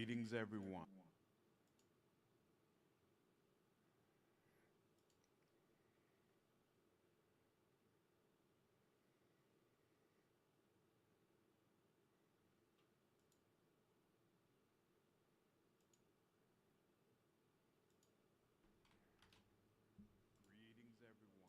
Greetings, everyone. Greetings, everyone.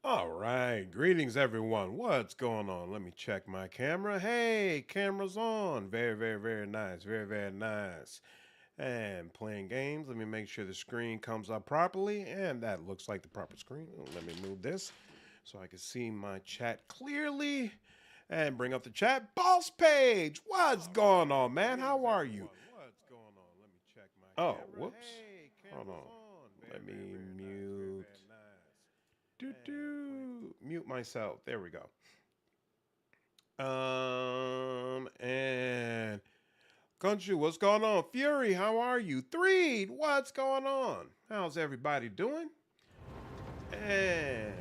All right, greetings everyone. What's going on? Let me check my camera. Hey, camera's on. Very, very, very nice. Very, very nice. And playing games. Let me make sure the screen comes up properly. And that looks like the proper screen. Let me move this so I can see my chat clearly. And bring up the chat. Boss Page, what's going on, man? How are you? What's going on? Let me check my Oh, camera. whoops. Hey, Hold camera's on. on. Let me Very nice. Very, mute. very nice. Do And playing. do. Mute myself. There we go. And Gunju, what's going on? Fury, how are you? Threed, what's going on? How's everybody doing? And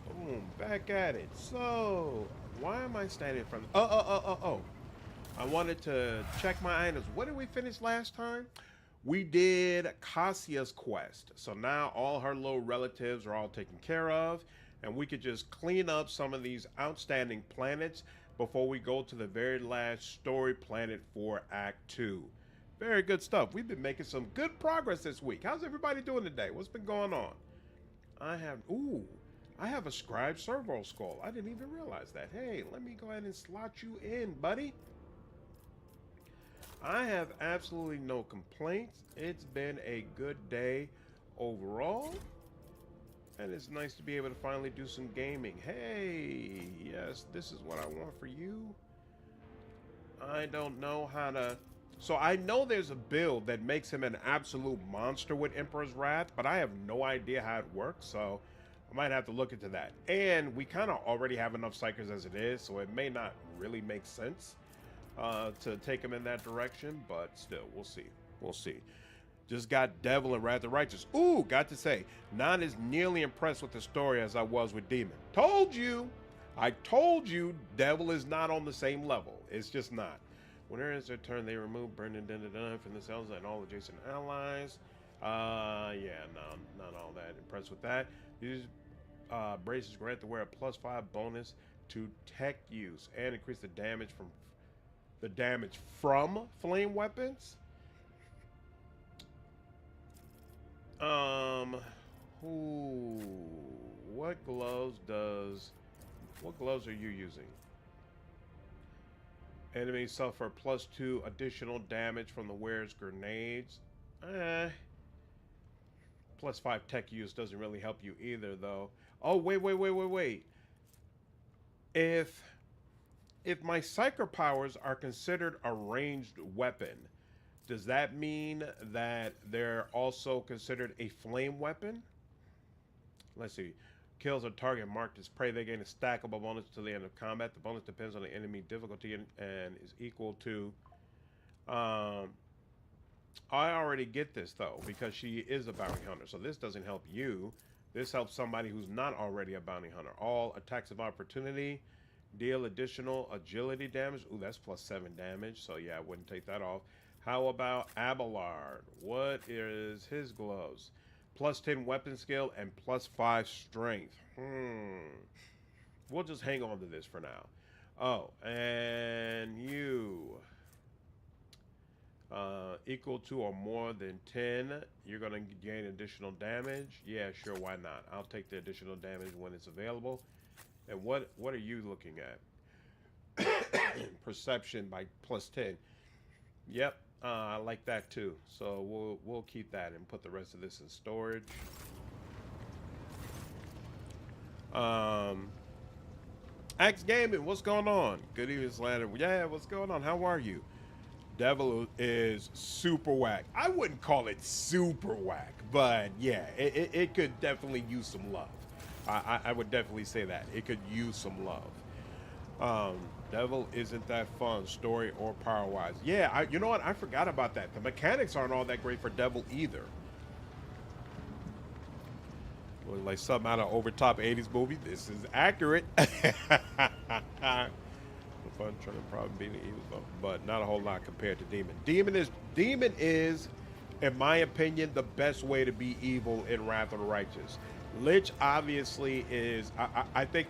boom, back at it. So, why am I standing from? Oh. I wanted to check my items. What did we finish last time? We did Cassia's quest. So now all her little relatives are all taken care of, and we could just clean up some of these outstanding planets before we go to the very last story planet for Act 2. Very good stuff. We've been making some good progress this week. How's everybody doing today? What's been going on? I have a scribe servo skull. I didn't even realize that. Hey, let me go ahead and slot you in, buddy. I have absolutely no complaints. It's been a good day overall. And it's nice to be able to finally do some gaming. Hey, yes, this is what I want for you. I don't know how to... So I know there's a build that makes him an absolute monster with Emperor's Wrath, but I have no idea how it works, so I might have to look into that. And we kind of already have enough Psykers as it is, so it may not really make sense to take him in that direction, but still, we'll see. We'll see. Just got Devil and Wrath the Righteous. Ooh, got to say, not as nearly impressed with the story as I was with Demon. Told you! I told you Devil is not on the same level. It's just not. When it ends their turn, they remove Brendan from the cells and all adjacent allies. Yeah, no, not all that impressed with that. These braces grant the wearer a +5 bonus to tech use and increase the damage from flame weapons. Um, who? What gloves does? What gloves are you using? Enemies suffer +2 additional damage from the wearer's grenades. Eh. +5 tech use doesn't really help you either, though. Oh, wait. If my psyker powers are considered a ranged weapon, does that mean that they're also considered a flame weapon? Let's see. Kills a target marked as prey. They gain a stackable bonus to the end of combat. The bonus depends on the enemy difficulty and is equal to um, I already get this though, because she is a bounty hunter. So this doesn't help you. This helps somebody who's not already a bounty hunter. All attacks of opportunity deal additional agility damage. Ooh, that's +7 damage. So yeah, I wouldn't take that off. How about Abelard? What is his gloves? +10 weapon skill and +5 strength. We'll just hang on to this for now. Oh, and you. Equal to or more than 10, you're going to gain additional damage. Yeah, sure, why not? I'll take the additional damage when it's available. And what are you looking at? Perception by +10. Yep, I like that too. So we'll keep that and put the rest of this in storage. Axe Gaming, what's going on? Good evening, Slander. Yeah, what's going on? How are you? Devil is super whack. I wouldn't call it super whack, but yeah, it could definitely use some love. I would definitely say that. It could use some love. Devil isn't that fun, story or power-wise. Yeah, you know what? I forgot about that. The mechanics aren't all that great for Devil either. Look like something out of overtop 80s movie. This is accurate. Fun trying to probably be the evil, but not a whole lot compared to Demon. Demon is, in my opinion, the best way to be evil in Wrath of the Righteous. Lich obviously is, I think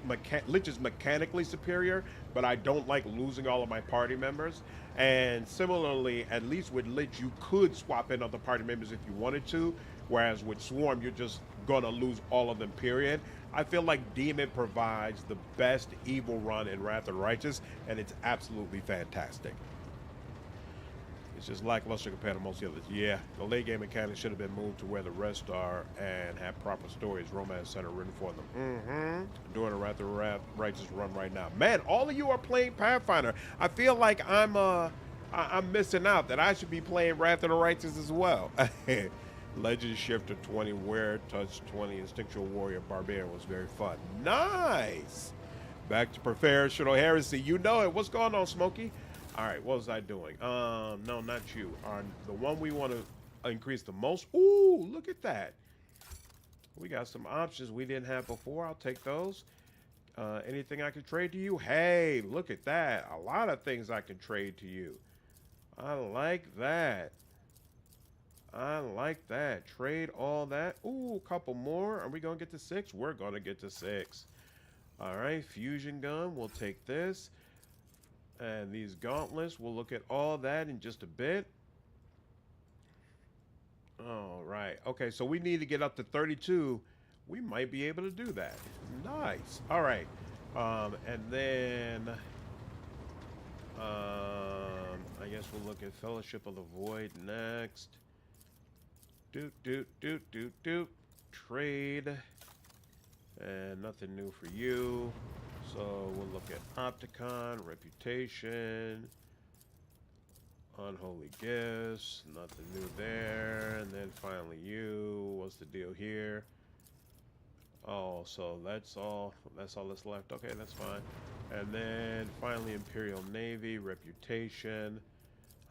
Lich is mechanically superior, but I don't like losing all of my party members. And similarly, at least with Lich, you could swap in other party members if you wanted to, whereas with Swarm, you're just gonna lose all of them, period. I feel like Demon provides the best evil run in Wrath of the Righteous, and it's absolutely fantastic. It's just lackluster compared to most of the others. Yeah, the late game mechanics should have been moved to where the rest are and have proper stories, romance center written for them. Doing a Wrath of the Righteous run right now. Man, all of you are playing Pathfinder. I feel like I'm missing out, that I should be playing Wrath of the Righteous as well. Legend Shifter 20, Wear Touch 20, Instinctual Warrior Barbarian was very fun. Nice! Back to Professional Heresy. You know it. What's going on, Smokey? All right, what was I doing? No, not you. The one we want to increase the most. Ooh, look at that. We got some options we didn't have before. I'll take those. Anything I can trade to you? Hey, look at that. A lot of things I can trade to you. I like that. I like that. Trade all that. Ooh, a couple more. Are we going to get to 6? We're going to get to 6. All right, fusion gun. We'll take this. And these gauntlets. We'll look at all that in just a bit. All right. Okay, so we need to get up to 32. We might be able to do that. Nice. All right. And then... I guess we'll look at Fellowship of the Void next. Trade. And nothing new for you. So we'll look at Opticon, Reputation, Unholy Gifts, nothing new there. And then finally you. What's the deal here? Oh, so that's all that's left. Okay, that's fine. And then finally Imperial Navy, Reputation,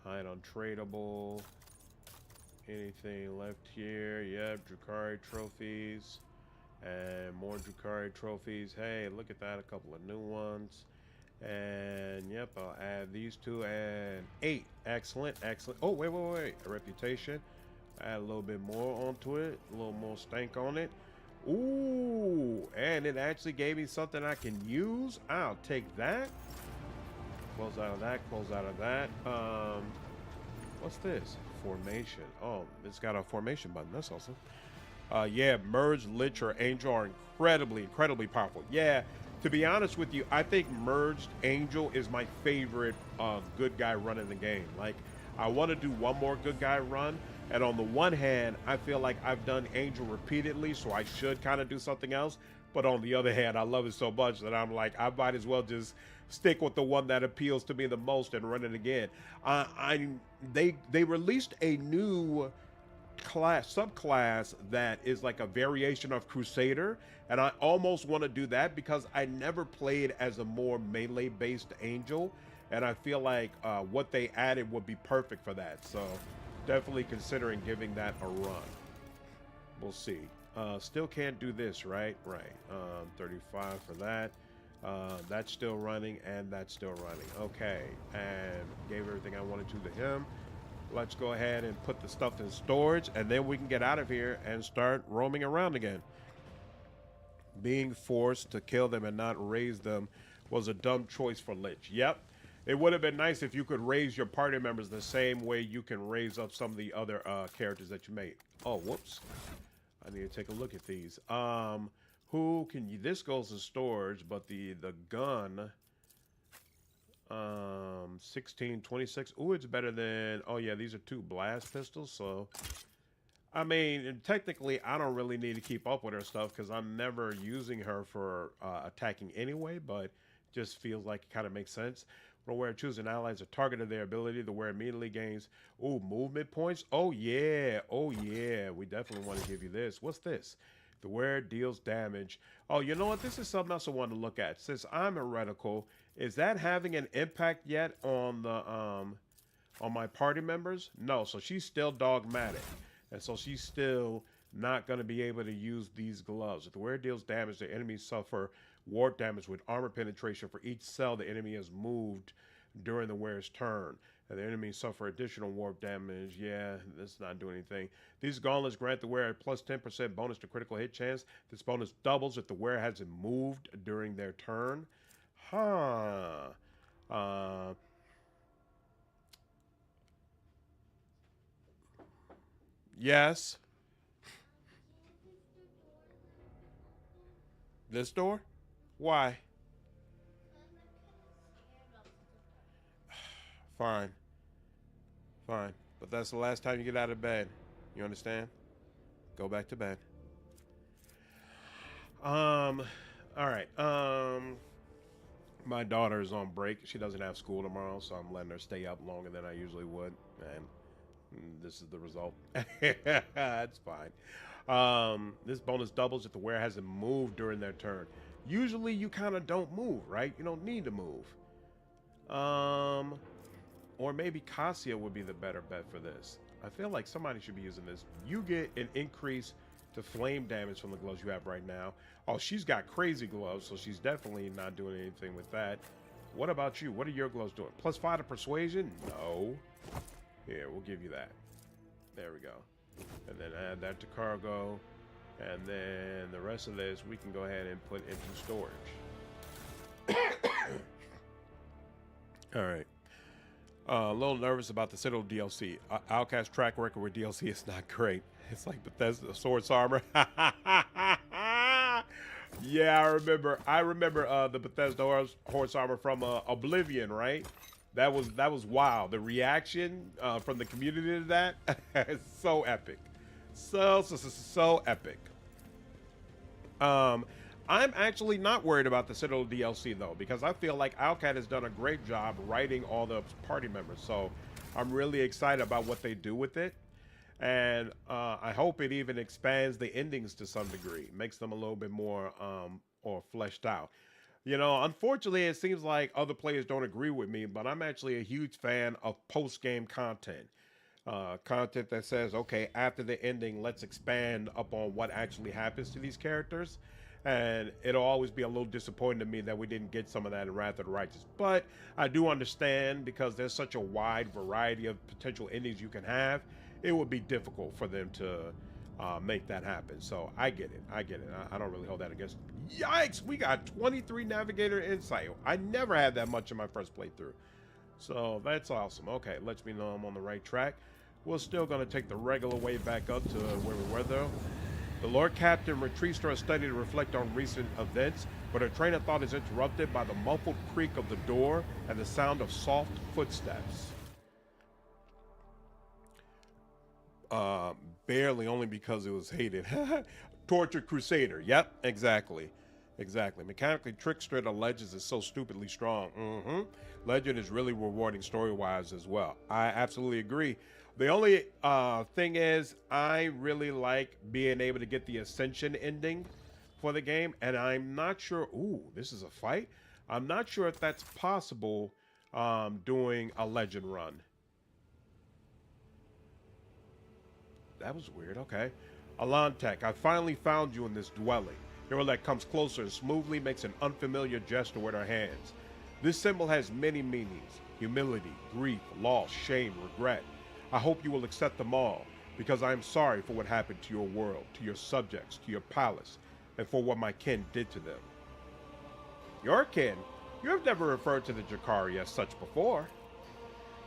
Hide Untradeable. Anything left here? Yep, Drukhari trophies. And more Drukhari trophies. Hey, look at that, a couple of new ones. And yep, I'll add these two and 8. Excellent, excellent. Oh, wait. A reputation. Add a little bit more onto it, a little more stank on it. Ooh, and it actually gave me something I can use. I'll take that. Close out of that, close out of that. What's this? Formation. Oh, it's got a formation button. That's awesome. Yeah, Merge, Lich, or Angel are incredibly powerful. Yeah, to be honest with you, I think Merged Angel is my favorite good guy run in the game. Like, I want to do one more good guy run, and on the one hand, I feel like I've done Angel repeatedly, so I should kind of do something else. But on the other hand, I love it so much that I'm like, I might as well just stick with the one that appeals to me the most and run it again. They released a new subclass that is like a variation of Crusader, and I almost want to do that because I never played as a more melee based Angel, and I feel like what they added would be perfect for that. So definitely considering giving that a run. We'll see. Still can't do this, right? Right. 35 for that. That's still running, and that's still running. Okay, and gave everything I wanted to him. Let's go ahead and put the stuff in storage, and then we can get out of here and start roaming around again. Being forced to kill them and not raise them was a dumb choice for Lich. Yep. It would have been nice if you could raise your party members the same way you can raise up some of the other characters that you made. Oh, whoops. I need to take a look at these. Who can you... This goes to storage, but the gun... 16, 26. Ooh, it's better than... Oh, yeah, these are 2 blast pistols, so... I mean, technically, I don't really need to keep up with her stuff because I'm never using her for attacking anyway, but just feels like it kind of makes sense. When a wearer chooses an ally as a target of their ability, the wearer immediately gains, ooh, movement points. Oh, yeah. Oh, yeah. We definitely want to give you this. What's this? The wearer deals damage. Oh, you know what? This is something else I want to look at. Since I'm a reticle, is that having an impact yet on the on my party members? No, so she's still dogmatic. And so she's still not going to be able to use these gloves. If the wearer deals damage, the enemies suffer warp damage with armor penetration for each cell the enemy has moved during the wearer's turn. And the enemies suffer additional warp damage. Yeah, that's not doing anything. These gauntlets grant the wearer a plus 10% bonus to critical hit chance. This bonus doubles if the wearer hasn't moved during their turn. Huh. Yes. This door? Why? Fine. Fine. But that's the last time you get out of bed. You understand? Go back to bed. All right. My daughter is on break. She doesn't have school tomorrow, so I'm letting her stay up longer than I usually would. And this is the result. That's fine. This bonus doubles if the wearer hasn't moved during their turn. Usually you kind of don't move, right? You don't need to move. Or maybe Cassia would be the better bet for this. I feel like somebody should be using this. You get an increase to flame damage from the gloves you have right now. Oh, she's got crazy gloves, so she's definitely not doing anything with that. What about you? What are your gloves doing? Plus 5 to persuasion? No. Here, we'll give you that. There we go. And then add that to cargo. And then the rest of this we can go ahead and put into storage. All right. A little nervous about the Citadel DLC. Outcast track record with DLC is not great. It's like Bethesda Swords Armor. Yeah, I remember the Bethesda Horse Armor from Oblivion, right? That was wild. The reaction from the community to that is so epic. So epic. I'm actually not worried about the Citadel DLC though, because I feel like Outcat has done a great job writing all the party members. So I'm really excited about what they do with it. And I hope it even expands the endings to some degree, makes them a little bit more or fleshed out. You know, unfortunately, it seems like other players don't agree with me, but I'm actually a huge fan of post-game content. Content that says, okay, after the ending, let's expand upon what actually happens to these characters. And it'll always be a little disappointing to me that we didn't get some of that in Wrath of the Righteous. But I do understand, because there's such a wide variety of potential endings you can have, it would be difficult for them to make that happen. So I get it. I don't really hold that against them. Yikes! We got 23 Navigator Insight. I never had that much in my first playthrough. So that's awesome. Okay, lets me know I'm on the right track. We're still going to take the regular way back up to where we were, though. The Lord Captain retreats to her study to reflect on recent events, but her train of thought is interrupted by the muffled creak of the door and the sound of soft footsteps. Barely, only because it was hated. Tortured Crusader. Yep, exactly. Exactly. Mechanically, Trickster the Legends is so stupidly strong. Legend is really rewarding story-wise as well. I absolutely agree. The only thing is, I really like being able to get the Ascension ending for the game, and I'm not sure... Ooh, this is a fight? I'm not sure if that's possible doing a Legend run. That was weird. Okay. Alantech, I finally found you in this dwelling. Yrilet comes closer and smoothly makes an unfamiliar gesture with her hands. This symbol has many meanings: humility, grief, loss, shame, regret. I hope you will accept them all, because I am sorry for what happened to your world, to your subjects, to your palace, and for what my kin did to them. Your kin? You have never referred to the Jakari as such before.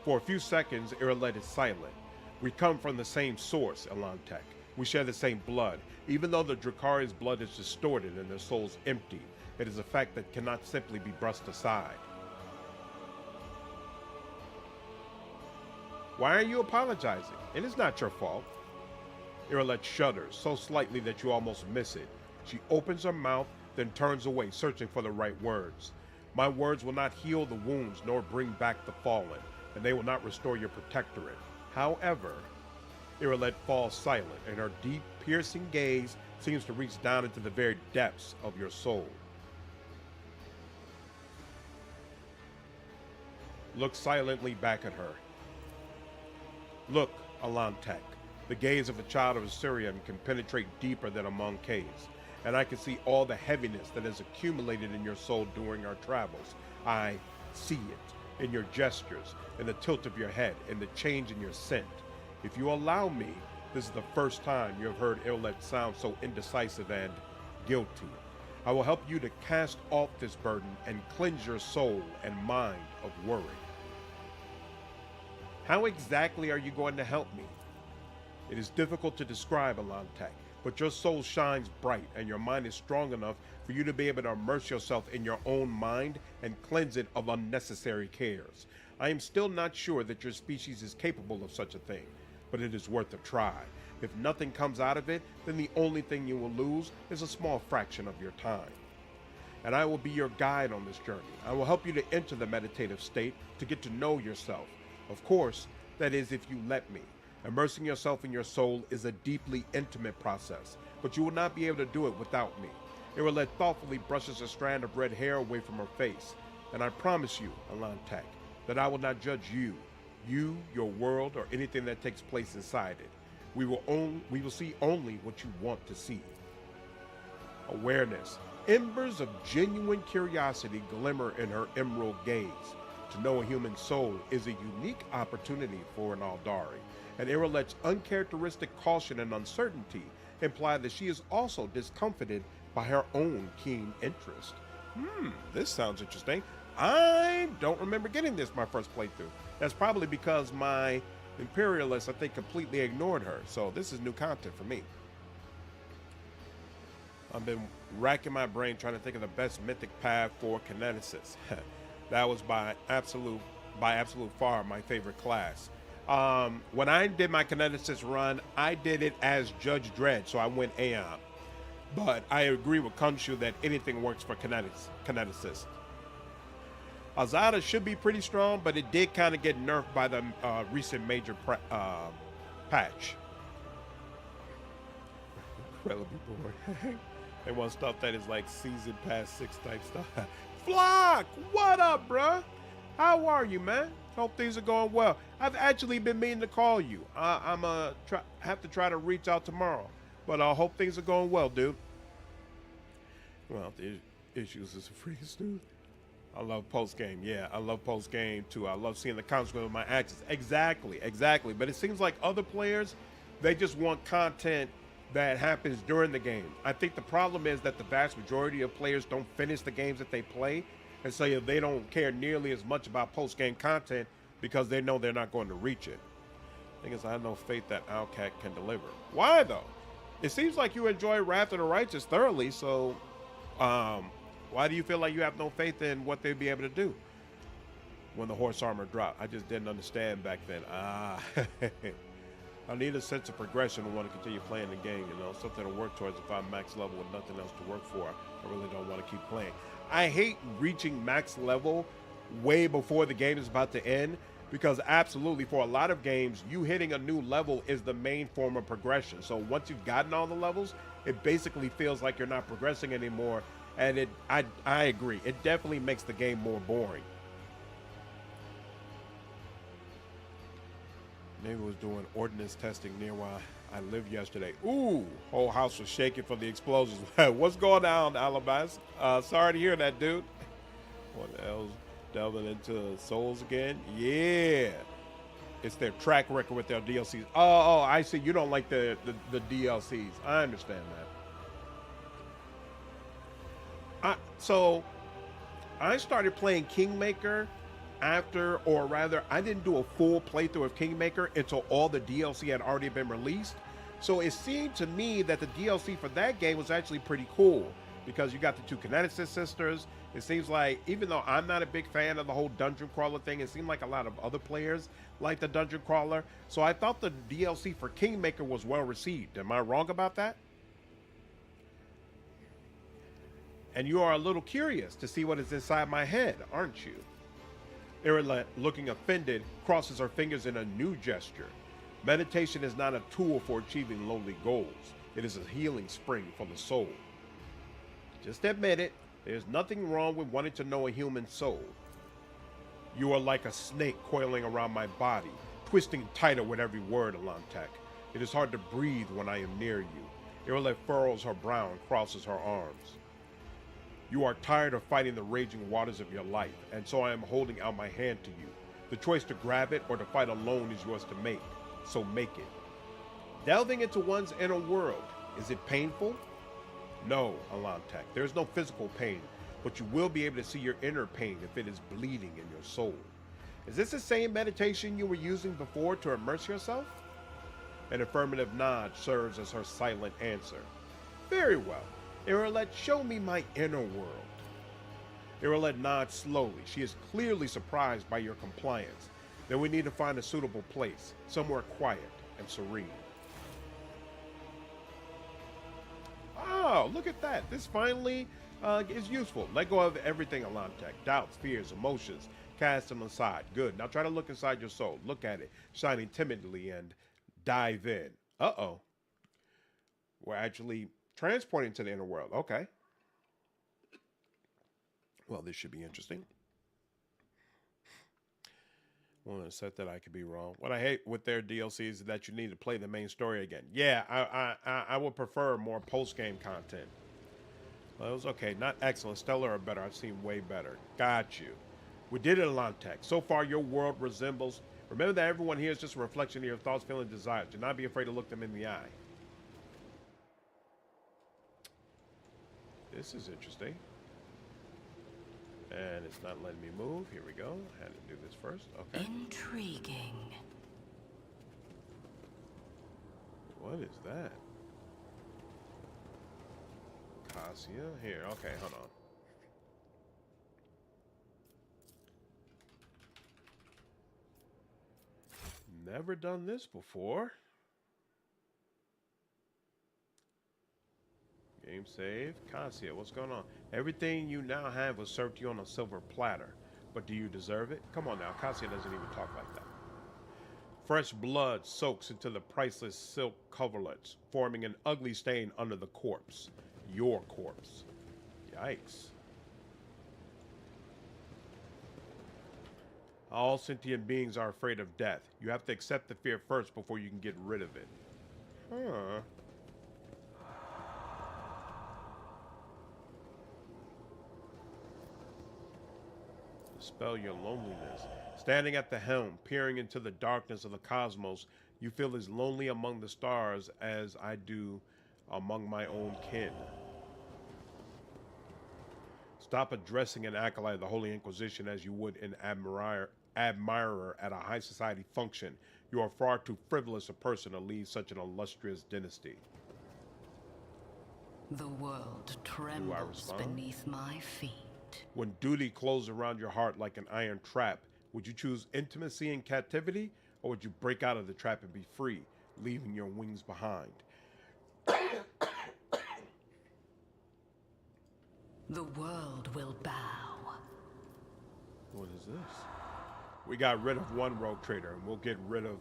For a few seconds, Yrilet is silent. We come from the same source, Alantech. We share the same blood. Even though the Drakari's blood is distorted and their souls empty, it is a fact that cannot simply be brushed aside. Why are you apologizing? It is not your fault. Yrilet shudders, so slightly that you almost miss it. She opens her mouth, then turns away, searching for the right words. My words will not heal the wounds nor bring back the fallen, and they will not restore your protectorate. However, Yrilet falls silent, and her deep, piercing gaze seems to reach down into the very depths of your soul. Look silently back at her. Look, Alantech. The gaze of a child of Assyrian can penetrate deeper than a Monkey's, and I can see all the heaviness that has accumulated in your soul during our travels. I see it in your gestures, in the tilt of your head, in the change in your scent. If you allow me, this is the first time you have heard Yrilet sound so indecisive and guilty. I will help you to cast off this burden and cleanse your soul and mind of worry. How exactly are you going to help me? It is difficult to describe, Alantech, but your soul shines bright and your mind is strong enough for you to be able to immerse yourself in your own mind and cleanse it of unnecessary cares. I am still not sure that your species is capable of such a thing, but it is worth a try. If nothing comes out of it, then the only thing you will lose is a small fraction of your time. And I will be your guide on this journey. I will help you to enter the meditative state, to get to know yourself. Of course, that is if you let me. Immersing yourself in your soul is a deeply intimate process, but you will not be able to do it without me. Yrilet thoughtfully brushes a strand of red hair away from her face, and I promise you, Alantech, that I will not judge you, your world, or anything that takes place inside it. We will see only what you want to see. Awareness. Embers of genuine curiosity glimmer in her emerald gaze. To know a human soul is a unique opportunity for an Aldari, and Yrilet's uncharacteristic caution and uncertainty imply that she is also discomfited by her own keen interest. This sounds interesting. I don't remember getting this my first playthrough. That's probably because my imperialists, I think, completely ignored her, so this is new content for me. I've been racking my brain trying to think of the best mythic path for kineticists. That was by absolute far my favorite class. When I did my kineticist run, I did it as Judge Dredd, so I went Aeon. But I agree with Kunshu that anything works for kineticists. Azada should be pretty strong, but it did kind of get nerfed by the recent major patch. Incredibly boring. They want stuff that is like season pass 6 type stuff. Flock, what up, bruh? How are you, man? Hope things are going well. I've actually been meaning to call you. I'm have to try to reach out tomorrow, but I hope things are going well, dude. Well, the issues is a freaking dude. I love post game. Yeah, I love post game too. I love seeing the consequences of my actions. Exactly. But it seems like other players, they just want content that happens during the game. I think the problem is that the vast majority of players don't finish the games that they play, and so they don't care nearly as much about post-game content because they know they're not going to reach it. The thing is, I have no faith that Outcat can deliver. Why, though? It seems like you enjoy Wrath of the Righteous thoroughly, so why do you feel like you have no faith in what they'd be able to do when the horse armor dropped? I just didn't understand back then. I need a sense of progression and want to continue playing the game, you know, something to work towards. If I'm max level with nothing else to work for, I really don't want to keep playing. I hate reaching max level way before the game is about to end, because absolutely for a lot of games, you hitting a new level is the main form of progression. So once you've gotten all the levels, it basically feels like you're not progressing anymore. And I agree. It definitely makes the game more boring. Navy was doing ordnance testing near where I lived yesterday. Ooh, whole house was shaking from the explosions. What's going on, Alabama? Sorry to hear that, dude. What else? Delving into Souls again? Yeah. It's their track record with their DLCs. Oh, I see. You don't like the DLCs. I understand that. So I started playing Kingmaker after, or rather, I didn't do a full playthrough of Kingmaker until all the DLC had already been released. So it seemed to me that the DLC for that game was actually pretty cool because you got the two Kineticist sisters. It seems like, even though I'm not a big fan of the whole dungeon crawler thing, it seemed like a lot of other players like the dungeon crawler. So I thought the DLC for Kingmaker was well received. Am I wrong about that? And you are a little curious to see what is inside my head, aren't you? Yrilet, looking offended, crosses her fingers in a new gesture. Meditation is not a tool for achieving lowly goals. It is a healing spring for the soul. Just admit it. There's nothing wrong with wanting to know a human soul. You are like a snake coiling around my body, twisting tighter with every word, Alantek. It is hard to breathe when I am near you. Yrilet furrows her brow and crosses her arms. You are tired of fighting the raging waters of your life, and so I am holding out my hand to you. The choice to grab it or to fight alone is yours to make, so make it. Delving into one's inner world, is it painful? No, Alantek, there is no physical pain, but you will be able to see your inner pain if it is bleeding in your soul. Is this the same meditation you were using before to immerse yourself? An affirmative nod serves as her silent answer. Very well. Yrilet, show me my inner world. Yrilet nods slowly. She is clearly surprised by your compliance. Then we need to find a suitable place, somewhere quiet and serene. Oh, look at that. This finally is useful. Let go of everything, Alantek. Doubts, fears, emotions. Cast them aside. Good. Now try to look inside your soul. Look at it, shining timidly, and dive in. Uh-oh. We're actually transporting to the inner world. Okay. Well, this should be interesting. Well, I said that I could be wrong. What I hate with their DLCs is that you need to play the main story again. Yeah, I would prefer more post-game content. Well, it was okay. Not excellent. Stellar or better. I've seen way better. Got you. We did it, Alantek. So far, your world resembles... Remember that everyone here is just a reflection of your thoughts, feelings, desires. Do not be afraid to look them in the eye. This is interesting. And it's not letting me move. Here we go. Had to do this first. Okay. Intriguing. What is that? Cassia? Here. Okay, hold on. Never done this before. Game save. Cassia, what's going on? Everything you now have was served to you on a silver platter. But do you deserve it? Come on now. Cassia doesn't even talk like that. Fresh blood soaks into the priceless silk coverlets, forming an ugly stain under the corpse. Your corpse. Yikes. All sentient beings are afraid of death. You have to accept the fear first before you can get rid of it. Huh. Dispel your loneliness. Standing at the helm, peering into the darkness of the cosmos, you feel as lonely among the stars as I do among my own kin. Stop addressing an acolyte of the Holy Inquisition as you would an admirer at a high society function. You are far too frivolous a person to lead such an illustrious dynasty. The world trembles beneath my feet. When duty closes around your heart like an iron trap, would you choose intimacy in captivity, or would you break out of the trap and be free, leaving your wings behind? The world will bow. What is this? We got rid of one rogue trader, and we'll get rid of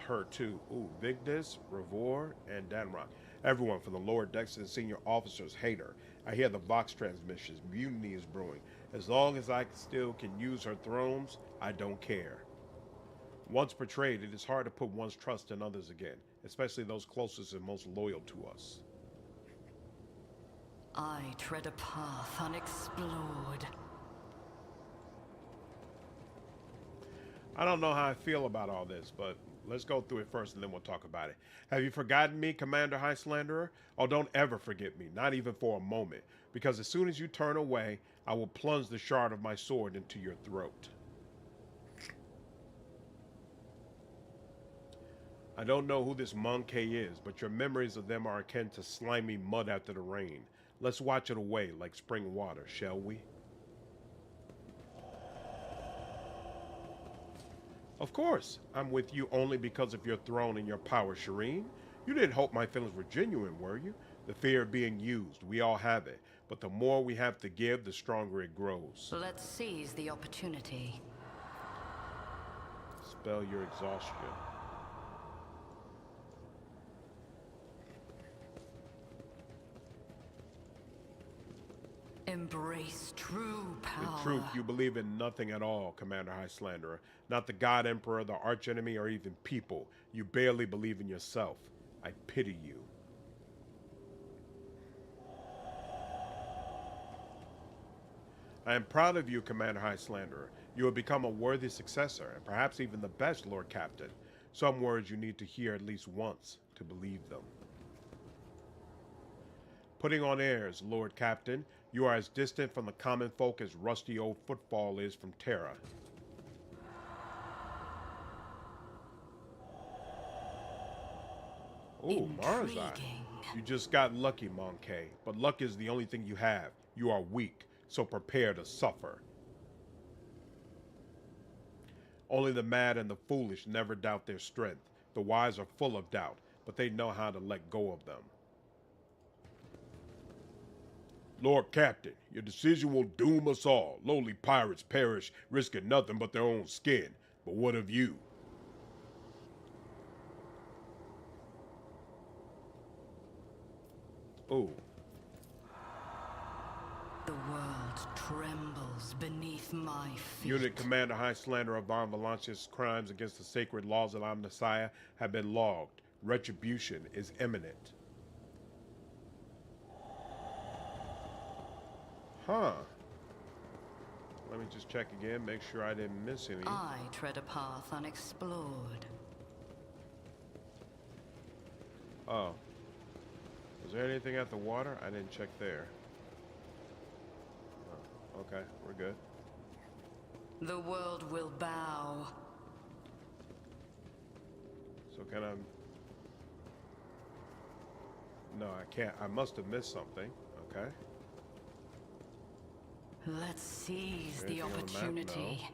her too. Ooh, Vigdis, Revor, and Danrock. Everyone from the lower decks to the senior officers hate her. I hear the Vox transmissions. Mutiny is brewing. As long as I still can use her thrones, I don't care. Once betrayed, it is hard to put one's trust in others again, especially those closest and most loyal to us. I tread a path unexplored. I don't know how I feel about all this, but let's go through it first and then we'll talk about it. Have you forgotten me, Commander High Slanderer? Oh, don't ever forget me, not even for a moment, because as soon as you turn away, I will plunge the shard of my sword into your throat. I don't know who this Monkey is, but your memories of them are akin to slimy mud after the rain. Let's watch it away like spring water, shall we? Of course, I'm with you only because of your throne and your power, Shireen. You didn't hope my feelings were genuine, were you? The fear of being used, we all have it. But the more we have to give, the stronger it grows. Let's seize the opportunity. Spell your exhaustion. Embrace true power. In truth, you believe in nothing at all, Commander High Slanderer. Not the God Emperor, the archenemy, or even people. You barely believe in yourself. I pity you. I am proud of you, Commander High Slanderer. You have become a worthy successor, and perhaps even the best, Lord Captain. Some words you need to hear at least once to believe them. Putting on airs, Lord Captain. You are as distant from the common folk as rusty old football is from Terra. Ooh, Marazhai. You just got lucky, Monkey. But luck is the only thing you have. You are weak, so prepare to suffer. Only the mad and the foolish never doubt their strength. The wise are full of doubt, but they know how to let go of them. Lord Captain, your decision will doom us all. Lowly pirates perish, risking nothing but their own skin. But what of you? Ooh. The world trembles beneath my feet. Unit Commander High Slanderer of Von Valancia's crimes against the sacred laws of Amnesiah have been logged. Retribution is imminent. Huh. Let me just check again, make sure I didn't miss any. I tread a path unexplored. Oh. Was there anything at the water? I didn't check there. Oh, okay, we're good. The world will bow. So can I... No, I can't. I must have missed something. Okay. Let's seize Anything the on the map? opportunity. No.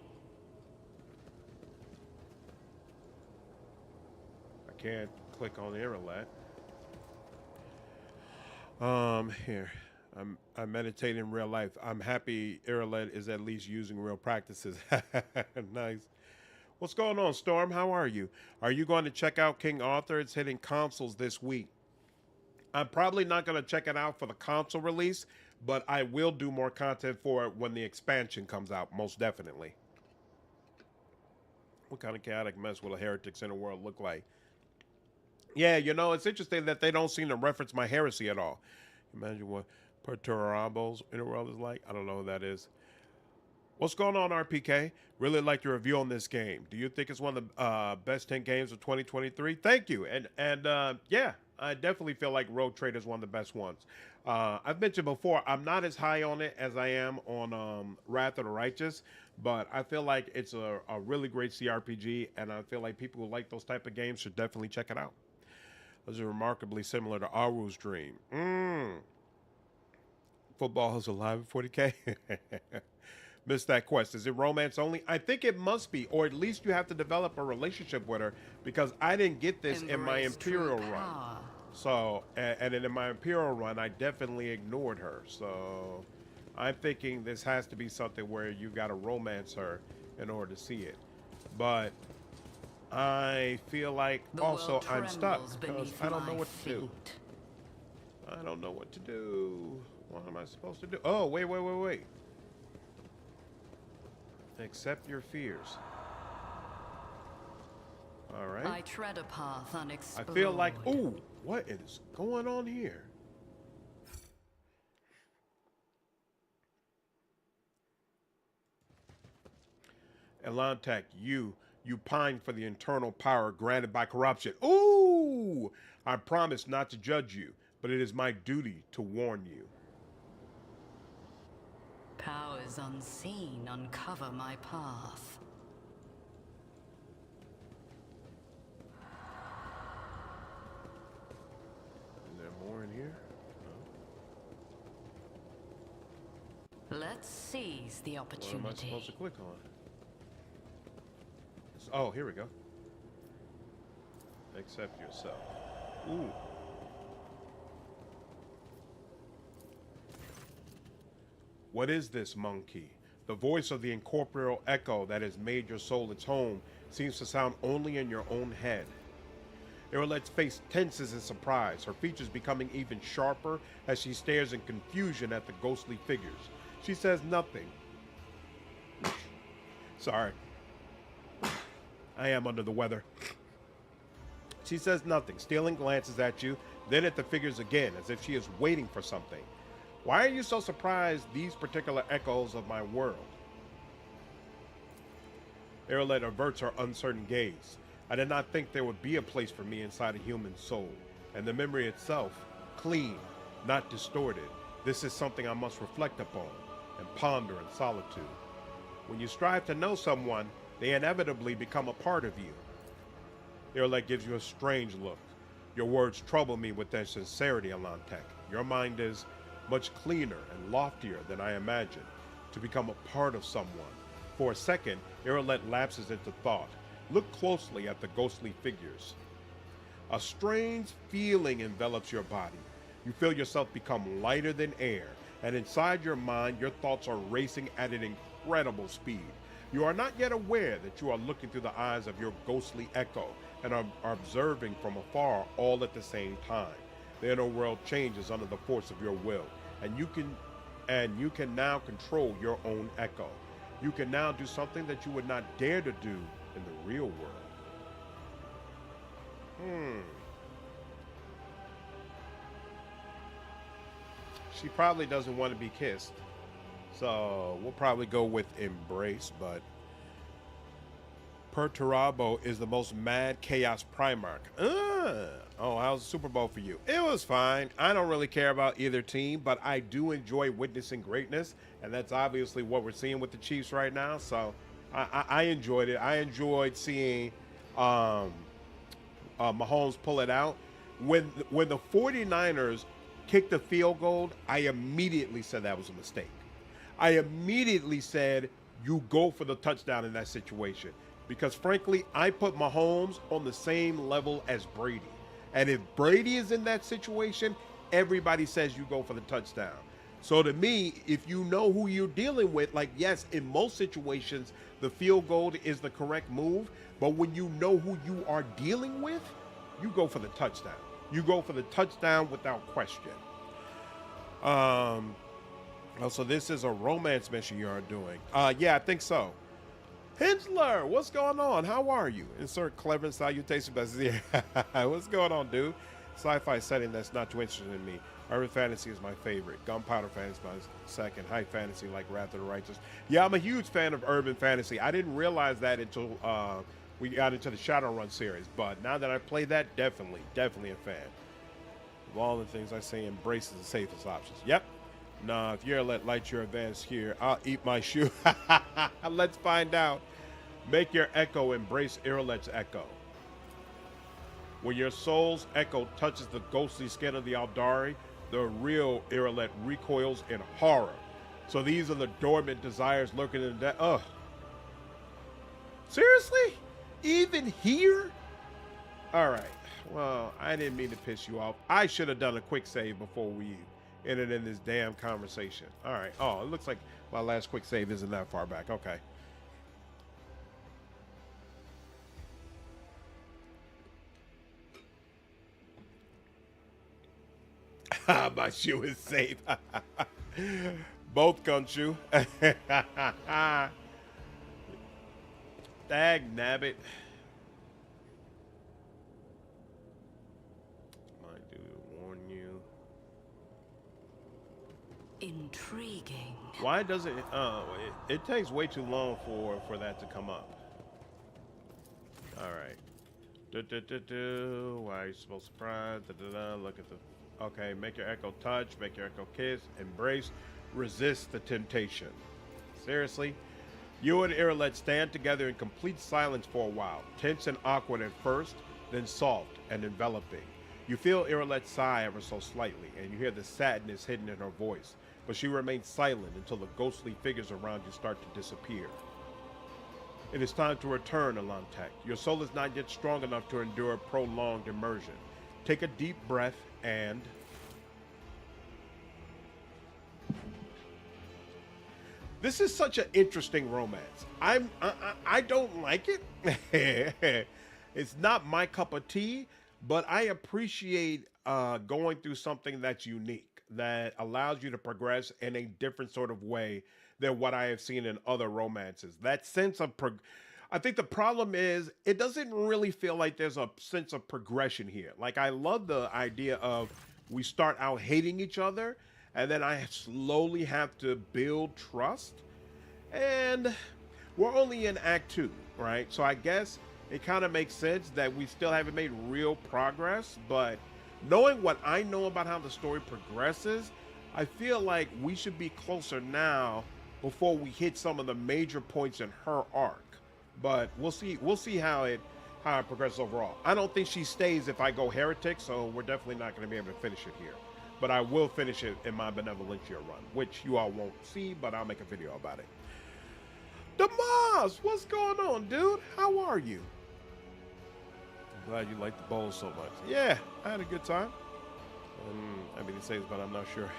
I can't click on Yrilet. Here. I'm meditating in real life. I'm happy Yrilet is at least using real practices. Nice. What's going on, Storm? How are you? Are you going to check out King Arthur? It's hitting consoles this week. I'm probably not going to check it out for the console release, but I will do more content for it when the expansion comes out, most definitely. What kind of chaotic mess will a Heretics in the world look like? Yeah, you know, it's interesting that they don't seem to reference my heresy at all. Imagine what Perturbables in the world is like. I don't know what that is. What's going on, RPK? Really like your review on this game. Do you think it's one of the best 10 games of 2023? Thank you. And yeah, I definitely feel like Road Trader is one of the best ones. I've mentioned before, I'm not as high on it as I am on Wrath of the Righteous, but I feel like it's a really great CRPG, and I feel like people who like those type of games should definitely check it out. This is remarkably similar to Aru's Dream. Football is alive at 40K. Missed that quest. Is it romance only? I think it must be, or at least you have to develop a relationship with her, because I didn't get this in my Imperial run. So, and in my Imperial run, I definitely ignored her. So, I'm thinking this has to be something where you got to romance her in order to see it. But I feel like also I'm stuck because I don't know what to do. I don't know what to do. What am I supposed to do? Oh, wait. Accept your fears. right. I tread a path unexplored. I feel like, ooh, what is going on here? Elantek, you pine for the internal power granted by corruption. Ooh! I promise not to judge you, but it is my duty to warn you. Powers unseen uncover my path. Is there more in here? No. Let's seize the opportunity. What am I supposed to click on? Oh, here we go. Accept yourself. Ooh. What is this, monkey? The voice of the incorporeal echo that has made your soul its home seems to sound only in your own head. Yrilet's face tenses in surprise, her features becoming even sharper as she stares in confusion at the ghostly figures. She says nothing. Sorry. I am under the weather. She says nothing, stealing glances at you, then at the figures again, as if she is waiting for something. Why are you so surprised these particular echoes of my world? Yrilet averts her uncertain gaze. I did not think there would be a place for me inside a human soul, and the memory itself, clean, not distorted. This is something I must reflect upon and ponder in solitude. When you strive to know someone, they inevitably become a part of you. Yrilet gives you a strange look. Your words trouble me with their sincerity, Elantek. Your mind is much cleaner and loftier than I imagined, to become a part of someone. For a second, Yrilet lapses into thought. Look closely at the ghostly figures. A strange feeling envelops your body. You feel yourself become lighter than air, and inside your mind, your thoughts are racing at an incredible speed. You are not yet aware that you are looking through the eyes of your ghostly echo and are observing from afar all at the same time. The inner world changes under the force of your will, and you can now control your own echo. You can now do something that you would not dare to do in the real world. She probably doesn't want to be kissed. So we'll probably go with embrace, but Perturabo is the most mad chaos Primarch. Oh, how's the Super Bowl for you? It was fine. I don't really care about either team, but I do enjoy witnessing greatness, and that's obviously what we're seeing with the Chiefs right now. So I enjoyed it. I enjoyed seeing Mahomes pull it out. When the 49ers kicked the field goal, I immediately said that was a mistake. I immediately said, you go for the touchdown in that situation. Because frankly, I put Mahomes on the same level as Brady. And if Brady is in that situation, everybody says you go for the touchdown. So to me, if you know who you're dealing with, like, yes, in most situations, the field goal is the correct move. But when you know who you are dealing with, you go for the touchdown. You go for the touchdown without question. So this is a romance mission you are doing. Yeah, I think so. Hensler, what's going on? How are you? Insert clever salutation. What's going on, dude? Sci-fi setting that's not too interested in me. Urban fantasy is my favorite. Gunpowder fantasy is my second. High fantasy like Wrath of the Righteous. Yeah, I'm a huge fan of urban fantasy. I didn't realize that until we got into the Shadowrun series. But now that I play that, definitely a fan. Of all the things I say, embrace is the safest options. Yep. Nah, if Yrilet lights your advance here, I'll eat my shoe. Let's find out. Make your echo embrace Yrilet's echo. When your soul's echo touches the ghostly skin of the Aldari, the real Yrilet recoils in horror. So these are the dormant desires lurking in the depth. Ugh. Seriously? Even here? All right. Well, I didn't mean to piss you off. I should have done a quick save before we ended in this damn conversation. All right. Oh, it looks like my last quick save isn't that far back. Okay. My shoe is safe. Both gun shoe. Dag nabbit. to warn you. Intriguing. Why does it? It takes way too long for that to come up. All right. Why are you so surprised? Look at the. Okay, make your echo touch, make your echo kiss, embrace, resist the temptation. Seriously? You and Yrilet stand together in complete silence for a while, tense and awkward at first, then soft and enveloping. You feel Yrilet sigh ever so slightly, and you hear the sadness hidden in her voice, but she remains silent until the ghostly figures around you start to disappear. It is time to return, Alantek. Your soul is not yet strong enough to endure prolonged immersion. Take a deep breath and... This is such an interesting romance. I don't like it. It's not my cup of tea, but I appreciate going through something that's unique, that allows you to progress in a different sort of way than what I have seen in other romances. That sense of I think the problem is it doesn't really feel like there's a sense of progression here. Like, I love the idea of we start out hating each other, and then I slowly have to build trust. And we're only in Act 2, right? So I guess it kind of makes sense that we still haven't made real progress, but knowing what I know about how the story progresses, I feel like we should be closer now before we hit some of the major points in her arc. But we'll see how it progresses overall. I don't think she stays if I go Heretic, so we're definitely not going to be able to finish it here. But I will finish it in my Benevolentia run, which you all won't see, but I'll make a video about it. Damas, what's going on, dude? How are you? I'm glad you like the bowl so much. Yeah, I had a good time. I mean, it says, but I'm not sure.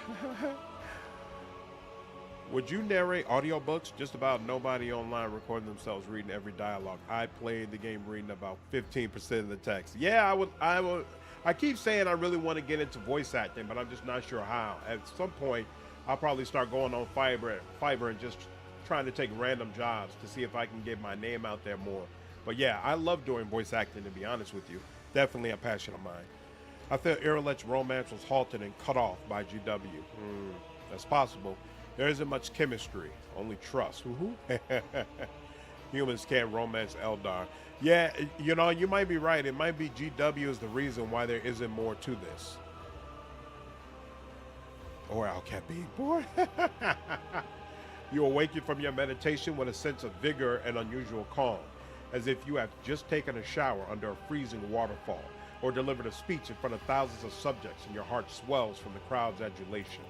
Would you narrate audiobooks? Just about nobody online recording themselves reading every dialogue. I played the game reading about 15% of the text. Yeah, I would. I keep saying I really want to get into voice acting, but I'm just not sure how. At some point, I'll probably start going on Fiverr and just trying to take random jobs to see if I can get my name out there more. But yeah, I love doing voice acting, to be honest with you. Definitely a passion of mine. I feel Yrilet's romance was halted and cut off by GW. That's possible. There isn't much chemistry, only trust. Humans can't romance Eldar. Yeah, you know, you might be right. It might be GW is the reason why there isn't more to this. Or Al Capi, boy. You awaken from your meditation with a sense of vigor and unusual calm, as if you have just taken a shower under a freezing waterfall, or delivered a speech in front of thousands of subjects, and your heart swells from the crowd's adulation.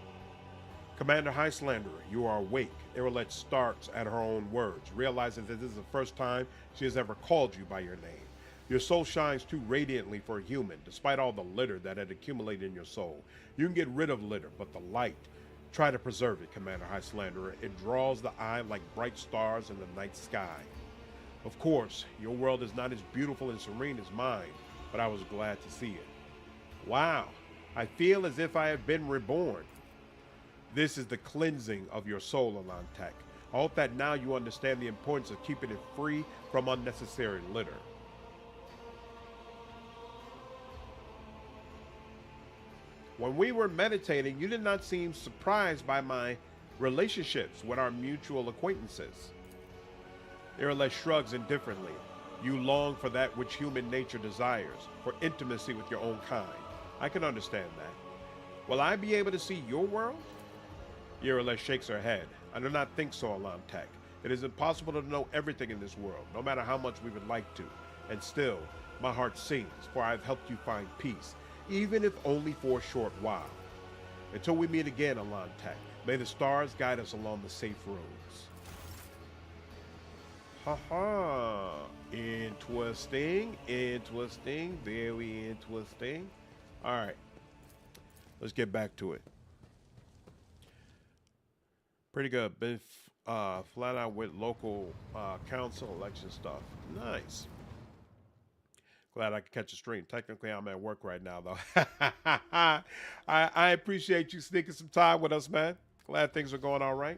Commander Highlander, you are awake. Yrilet starts at her own words, realizing that this is the first time she has ever called you by your name. Your soul shines too radiantly for a human, despite all the litter that had accumulated in your soul. You can get rid of litter, but the light, try to preserve it, Commander Highlander. It draws the eye like bright stars in the night sky. Of course, your world is not as beautiful and serene as mine, but I was glad to see it. Wow, I feel as if I have been reborn. This is the cleansing of your soul, Alantek. I hope that now you understand the importance of keeping it free from unnecessary litter. When we were meditating, you did not seem surprised by my relationships with our mutual acquaintances. Yrilet shrugs indifferently. You long for that which human nature desires, for intimacy with your own kind. I can understand that. Will I be able to see your world? Yrilet shakes her head. I do not think so, Alantek. It is impossible to know everything in this world, no matter how much we would like to. And still, my heart sings, for I have helped you find peace, even if only for a short while. Until we meet again, Alantek, may the stars guide us along the safe roads. Haha. Interesting. Interesting. Very interesting. All right. Let's get back to it. Pretty good. Been flat out with local council election stuff. Nice. Glad I could catch a stream. Technically, I'm at work right now, though. I appreciate you sneaking some time with us, man. Glad things are going all right.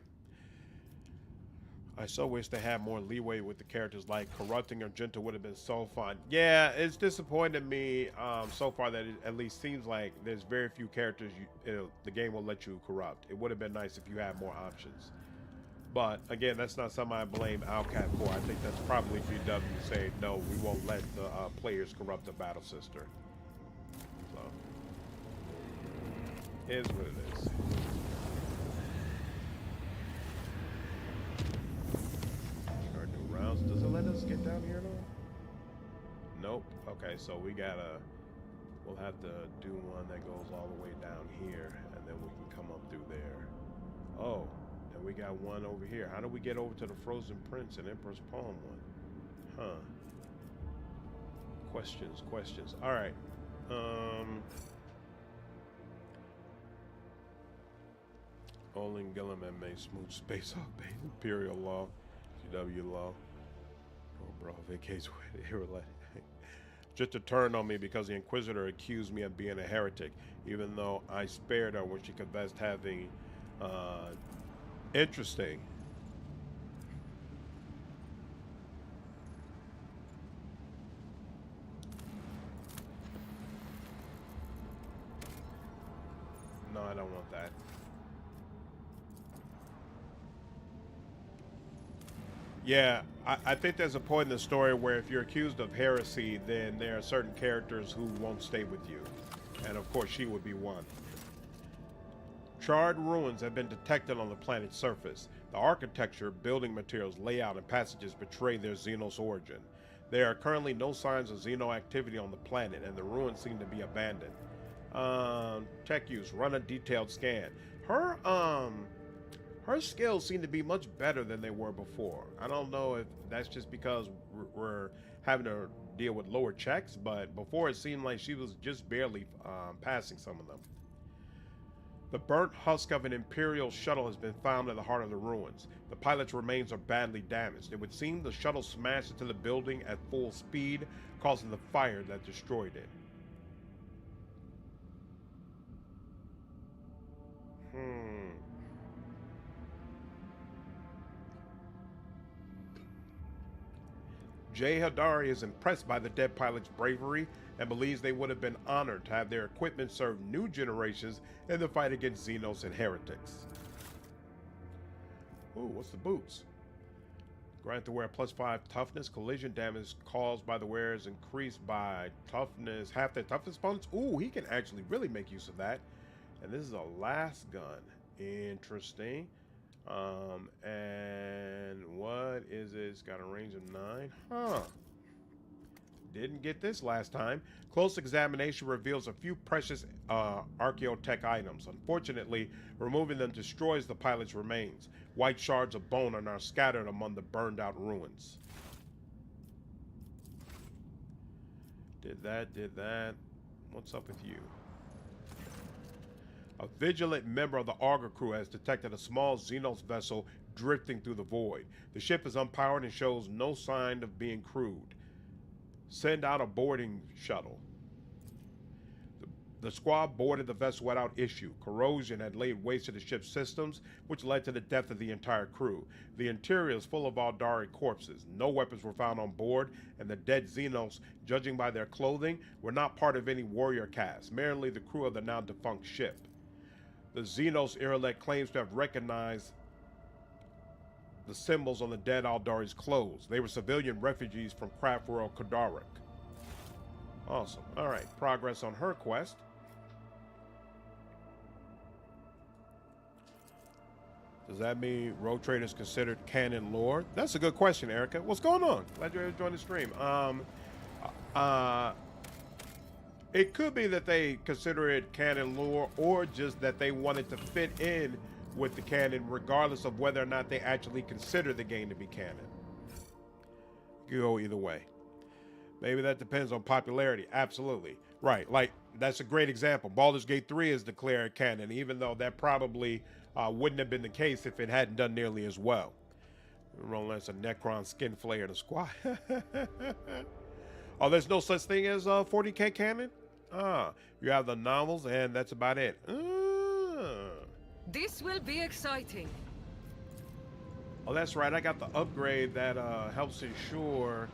I so wish they had more leeway with the characters, like corrupting or gentle would have been so fun. Yeah, it's disappointed me so far that it at least seems like there's very few characters the game will let you corrupt. It would have been nice if you had more options. But again, that's not something I blame Outcat for. I think that's probably VW saying, no, we won't let the players corrupt the Battle Sister. So, it is what it is. Does it let us get down here now? Nope. Okay, so we'll have to do one that goes all the way down here, and then we can come up through there. Oh, and we got one over here. How do we get over to the Frozen Prince and Emperor's Palm one? Huh. Questions. All right. Olin Gilliman may smooth Space Hawk Bay, Imperial Law, GW Law. Oh, bro, vacates with Yrilet. Just to turn on me because the Inquisitor accused me of being a heretic, even though I spared her when she confessed having. Interesting. No, I don't want that. Yeah, I think there's a point in the story where if you're accused of heresy, then there are certain characters who won't stay with you. And of course, she would be one. Charred ruins have been detected on the planet's surface. The architecture, building materials, layout, and passages betray their Xenos origin. There are currently no signs of Xeno activity on the planet, and the ruins seem to be abandoned. Tech use, run a detailed scan. Her skills seem to be much better than they were before. I don't know if that's just because we're having to deal with lower checks, but before it seemed like she was just barely passing some of them. The burnt husk of an Imperial shuttle has been found in the heart of the ruins. The pilot's remains are badly damaged. It would seem the shuttle smashed into the building at full speed, causing the fire that destroyed it. Jay Hadari is impressed by the dead pilot's bravery and believes they would have been honored to have their equipment serve new generations in the fight against Xenos and heretics. Ooh, what's the boots? Grant the wearer +5 toughness. Collision damage caused by the wearer is increased by toughness, half their toughness bonus. Ooh, he can actually really make use of that. And this is a last gun. Interesting. And what is it? It's got a range of 9. Huh. Didn't get this last time. Close examination reveals a few precious archaeotech items. Unfortunately, removing them destroys the pilot's remains. White shards of bone are now scattered among the burned out ruins. Did that. What's up with you? A vigilant member of the Augur crew has detected a small Xenos vessel drifting through the void. The ship is unpowered and shows no sign of being crewed. Send out a boarding shuttle. The squad boarded the vessel without issue. Corrosion had laid waste to the ship's systems, which led to the death of the entire crew. The interior is full of Aldari corpses. No weapons were found on board, and the dead Xenos, judging by their clothing, were not part of any warrior caste, merely the crew of the now defunct ship. The Xenos Yrilet claims to have recognized the symbols on the dead Aldari's clothes. They were civilian refugees from craft world Kodaric. Awesome. Alright, progress on her quest. Does that mean Rogue Trader is considered canon lore? That's a good question, Erica. What's going on? Glad you're joining the stream. It could be that they consider it canon lore, or just that they wanted to fit in with the canon, regardless of whether or not they actually consider the game to be canon. You can go either way. Maybe that depends on popularity. Absolutely. Right. Like, that's a great example. Baldur's Gate 3 is declared canon, even though that probably wouldn't have been the case if it hadn't done nearly as well. Rolling as a Necron skin flayer to squad. Oh, there's no such thing as 40K canon? You have the novels, and that's about it. This will be exciting. Oh, that's right. I got the upgrade that helps ensure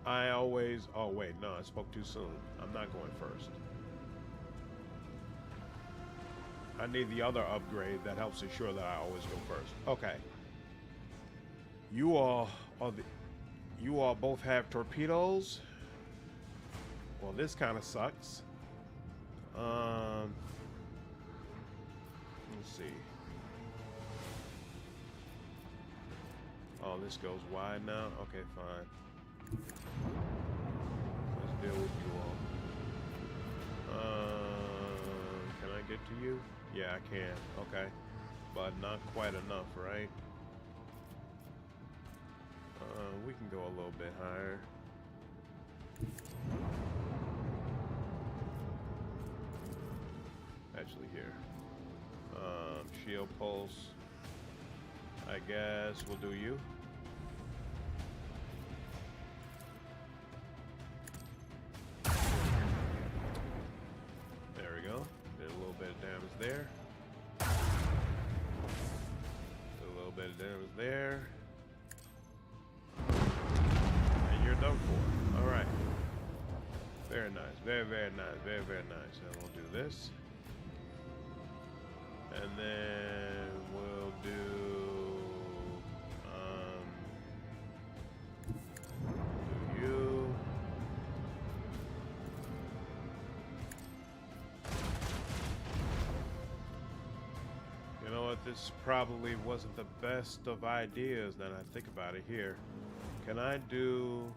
I always... Oh, wait. No, I spoke too soon. I'm not going first. I need the other upgrade that helps ensure that I always go first. Okay. You all both have torpedoes. Well, this kind of sucks. Let's see. Oh, this goes wide now. Okay, fine. Let's deal with you all. Can I get to you? Yeah, I can. Okay, but not quite enough, right? We can go a little bit higher. Actually, here. Shield pulse. I guess we'll do you. There we go. Did a little bit of damage there. Did a little bit of damage there. And you're done for. All right. Very nice. Very, very nice. Very, very nice. And we'll do this. And then we'll do you. You know what? This probably wasn't the best of ideas now that I think about it here. Can I do...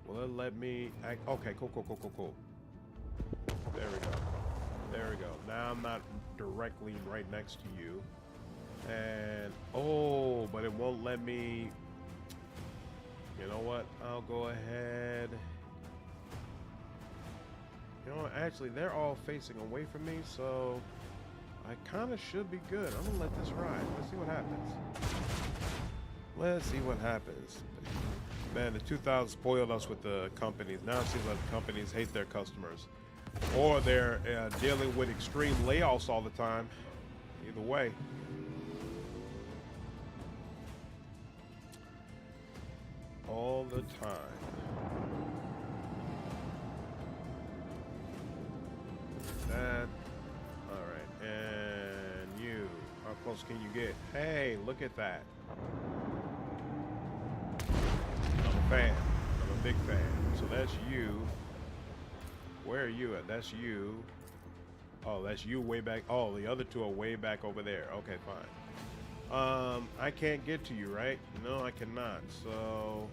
Will it let me... Okay, cool. There we go. There we go. Now I'm not directly right next to you. And, oh, but it won't let me... You know what? I'll go ahead. You know what? Actually, they're all facing away from me, so I kind of should be good. I'm going to let this ride. Let's see what happens. Let's see what happens. Man, the 2000s spoiled us with the companies. Now it seems like the companies hate their customers. Or they're dealing with extreme layoffs all the time. Either way. All the time. That. Alright. And you. How close can you get? Hey, look at that. I'm a fan. I'm a big fan. So that's you. Where are you at? That's you. Oh, that's you way back. Oh, the other two are way back over there. Okay, fine. I can't get to you, right? No, I cannot. So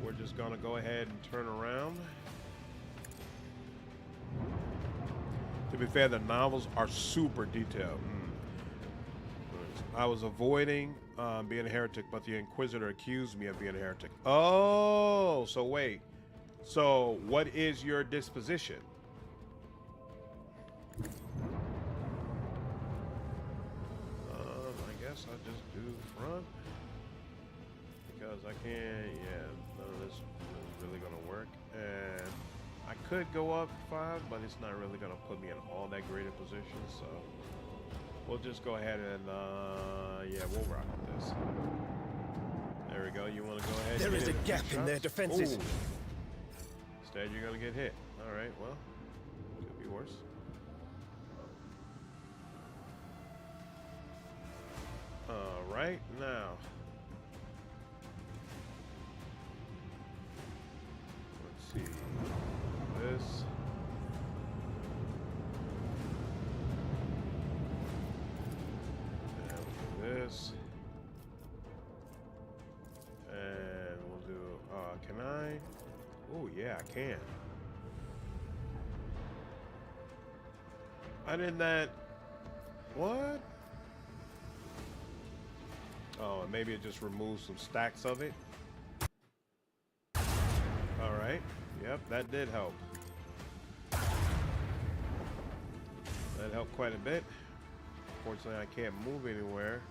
we're just gonna go ahead and turn around. To be fair, the novels are super detailed. I was avoiding being a heretic, but the Inquisitor accused me of being a heretic. Oh, so wait. So, what is your disposition? I guess I'll just do front. Because I can't, yeah, none of this is really going to work. And I could go up 5, but it's not really going to put me in all that great a position. So, we'll just go ahead and, yeah, we'll rock with this. There we go. You want to go ahead? There is a gap in their defenses. Ooh. Instead, you're gonna get hit. All right, well, could be worse. All right, now. Let's see. This. And we'll do this. And we'll do, can I? Oh, yeah, I can. I did that. What? Oh, and maybe it just removes some stacks of it. All right. Yep, that did help. That helped quite a bit. Unfortunately, I can't move anywhere.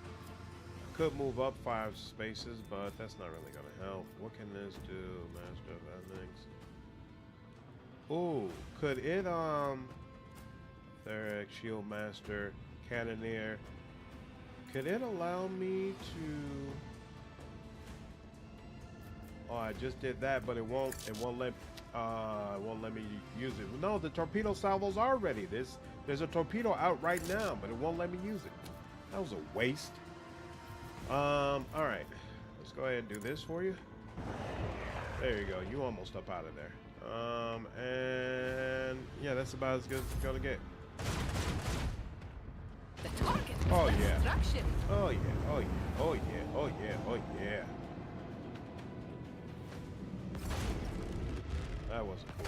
I could move up 5 spaces, but that's not really going to help. What can this do? Master of Ethics. Ooh, could it, Theric, Shield Master, Cannoneer. Could it allow me to? Oh, I just did that, but it won't let me use it. No, the torpedo salvos are ready. There's a torpedo out right now, but it won't let me use it. That was a waste. All right, let's go ahead and do this for you. There you go. You almost up out of there. And yeah, that's about as good as it's gonna get. The target. Oh yeah. Destruction. Oh yeah. Oh yeah. Oh yeah. Oh yeah. Oh yeah. That wasn't cool.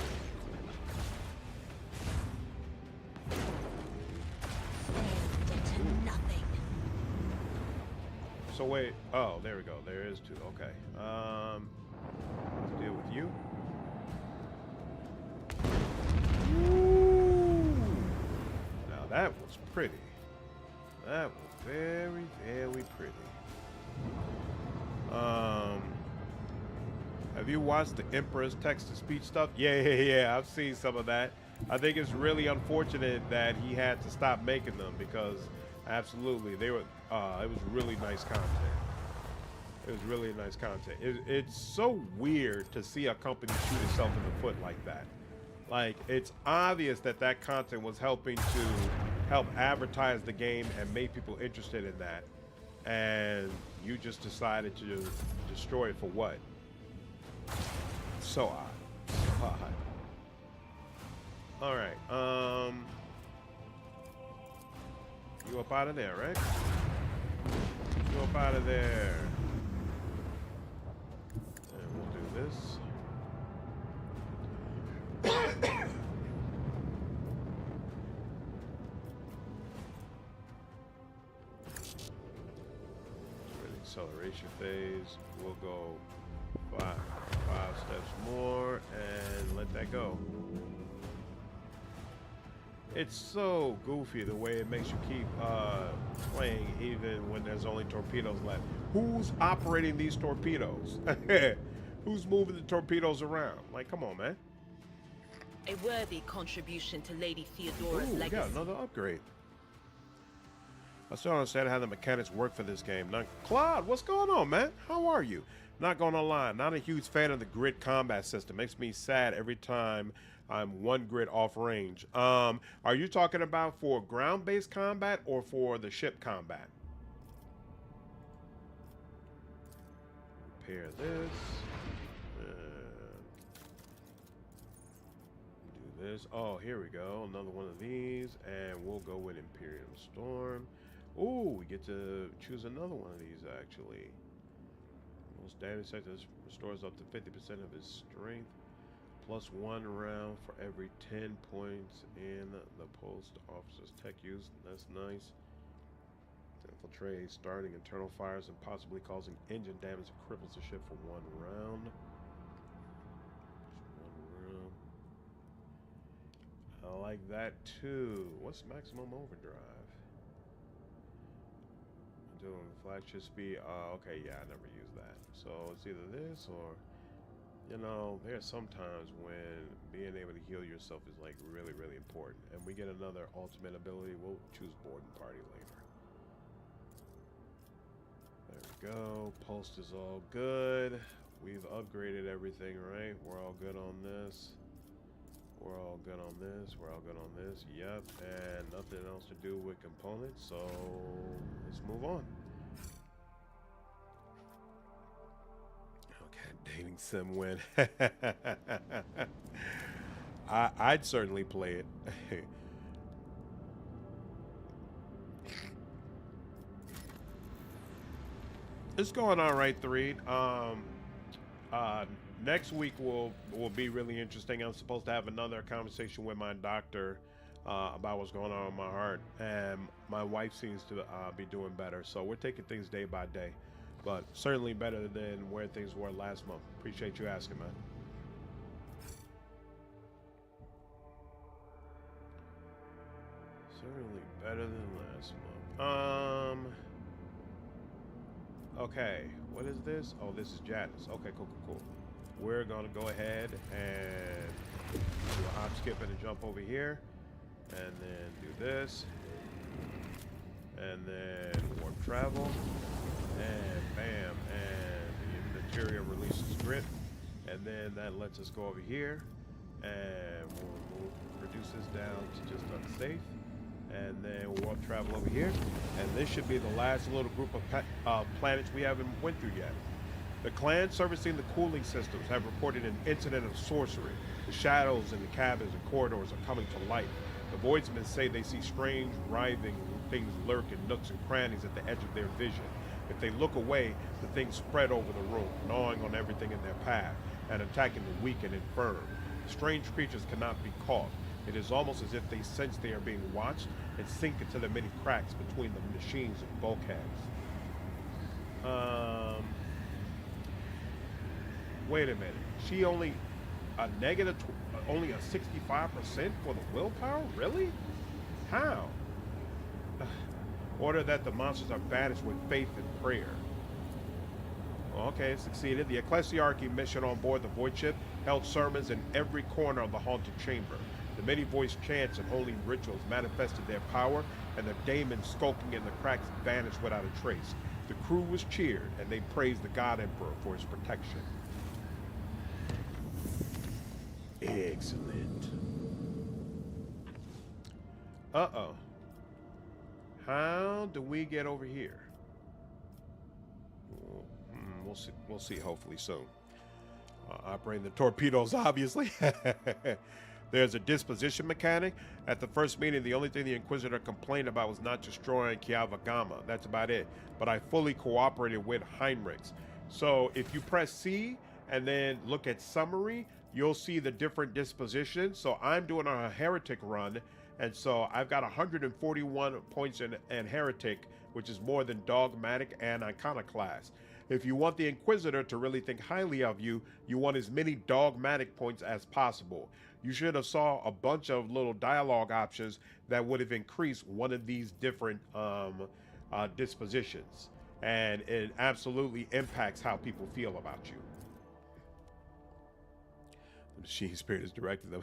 Into nothing. So wait. Oh, there we go. There is two. Okay. Let's deal with you. Ooh. Now that was pretty. That was very, very pretty. Have you watched the Emperor's text-to-speech stuff? Yeah. I've seen some of that. I think it's really unfortunate that he had to stop making them because, absolutely, they were. It was really nice content. It was really nice content. It's so weird to see a company shoot itself in the foot like that. Like, it's obvious that that content was helping to help advertise the game and make people interested in that, and you just decided to destroy it for what? So odd. So odd. All right. You up out of there, right? You up out of there. And we'll do this. Acceleration phase. We'll go five steps more and let that go. It's so goofy the way it makes you keep playing even when there's only torpedoes left. Who's operating these torpedoes? Who's moving the torpedoes around? Like, come on, man. A worthy contribution to Lady Theodora's Ooh, we legacy. got another upgrade. I still don't understand how the mechanics work for this game. Now, Claude, what's going on, man? How are you? Not gonna lie, not a huge fan of the grid combat system. Makes me sad every time I'm one grid off range. Are you talking about for ground-based combat or for the ship combat? Repair this. Do this. Oh, here we go. Another one of these. And we'll go with Imperial Storm. Ooh, we get to choose another one of these, actually. Most damage sector restores up to 50% of his strength. Plus 1 round for every 10 points in the post officer's tech use. That's nice. Infiltrate, starting internal fires and possibly causing engine damage that cripples the ship for 1 round. I like that too. What's maximum overdrive? Doing flagship speed. Okay, yeah, I never use that. So it's either this or, you know, there's sometimes when being able to heal yourself is like really, really important. And we get another ultimate ability. We'll choose boarding party later. There we go. Post is all good. We've upgraded everything, right? We're all good on this. We're all good on this. We're all good on this. Yep. And nothing else to do with components. So let's move on. Okay, dating sim win. I'd certainly play it. It's going all right, Threed. Next week will be really interesting. I'm supposed to have another conversation with my doctor about what's going on with my heart, and my wife seems to be doing better. So we're taking things day by day, but certainly better than where things were last month. Appreciate you asking, man. Certainly better than last month. Okay, what is this? Oh, this is Janice. Okay, cool. We're gonna go ahead and do a hop, skip, and a jump over here, and then do this, And then warp travel. And bam. And the interior releases grit. And then that lets us go over here. And we'll reduce this down to just unsafe. And then we'll warp travel over here. And this should be the last little group of planets we haven't went through yet. The clans servicing the cooling systems have reported an incident of sorcery. The shadows in the cabins and corridors are coming to light. The Voidsmen say they see strange, writhing things lurk in nooks and crannies at the edge of their vision. If they look away, the things spread over the room, gnawing on everything in their path and attacking the weak and infirm. Strange creatures cannot be caught. It is almost as if they sense they are being watched and sink into the many cracks between the machines and bulkheads. Wait a minute. She only a negative, only a 65% for the willpower? Really? How? Order that the monsters are banished with faith and prayer. Okay, succeeded. The Ecclesiarchy mission on board the Void ship held sermons in every corner of the haunted chamber. The many voiced chants and holy rituals manifested their power, and the daemons skulking in the cracks vanished without a trace. The crew was cheered, and they praised the God Emperor for his protection. Excellent. Uh-oh. How do we get over here? We'll see hopefully soon. Operating the torpedoes, obviously. There's a disposition mechanic. At the first meeting, the only thing the Inquisitor complained about was not destroying Kiavagama. That's about it. But I fully cooperated with Heinrix. So if you press C and then look at summary, you'll see the different dispositions. So I'm doing a Heretic run. And so I've got 141 points in Heretic, which is more than Dogmatic and Iconoclast. If you want the Inquisitor to really think highly of you, you want as many Dogmatic points as possible. You should have saw a bunch of little dialogue options that would have increased one of these different dispositions. And it absolutely impacts how people feel about you. The machine spirit is directing them.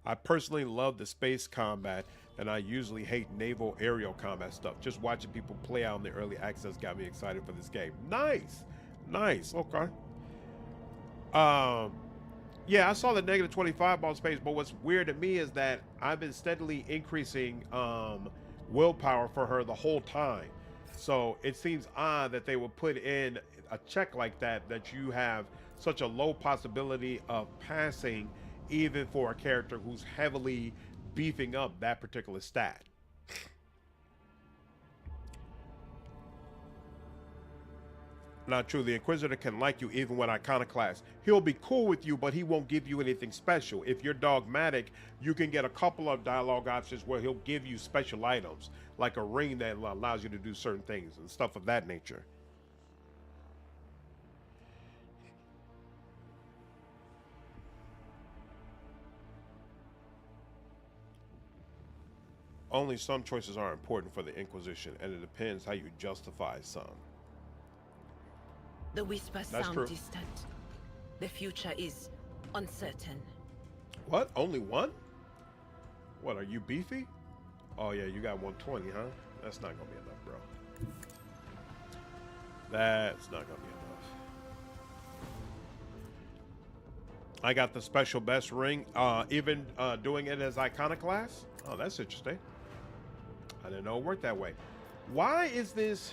I personally love the space combat, and I usually hate naval aerial combat stuff. Just watching people play out in the early access got me excited for this game. Nice. Nice. Okay. Yeah, I saw the negative 25 ball space, but what's weird to me is that I've been steadily increasing willpower for her the whole time. So it seems odd that they would put in a check like that, that you have such a low possibility of passing, even for a character who's heavily beefing up that particular stat. Not true. The Inquisitor can like you even when Iconoclast. He'll be cool with you, but he won't give you anything special. If you're Dogmatic, you can get a couple of dialogue options where he'll give you special items, like a ring that allows you to do certain things and stuff of that nature. Only some choices are important for the Inquisition, and it depends how you justify some. The whispers sound true. distant. The future is uncertain. What? Only one? What, are you beefy? Oh yeah, you got 120, huh? That's not gonna be enough, bro. That's not gonna be enough. I got the special best ring, even doing it as Iconoclast. Oh, that's interesting. I didn't know it worked that way. Why is this?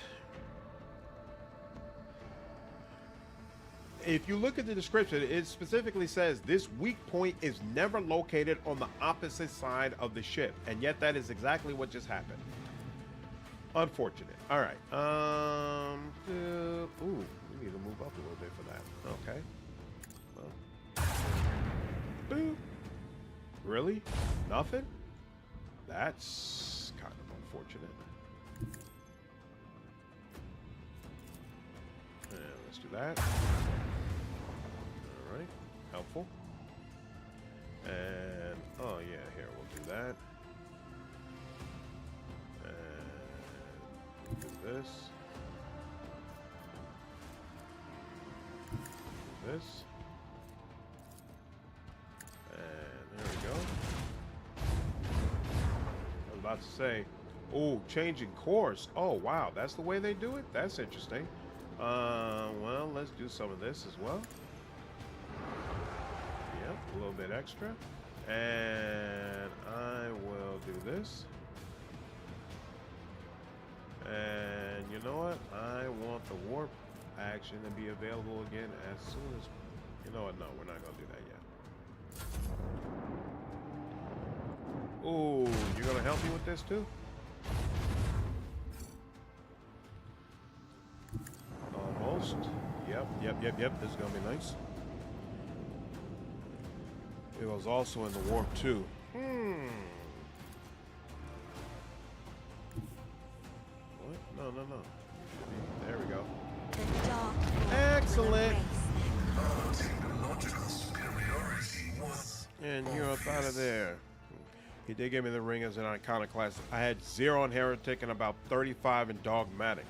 If you look at the description, it specifically says this weak point is never located on the opposite side of the ship, and yet that is exactly what just happened. Unfortunate. All right. Ooh, we need to move up a little bit for that. Okay. Well. Boop. Really? Nothing? That's kind of unfortunate. And let's do that. All right. Helpful. And, oh yeah, here, we'll do that. And do this. Do this. And there we go. I was about to say, Oh, changing course. Oh, wow. That's the way they do it? That's interesting. Well, let's do some of this as well. Yep, a little bit extra. And I will do this. And you know what? I want the warp action to be available again as soon as... You know what? No, we're not going to do that yet. Oh, you're going to help me with this too? Almost. Yep. This is going to be nice. It was also in the warp too. What? No. There we go. Excellent. And you're up out of there. He did give me the ring as an iconoclast. I had 0 on Heretic and about 35 in Dogmatic.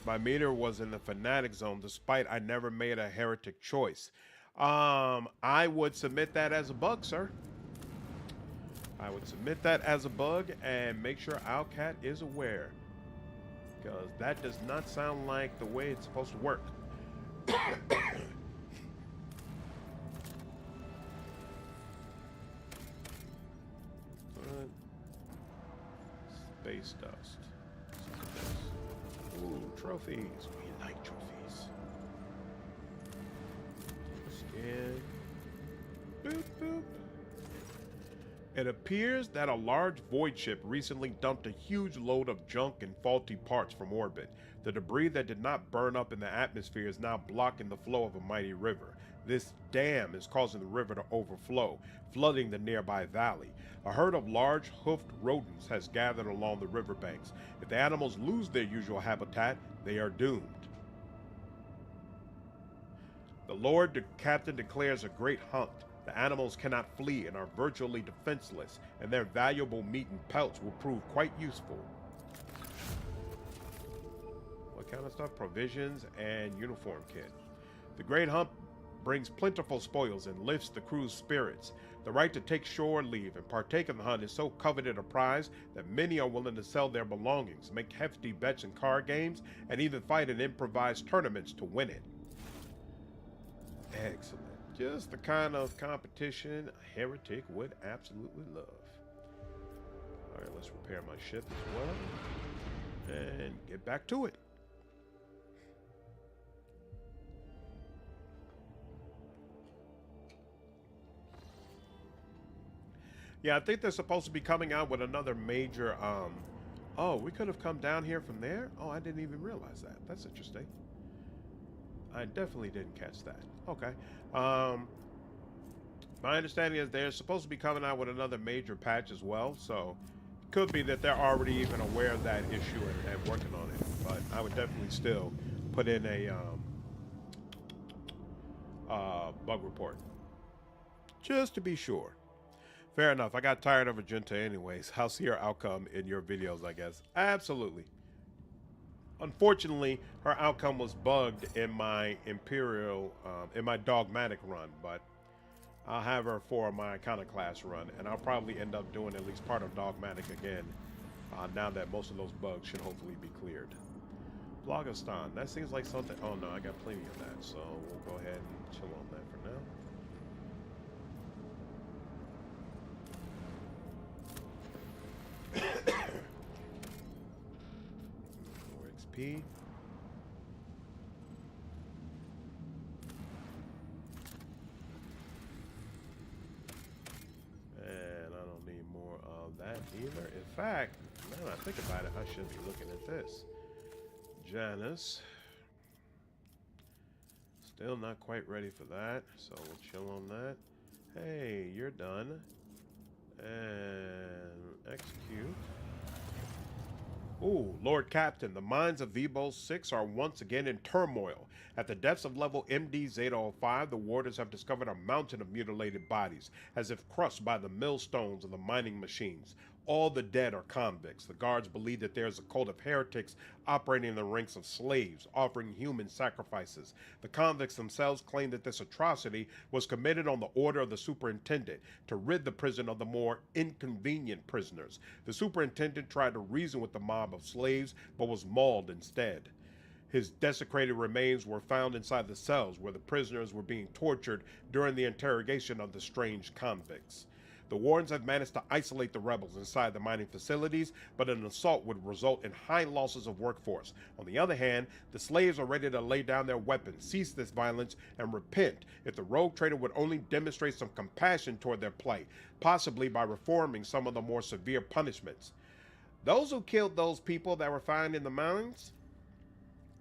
My meter was in the Fanatic zone, despite I never made a Heretic choice. I would submit that as a bug, sir. I would submit that as a bug and make sure Owlcat is aware. Because that does not sound like the way it's supposed to work. Space dust. Ooh, trophies. We like trophies. Scan. Boop, boop. It appears that a large void ship recently dumped a huge load of junk and faulty parts from orbit. The debris that did not burn up in the atmosphere is now blocking the flow of a mighty river. This dam is causing the river to overflow, flooding the nearby valley. A herd of large hoofed rodents has gathered along the riverbanks. If the animals lose their usual habitat, they are doomed. The Lord Captain declares a great hunt. The animals cannot flee and are virtually defenseless, and their valuable meat and pelts will prove quite useful. What kind of stuff? Provisions and uniform kit. The great hunt brings plentiful spoils and lifts the crew's spirits. The right to take shore leave and partake in the hunt is so coveted a prize that many are willing to sell their belongings, make hefty bets in card games, and even fight in improvised tournaments to win it. Excellent. Just the kind of competition a Heretic would absolutely love. Alright, let's repair my ship as well. And get back to it. Yeah, I think they're supposed to be coming out with another major, oh, we could have come down here from there? Oh, I didn't even realize that. That's interesting. I definitely didn't catch that. Okay. My understanding is they're supposed to be coming out with another major patch as well, so it could be that they're already even aware of that issue and working on it. But I would definitely still put in a bug report. Just to be sure. Fair enough. I got tired of Argenta anyways. I'll see her outcome in your videos, I guess. Absolutely. Unfortunately, her outcome was bugged in my Imperial, in my Dogmatic run, but I'll have her for my Iconoclast run, and I'll probably end up doing at least part of Dogmatic again, now that most of those bugs should hopefully be cleared. Blogistan, that seems like something... Oh no, I got plenty of that, so we'll go ahead and chill on that for now. More XP. And I don't need more of that either. In fact, now that I think about it, I should be looking at this. Janus. Still not quite ready for that, so we'll chill on that. Hey, you're done. And execute. Ooh, Lord Captain, the minds of Vebos 6 are once again in turmoil. At the depths of level MD Zeta 05, the warders have discovered a mountain of mutilated bodies, as if crushed by the millstones of the mining machines. all the dead are convicts. The guards believe that there's a cult of heretics operating in the ranks of slaves, offering human sacrifices. The convicts themselves claim that this atrocity was committed on the order of the superintendent to rid the prison of the more inconvenient prisoners. The superintendent tried to reason with the mob of slaves, but was mauled instead. His desecrated remains were found inside the cells where the prisoners were being tortured during the interrogation of the strange convicts. The wardens have managed to isolate the rebels inside the mining facilities, but an assault would result in high losses of workforce. On the other hand, the slaves are ready to lay down their weapons, cease this violence, and repent if the rogue trader would only demonstrate some compassion toward their plight, possibly by reforming some of the more severe punishments. Those who killed those people that were found in the mines?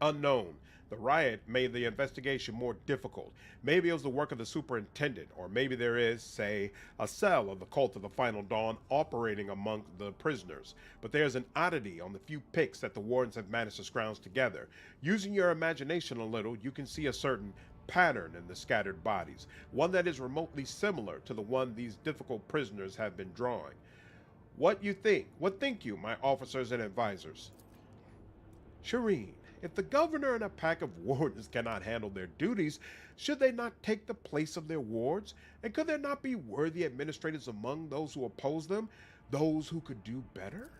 Unknown. The riot made the investigation more difficult. Maybe it was the work of the superintendent, or maybe there is, say, a cell of the Cult of the Final Dawn operating among the prisoners. But there's an oddity on the few pics that the wardens have managed to scrounge together. Using your imagination a little, you can see a certain pattern in the scattered bodies, one that is remotely similar to the one these difficult prisoners have been drawing. What you think? What think you, my officers and advisors? Shireen, if the governor and a pack of wardens cannot handle their duties, should they not take the place of their wards? And could there not be worthy administrators among those who oppose them, those who could do better?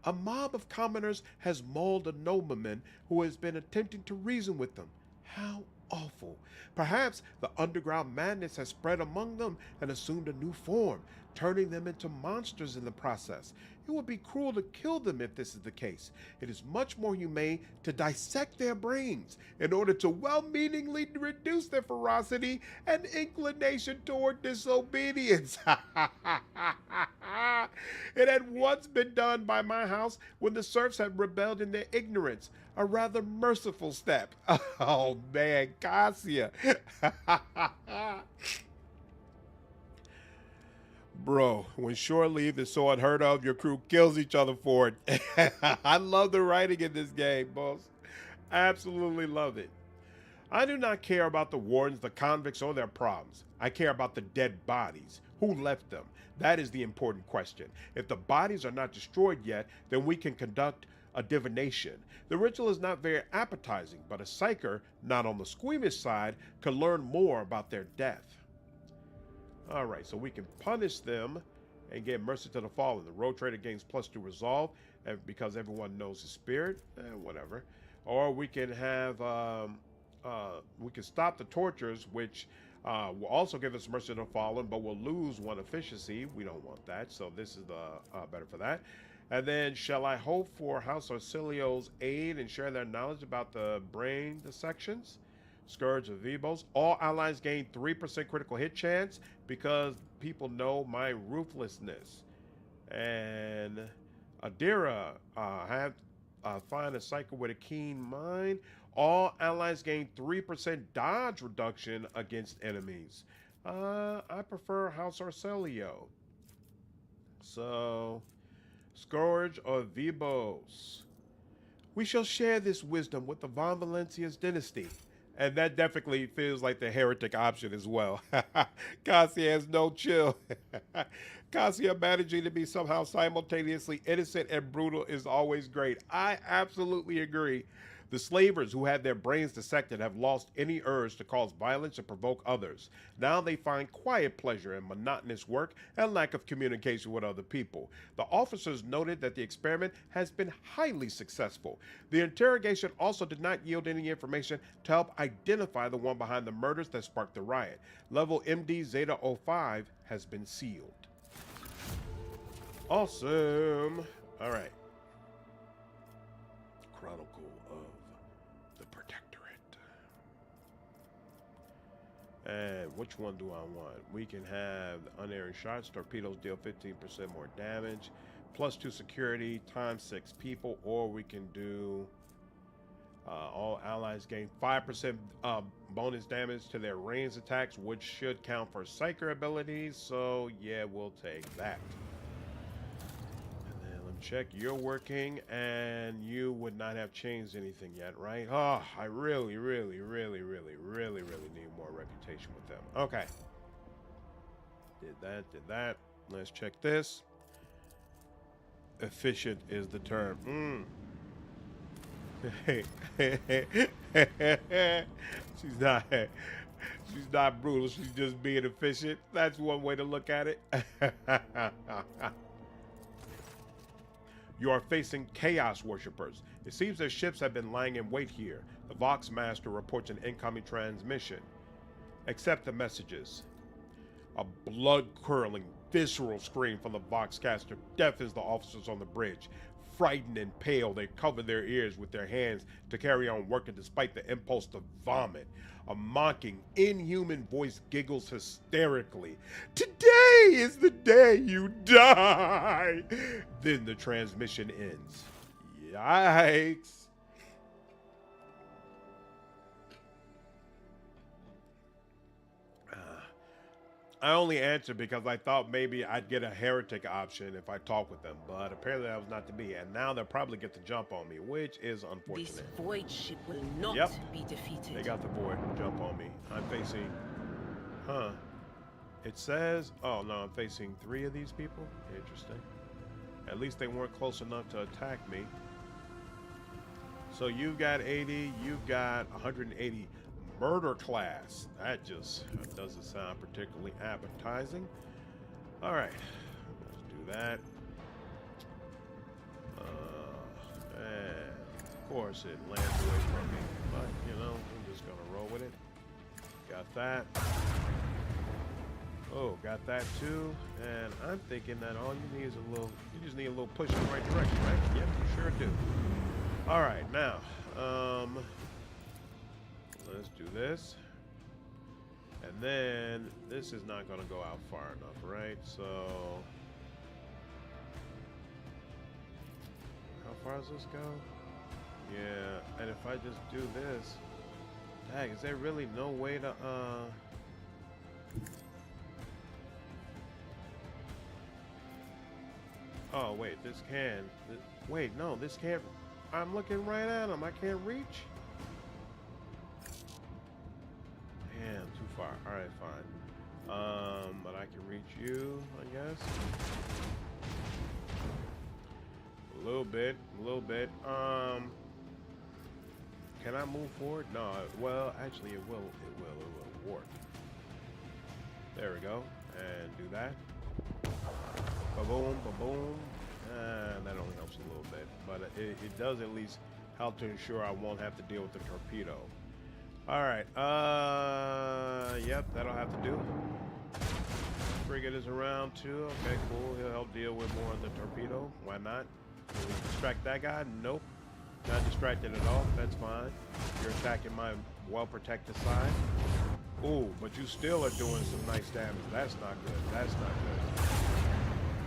A mob of commoners has mauled a nobleman who has been attempting to reason with them. How awful. Perhaps the underground madness has spread among them and assumed a new form, turning them into monsters in the process. It would be cruel to kill them if this is the case. It is much more humane to dissect their brains in order to well-meaningly reduce their ferocity and inclination toward disobedience. It had once been done by my house when the serfs had rebelled in their ignorance. A rather merciful step. Oh man, Cassia. Bro, when shore leave is so unheard of, your crew kills each other for it. I love the writing in this game, boss. Absolutely love it. I do not care about the wardens, the convicts, or their problems. I care about the dead bodies. Who left them? That is the important question. If the bodies are not destroyed yet, then we can conduct a divination. The ritual is not very appetizing, but a psyker, not on the squeamish side, can learn more about their death. Alright, so we can punish them and get mercy to the fallen. The rogue trader gains +2 resolve because everyone knows his spirit, whatever. Or we can have, we can stop the tortures, which will also give us mercy to the fallen, but we'll lose 1 efficiency. We don't want that, so this is the better for that. And then, shall I hope for House Arcilio's aid and share their knowledge about the brain dissections? Scourge of Vibos. All allies gain 3% critical hit chance because people know my ruthlessness. And Idira, find a psyker with a keen mind. All allies gain 3% dodge reduction against enemies. I prefer House Arcilio. So, Scourge of Vibos. We shall share this wisdom with the Von Valencia's dynasty. And that definitely feels like the heretic option as well. Cassia has no chill. Cassia managing to be somehow simultaneously innocent and brutal is always great. I absolutely agree. The slavers who had their brains dissected have lost any urge to cause violence and provoke others. Now they find quiet pleasure in monotonous work and lack of communication with other people. The officers noted that the experiment has been highly successful. The interrogation also did not yield any information to help identify the one behind the murders that sparked the riot. Level MD Zeta 05 has been sealed. Awesome. All right. Chronicle of the Protectorate. And which one do I want? We can have the unerring shots. Torpedoes deal 15% more damage. +2 security, times 6 people. Or we can do all allies gain 5% bonus damage to their ranged attacks, which should count for psyker abilities. So yeah, we'll take that. Check, you're working, and you would not have changed anything yet, right? Oh, I really need more reputation with them. Okay. Did that. Let's check this. Efficient is the term. She's not brutal. She's just being efficient. That's one way to look at it. You are facing Chaos Worshippers. It seems their ships have been lying in wait here. The Vox Master reports an incoming transmission. Accept the messages. A blood-curdling, visceral scream from the Voxcaster deafens the officers on the bridge. Frightened and pale, they cover their ears with their hands to carry on working despite the impulse to vomit. A mocking, inhuman voice giggles hysterically. Today is the day you die! Then the transmission ends. Yikes! I only answered because I thought maybe I'd get a Heretic option if I talk with them, but apparently that was not to be, and now they'll probably get to jump on me, which is unfortunate. This void ship will not be defeated. They got the void jump on me. I'm facing, it says, oh no, I'm facing 3 of these people. Interesting. At least they weren't close enough to attack me. So you've got 80, you've got 180. Murder class. That doesn't sound particularly appetizing. All right, let's do that. And of course, it lands away from me, but you know, I'm just gonna roll with it. Got that. Oh, got that too. And I'm thinking that all you need is you just need a little push in the right direction, right? Yep, you sure do. All right, now, let's do this. And then this is not going to go out far enough, right? So how far does this go? Yeah, and if I just do this, dang, is there really no way to oh wait, this can. Wait, no, this can't. I'm looking right at him. I can't reach. Damn, too far. Alright, fine. But I can reach you, I guess. A little bit. Can I move forward? No, well, actually it will warp. There we go. And do that. Ba-boom, ba-boom. That only helps a little bit. But it does at least help to ensure I won't have to deal with the torpedo. Alright, yep, that'll have to do. Frigate is around too. Okay, cool. He'll help deal with more of the torpedo. Why not? Can we distract that guy? Nope. Not distracted at all. That's fine. You're attacking my well-protected side. Ooh, but you still are doing some nice damage. That's not good. That's not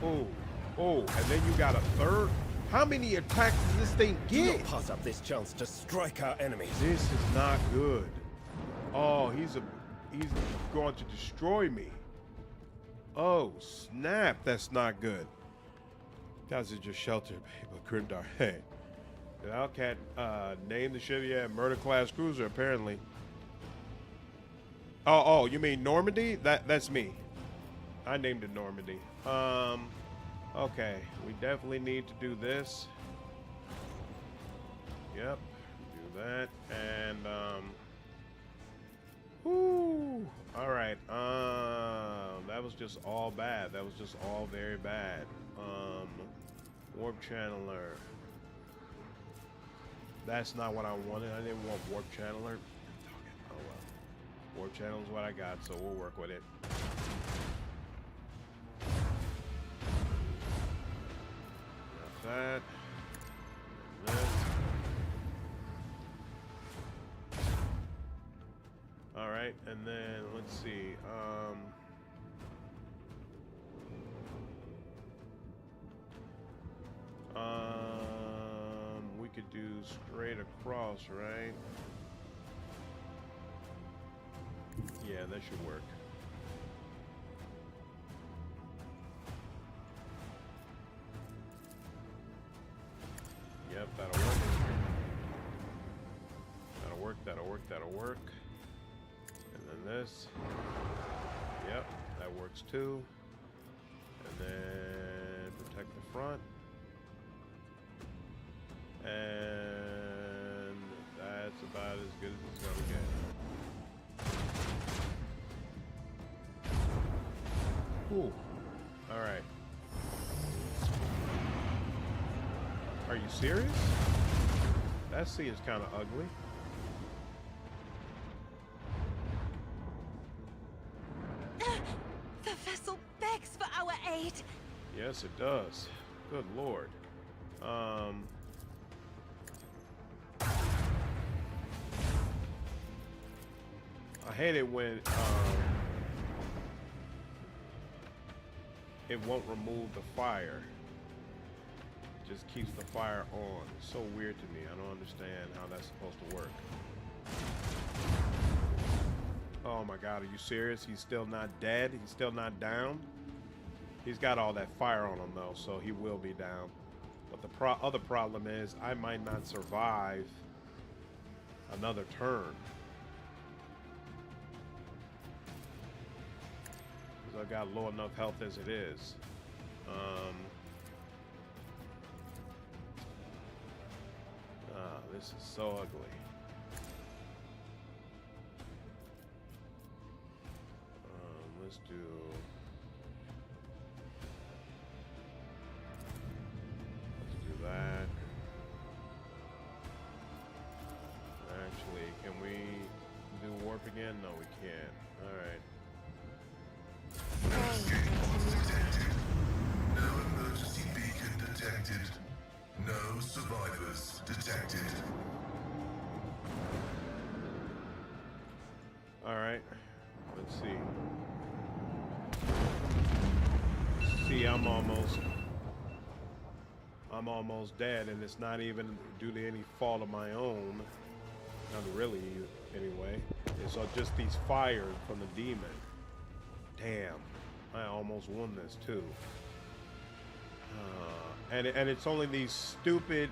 good. Ooh. Oh, and then you got a third? How many attacks does this thing Do get? not pass up this chance to strike our enemies. This is not good. Oh, he's going to destroy me. Oh, snap. That's not good. Guys are just sheltered, but Grimdark. Hey. Hellcat named the ship, yeah, murder class cruiser, apparently. Oh, you mean Normandy? That's me. I named it Normandy. Okay, we definitely need to do this. Yep, do that, and whoo. All right, that was just all bad. That was just all very bad. Warp channeler. That's not what I wanted. I didn't want warp channeler. Oh well. Warp channel is what I got, so we'll work with it. That. This. All right, and then let's see. We could do straight across, right? Yeah, that should work. Yep, that'll work. That'll work. And then this. Yep, that works too. And then protect the front. And that's about as good as it's gonna get. Ooh. Alright. Are you serious? That sea is kind of ugly. The vessel begs for our aid. Yes, it does. Good lord. I hate it when it won't remove the fire. It just keeps the fire on. It's so weird to me. I don't understand how that's supposed to work. Oh my god, are you serious? He's still not dead? He's still not down? He's got all that fire on him though, so he will be down. But the other problem is I might not survive another turn. Because I've got low enough health as it is. This is so ugly. Let's do that. Actually, can we do warp again? No, we can't. Alright. No emergency beacon detected. No survivors detected. Alright. Let's see. See, I'm almost dead, and it's not even due to any fault of my own. Not really, anyway. It's just these fires from the demon. Damn. I almost won this, too. And it's only these stupid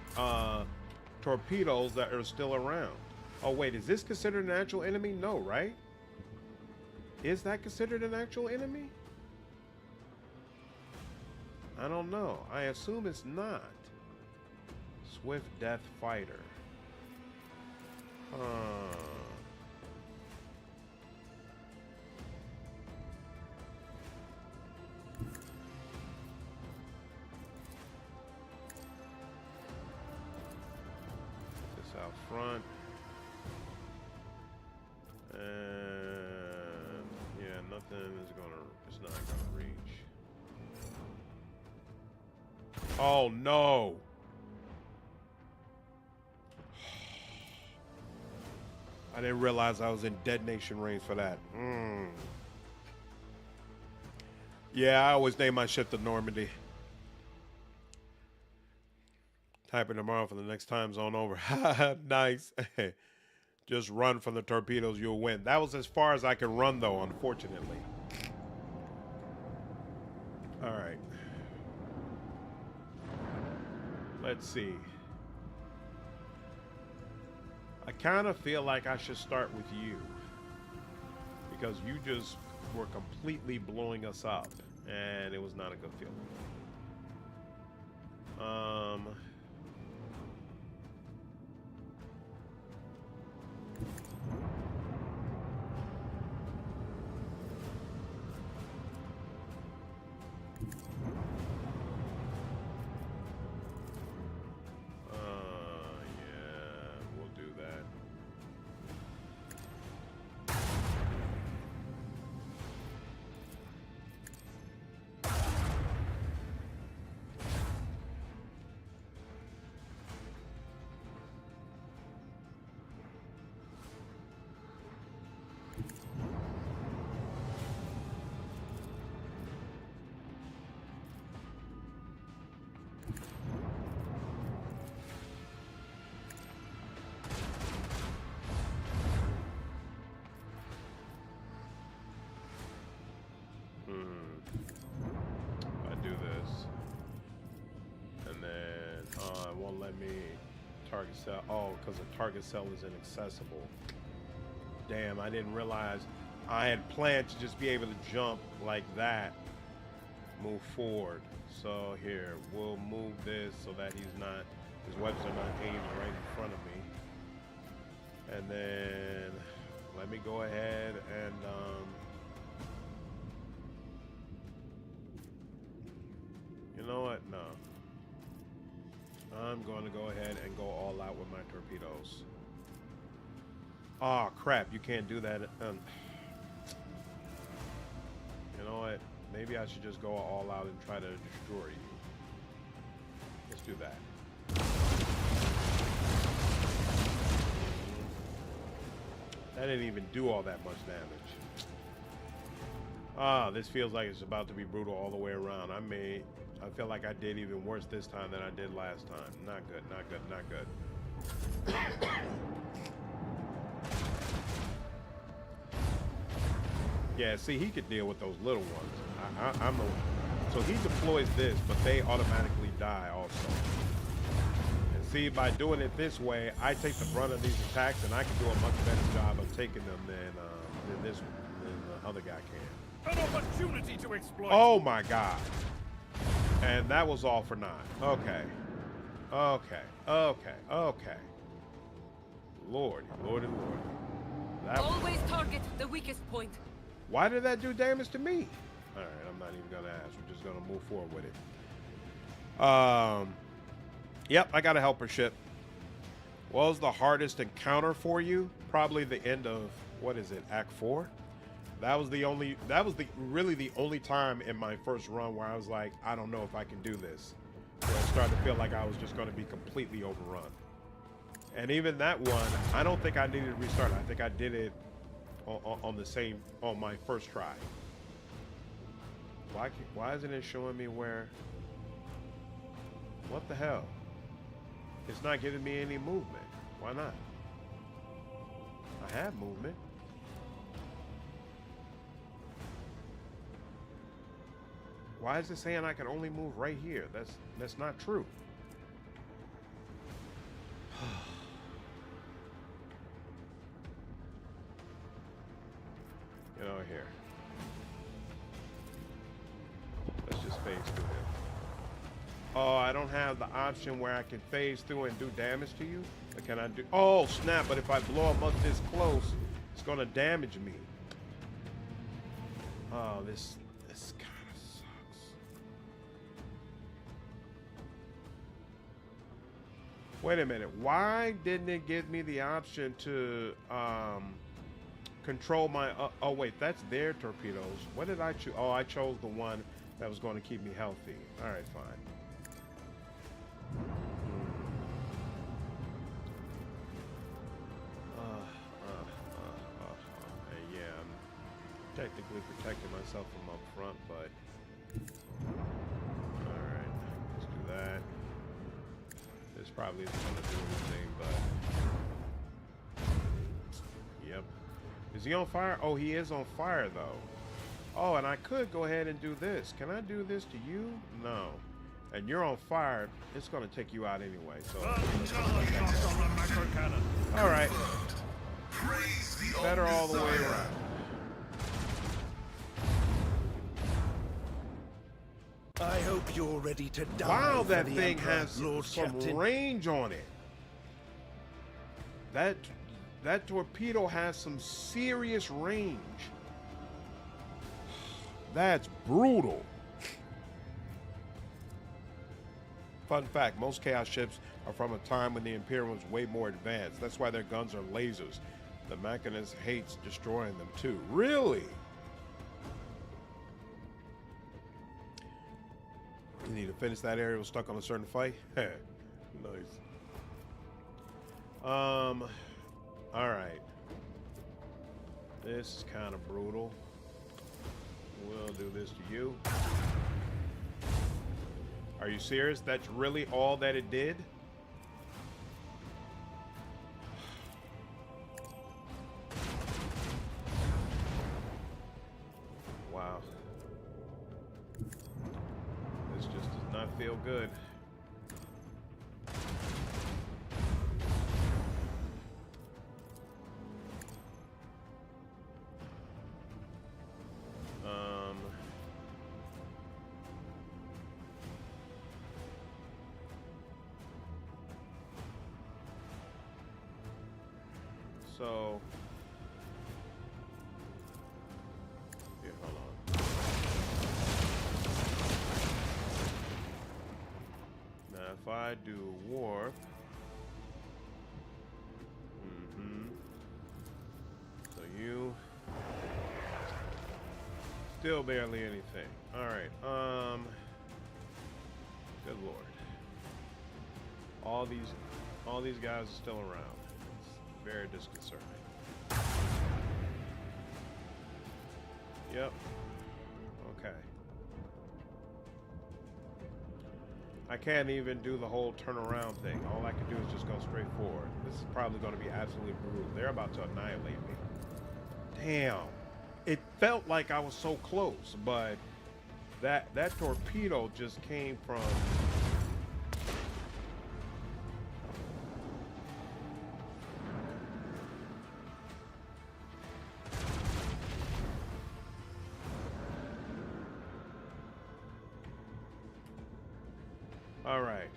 torpedoes that are still around. Oh, wait, is this considered an actual enemy? No, right? Is that considered an actual enemy? I don't know. I assume it's not. Swift Death Fighter. This out front. And yeah, nothing is it's not gonna reach. Oh no! I didn't realize I was in detonation range for that. Yeah, I always name my ship the Normandy. Type it tomorrow for the next time zone over. Nice. Just run from the torpedoes, you'll win. That was as far as I can run, though, unfortunately. All right. Let's see. I kind of feel like I should start with you. Because you just were completely blowing us up. And it was not a good feeling. I do this, and then it won't let me target cell. Oh, because the target cell is inaccessible. Damn, I didn't realize I had planned to just be able to jump like that, move forward. So here, we'll move this so that he's not His weapons are not aimed right in front of me. And then let me go ahead and you know what? No. I'm going to go ahead and go all out with my torpedoes. Oh crap, you can't do that. You know what? Maybe I should just go all out and try to destroy you. Let's do that. That didn't even do all that much damage. Ah, this feels like it's about to be brutal all the way around. I feel like I did even worse this time than I did last time. Not good, not good, not good. Yeah, see, he could deal with those little ones. So he deploys this, but they automatically die also. And see, by doing it this way, I take the brunt of these attacks, and I can do a much better job of taking them than the other guy can. An opportunity to exploit. Oh my God! And that was all for naught. Okay, okay, okay, okay. Lord, Lord, and Lord. Always target the weakest point. Why did that do damage to me? All right, I'm not even gonna ask. We're just gonna move forward with it. Yep, I got a helper ship. What was the hardest encounter for you? Probably the end of, what is it, Act 4? That was really the only time in my first run where I was like, I don't know if I can do this. Where I started to feel like I was just gonna be completely overrun. And even that one, I don't think I needed to restart. I think I did it on my first try. Why isn't it showing me where? What the hell? It's not giving me any movement. Why not? I have movement. Why is it saying I can only move right here? That's not true. Get over here. Let's just phase through him. Oh, I don't have the option where I can phase through and do damage to you? Or can I do... Oh, snap, but if I blow him up this close, it's going to damage me. Oh, this kind of sucks. Wait a minute. Why didn't it give me the option to control my... oh, wait, that's their torpedoes. What did I choose? Oh, I chose the one that was going to keep me healthy. All right, fine. Yeah, I'm technically protecting myself from up front, but all right, let's do that. This probably isn't going to do anything, but yep. Is he on fire? Oh, he is on fire though. Oh, and I could go ahead and do this. Can I do this to you? No. And you're on fire, it's going to take you out anyway. So, all right. Better all the way around. I hope you're ready to die. Wow, for that the thing Emperor, has Lord some Captain. range on it. That torpedo has some serious range. That's brutal. Fun fact, most Chaos ships are from a time when the Imperium was way more advanced. That's why their guns are lasers. The Machinist hates destroying them too. Really? You need to finish that area. Was stuck on a certain fight? Nice. All right. This is kind of brutal. We'll do this to you. Are you serious? That's really all that it did? Wow. This just does not feel good. So, here, hold on. Now, if I do warp, so you still barely anything. All right. Good lord. All these guys are still around. It's very disconcerting. Yep. Okay. I can't even do the whole turnaround thing. All I can do is just go straight forward. This is probably going to be absolutely brutal. They're about to annihilate me. Damn. It felt like I was so close, but that torpedo just came from... All right.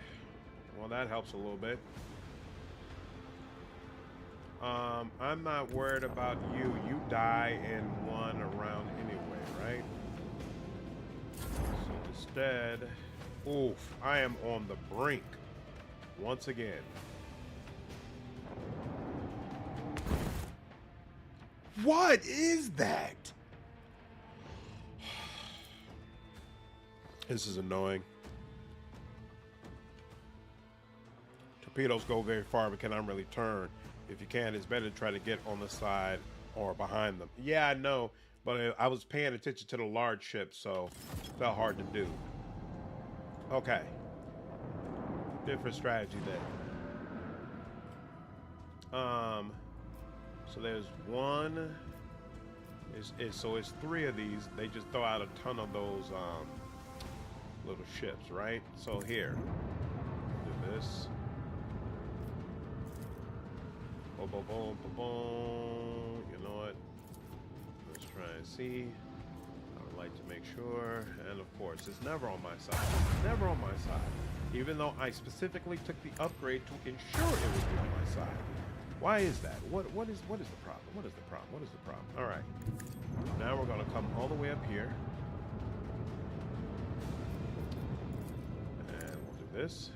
Well, that helps a little bit. I'm not worried about you. You die in one round anyway, right? So instead, oof, I am on the brink once again. What is that? This is annoying. Torpedoes go very far but cannot really turn. If you can, it's better to try to get on the side or behind them. Yeah, I know, but I was paying attention to the large ships, so it felt hard to do. Okay. Different strategy there. So there's one. So it's three of these. They just throw out a ton of those little ships, right? So here, do this. Boom, boom, boom, boom, boom. You know what? Let's try and see. I would like to make sure. And of course, it's never on my side. It's never on my side. Even though I specifically took the upgrade to ensure it would be on my side. Why is that? What is the problem? What is the problem? What is the problem? All right. Now we're going to come all the way up here. And we'll do this.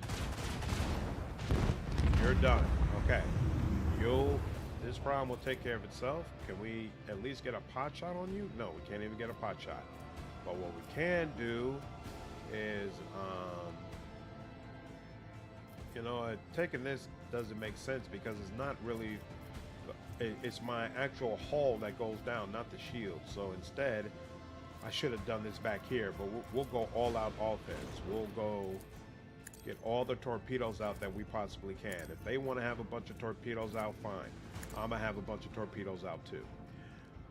You're done. Okay. This problem will take care of itself. Can we at least get a pot shot on you? No, we can't even get a pot shot. But what we can do is, you know, taking this doesn't make sense because it's not really, it's my actual hull that goes down, not the shield. So instead, I should have done this back here, but we'll go all out offense. We'll go get all the torpedoes out that we possibly can. If they want to have a bunch of torpedoes out, fine. I'm gonna have a bunch of torpedoes out too.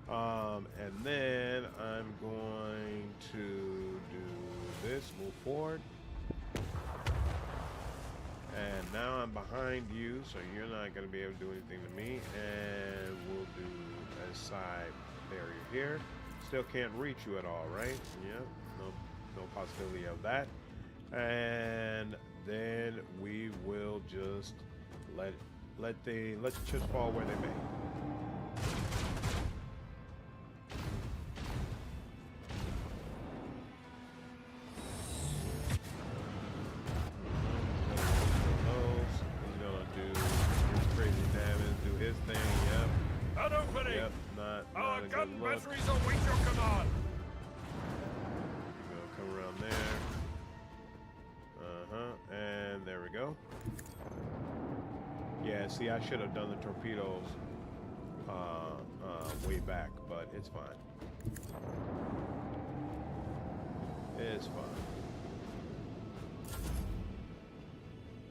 And then I'm going to do this, move forward. And now I'm behind you, so you're not gonna be able to do anything to me. And we'll do a side barrier here. Still can't reach you at all, right? Yeah, no possibility of that. And then we will just let the chips fall where they may. He's gonna do his crazy damage, do his thing. Yep. An opening. Yep. Not Our a good gun look. batteries await your command. You're gonna come around there. And there we go. Yeah, see, I should have done the torpedoes way back, but it's fine. It's fine.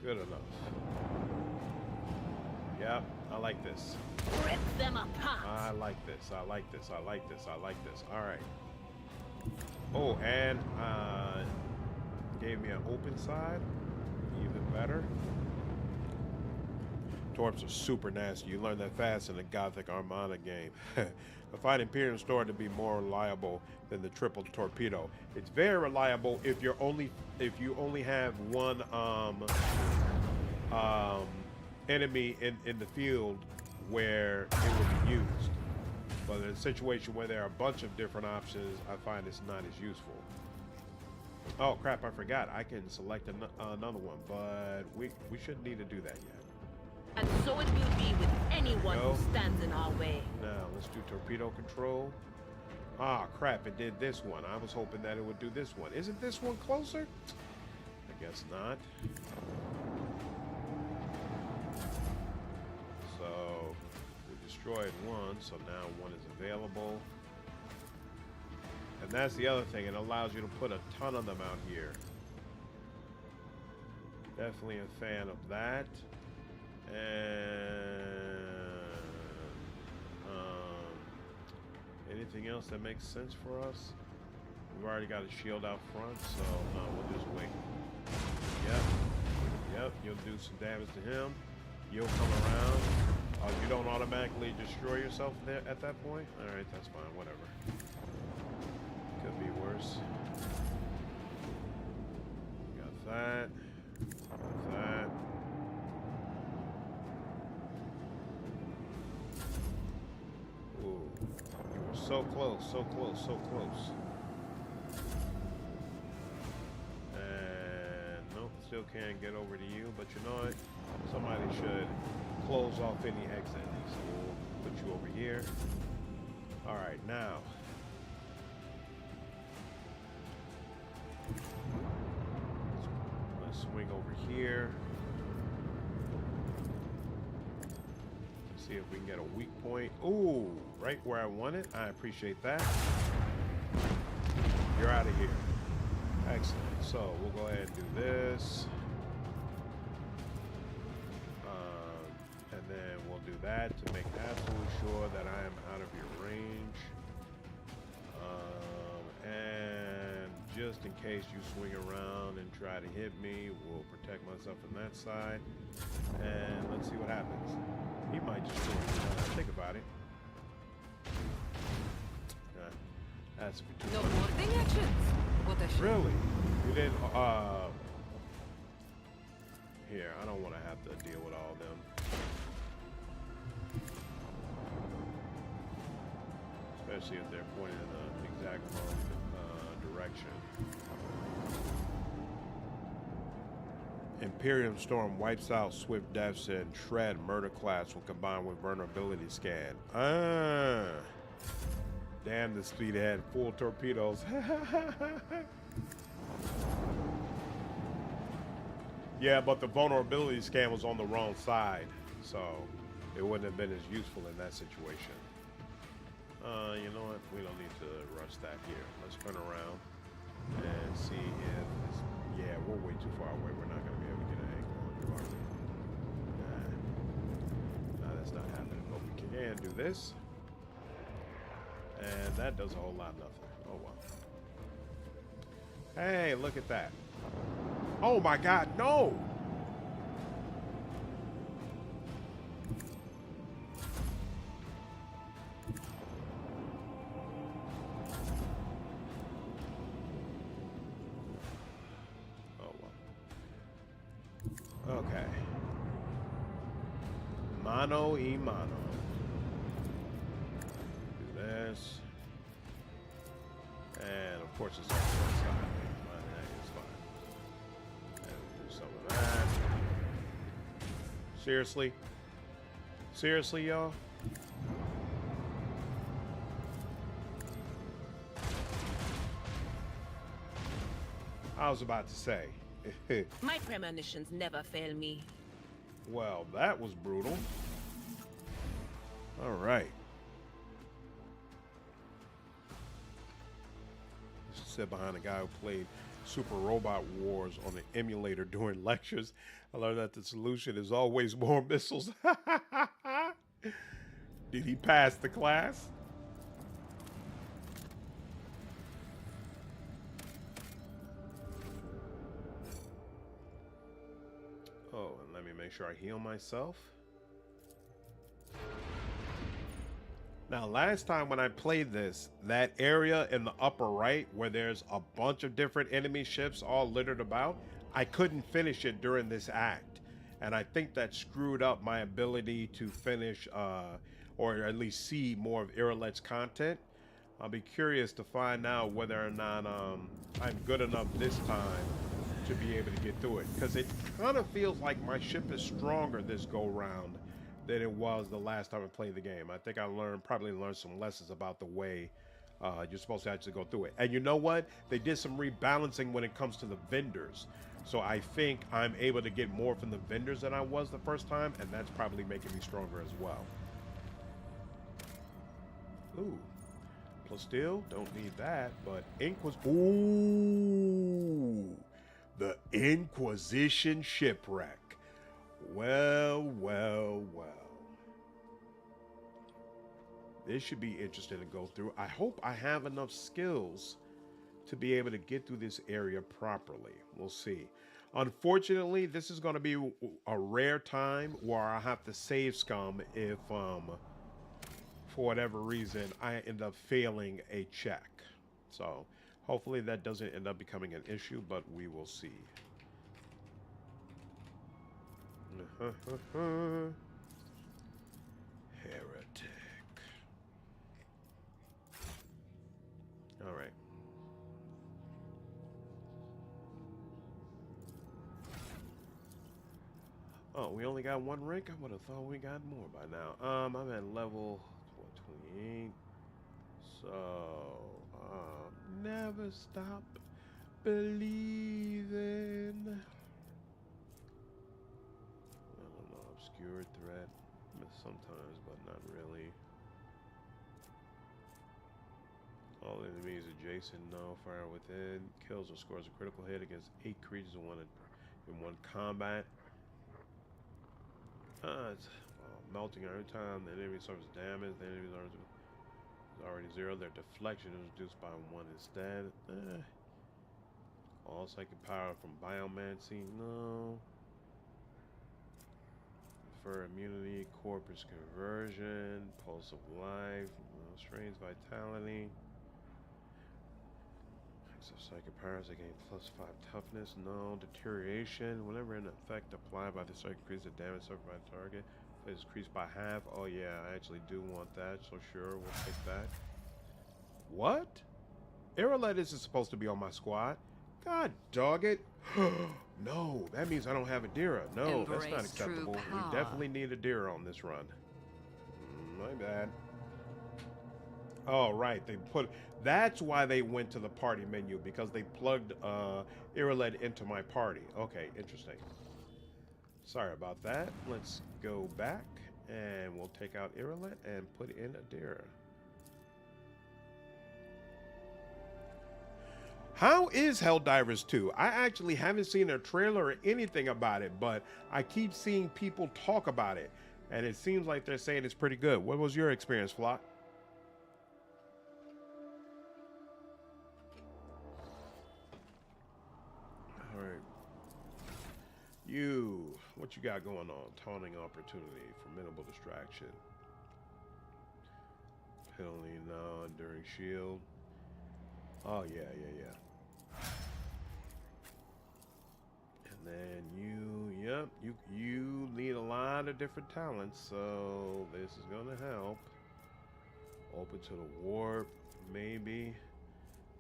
Good enough. Yep, I like this. Rip them apart. I like this. I like this. I like this. I like this. All right. Oh, and gave me an open side. Even better. Torps are super nasty. You learn that fast in the Gothic Armada game. The Fight Imperium store to be more reliable than the triple torpedo. It's very reliable if you only have one enemy in the field where it would be used. But in a situation where there are a bunch of different options, I find it's not as useful. Oh crap, I forgot. I can select another one, but we shouldn't need to do that yet. And so it will be with anyone who stands in our way. Now, let's do torpedo control. Ah, crap, it did this one. I was hoping that it would do this one. Isn't this one closer? I guess not. So, we destroyed one, so now one is available. And that's the other thing. It allows you to put a ton of them out here. Definitely a fan of that. And anything else that makes sense for us? We've already got a shield out front, so no, we'll just wait. Yep, you'll do some damage to him. You'll come around. You don't automatically destroy yourself there at that point? Alright, that's fine, whatever. Could be worse. Got that. Got that. Ooh. You were so close, so close, so close. And nope, still can't get over to you, but you know what? Somebody should close off any exit. So we'll put you over here. Alright, now. Let's swing over here. See if we can get a weak point. Ooh, right where I want it. I appreciate that. You're out of here. Excellent. So we'll go ahead and do this. And then we'll do that to make absolutely sure that I am out of your range. And just in case you swing around and try to hit me, we'll protect myself from that side. And let's see what happens. He might just think about it. That's too No much. more thing actions. What a shame. Really? You didn't, here, I don't want to have to deal with all of them. Especially if they're pointing in the exact wrong direction. Imperium Storm wipes out Swift Deaths and Shred Murder class when combined with Vulnerability Scan. Damn, this fleet had full torpedoes. Yeah, but the Vulnerability Scan was on the wrong side, so it wouldn't have been as useful in that situation. You know what? We don't need to rush that here. Let's turn around and see if it's... Yeah, we're way too far away. We're not going to be able to get an angle on you, are we? No, that's not happening. But we can do this. And that does a whole lot of nothing. Oh, well. Hey, look at that. Oh, my God, no! Okay. Mano y mano. Do this. And of course it's on one side. That is fine. And we'll do some of that. Seriously? Seriously, y'all? I was about to say. My premonitions never fail me. Well, that was brutal. All right. Sit behind a guy who played Super Robot Wars on the emulator during lectures. I learned that the solution is always more missiles. Did he pass the class? Oh, and let me make sure I heal myself. Now, last time when I played this, that area in the upper right where there's a bunch of different enemy ships all littered about, I couldn't finish it during this act. and I think that screwed up my ability to finish, or at least see more of Yrilet's content. I'll be curious to find out whether or not I'm good enough this time to be able to get through it, because it kind of feels like my ship is stronger this go round than it was the last time I played the game. I think I probably learned some lessons about the way you're supposed to actually go through it. And you know what? They did some rebalancing when it comes to the vendors. So I think I'm able to get more from the vendors than I was the first time, and that's probably making me stronger as well. Ooh. Still don't need that, but ooh, the Inquisition shipwreck. Well, well, well. This should be interesting to go through. I hope I have enough skills to be able to get through this area properly. We'll see. Unfortunately, this is going to be a rare time where I have to save scum if for whatever reason, I end up failing a check. So hopefully that doesn't end up becoming an issue, but we will see. Heretic. All right. Oh, we only got one rank? I would have thought we got more by now. I'm at level 28. So, never stop believing. I don't know, obscure threat. Sometimes, but not really. All enemies adjacent, no. Fire within. Kills or scores a critical hit against 8 creatures in one combat. It's melting every time the enemy suffers damage. The enemy's arms is already 0. Their deflection is reduced by 1 instead. All psychic power from biomancy, no. For immunity, corpus conversion, pulse of life, strange vitality. Psychic powers again +5 toughness, no. Deterioration, whenever an effect applied by the psychic increases the damage suffered by the target is increased by half. Oh yeah, I actually do want that, so sure, we'll take that. What? Yrilet isn't supposed to be on my squad. God dog it. No, that means I don't have Idira. No, that's not acceptable. We definitely need Idira on this run. My bad. Oh, right. That's why they went to the party menu, because they plugged Yrilet into my party. Okay, interesting. Sorry about that. Let's go back, and we'll take out Yrilet and put in Idira. How is Helldivers 2? I actually haven't seen a trailer or anything about it, but I keep seeing people talk about it, and it seems like they're saying it's pretty good. What was your experience, Flock? What you got going on? Taunting opportunity, formidable distraction. Penalty now, enduring shield. Oh yeah. And then you need a lot of different talents, so this is gonna help. Open to the warp, maybe.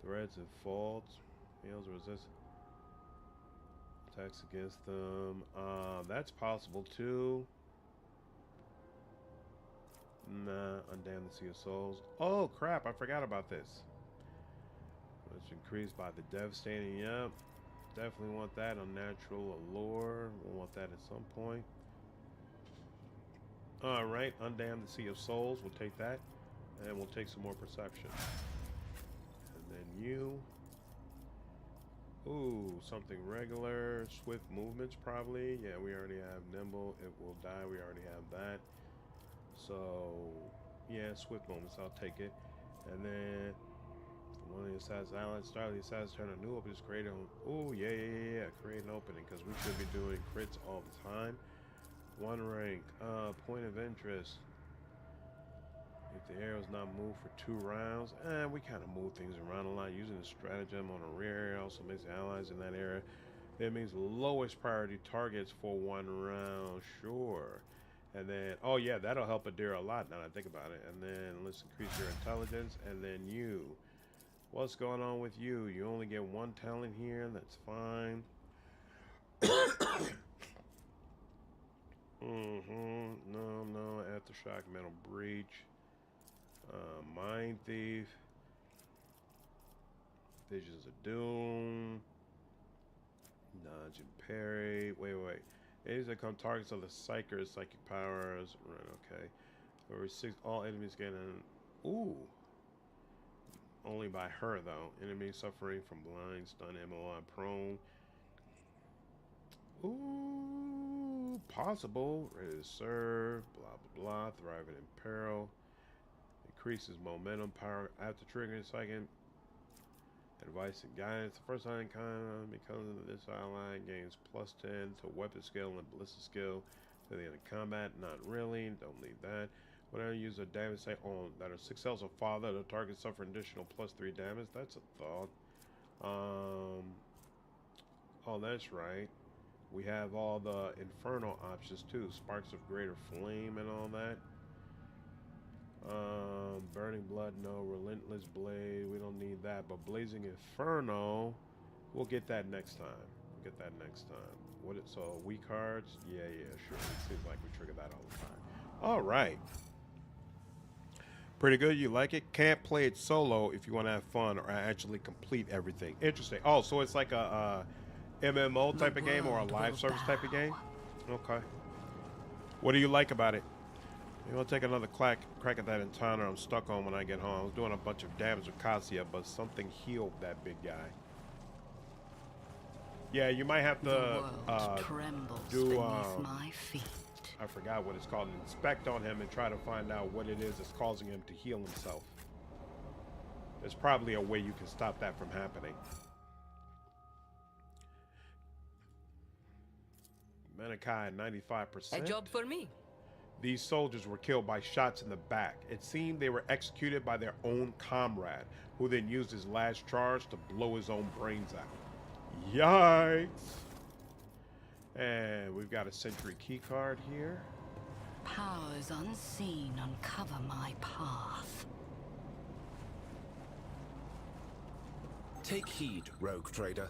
Threats and faults. Fails resist. Attacks against them. That's possible too. Nah, undamn the Sea of Souls. Oh crap, I forgot about this. It's increased by the devastating. Yep. Definitely want that. Unnatural allure. We'll want that at some point. Alright, undamn the Sea of Souls. We'll take that. And we'll take some more perception. And then you. Ooh, something regular. Swift movements, probably. Yeah, we already have nimble. It will die. We already have that. So, yeah, swift movements. I'll take it. And then, one of the assassin's allies, start of the assassin's turn a new opening. Just create ooh, yeah. Create an opening, because we should be doing crits all the time. 1 rank. Point of interest. If the arrow is not moved for 2 rounds, we kind of move things around a lot. Using the stratagem on a rear area also makes the allies in that area It means lowest priority targets for 1 round. Sure. And then, oh yeah, that'll help Idira a lot now that I think about it. And then let's increase your intelligence. And then you. What's going on with you? You only get 1 talent here. That's fine. No. Aftershock, Metal Breach. Mind Thief. Visions of Doom. Dodge and parry. Wait. Enemies that become targets of the Psyker psychic powers. Right, okay. Over 6, all enemies get an. Ooh. Only by her, though. Enemies suffering from blind, stun, MOI, prone. Ooh. Possible. Ready to serve. Blah, blah, blah. Thriving in peril. Increases momentum, power after triggering second. Advice and guidance. The first line kind because of this ally gains +10 to weapon skill and ballistic skill to the end of combat. Not really. Don't need that. Whenever you use a damage say on that are 6 cells of father, the target suffer additional +3 damage. That's a thought. Oh, that's right. We have all the Inferno options too. Sparks of Greater Flame and all that. Burning Blood, no. Relentless Blade, we don't need that. But Blazing Inferno, we'll get that next time. What it, so weak cards? Yeah, sure. It seems like we trigger that all the time. All right. Pretty good. You like it? Can't play it solo if you want to have fun or actually complete everything. Interesting. Oh, so it's like a MMO type of game or a live service type of game? Okay. What do you like about it? Maybe I'll take another crack at that encounter I'm stuck on when I get home. I was doing a bunch of damage with Cassia, but something healed that big guy. Yeah, you might have to do my feet. I forgot what it's called. Inspect on him and try to find out what it is that's causing him to heal himself. There's probably a way you can stop that from happening. Menakai 95%. A job for me. These soldiers were killed by shots in the back. It seemed they were executed by their own comrade, who then used his last charge to blow his own brains out. Yikes! And we've got a sentry key card here. Powers unseen uncover my path. Take heed, rogue trader.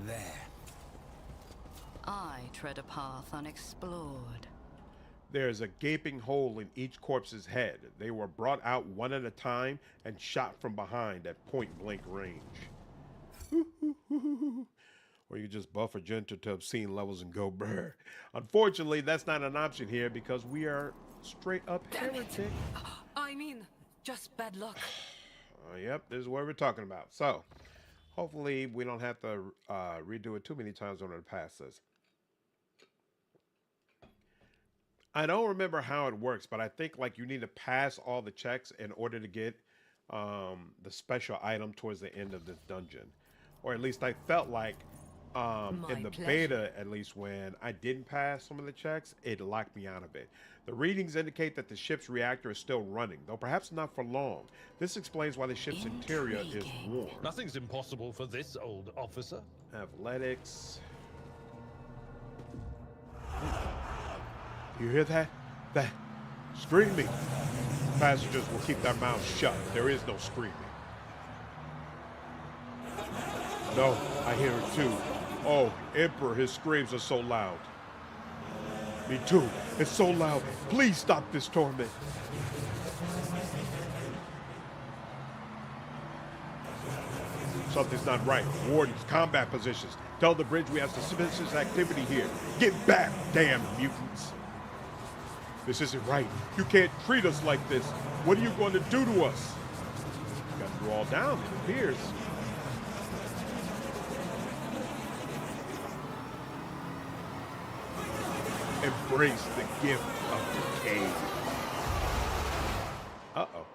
There. I tread a path unexplored. There's a gaping hole in each corpse's head. They were brought out one at a time and shot from behind at point-blank range. Or you just buff a Genter to obscene levels and go brr. Unfortunately, that's not an option here because we are straight up heretic. I mean, just bad luck. Yep, this is what we're talking about. So, hopefully we don't have to redo it too many times in order to pass this. I don't remember how it works, but I think like you need to pass all the checks in order to get the special item towards the end of this dungeon. Or at least I felt like in the beta, at least when I didn't pass some of the checks, it locked me out of it. The readings indicate that the ship's reactor is still running, though perhaps not for long. This explains why the ship's interior is warm. Nothing's impossible for this old officer. Athletics. You hear that? That screaming. Passengers will keep their mouths shut. There is no screaming. No, I hear it too. Oh, Emperor, his screams are so loud. Me too. It's so loud. Please stop this torment. Something's not right. Wardens, combat positions. Tell the bridge we have suspicious activity here. Get back, damn mutants. This isn't right. You can't treat us like this. What are you going to do to us? Got you all down, it appears. Embrace the gift of decay. Uh-oh.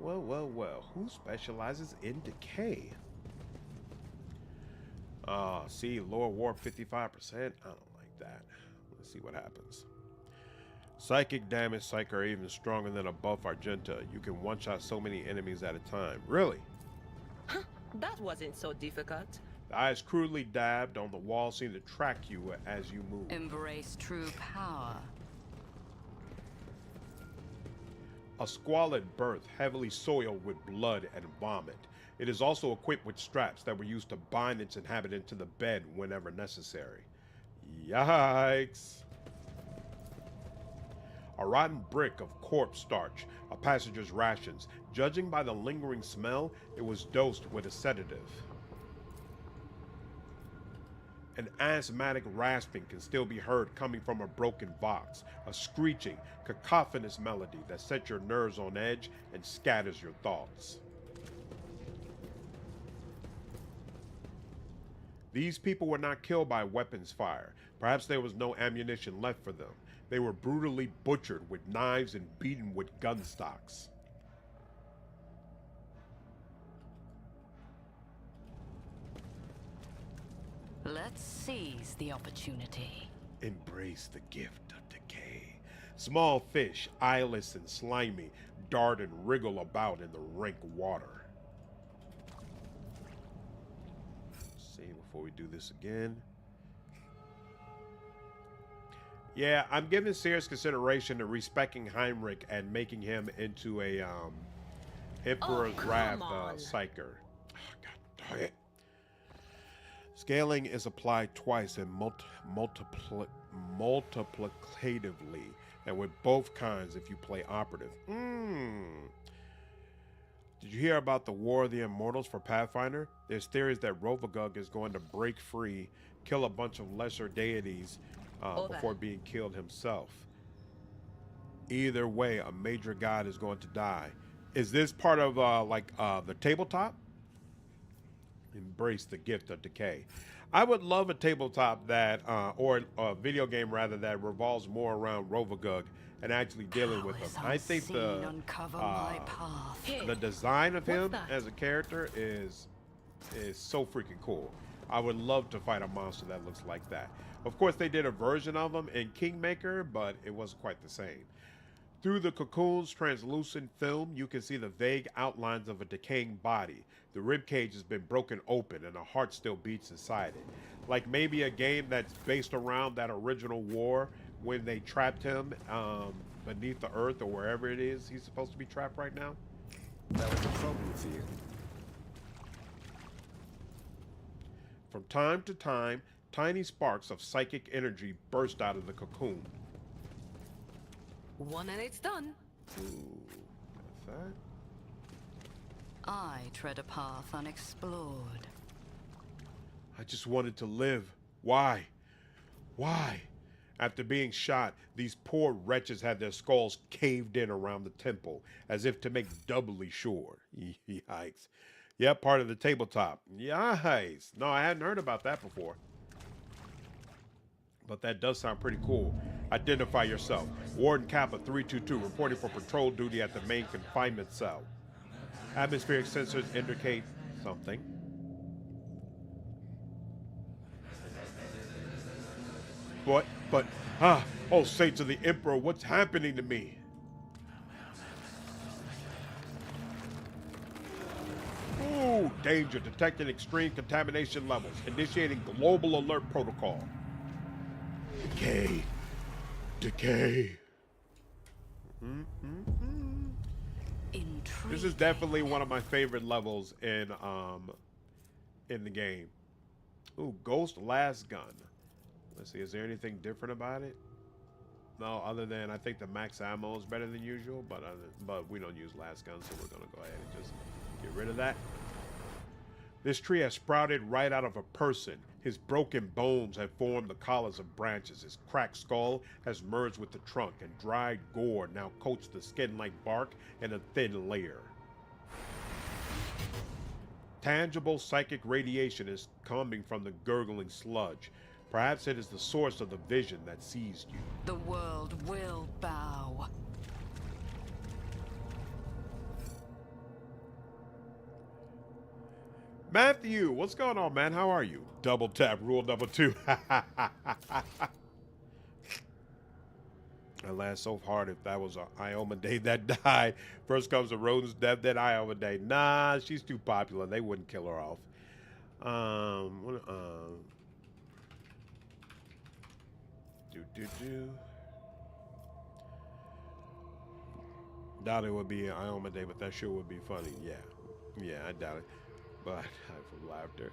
Well. Who specializes in decay? See, lower warp 55%. I don't like that. Let's see what happens. Psychic damage Psyker are even stronger than a buff Argenta. You can one-shot so many enemies at a time. Really? That wasn't so difficult. The eyes crudely dabbed on the wall seem to track you as you move. Embrace true power. A squalid berth heavily soiled with blood and vomit. It is also equipped with straps that were used to bind its inhabitant to the bed whenever necessary. Yikes! A rotten brick of corpse starch, a passenger's rations. Judging by the lingering smell, it was dosed with a sedative. An asthmatic rasping can still be heard coming from a broken box, a screeching, cacophonous melody that sets your nerves on edge and scatters your thoughts. These people were not killed by weapons fire. Perhaps there was no ammunition left for them. They were brutally butchered with knives and beaten with gun stocks. Let's seize the opportunity. Embrace the gift of decay. Small fish, eyeless and slimy, dart and wriggle about in the rank water. Let's see before we do this again. Yeah, I'm giving serious consideration to respecting Heinrix and making him into a Emperor's Wrath Psyker. Oh, God darn it. Scaling is applied twice and multiplicatively, and with both kinds if you play operative. Did you hear about the War of the Immortals for Pathfinder? There's theories that Rovagug is going to break free, kill a bunch of lesser deities before being killed himself. Either way, a major god is going to die. Is this part of the tabletop? Embrace the gift of decay. I would love a tabletop that, or a video game rather, that revolves more around Rovagug and actually dealing with him. I think the design of him as a character is so freaking cool. I would love to fight a monster that looks like that. Of course, they did a version of him in Kingmaker, but it wasn't quite the same. Through the cocoon's translucent film, you can see the vague outlines of a decaying body. The ribcage has been broken open and a heart still beats inside it. Like maybe a game that's based around that original war when they trapped him beneath the earth or wherever it is he's supposed to be trapped right now. That was a problem for you. From time to time, tiny sparks of psychic energy burst out of the cocoon. One and it's done. Ooh, that's that. I tread a path unexplored. I just wanted to live. Why? Why? After being shot, these poor wretches had their skulls caved in around the temple, as if to make doubly sure. Yikes. Yep, part of the tabletop. Yikes. No, I hadn't heard about that before. But that does sound pretty cool. Identify yourself. Warden Kappa 322, reporting for patrol duty at the main confinement cell. Atmospheric sensors indicate something. Oh, say to the Emperor, what's happening to me? Ooh, danger, detecting extreme contamination levels, initiating global alert protocol. Decay. Decay. This is definitely one of my favorite levels in the game. Ooh, Ghost Last Gun. Let's see, is there anything different about it? No, other than I think the max ammo is better than usual, but we don't use last gun, so we're gonna go ahead and just get rid of that. This tree has sprouted right out of a person. His broken bones have formed the collars of branches. His cracked skull has merged with the trunk, and dried gore now coats the skin like bark in a thin layer. Tangible psychic radiation is coming from the gurgling sludge. Perhaps it is the source of the vision that seized you. The world will bow. Matthew, what's going on, man? How are you? Double tap, rule number 2. I laughed so hard if that was a Ioma Day that died. First comes the Rodent's death, then Ioma Day. Nah, she's too popular. They wouldn't kill her off. Doubt it would be an Ioma Day, but that sure would be funny. Yeah. Yeah, I doubt it. But I from laughter.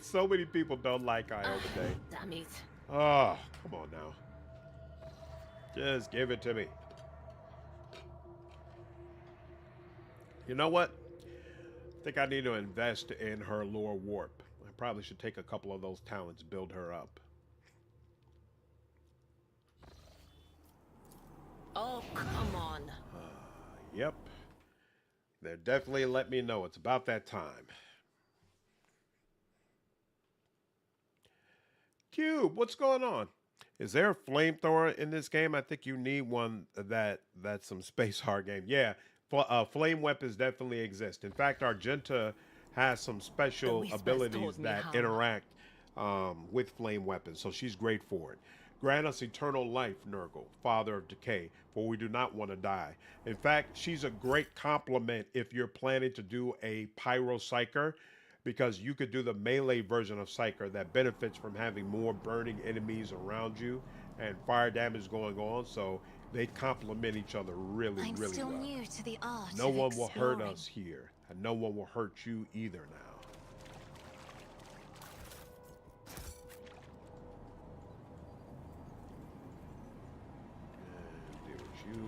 So many people don't like Ioma Day. Damn it. Oh, come on now. Just give it to me. You know what? I think I need to invest in her lore warp. I probably should take a couple of those talents, build her up. Oh, come on. Yep. They're definitely let me know. It's about that time. Cube, what's going on? Is there a flamethrower in this game? I think you need one that's some space hard game. Yeah, flame weapons definitely exist. In fact, Argenta has some special abilities that interact with flame weapons, so she's great for it. Grant us eternal life, Nurgle, father of decay, for we do not want to die. In fact, she's a great complement if you're planning to do a Pyro Psyker, because you could do the melee version of Psyker that benefits from having more burning enemies around you and fire damage going on, so they complement each other really, I'm really still well. new to the art No of one will hurt exploring. us here, and no one will hurt you either now.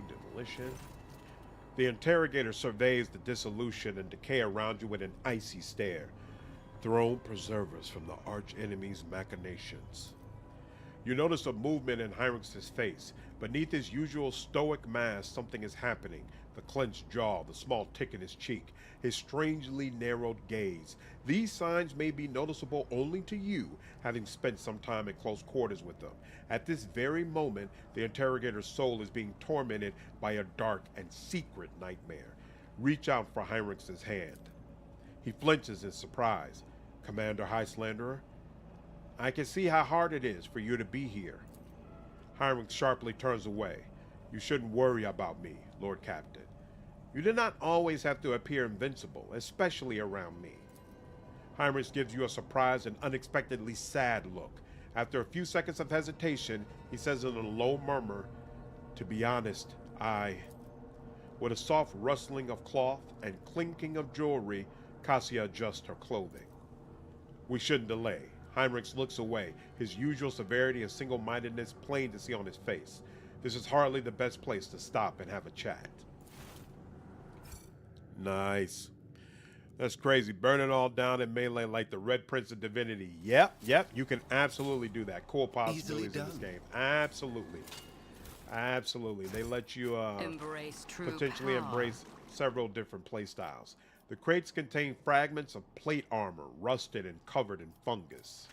Demolition. The interrogator surveys the dissolution and decay around you with an icy stare. Throne preserve us from the arch enemy's machinations. You notice a movement in Heinrix's face. Beneath his usual stoic mask, something is happening. The clenched jaw, the small tick in his cheek, his strangely narrowed gaze. These signs may be noticeable only to you, having spent some time in close quarters with them. At this very moment, the interrogator's soul is being tormented by a dark and secret nightmare. Reach out for Heinrix's hand. He flinches in surprise. Commander High Slanderer, I can see how hard it is for you to be here. Heinrix sharply turns away. You shouldn't worry about me, Lord Captain. You do not always have to appear invincible, especially around me. Heinrix gives you a surprised and unexpectedly sad look. After a few seconds of hesitation, he says in a low murmur, to be honest, With a soft rustling of cloth and clinking of jewelry, Cassia adjusts her clothing. We shouldn't delay. Heinrix looks away, his usual severity and single-mindedness plain to see on his face. This is hardly the best place to stop and have a chat. Nice. That's crazy. Burn it all down in melee like the Red Prince of Divinity. Yep, you can absolutely do that. Cool possibilities in this game. Absolutely. Absolutely. They let you potentially embrace several different play styles. The crates contain fragments of plate armor, rusted and covered in fungus.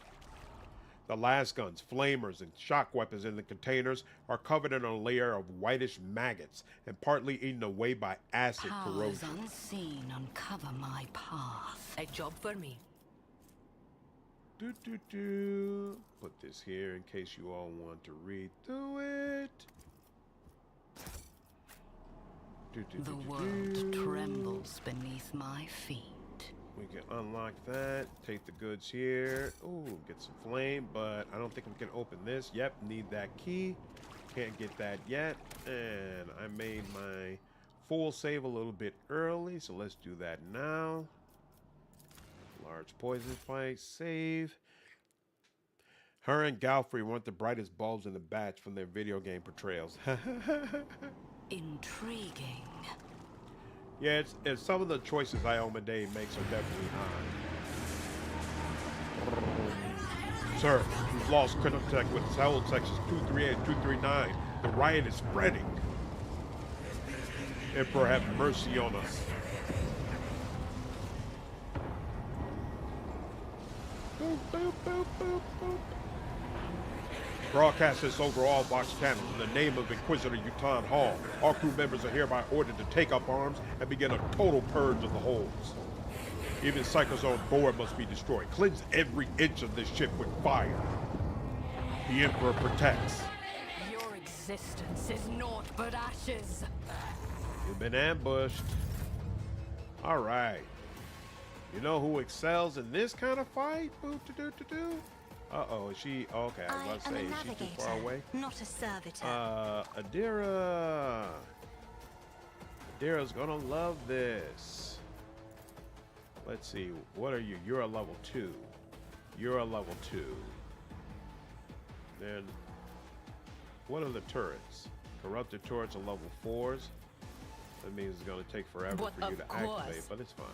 The las guns, flamers, and shock weapons in the containers are covered in a layer of whitish maggots and partly eaten away by acid corrosion. Unseen uncover my path. A job for me. Put this here in case you all want to read through it. The world trembles beneath my feet. We can unlock that, take the goods here. Ooh, get some flame, but I don't think we can open this. Yep, need that key. Can't get that yet. And I made my full save a little bit early, so let's do that now. Large poison spike, save. Her and Galfrey weren't the brightest bulbs in the batch from their video game portrayals. Intriguing. Yeah, it's some of the choices Ioma Day makes are definitely odd. Sir, we've lost contact with cell sections 238 and 239. The riot is spreading. Emperor, have mercy on us. Boop, boop, boop, boop, boop. Broadcast this over all box channels in the name of Inquisitor Utan Hall. All crew members are hereby ordered to take up arms and begin a total purge of the holds. Even Psykers on board must be destroyed. Cleanse every inch of this ship with fire. The Emperor protects. Your existence resistance is naught but ashes. You've been ambushed. All right. You know who excels in this kind of fight? Uh-oh, is she... Okay, I was about to say, is she too far away? Not a servitor. Idira. Idira's gonna love this. Let's see, what are you? You're a level 2. You're a level 2. Then, what are the turrets? Corrupted turrets are level 4s. That means it's gonna take forever for you to activate, but it's fine.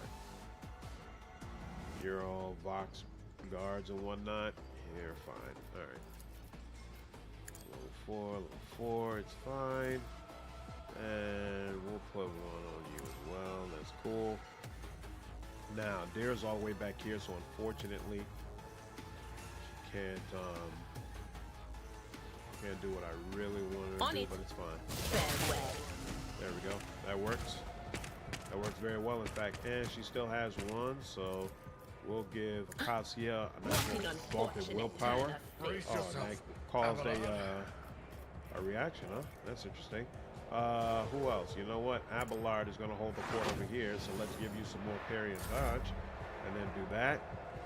You're all Vox guards and whatnot. You're fine. Alright. Level 4, it's fine. And we'll put one on you as well. That's cool. Now, Idira's all the way back here, so unfortunately, she can't do what I really wanted to do, but it's fine. Farewell. There we go. That works. That works very well, in fact. And she still has one, so we'll give Cassia a nice bulk willpower. Oh, that caused a reaction, huh? That's interesting. Who else? You know what? Abelard is going to hold the fort over here, so let's give you some more parry and dodge, and then do that.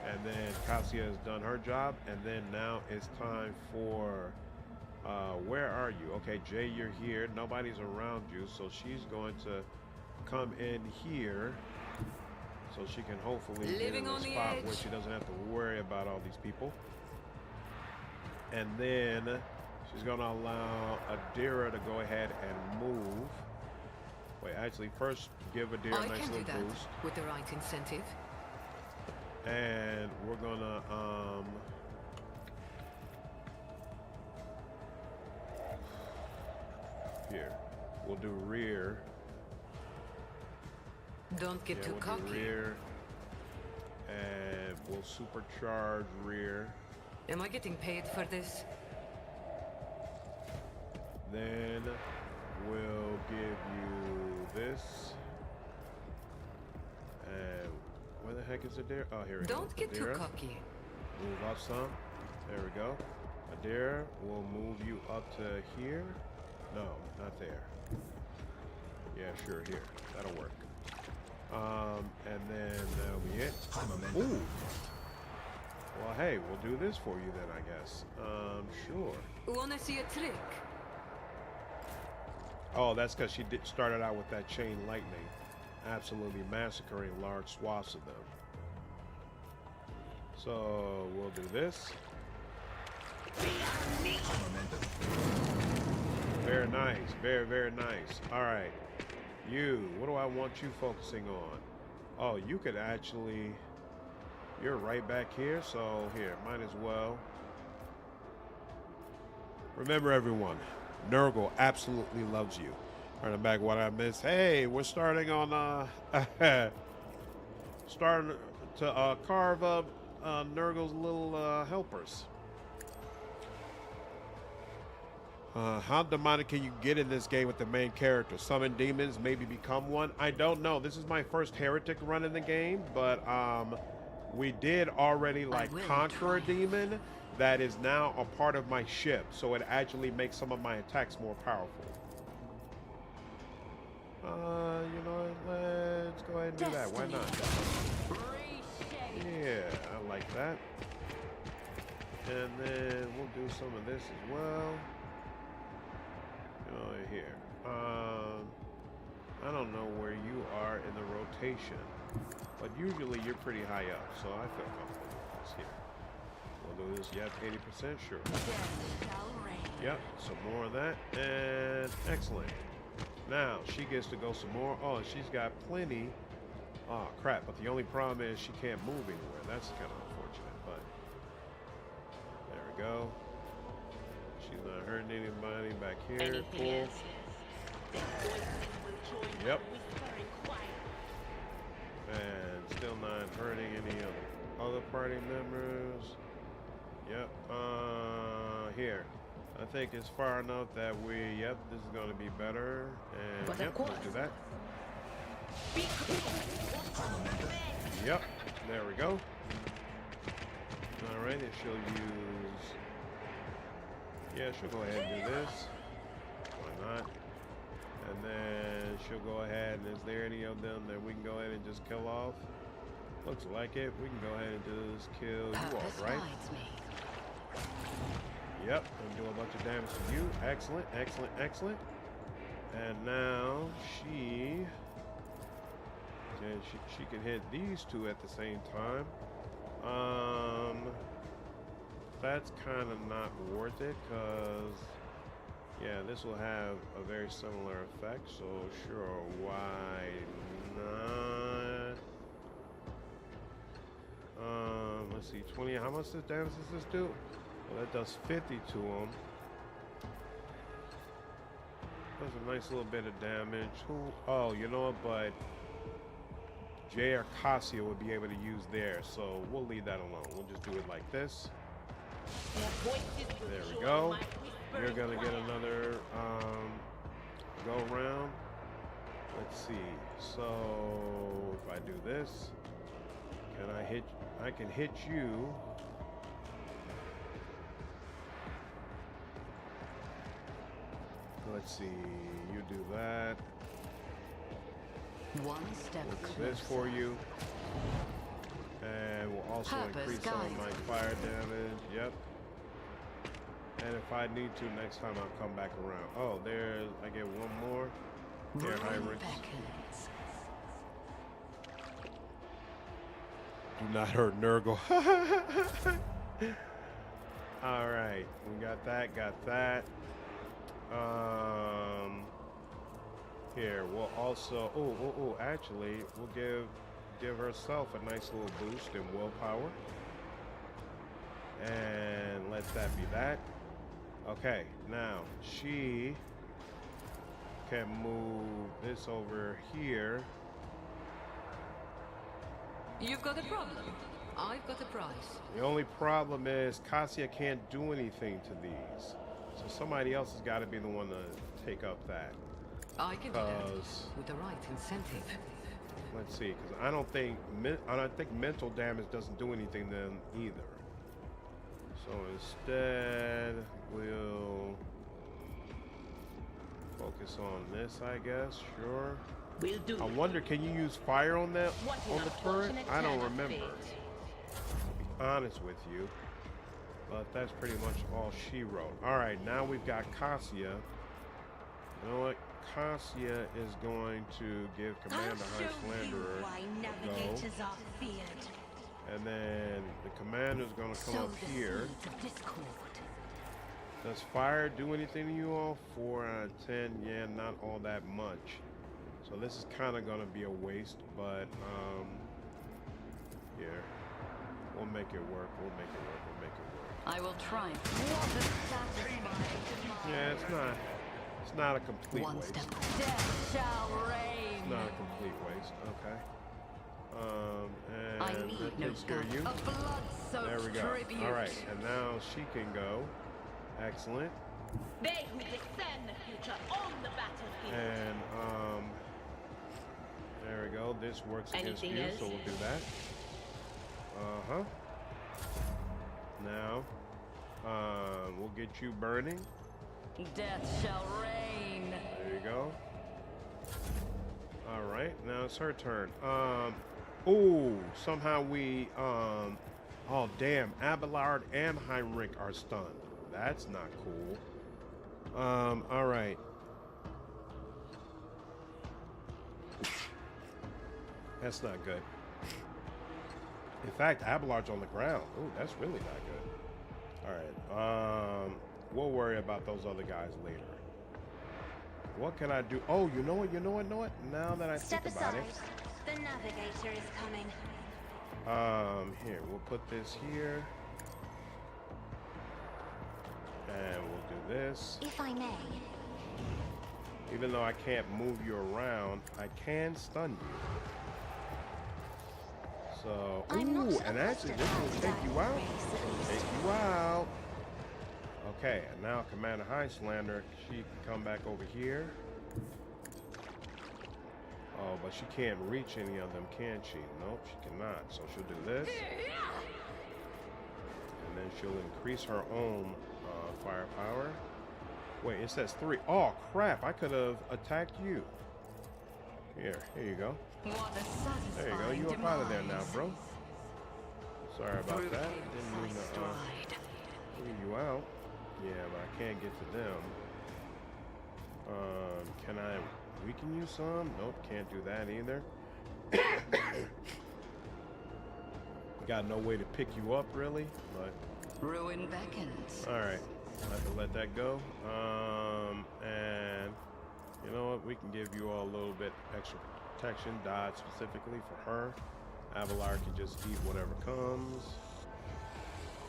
And then Cassia has done her job, and then now it's time for... where are you? Okay, Jay, you're here. Nobody's around you, so she's going to come in here so she can hopefully get in a spot where she doesn't have to worry about all these people. And then she's going to allow Idira to go ahead and move. Wait, actually, first give Idira a nice little boost. With the right incentive. And we're going to... here, we'll do rear. Don't get too we'll cocky. Do rear, and we'll supercharge rear. Am I getting paid for this? Then we'll give you this. And where the heck is it there? Oh, here it is. Don't get too cocky. Move up some. There we go. Idira, we'll move you up to here. No, not there. Yeah, sure, here. That'll work. And then that'll be it. Ooh. Well, hey, we'll do this for you then, I guess. Sure. Wanna see a trick? Oh, that's because she started out with that chain lightning, absolutely massacring large swaths of them. So we'll do this. Very nice, very, very nice. All right, you, what do I want you focusing on? Oh, you could actually, you're right back here, so here, might as well. Remember everyone, Nurgle absolutely loves you. Running back what I missed. Hey, we're starting on, starting to carve up Nurgle's little helpers. How demonic can you get in this game with the main character? Summon demons, maybe become one? I don't know. This is my first Heretic run in the game, but we did already like conquer a demon that is now a part of my ship, so it actually makes some of my attacks more powerful. You know what? Let's go ahead and do that. Why not? Yeah, I like that. And then we'll do some of this as well. Here. I don't know where you are in the rotation, but usually you're pretty high up, so I feel comfortable with this here. We'll do this. Yep, 80%, sure. Yep, some more of that, and excellent. Now she gets to go some more. Oh, she's got plenty. Oh crap! But the only problem is she can't move anywhere. That's kind of unfortunate, but there we go. She's not hurting anybody back here. Cool. Yep. And still not hurting any other party members. Yep. Here. I think it's far enough that yep, this is going to be better. And yep, let's do that. Yep. There we go. All right, and she'll use... Yeah, she'll go ahead and do this. not. And then she'll go ahead, and is there any of them that we can go ahead and just kill off? Looks like it. We can go ahead and just kill you off, right? Yep, and do a bunch of damage to you. Excellent, excellent, excellent. And now she can hit these two at the same time. That's kind of not worth it, because yeah, this will have a very similar effect, so sure, why not? Let's see, 20, how much damage does this do? Well, that does 50 to him. Does a nice little bit of damage. Oh, you know what, but Jay or Cassia would be able to use theirs, so we'll leave that alone. We'll just do it like this. There we go. You're gonna get another go round. Let's see. So if I do this, can I hit? I can hit you. Let's see. You do that. One step We'll do closer. this for you. And we'll also increase some of my fire damage. Yep. And if I need to, next time I'll come back around. Oh, there's, I get one more. There, Heinrix. Do not hurt Nurgle. Alright, we got that. Here, we'll also, actually, we'll give herself a nice little boost in willpower. And let that be that. Okay, now she can move this over here. You've got a problem. I've got a prize. The only problem is Cassia can't do anything to these. So somebody else has got to be the one to take up that. I can do that with the right incentive. Let's see, because I don't think mental damage doesn't do anything to them either. So instead, we'll focus on this, I guess. Sure. We'll do. I wonder, can you use fire on that on the turret? I don't remember. To be honest with you, but that's pretty much all she wrote. All right, now we've got Cassia. You know what? Cassia is going to give Commander High Slanderer a go. And then the commander's going to come up here. Does fire do anything to you all? 4 out of 10. Yeah, not all that much. So this is kind of going to be a waste, but here. We'll make it work. We'll make it work. We'll make it work. I will try. Yeah, it's not a complete One waste. step. Death shall reign. It's not a complete waste. Okay. I And need that no takes care of you. A blood-soaked There we go. tribute. All right, and now she can go. Excellent. They who discern the future on the battlefield. And there we go. This works against Anything you, else? so we'll do that. Now, we'll get you burning. Death shall reign. There you go. All right, now it's her turn. Oh, somehow we, oh damn, Abelard and Heinrix are stunned. That's not cool. All right. That's not good. In fact, Abelard's on the ground. Oh, that's really not good. All right. We'll worry about those other guys later. What can I do? Oh, you know what? Now that I think about it. The navigator is coming. Here, we'll put this here. And we'll do this. If I may. Even though I can't move you around, I can stun you. So, ooh, and actually this will take you out. Take you out. Okay, and now Commander High Slander, she can come back over here. Oh, but she can't reach any of them, can she? Nope, she cannot. So she'll do this. And then she'll increase her own firepower. Wait, it says 3. Oh, crap. I could have attacked you. Here you go. There you go. You up out of there now, bro. Sorry about that. Didn't mean to leave you out. Yeah, but I can't get to them. Can I weaken you some? Nope, can't do that either. Got no way to pick you up, really. But Ruin beckons. all right, I have to let that go. And you know what? We can give you all a little bit extra protection, dodge specifically for her. Avalar can just eat whatever comes.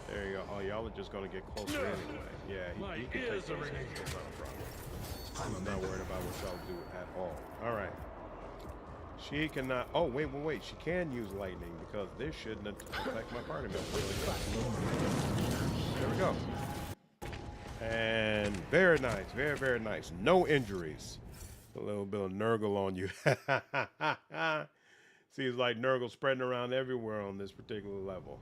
There you go. Oh, y'all are just gonna get closer anyway. Yeah, he can take those. It's not a problem. I'm not worried about what y'all do at all. All right. She cannot. Oh, wait. She can use lightning because this shouldn't affect my party members. There we go. And very nice. Very, very nice. No injuries. A little bit of Nurgle on you. Seems like Nurgle spreading around everywhere on this particular level.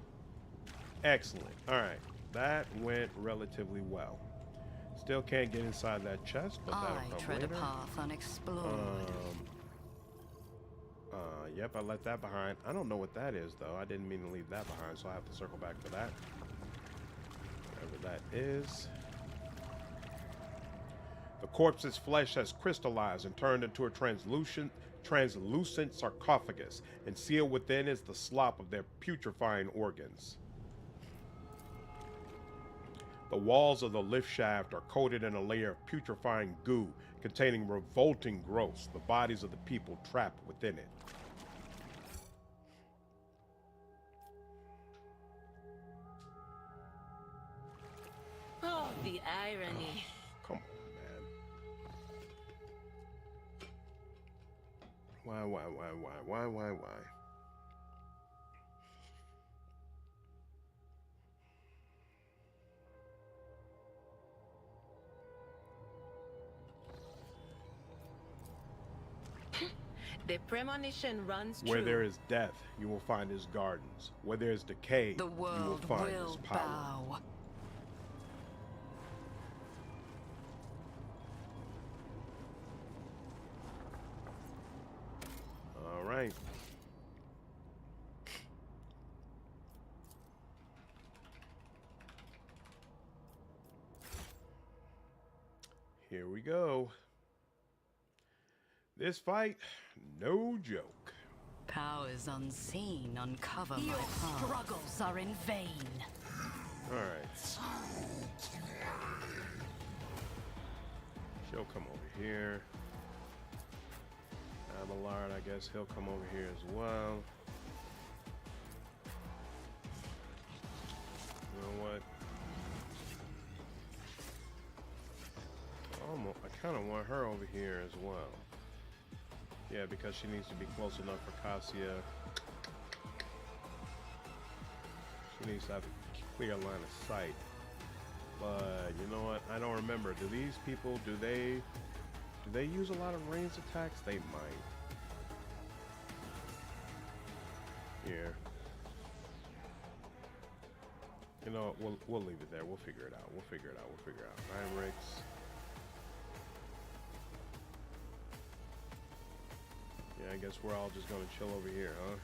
Excellent. All right. That went relatively well. Still can't get inside that chest, but that'll come tread later. A path unexplored. Yep, I left that behind. I don't know what that is, though. I didn't mean to leave that behind, so I have to circle back for that. Whatever that is. The corpse's flesh has crystallized and turned into a translucent sarcophagus, and sealed within is the slop of their putrefying organs. The walls of the lift shaft are coated in a layer of putrefying goo containing revolting growths, the bodies of the people trapped within it. Oh, the irony. Come on, man. Why? The premonition runs true. Where there is death, you will find his gardens. Where there is decay, The you will world find his will power. bow. All right. Here we go. This fight, no joke. Powers unseen uncover my path. Your struggles are in vain. All right. She'll come over here. Abelard, I guess he'll come over here as well. You know what? I kind of want her over here as well. Yeah, because she needs to be close enough for Cassia. She needs to have a clear line of sight. But you know what? I don't remember. Do these people, do they use a lot of ranged attacks? They might. Here. You know, we'll leave it there. We'll figure it out. We'll figure it out. Heinrix. Yeah, I guess we're all just gonna chill over here, huh?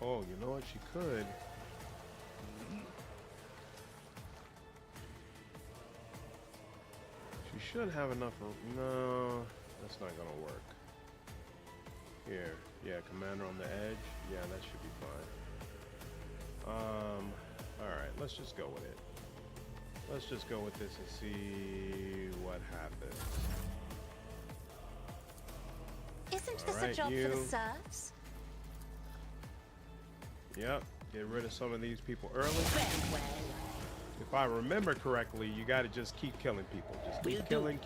Oh, you know what? She could. She should have enough. No, that's not gonna work. Here, yeah, commander on the edge. Yeah, that should be fine. All right, let's just go with it. Let's just go with this and see what happens. Isn't this a job for the serfs? Yep, get rid of some of these people early. If I remember correctly, you got to just keep killing people. Just keep killing.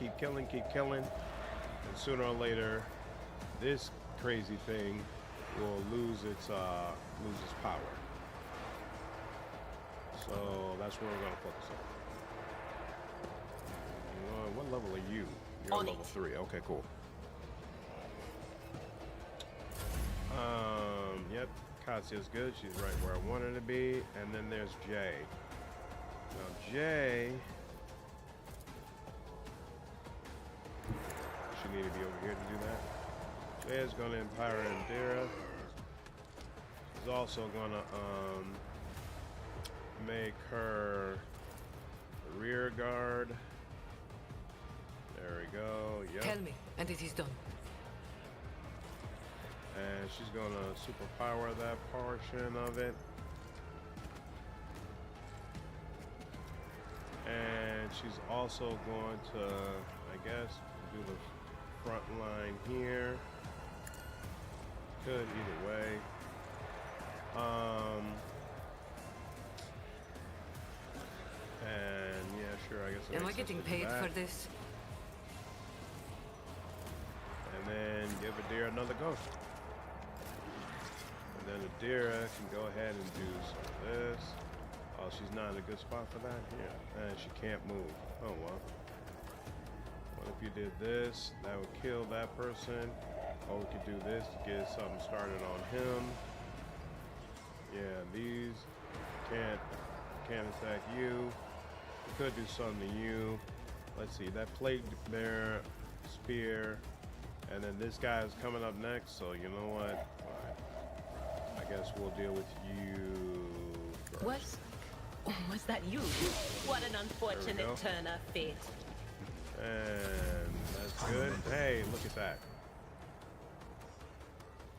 And sooner or later, this crazy thing will lose its power. So that's where we're gonna focus on. What level are you? You're on level 3. Okay, cool. Yep, Cassia's good. She's right where I want her to be. And then there's Jay. Now Jay, she need to be over here to do that. Jay is gonna empower Idira. He's also gonna make her rear guard. There we go. Yep. Tell me, and it is done. And she's gonna superpower that portion of it. And she's also going to, I guess, do the front line here. Could either way. And yeah, sure, I guess. Am I getting paid for this? And then give Idira another go. And then Idira can go ahead and do some of this. Oh, she's not in a good spot for that? Yeah. And she can't move. Oh, well. What if you did this? That would kill that person. Or we could do this to get something started on him. Yeah, these can't attack you. We could do something to you. Let's see, that plague bear, spear, and then this guy is coming up next, so you know what? Fine. I guess we'll deal with you first. What? Oh, was that you? What an unfortunate turn of fate. And that's good. Hey, look at that.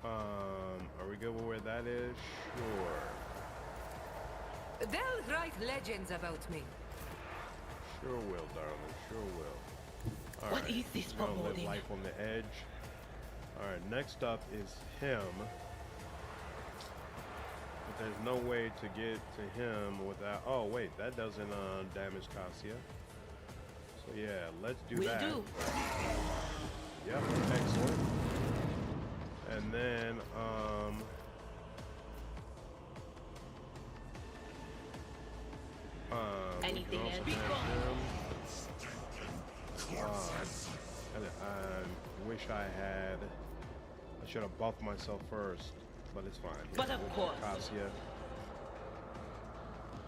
Are we good with where that is? Sure. They'll write legends about me. Sure will, darling. Sure will. All What right. is this We're gonna live foreboding? life on the edge. All right. Next up is him. But there's no way to get to him without. Oh wait, that doesn't damage Cassia. So yeah, let's do Will that. do. Yep. Excellent. And then anything else? I wish I should have buffed myself first, but it's fine. But of We'll course. Cassia.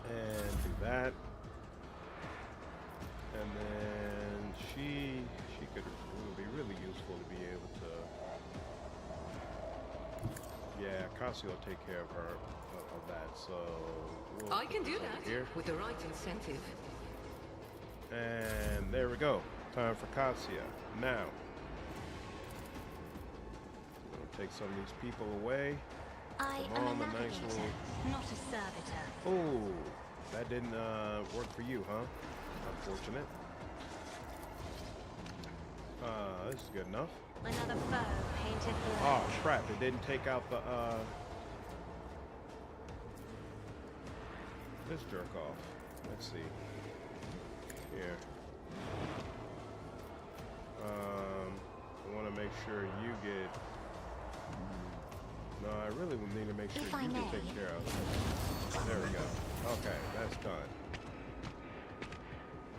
And do that. And then she could be really useful to be able to. Yeah, Cassia will take care of her of that. So we'll I can put do this over that here. with the right incentive. And there we go. Time for Cassia. Now, we're gonna take some of these people away. I Come am on, a the nice navigator, little. not a servitor. Oh, that didn't work for you, huh? Unfortunate. This is good enough. Another foe painted black. Oh crap! It didn't take out the this jerk off. Let's see. Here. I want to make sure you get. No, I really would need to make sure If you I get may. taken care of. There we go. Okay, that's done.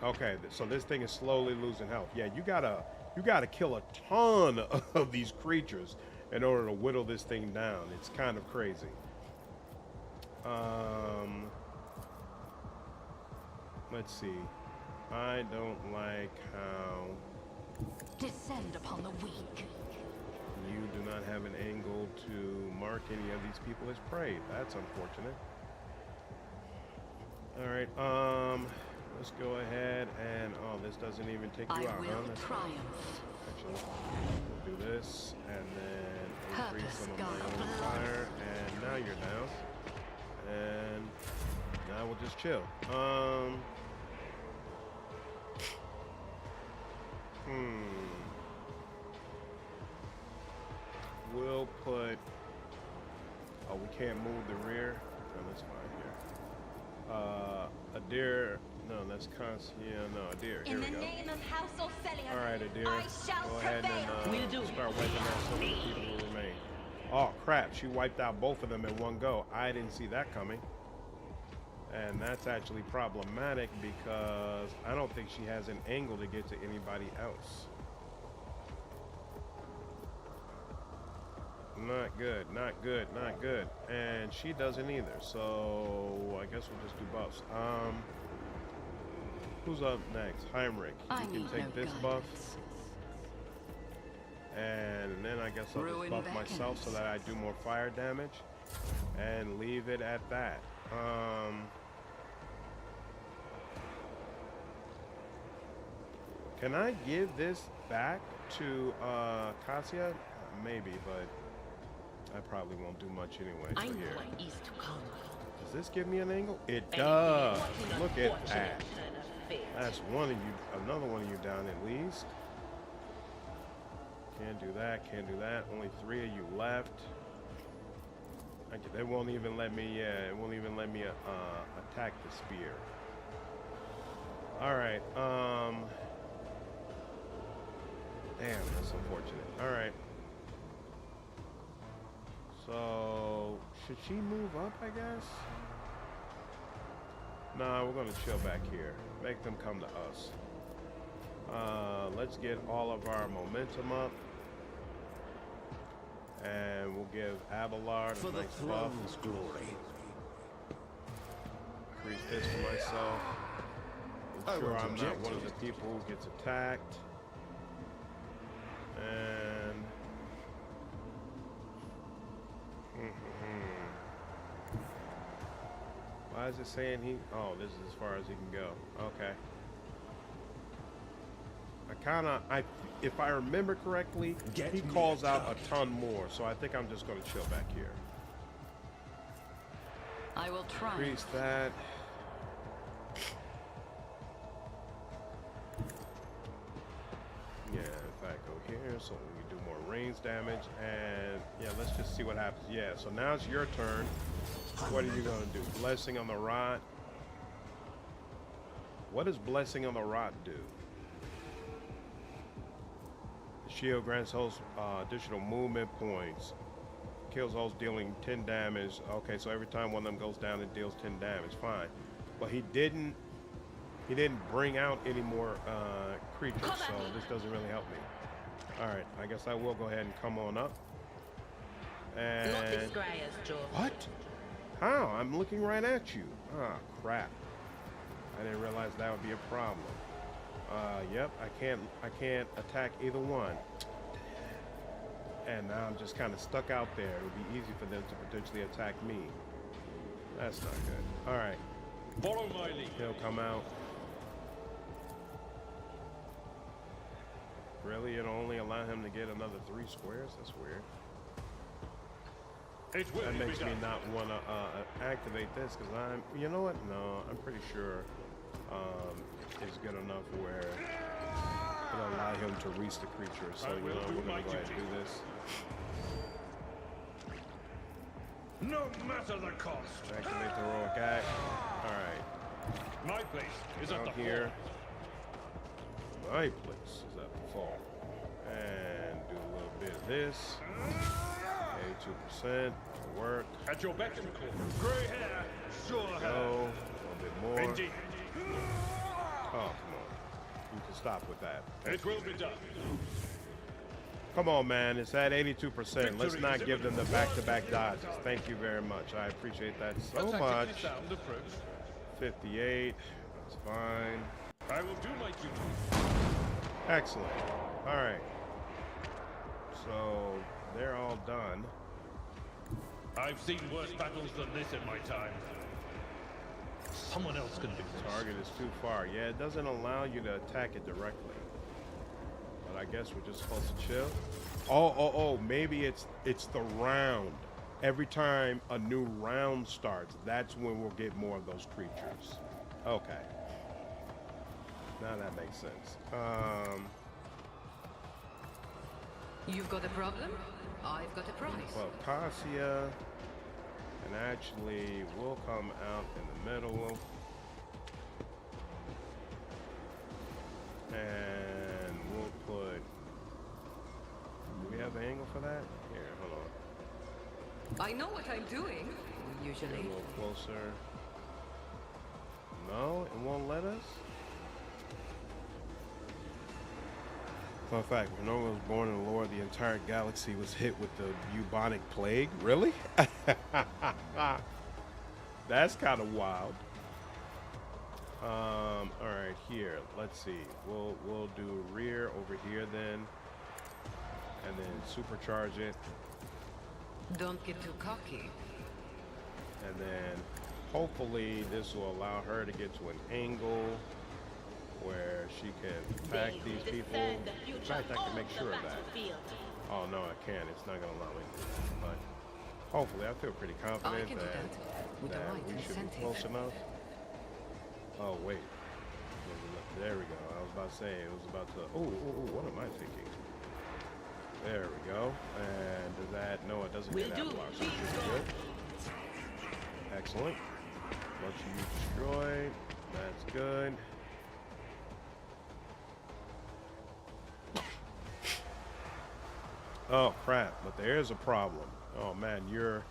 Okay, so this thing is slowly losing health. Yeah, you gotta kill a ton of these creatures in order to whittle this thing down. It's kind of crazy. Let's see. I don't like how Descend upon the weak. you do not have an angle to mark any of these people as prey. That's unfortunate. All right, let's go ahead and this doesn't even take you I out, huh? will That's triumph. Actually, we'll do this and then increase Purpose some of gone my own blood. fire, and now you're down. And now we'll just chill. We'll put. Oh, we can't move the rear. No, that's fine here. Idira. No, that's Cassia. No, Idira. Here In we the go. name of House Ophelia, All right, Idira. I shall Go ahead prevail. and Will do. start wiping out some of the people who remain. Oh crap! She wiped out both of them in one go. I didn't see that coming. And that's actually problematic because I don't think she has an angle to get to anybody else. Not good, not good, not good. And she doesn't either, so I guess we'll just do buffs. Who's up next? Heinrix. I You can need take no this buff. guidance. And then I guess I'll just Ruin buff myself so beckons. that I do more fire damage. And leave it at that. Can I give this back to Cassia? Maybe, but I probably won't do much anyway. I So know here. what is to come. Does this give me an angle? It Anything does. but an Look at unfortunate that. turn of fate. That's one of you, another one of you down at least. Can't do that, can't do that. Only 3 of you left. They won't even let me, it won't even let me attack the spear. Alright, damn, that's unfortunate. Alright. So, should she move up, I guess? Nah, we're gonna chill back here. Make them come to us. Let's get all of our momentum up. And we'll give Abelard For a the nice buff. throne's glory. Increase this for myself. I Ensure won't I'm not object one to of the it. people who gets attacked. And why is it saying he? Oh, this is as far as he can go. Okay. If I remember correctly, Get he me calls a out cup. a ton more. So I think I'm just going to chill back here. I will try. Increase that. Yeah, in fact, go here so we can do more range damage. And yeah, let's just see what happens. Yeah, so now it's your turn. What are you going to do? Blessing on the rod. What does Blessing on the rod do? The shield grants hosts additional movement points. Kills hosts dealing 10 damage. Okay, so every time one of them goes down, it deals 10 damage. Fine. But he didn't bring out any more creatures, so this doesn't really help me. All right, I guess I will go ahead and come on up. And Not this Greyer's jaw. what? How? I'm looking right at you. Ah, crap. I didn't realize that would be a problem. Yep, I can't attack either one. And now I'm just kind of stuck out there. It would be easy for them to potentially attack me. That's not good. All right. Follow my lead. He'll come out. Really? It'll only allow him to get another 3 squares? That's weird. It will That be makes me done. not want to activate this because you know what? No, I'm pretty sure it's good enough where it'll allow him to reach the creature. So, I will do we're my going to go ahead and duty. do this. No matter the cost. Activate the heroic act. Alright. My place is at Down the here. fort. My place is at the fall. And do a little bit of this. 82% to work. At your beck and call. Grey hair, sure hair. Go. A little bit more. Indeed. Oh, come on. You can stop with that. It will be done. Come on, man. It's at 82%. Let's Victory not is give them the imminent. back-to-back dodges. Thank you very much. I appreciate that so A tactically much. sound approach. 58. That's fine. I will do my duty. Excellent. All right. So they're all done. I've seen worse battles than this in my time. Someone else can do this. Target is too far. Yeah, it doesn't allow you to attack it directly. But I guess we're just supposed to chill. Oh, maybe it's the round. Every time a new round starts, that's when we'll get more of those creatures. Okay. Now that makes sense. You've got a problem? I've got a prize. Well, Cassia, and actually we'll come out in the middle. And we'll put, do we have the angle for that? Here, hold on. I know what I'm doing, A usually. little closer. No, it won't let us? Fun fact, when Nova was born in the lore, the entire galaxy was hit with the bubonic plague. Really? That's kind of wild. All right, here. Let's see. We'll do rear over here then, and then supercharge it, Don't get too cocky. and then hopefully this will allow her to get to an angle where she can attack these people. In fact, I can make sure of that. Oh no, I can't. It's not gonna allow me. But hopefully, I feel pretty confident I can do that with the right we should be incentive. close enough. Oh wait, there we go. I was about to say it was about to. Oh, what am I thinking? There we go. And does that? No, it doesn't get that block. So it should be good. Excellent. Once you destroy, that's good. Oh crap, but there is a problem. Oh man, you're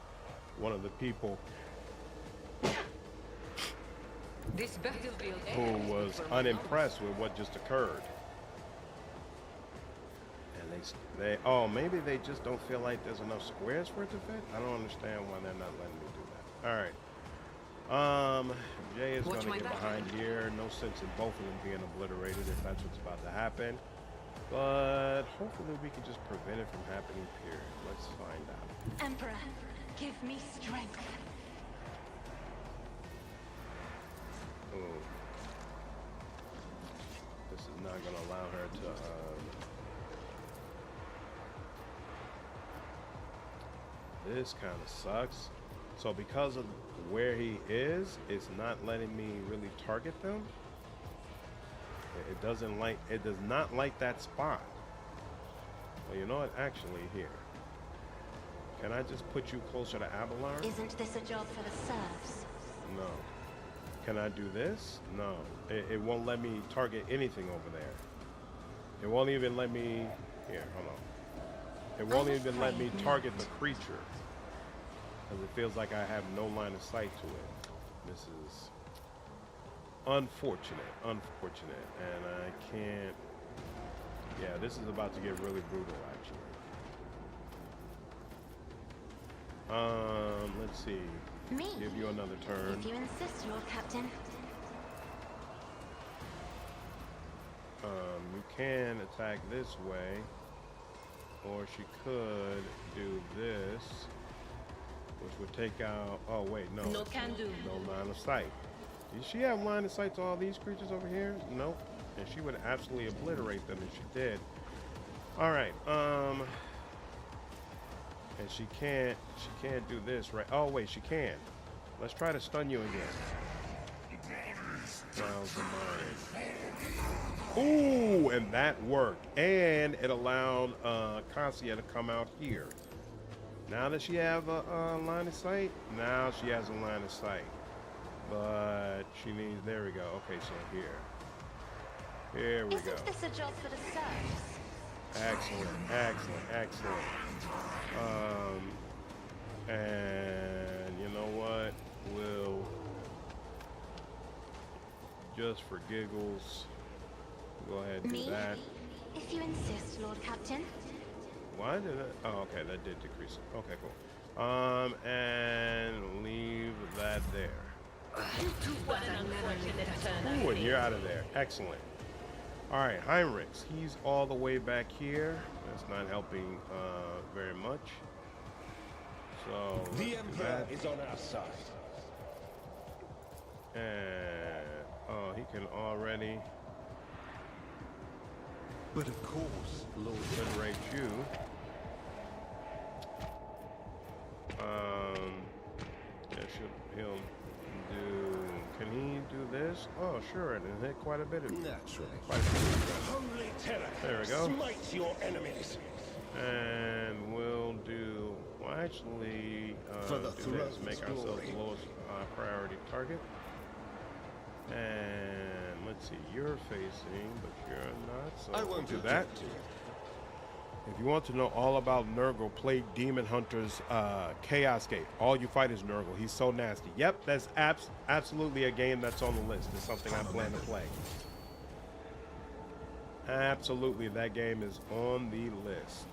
one of the people This battlefield who was unimpressed with what just occurred. And they oh, maybe they just don't feel like there's enough squares for it to fit? I don't understand why they're not letting me do that. All right. Jay is going to get behind here. No sense in both of them being obliterated if that's what's about to happen. But hopefully we can just prevent it from happening, period. Let's find out. Emperor, give me strength. Oh. This is not going to allow her to... This kind of sucks. So because of where he is, it's not letting me really target them. It does not like that spot. Well, you know what? Actually, here. Can I just put you closer to Abelard? Isn't this a job for the serfs? No. Can I do this? No. It won't let me target anything over there. It won't even let me... Here, hold on. It won't even let me target the creature. Because it feels like I have no line of sight to it. This is... unfortunate, and I can't. Yeah, this is about to get really brutal, actually. Let's see. Me? Give you another turn. If you insist, Lord Captain. You can attack this way, or she could do this, which would take out. Oh wait, no. No can do. No line of sight. Did she have line of sight to all these creatures over here? Nope. And she would absolutely obliterate them if she did. All right. And she can't do this, right? Oh wait, she can. Let's try to stun you again. Miles of mine. Ooh, and that worked. And it allowed Cassia to come out here. Now that she have a line of sight, now she has a line of sight. But she needs, there we go. Okay, so here we go. Isn't this a job for the serfs? Excellent. And you know what? We'll just for giggles go ahead and do that. If you insist, Lord Captain. Why did it? Oh, okay, that did decrease it. Okay, cool. And leave that there. What an unfortunate turn. Ooh, and you're out of there. Excellent. All right, Heinrix. He's all the way back here. That's not helping very much. So The Emperor is on our side. And oh, he can already But of course, Lord. liberate you. He'll do. Can he do this? Oh, sure, and it hit quite a bit of. Naturally. Quite a bit of Holy terror. There we go. Smite your enemies. And we'll do. Well, actually, For the do this. throne's Make ourselves glory. the lowest priority target. And let's see, you're facing, but you're not. So I we'll won't do that. object to it. If you want to know all about Nurgle, play Demon Hunter's Chaos Gate. All you fight is Nurgle. He's so nasty. Yep, that's absolutely a game that's on the list. It's something I plan to play. Absolutely, that game is on the list.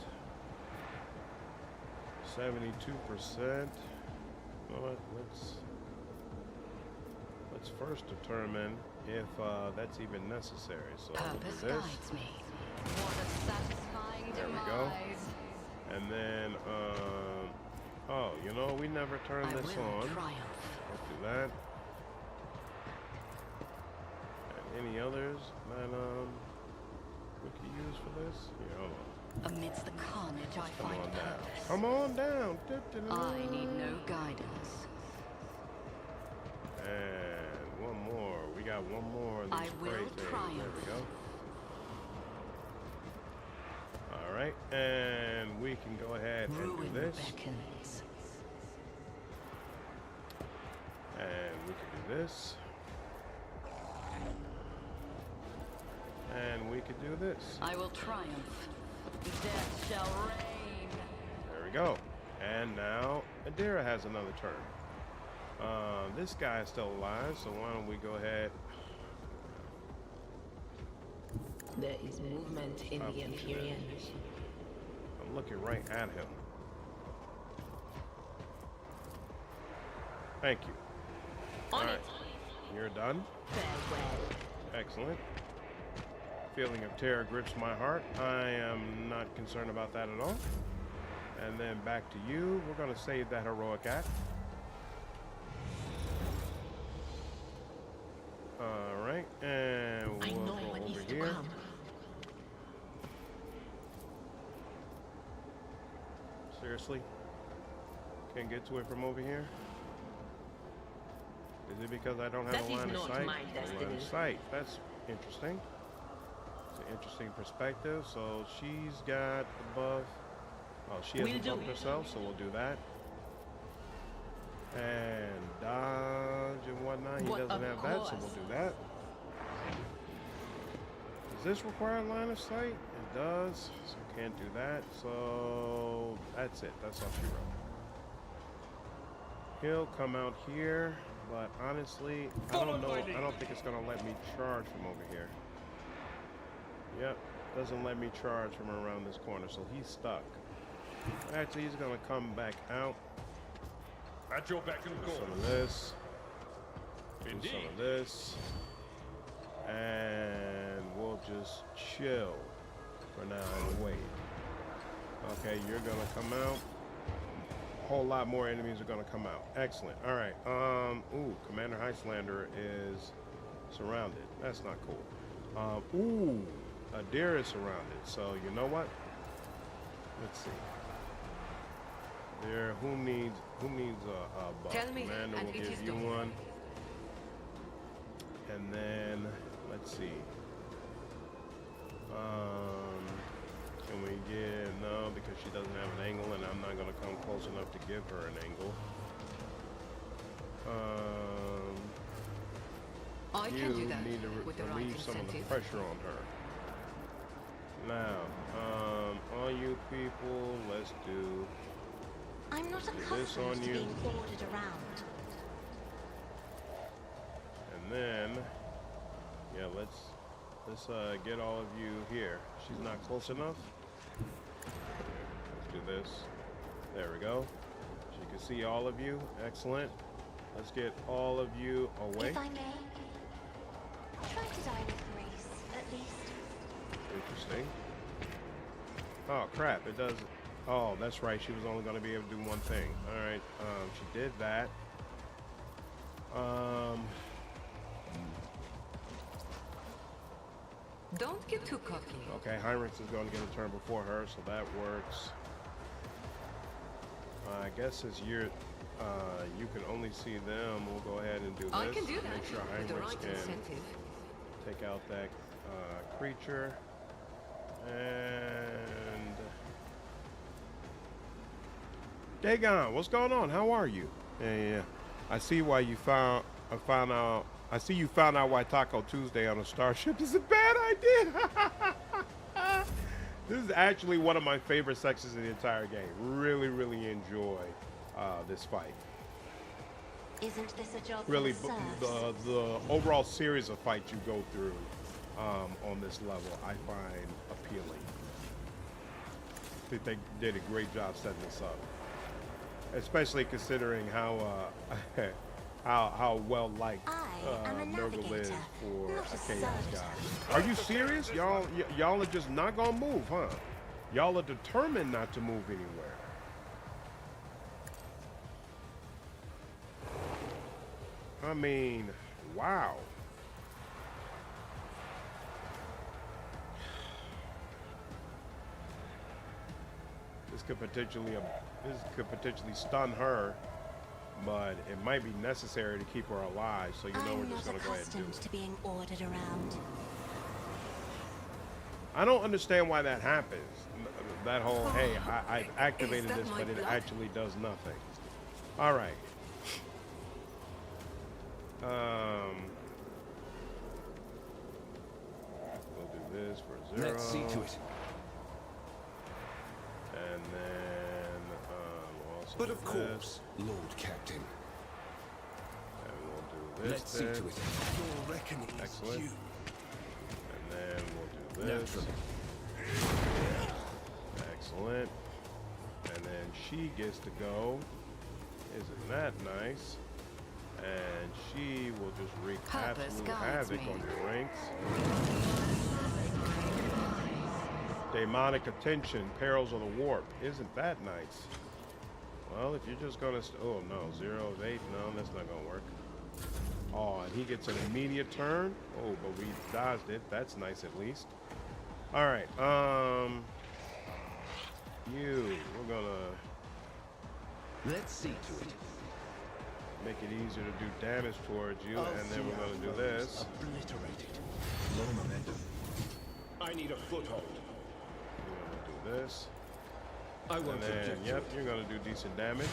72%. Let's let's first determine if that's even necessary. So we'll Purpose do this. guides me. What a satisfying There we demise. go. And then, oh, you know, we never turned I this will on. triumph. Let's do that. And any others that we could use for this? Here, hold on. Amidst the carnage, I Come find on down. purpose. Come on down. I need no guidance. And one more. We got one more of these I will spray things. There triumph. we go. All right, and we can go ahead and Ruin do this. beckons. And we can do this. And we could do this. I will triumph. Death shall reign. There we go. And now Idira has another turn. This guy is still alive, so why don't we go ahead? There is movement in the Empyrean. I'm looking right at him. Thank you. On All right. it. You're done. Farewell. Excellent. Feeling of terror grips my heart. I am not concerned about that at all. And then back to you. We're going to save that heroic act. All right, and I we'll know go what over needs to here. come. Seriously? Can't get to it from over here? Is it because I don't have That a is line of not sight? my Line destiny. of sight. That's interesting. It's an interesting perspective. So she's got the buff. Oh, she We'll hasn't do buffed it. herself, so we'll do that. And dodge and whatnot. He But doesn't of have that, so course. we'll do that. Does this require a line of sight? It does. So can't do that. So that's it. That's all she wrote. He'll come out here, but honestly, I don't know. I don't think it's gonna let me charge from over here. Yep, doesn't let me charge from around this corner, so he's stuck. Actually, he's gonna come back out. At your beck and Do call. some of this. Do Indeed. some of this. And we'll just chill for now and wait. Okay, you're gonna come out. A whole lot more enemies are gonna come out. Excellent. All right. Ooh, Commander Heislander is surrounded. That's not cool. Ooh, Idira is surrounded. So you know what? Let's see. There, who needs a buff? Tell me, Commander and will it give is you done. one. And then let's see. Can we get no, because she doesn't have an angle, and I'm not gonna come close enough to give her an angle. I You can do that need to with the right relieve some of the incentive. pressure on her. Now, all you people, let's do. I'm not this accustomed on to you. being ordered around. And then, yeah, let's get all of you here. She's not close enough. Let's do this. There we go. She can see all of you. Excellent. Let's get all of you away. If I may, try to die with grace, at least. Interesting. Oh crap! It does. Oh, that's right. She was only going to be able to do one thing. All right. She did that. Don't get too cocky. Okay, Heinrix is going to get a turn before her, so that works. I guess since you can only see them, we'll go ahead and do this. I can do that Make sure with the Heinrix right can incentive. take out that creature. And Dagon, what's going on? How are you? Yeah. I see why you found. I see you found out why Taco Tuesday on a starship is a bad idea. This is actually one of my favorite sections in the entire game. Really, really enjoy this fight. Isn't this a job Really, for the serfs? the overall series of fights you go through on this level, I find appealing. I think they did a great job setting this up, especially considering how how well liked I am a Nurgle is navigator, for not a a chaos servitor. god. Are you serious? Y'all are just not gonna move, huh? Y'all are determined not to move anywhere. I mean, wow. This could potentially stun her, but it might be necessary to keep her alive. So you know I'm we're just not gonna go ahead and do accustomed it. to being ordered around. I don't understand why that happens. That whole, hey, I've activated this, but it actually does nothing. All right. We'll do this for 0. Let's see to it. And then we'll also But do of course, Lord Captain. And we'll do this. Let's see to it. Your reckoning is Excellent. due. And then we'll do this. Naturally. Excellent. And then she gets to go. Isn't that nice? And she will just wreak Purpose absolute guides havoc me. on your ranks. Demonic attention, perils of the warp. Isn't that nice? Well, if you're just gonna, oh no, 0 of 8, no, that's not gonna work. Oh, and he gets an immediate turn. Oh, but we dodged it. That's nice at least. All right, we're gonna Let's see to it. make it easier to do damage towards you, and then we're gonna do this. Obliterated. Low momentum. I need a foothold. We're gonna do this. I won't And then, object to yep, it. you're gonna do decent damage.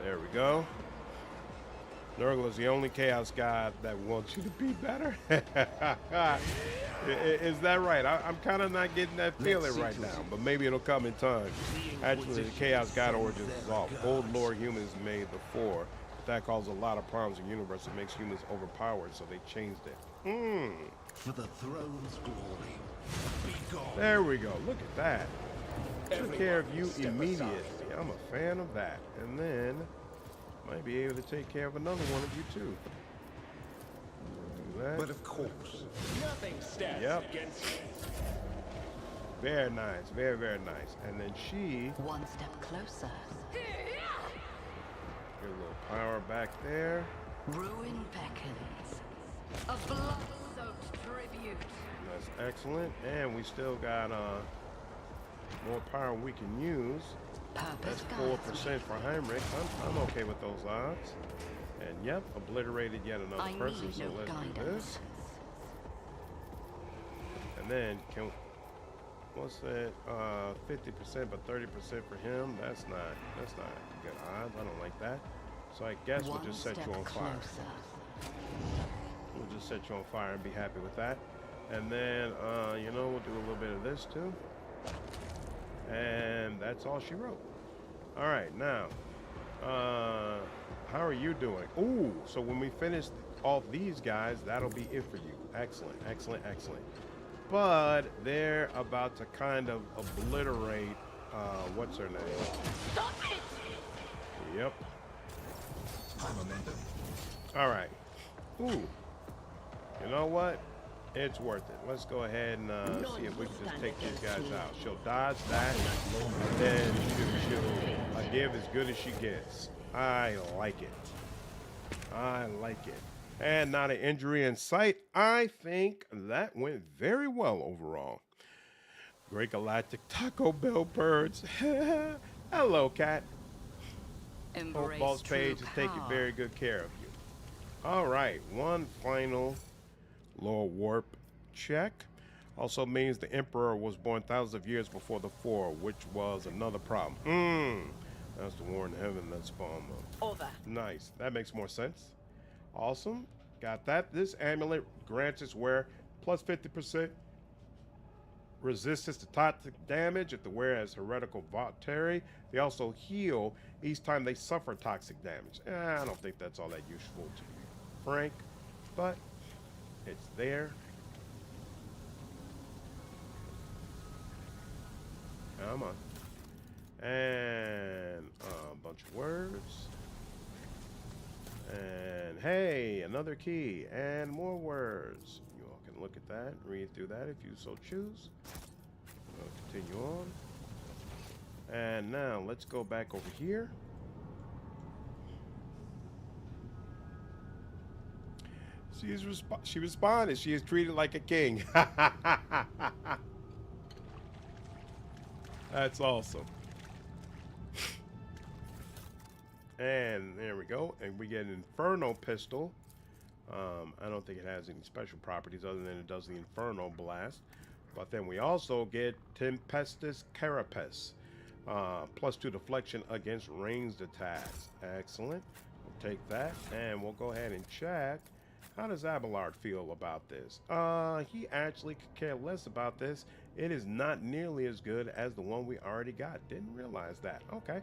There we go. Nurgle is the only Chaos God that wants you to be better. Is that right? I'm kind of not getting that feeling right now, but maybe it'll come in time. Actually, the Chaos God origins is off. Old Lord humans made before. That caused a lot of problems in the universe. It makes humans overpowered, so they changed it. For the throne's glory. Be gone. There we go. Look at that. Took care of you immediately. I'm a fan of that. And then might be able to take care of another one of you too. Do that. But of course, nothing stands Yep. against me. Very nice. Very, very nice. And then she One step closer. get a little power back there. Ruin beckons. A blood-soaked tribute. That's excellent. And we still got more power we can use. Purpose That's guides 4% for Heinrix. I'm okay with those odds. And yep, obliterated yet another I person. need So no let's do guidance. this. And then what's that? 50%, but 30% for him. That's not good odds. I don't like that. So I guess we'll One just set step you on fire. closer. We'll just set you on fire and be happy with that. And then you know, we'll do a little bit of this too. And that's all she wrote. All right, now, how are you doing? Ooh, so when we finish off these guys, that'll be it for you. Excellent, excellent, excellent. But they're about to kind of obliterate, what's her name? Stop it! Yep. High momentum. All right. Ooh, you know what? It's worth it. Let's go ahead and see if we can just take these guys out. She'll dodge that, and then she'll give as good as she gets. I like it. I like it. And not an injury in sight. I think that went very well overall. Great Galactic Taco Bell birds. Hello, cat. Hope Embrace Boss true Page is taking power. very good care of you. All right, one final lower warp check. Also means the Emperor was born thousands of years before the 4, which was another problem. That's the war in heaven that spawned them. Over. Nice. That makes more sense. Awesome. Got that. This amulet grants its wearer plus 50% resistance to toxic damage if the wearer has heretical voluntary. They also heal each time they suffer toxic damage. I don't think that's all that useful, to be frank, but it's there. Come on. And a bunch of words. And hey, another another key, and more words. You all can look at that, read through that if you so choose. We'll continue on. And now let's go back over here. She responded. She is treated like a king. That's awesome. And there we go. And we get an Inferno pistol. I don't think it has any special properties other than it does the Inferno blast. But then we also get Tempestus Carapace. +2 deflection against ranged attacks. Excellent. We'll take that. And we'll go ahead and check. How does Abelard feel about this? He actually could care less about this. It is not nearly as good as the one we already got. Didn't realize that. Okay.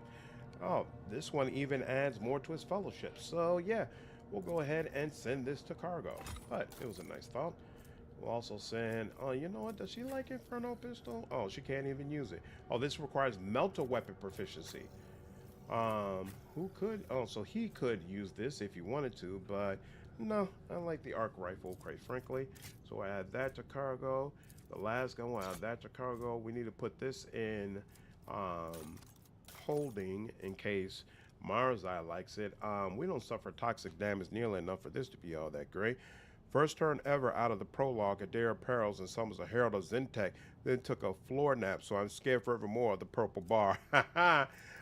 Oh, this one even adds more to his fellowship. So yeah, we'll go ahead and send this to cargo. But it was a nice thought. We'll also send, oh, you know what? Does she like Inferno pistol? Oh, she can't even use it. Oh, this requires melter weapon proficiency. Who could? Oh, so he could use this if he wanted to, but no, I like the arc rifle, quite frankly. So I add that to cargo. The last gun, we'll add that to cargo. We need to put this in holding in case Marazhai likes it. We don't suffer toxic damage nearly enough for this to be all that great. First turn ever out of the prologue, Idira perils and summons a Herald of Zentek, then took a floor nap, so I'm scared forevermore of the purple bar.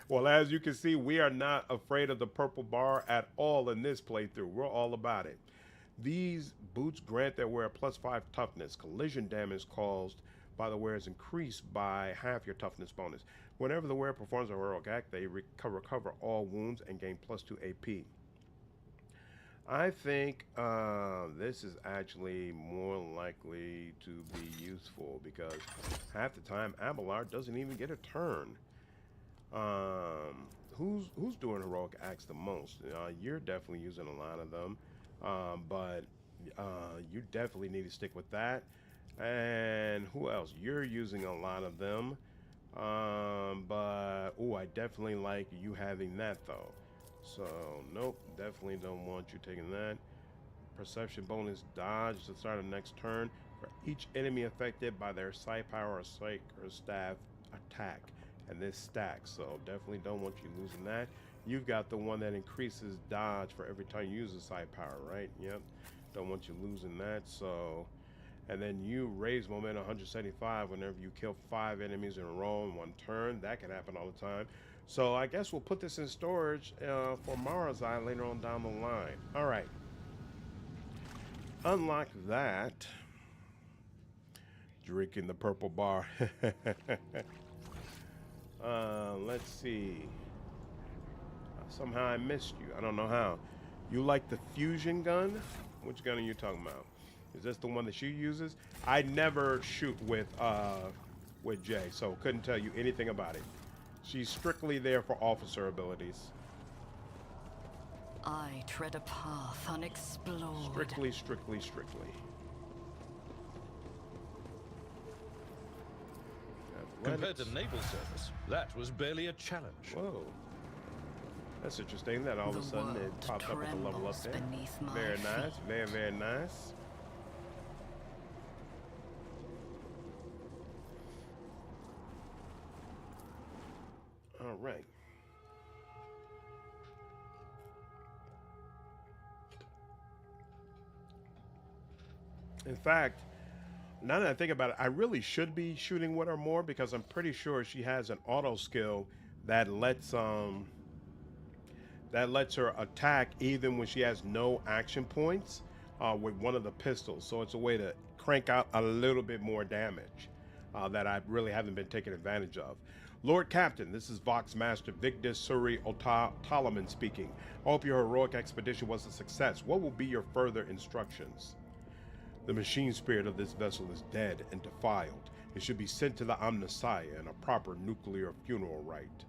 Well, as you can see, we are not afraid of the purple bar at all in this playthrough. We're all about it. These boots grant their wearer +5 toughness. Collision damage caused by the wearer is increased by half your toughness bonus. Whenever the wearer performs a heroic act, they recover all wounds and gain +2 AP. I think this is actually more likely to be useful because half the time Abelard doesn't even get a turn. Who's doing heroic acts the most? You're definitely using a lot of them, but you definitely need to stick with that. And who else? You're using a lot of them, but oh, I definitely like you having that though. So nope, definitely don't want you taking that. Perception bonus dodge to start of next turn for each enemy affected by their psi power or psych or staff attack. And this stacks, so definitely don't want you losing that. You've got the one that increases dodge for every time you use a psi power, right? Yep. Don't want you losing that. So, and then you raise momentum 175 whenever you kill 5 enemies in a row in one turn. That can happen all the time. So I guess we'll put this in storage for Marazhai later on down the line. All right. Unlock that. Drinking the purple bar. Let's see. Somehow I missed you. I don't know how. You like the fusion gun? Which gun are you talking about? Is this the one that she uses? I never shoot with Jay, so couldn't tell you anything about it. She's strictly there for officer abilities. I tread a path unexplored. Strictly. Compared to naval service, that was barely a challenge. Whoa. That's interesting that all of a sudden it popped up with a level up there. Very nice. Very, very nice. All right. In fact, now that I think about it, I really should be shooting with her more because I'm pretty sure she has an auto skill that lets her attack even when she has no action points with one of the pistols. So it's a way to crank out a little bit more damage that I really haven't been taking advantage of. Lord Captain, this is Vox Master Victus Suri Otalaman speaking. I hope your heroic expedition was a success. What will be your further instructions? The machine spirit of this vessel is dead and defiled. It should be sent to the Omnissiah in a proper nuclear funeral rite.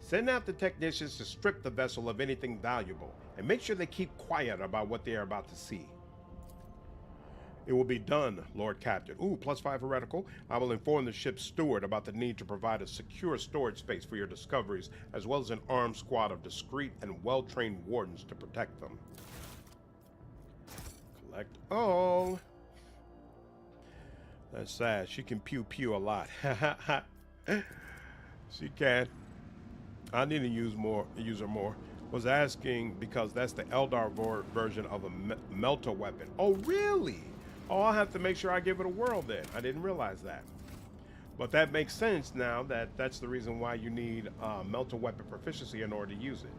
Send out the technicians to strip the vessel of anything valuable and make sure they keep quiet about what they are about to see. It will be done, Lord Captain. Ooh, +5 heretical. I will inform the ship's steward about the need to provide a secure storage space for your discoveries, as well as an armed squad of discreet and well-trained wardens to protect them. Collect all. That's sad. She can pew-pew a lot. She can. I need to use her more. Was asking because that's the Eldar version of a melter weapon. Oh, really? Oh, I'll have to make sure I give it a whirl then. I didn't realize that. But that makes sense now that that's the reason why you need melter weapon proficiency in order to use it.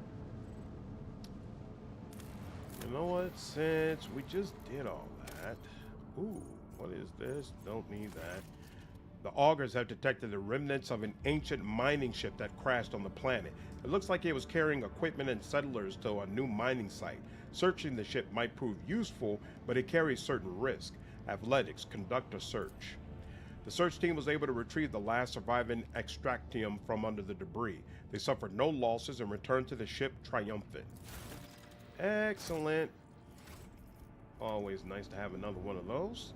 You know what? Since we just did all that. Ooh, what is this? Don't need that. The augurs have detected the remnants of an ancient mining ship that crashed on the planet. It looks like it was carrying equipment and settlers to a new mining site. Searching the ship might prove useful, but it carries certain risk. Athletics, conduct a search. The search team was able to retrieve the last surviving extractium from under the debris. They suffered no losses and returned to the ship triumphant. Excellent. Always nice to have another one of those.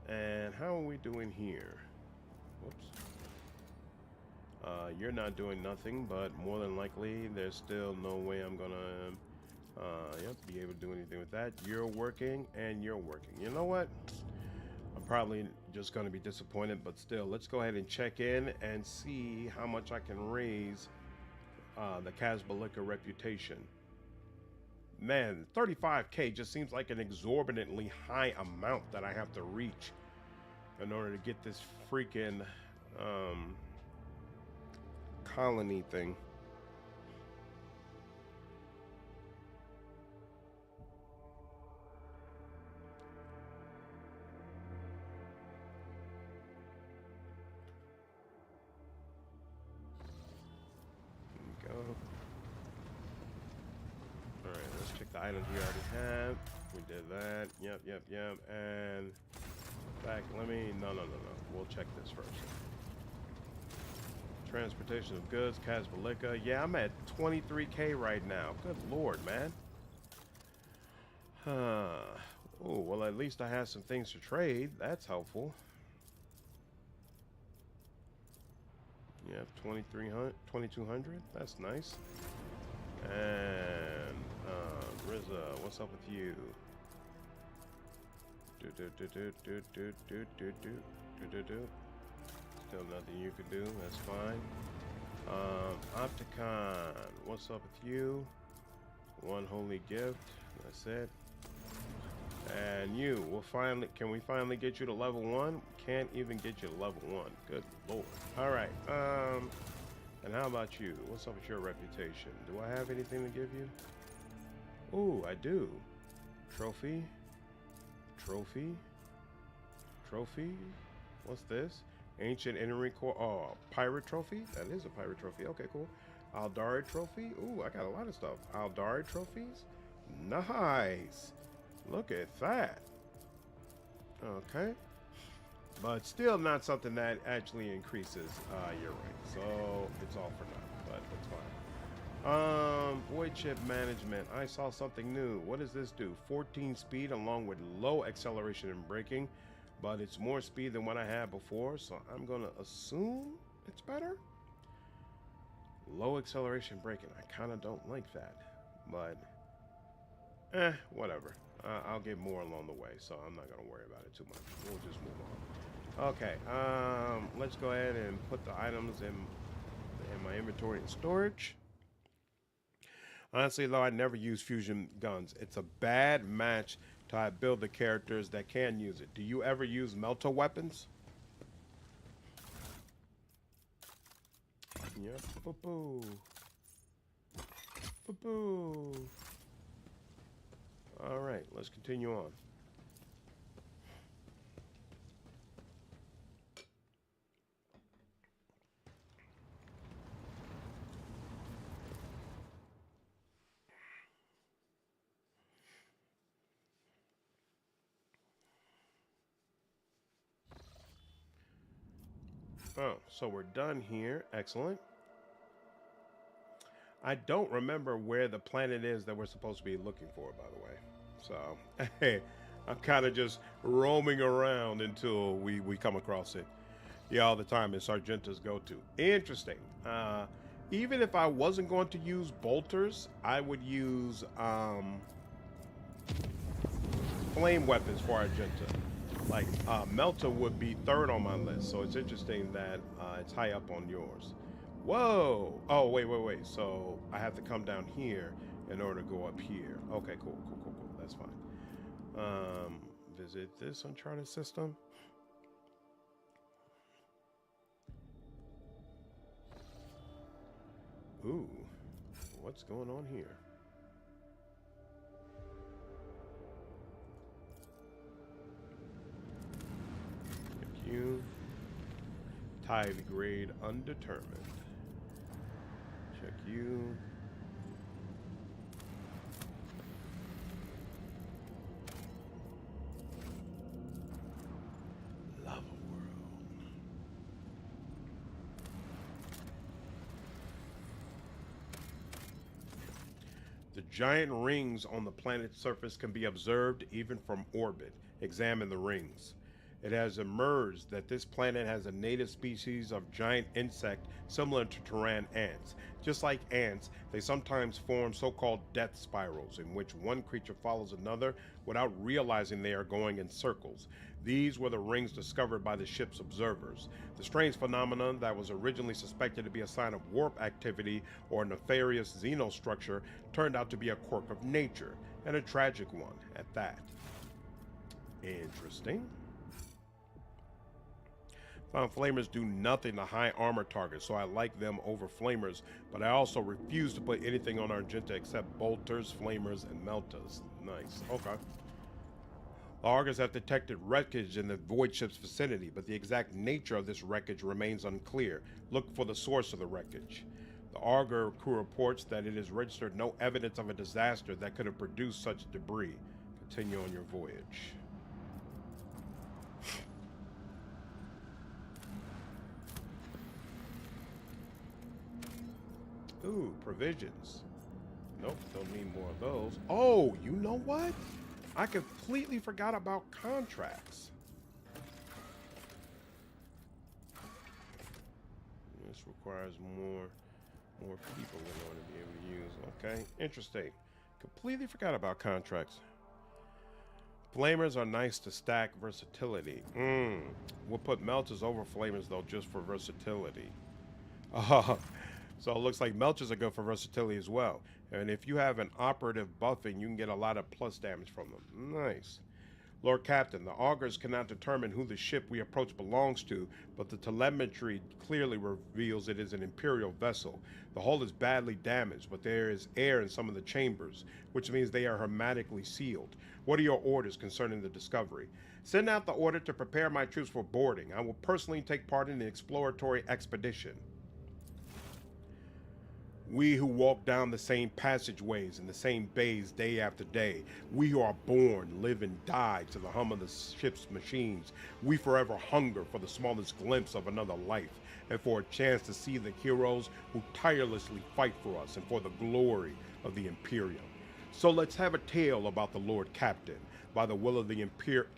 And how are we doing here? Whoops. You're not doing nothing, but more than likely, there's still no way I'm gonna be able to do anything with that. You're working, and you're working. You know what? I'm probably just gonna be disappointed, but still, let's go ahead and check in and see how much I can raise the Casbalika reputation. Man, 35K just seems like an exorbitantly high amount that I have to reach in order to get this freaking colony thing. There we go. Alright, let's check the items we already have. We did that. Yep. And back, no. We'll check this first. Transportation of goods, Casbalika. Yeah, I'm at 23K right now. Good lord, man. Oh, well, at least I have some things to trade. That's helpful. Yeah, 2200. That's nice. And Rizza, what's up with you? Still nothing you can do. That's fine. Opticon, what's up with you? One holy gift. That's it. And you, can we finally get you to level 1? Can't even get you to level 1. Good lord. Alright, and how about you? What's up with your reputation? Do I have anything to give you? Ooh, I do. Trophy. What's this? Ancient Enemy Core. Oh, pirate trophy? That is a pirate trophy. Okay, cool. Aldari trophy. Ooh, I got a lot of stuff. Aldari trophies. Nice. Look at that. Okay. But still not something that actually increases your rank. So it's all for now, but that's fine. Void chip management. I saw something new. What does this do? 14 speed along with low acceleration and braking, but it's more speed than what I had before, so I'm gonna assume it's better. Low acceleration braking. I kind of don't like that, but whatever. I'll get more along the way, so I'm not gonna worry about it too much. We'll just move on. Okay, let's go ahead and put the items in my inventory and storage. Honestly, though, I never use fusion guns. It's a bad match to build the characters that can use it. Do you ever use melter weapons? Yep. Boo-boo. Boo-boo. All right, let's continue on. Oh, so we're done here. Excellent. I don't remember where the planet is that we're supposed to be looking for, by the way. So, hey, I'm kind of just roaming around until we come across it. Yeah, all the time. It's Argenta's go-to. Interesting. Even if I wasn't going to use bolters, I would use flame weapons for Argenta. Like, Melta would be third on my list, so it's interesting that it's high up on yours. Whoa! Oh, wait. So I have to come down here in order to go up here. Okay, cool. That's fine. Visit this uncharted system. Ooh, what's going on here? Check you. Tithe grade undetermined. Check you. Lava world. The giant rings on the planet's surface can be observed even from orbit. Examine the rings. It has emerged that this planet has a native species of giant insect similar to Terran ants. Just like ants, they sometimes form so-called death spirals in which one creature follows another without realizing they are going in circles. These were the rings discovered by the ship's observers. The strange phenomenon that was originally suspected to be a sign of warp activity or a nefarious xenostructure turned out to be a quirk of nature, and a tragic one at that. Interesting. Found flamers do nothing to high armor targets, so I like them over flamers, but I also refuse to put anything on Argenta except bolters, flamers, and meltas. Nice. Okay. The Augurs have detected wreckage in the void ship's vicinity, but the exact nature of this wreckage remains unclear. Look for the source of the wreckage. The Augur crew reports that it has registered no evidence of a disaster that could have produced such debris. Continue on your voyage. Ooh, provisions. Nope, don't need more of those. Oh, you know what? I completely forgot about contracts. This requires more people in order to be able to use. Okay, interesting. Completely forgot about contracts. Flamers are nice to stack versatility. We'll put melters over flamers though, just for versatility. So it looks like melters are good for versatility as well. And if you have an operative buffing, you can get a lot of plus damage from them. Nice. Lord Captain, the Augurs cannot determine who the ship we approach belongs to, but the telemetry clearly reveals it is an Imperial vessel. The hull is badly damaged, but there is air in some of the chambers, which means they are hermetically sealed. What are your orders concerning the discovery? Send out the order to prepare my troops for boarding. I will personally take part in the exploratory expedition. We who walk down the same passageways and the same bays day after day, we who are born, live and die to the hum of the ship's machines, we forever hunger for the smallest glimpse of another life, and for a chance to see the heroes who tirelessly fight for us and for the glory of the Imperium. So let's have a tale about the Lord Captain. By the will of the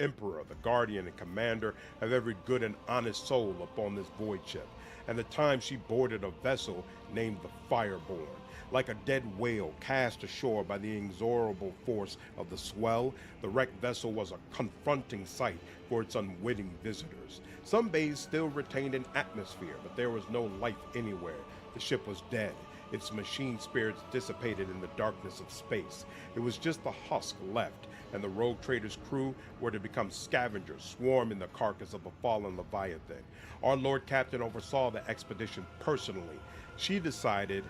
Emperor, the guardian and commander of every good and honest soul upon this void ship, and the time she boarded a vessel named the Fireborn, like a dead whale cast ashore by the inexorable force of the swell. The wrecked vessel was a confronting sight for its unwitting visitors. Some bays still retained an atmosphere, but there was no life anywhere. The ship was dead. Its machine spirits dissipated in the darkness of space. It was just the husk left, and the rogue trader's crew were to become scavengers, swarming the carcass of a fallen Leviathan. Our Lord Captain oversaw the expedition personally. She decided,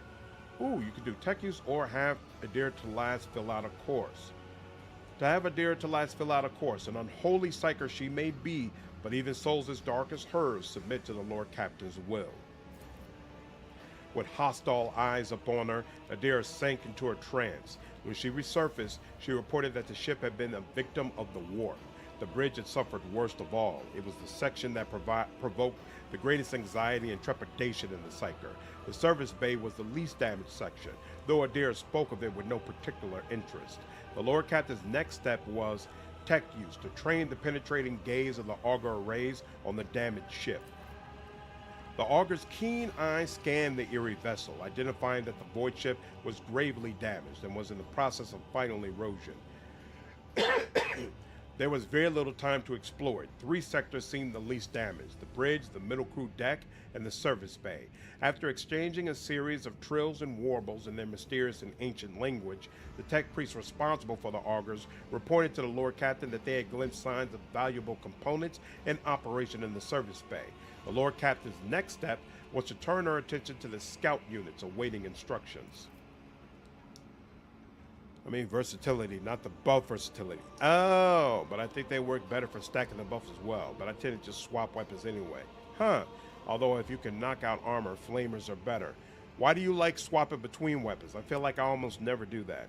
you could do tech use or have Idira to last fill out a course. To have Idira to last fill out a course, an unholy psyker she may be, but even souls as dark as hers submit to the Lord Captain's will. With hostile eyes upon her, Idira sank into a trance. When she resurfaced, she reported that the ship had been a victim of the warp. The bridge had suffered worst of all. It was the section that provoked the greatest anxiety and trepidation in the Psyker. The service bay was the least damaged section, though Idira spoke of it with no particular interest. The Lord Captain's next step was tech use to train the penetrating gaze of the auger arrays on the damaged ship. The auger's keen eye scanned the eerie vessel, identifying that the void ship was gravely damaged and was in the process of final erosion. There was very little time to explore it. 3 sectors seemed the least damaged: the bridge, the middle crew deck, and the service bay. After exchanging a series of trills and warbles in their mysterious and ancient language, the tech priests responsible for the augers reported to the Lord Captain that they had glimpsed signs of valuable components in operation in the service bay. The Lord Captain's next step was to turn her attention to the scout units awaiting instructions. I mean versatility, not the buff versatility. Oh, but I think they work better for stacking the buffs as well. But I tend to just swap weapons anyway. Huh. Although if you can knock out armor, flamers are better. Why do you like swapping between weapons? I feel like I almost never do that.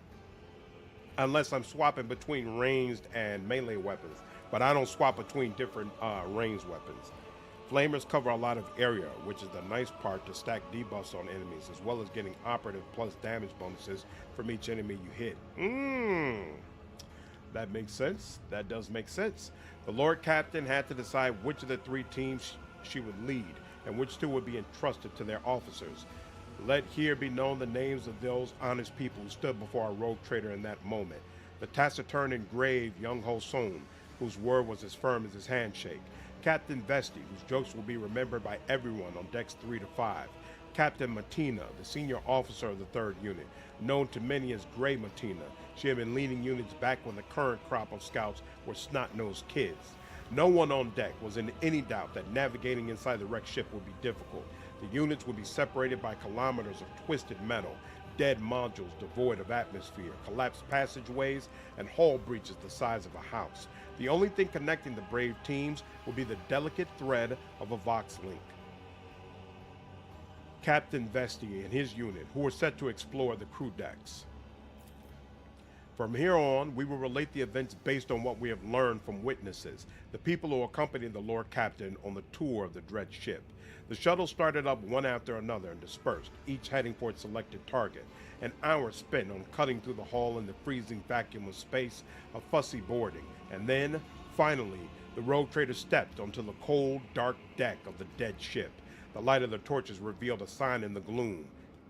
Unless I'm swapping between ranged and melee weapons. But I don't swap between different ranged weapons. Flamers cover a lot of area, which is the nice part to stack debuffs on enemies, as well as getting operative plus damage bonuses from each enemy you hit. That makes sense. That does make sense. The Lord Captain had to decide which of the 3 teams she would lead, and which 2 would be entrusted to their officers. Let here be known the names of those honest people who stood before our rogue trader in that moment. The taciturn and grave Young Ho Soon, whose word was as firm as his handshake. Captain Vesti, whose jokes will be remembered by everyone on decks 3 to 5. Captain Matina, the senior officer of the 3rd unit, known to many as Grey Matina. She had been leading units back when the current crop of scouts were snot-nosed kids. No one on deck was in any doubt that navigating inside the wrecked ship would be difficult. The units would be separated by kilometers of twisted metal, dead modules devoid of atmosphere, collapsed passageways, and hull breaches the size of a house. The only thing connecting the brave teams would be the delicate thread of a Vox link. Captain Vesti and his unit, who were set to explore the crew decks. From here on, we will relate the events based on what we have learned from witnesses, the people who accompanied the Lord Captain on the tour of the dread ship. The shuttle started up one after another and dispersed, each heading for its selected target. An hour spent on cutting through the hull in the freezing vacuum of space, a fussy boarding, and then, finally, the rogue trader stepped onto the cold, dark deck of the dead ship. The light of the torches revealed a sign in the gloom: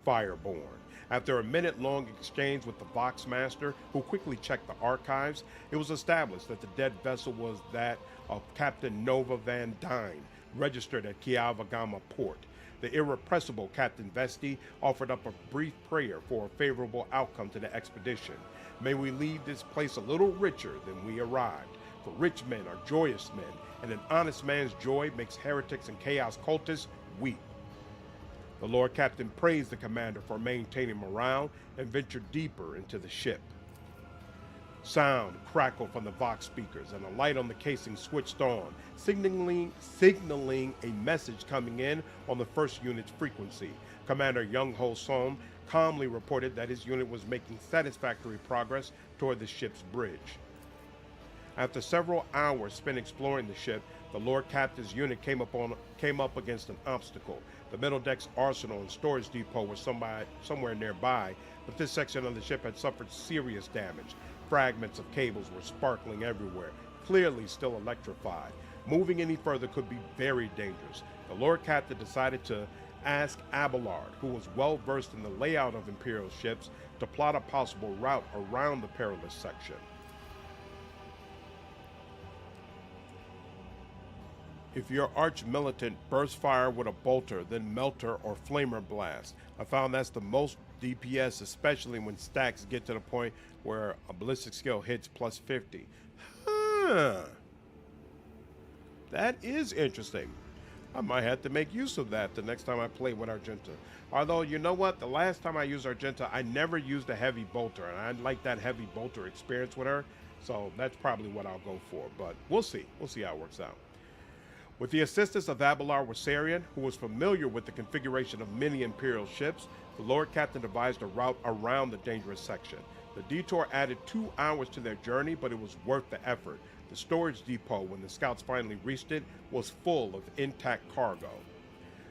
Fireborn. After a minute-long exchange with the Vox Master, who quickly checked the archives, it was established that the dead vessel was that of Captain Nova Van Dyne, registered at Kiavagama Port. The irrepressible Captain Vesti offered up a brief prayer for a favorable outcome to the expedition. May we leave this place a little richer than we arrived, for rich men are joyous men, and an honest man's joy makes heretics and chaos cultists weep. The Lord Captain praised the commander for maintaining morale and ventured deeper into the ship. Sound crackled from the Vox speakers, and a light on the casing switched on, signaling a message coming in on the 1st unit's frequency. Commander Young Ho Som calmly reported that his unit was making satisfactory progress toward the ship's bridge. After several hours spent exploring the ship, the Lord Captain's unit came up against an obstacle. The middle deck's arsenal and storage depot were somewhere nearby, but this section of the ship had suffered serious damage. Fragments of cables were sparkling everywhere, clearly still electrified. Moving any further could be very dangerous. The Lord Captain decided to ask Abelard, who was well versed in the layout of Imperial ships, to plot a possible route around the perilous section. If you're arch-militant, burst fire with a bolter, then melter or flamer blast. I found that's the most DPS, especially when stacks get to the point where a ballistic skill hits plus 50. Huh. That is interesting. I might have to make use of that the next time I play with Argenta. Although, you know what? The last time I used Argenta, I never used a heavy bolter, and I like that heavy bolter experience with her, so that's probably what I'll go for. But we'll see. We'll see how it works out. With the assistance of Abelard Wassarian, who was familiar with the configuration of many Imperial ships, the Lord Captain devised a route around the dangerous section. The detour added 2 hours to their journey, but it was worth the effort. The storage depot, when the scouts finally reached it, was full of intact cargo.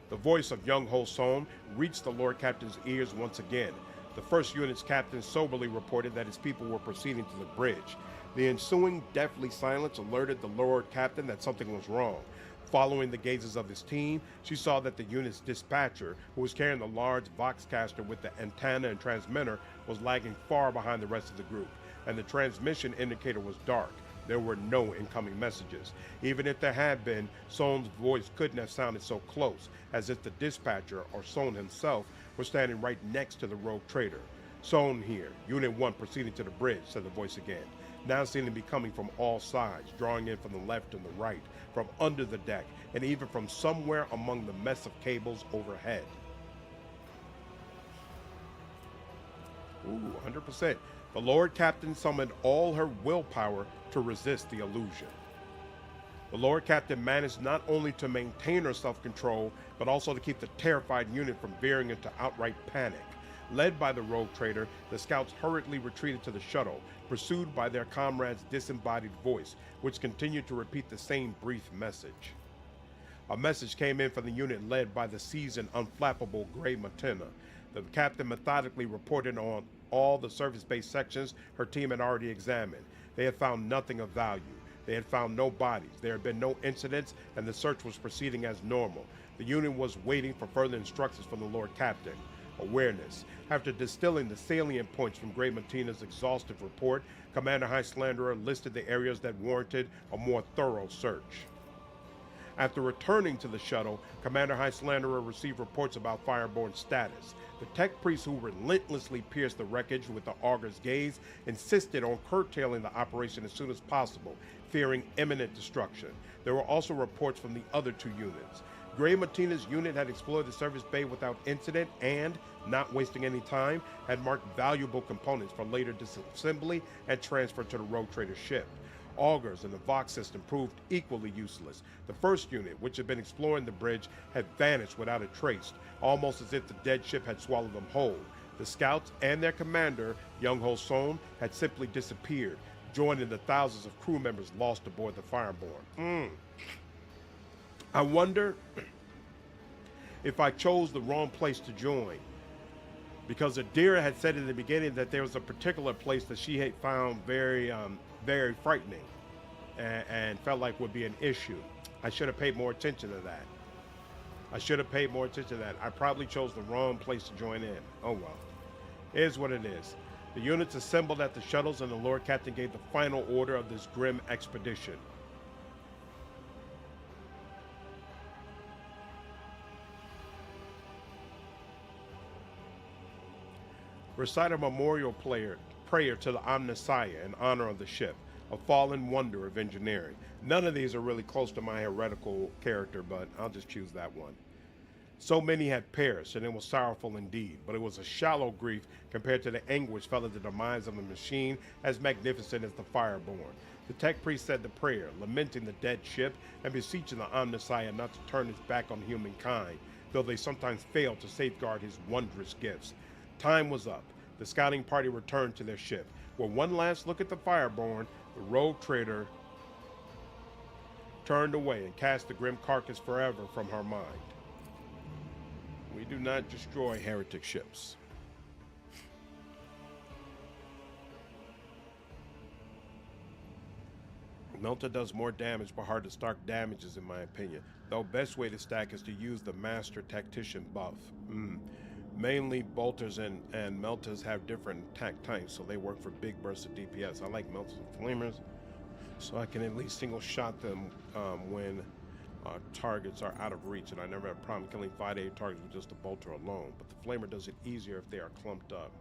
The voice of Young Ho Som reached the Lord Captain's ears once again. The first unit's captain soberly reported that his people were proceeding to the bridge. The ensuing deathly silence alerted the Lord Captain that something was wrong. Following the gazes of his team, she saw that the unit's dispatcher, who was carrying the large Voxcaster with the antenna and transmitter, was lagging far behind the rest of the group, and the transmission indicator was dark. There were no incoming messages. Even if there had been, Sohn's voice couldn't have sounded so close, as if the dispatcher, or Sohn himself, was standing right next to the rogue trader. Sohn here, Unit 1 proceeding to the bridge, said the voice again. Now seeming to be coming from all sides, drawing in from the left and the right, from under the deck, and even from somewhere among the mess of cables overhead. Ooh, 100%. The Lord Captain summoned all her willpower to resist the illusion. The Lord Captain managed not only to maintain her self-control, but also to keep the terrified unit from veering into outright panic. Led by the rogue trader, the scouts hurriedly retreated to the shuttle, pursued by their comrade's disembodied voice, which continued to repeat the same brief message. A message came in from the unit led by the seasoned, unflappable Grey Matina. The captain methodically reported on all the surface-based sections her team had already examined. They had found nothing of value. They had found no bodies. There had been no incidents, and the search was proceeding as normal. The unit was waiting for further instructions from the Lord Captain. Awareness. After distilling the salient points from Grey Matina's exhaustive report, Commander High Slanderer listed the areas that warranted a more thorough search. After returning to the shuttle, Commander High Slanderer received reports about Fireborn's status. The tech priest who relentlessly pierced the wreckage with the Augur's gaze insisted on curtailing the operation as soon as possible, fearing imminent destruction. There were also reports from the other two units. Grey Matina's unit had explored the service bay without incident and, not wasting any time, had marked valuable components for later disassembly and transfer to the rogue trader's ship. Augurs and the Vox system proved equally useless. The first unit, which had been exploring the bridge, had vanished without a trace, almost as if the dead ship had swallowed them whole. The scouts and their commander, Young-Ho Sohn, had simply disappeared, joining the thousands of crew members lost aboard the Fireborn. I wonder if I chose the wrong place to join, because Idira had said in the beginning that there was a particular place that she had found very frightening and felt like would be an issue. I should have paid more attention to that. I probably chose the wrong place to join in. Oh well. It is what it is. The units assembled at the shuttles and the Lord Captain gave the final order of this grim expedition. Recite a memorial prayer to the Omnissiah in honor of the ship, a fallen wonder of engineering. None of these are really close to my heretical character, but I'll just choose that one. So many had perished, and it was sorrowful indeed, but it was a shallow grief compared to the anguish felt at the demise of a machine as magnificent as the Fireborn. The tech priest said the prayer, lamenting the dead ship and beseeching the Omnissiah not to turn his back on humankind, though they sometimes failed to safeguard his wondrous gifts. Time was up. The scouting party returned to their ship. With one last look at the Fireborn, the rogue trader turned away and cast the grim carcass forever from her mind. We do not destroy heretic ships. Melta does more damage but hard to stack damages in my opinion, though best way to stack is to use the Master Tactician buff. Mainly bolters and meltas have different attack types, so they work for big bursts of DPS. I like meltas and flamers, so I can at least single shot them when targets are out of reach, and I never have a problem killing 5 to 8 targets with just a bolter alone, but the flamer does it easier if they are clumped up.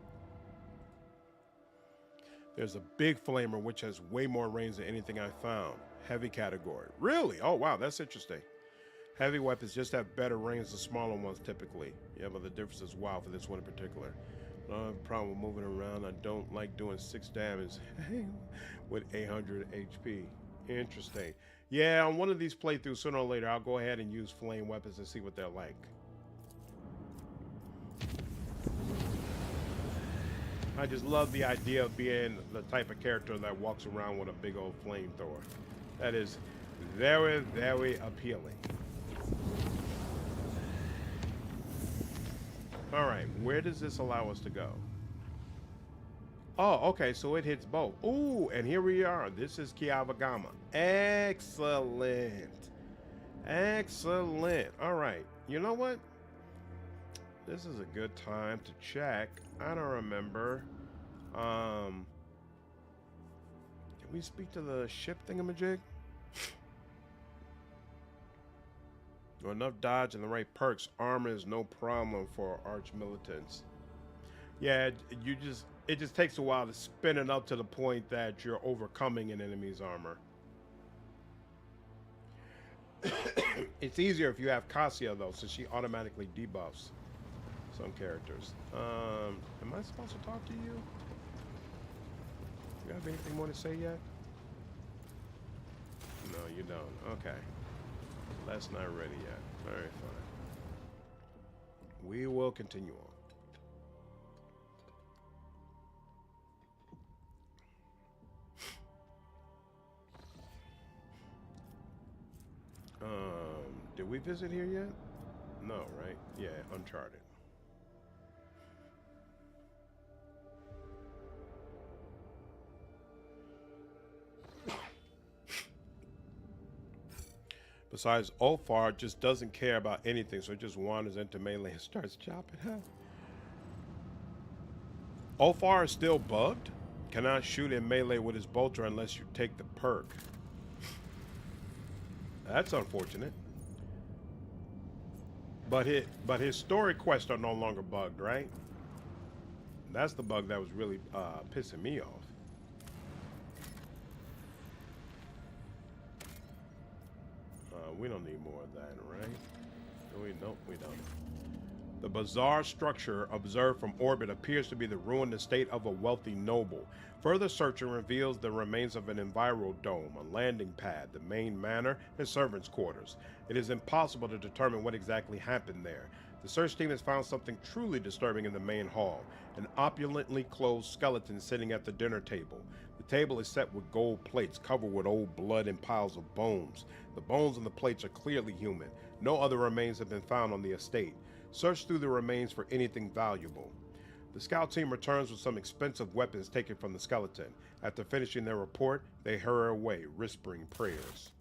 There's a big flamer which has way more range than anything I found. Heavy category. Really? Oh wow, that's interesting. Heavy weapons just have better range than smaller ones typically. Yeah, but the difference is wild for this one in particular. I don't have a problem with moving around. I don't like doing 6 damage with 800 HP. Interesting. Yeah, on one of these playthroughs, sooner or later, I'll go ahead and use flame weapons and see what they're like. I just love the idea of being the type of character that walks around with a big old flamethrower. That is very, very appealing. All right, where does this allow us to go? Oh, okay, so it hits both. Ooh, and here we are. This is Kiavagama. Excellent. Excellent. All right. You know what? This is a good time to check. I don't remember. Can we speak to the ship thingamajig? With enough dodge and the right perks, armor is no problem for arch militants. Yeah, it just takes a while to spin it up to the point that you're overcoming an enemy's armor. It's easier if you have Cassia though, since she automatically debuffs some characters. Am I supposed to talk to you? You have anything more to say yet? No, you don't. Okay. That's not ready yet. All right, fine. We will continue on. Did we visit here yet? No, right? Yeah, Uncharted. Besides, Ulfar just doesn't care about anything, so he just wanders into melee and starts chopping up. Ulfar is still bugged. Cannot shoot in melee with his bolter unless you take the perk. That's unfortunate. But his story quests are no longer bugged, right? That's the bug that was really pissing me off. We don't need more of that, right? Nope, we don't. The bizarre structure observed from orbit appears to be the ruined estate of a wealthy noble. Further searching reveals the remains of an enviro dome, a landing pad, the main manor, and servants' quarters. It is impossible to determine what exactly happened there. The search team has found something truly disturbing in the main hall, an opulently clothed skeleton sitting at the dinner table. The table is set with gold plates covered with old blood and piles of bones. The bones and the plates are clearly human. No other remains have been found on the estate. Search through the remains for anything valuable. The scout team returns with some expensive weapons taken from the skeleton. After finishing their report, they hurry away, whispering prayers.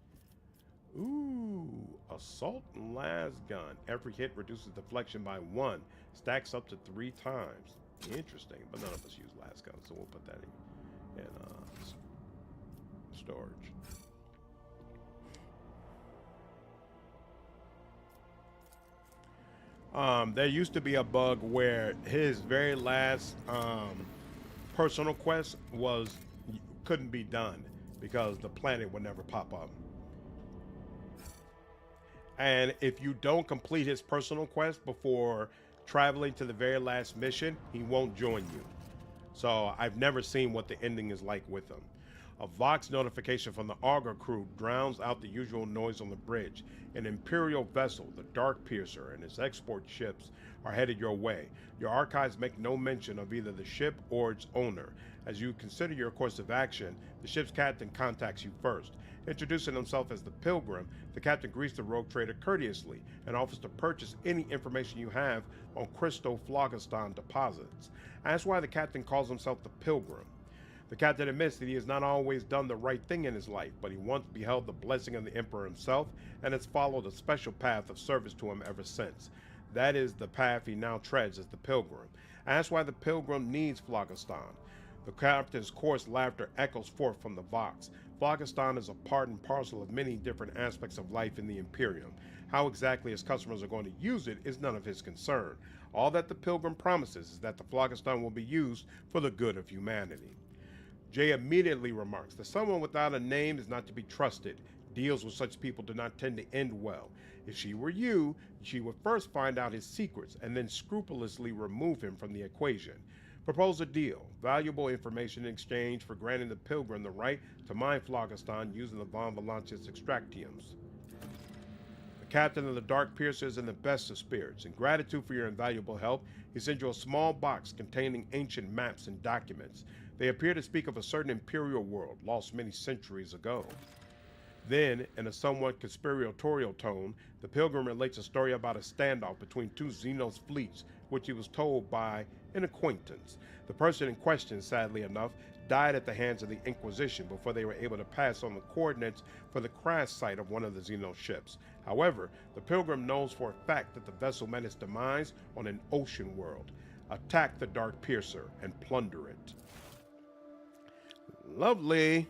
Ooh, assault las gun. Every hit reduces deflection by 1. Stacks up to 3 times. Interesting, but none of us use las guns, so we'll put that in storage. There used to be a bug where his very last personal quest couldn't be done because the planet would never pop up. And if you don't complete his personal quest before traveling to the very last mission, he won't join you. So I've never seen what the ending is like with him. A Vox notification from the Augur crew drowns out the usual noise on the bridge. An Imperial vessel, the Dark Piercer, and its export ships are headed your way. Your archives make no mention of either the ship or its owner. As you consider your course of action, the ship's captain contacts you first. Introducing himself as the Pilgrim, the captain greets the rogue trader courteously and offers to purchase any information you have on Crystal Phlogiston deposits. That's why the captain calls himself the Pilgrim. The captain admits that he has not always done the right thing in his life, but he once beheld the blessing of the Emperor himself and has followed a special path of service to him ever since. That is the path he now treads as the Pilgrim. That's why the Pilgrim needs Phlogiston. The captain's coarse laughter echoes forth from the Vox. Phlogiston is a part and parcel of many different aspects of life in the Imperium. How exactly his customers are going to use it is none of his concern. All that the Pilgrim promises is that the Phlogiston will be used for the good of humanity. Jay immediately remarks that someone without a name is not to be trusted. Deals with such people do not tend to end well. If she were you, she would first find out his secrets and then scrupulously remove him from the equation. Propose a deal. Valuable information in exchange for granting the Pilgrim the right to mine Phlogiston using the Von Volantis extractiums. The captain of the Dark Piercer is in the best of spirits. In gratitude for your invaluable help, he sends you a small box containing ancient maps and documents. They appear to speak of a certain imperial world lost many centuries ago. Then, in a somewhat conspiratorial tone, the pilgrim relates a story about a standoff between two Xenos fleets, which he was told by an acquaintance. The person in question, sadly enough, died at the hands of the Inquisition before they were able to pass on the coordinates for the crash site of one of the Xenos ships. However, the pilgrim knows for a fact that the vessel met its demise on an ocean world. Attack the Dark Piercer and plunder it. Lovely.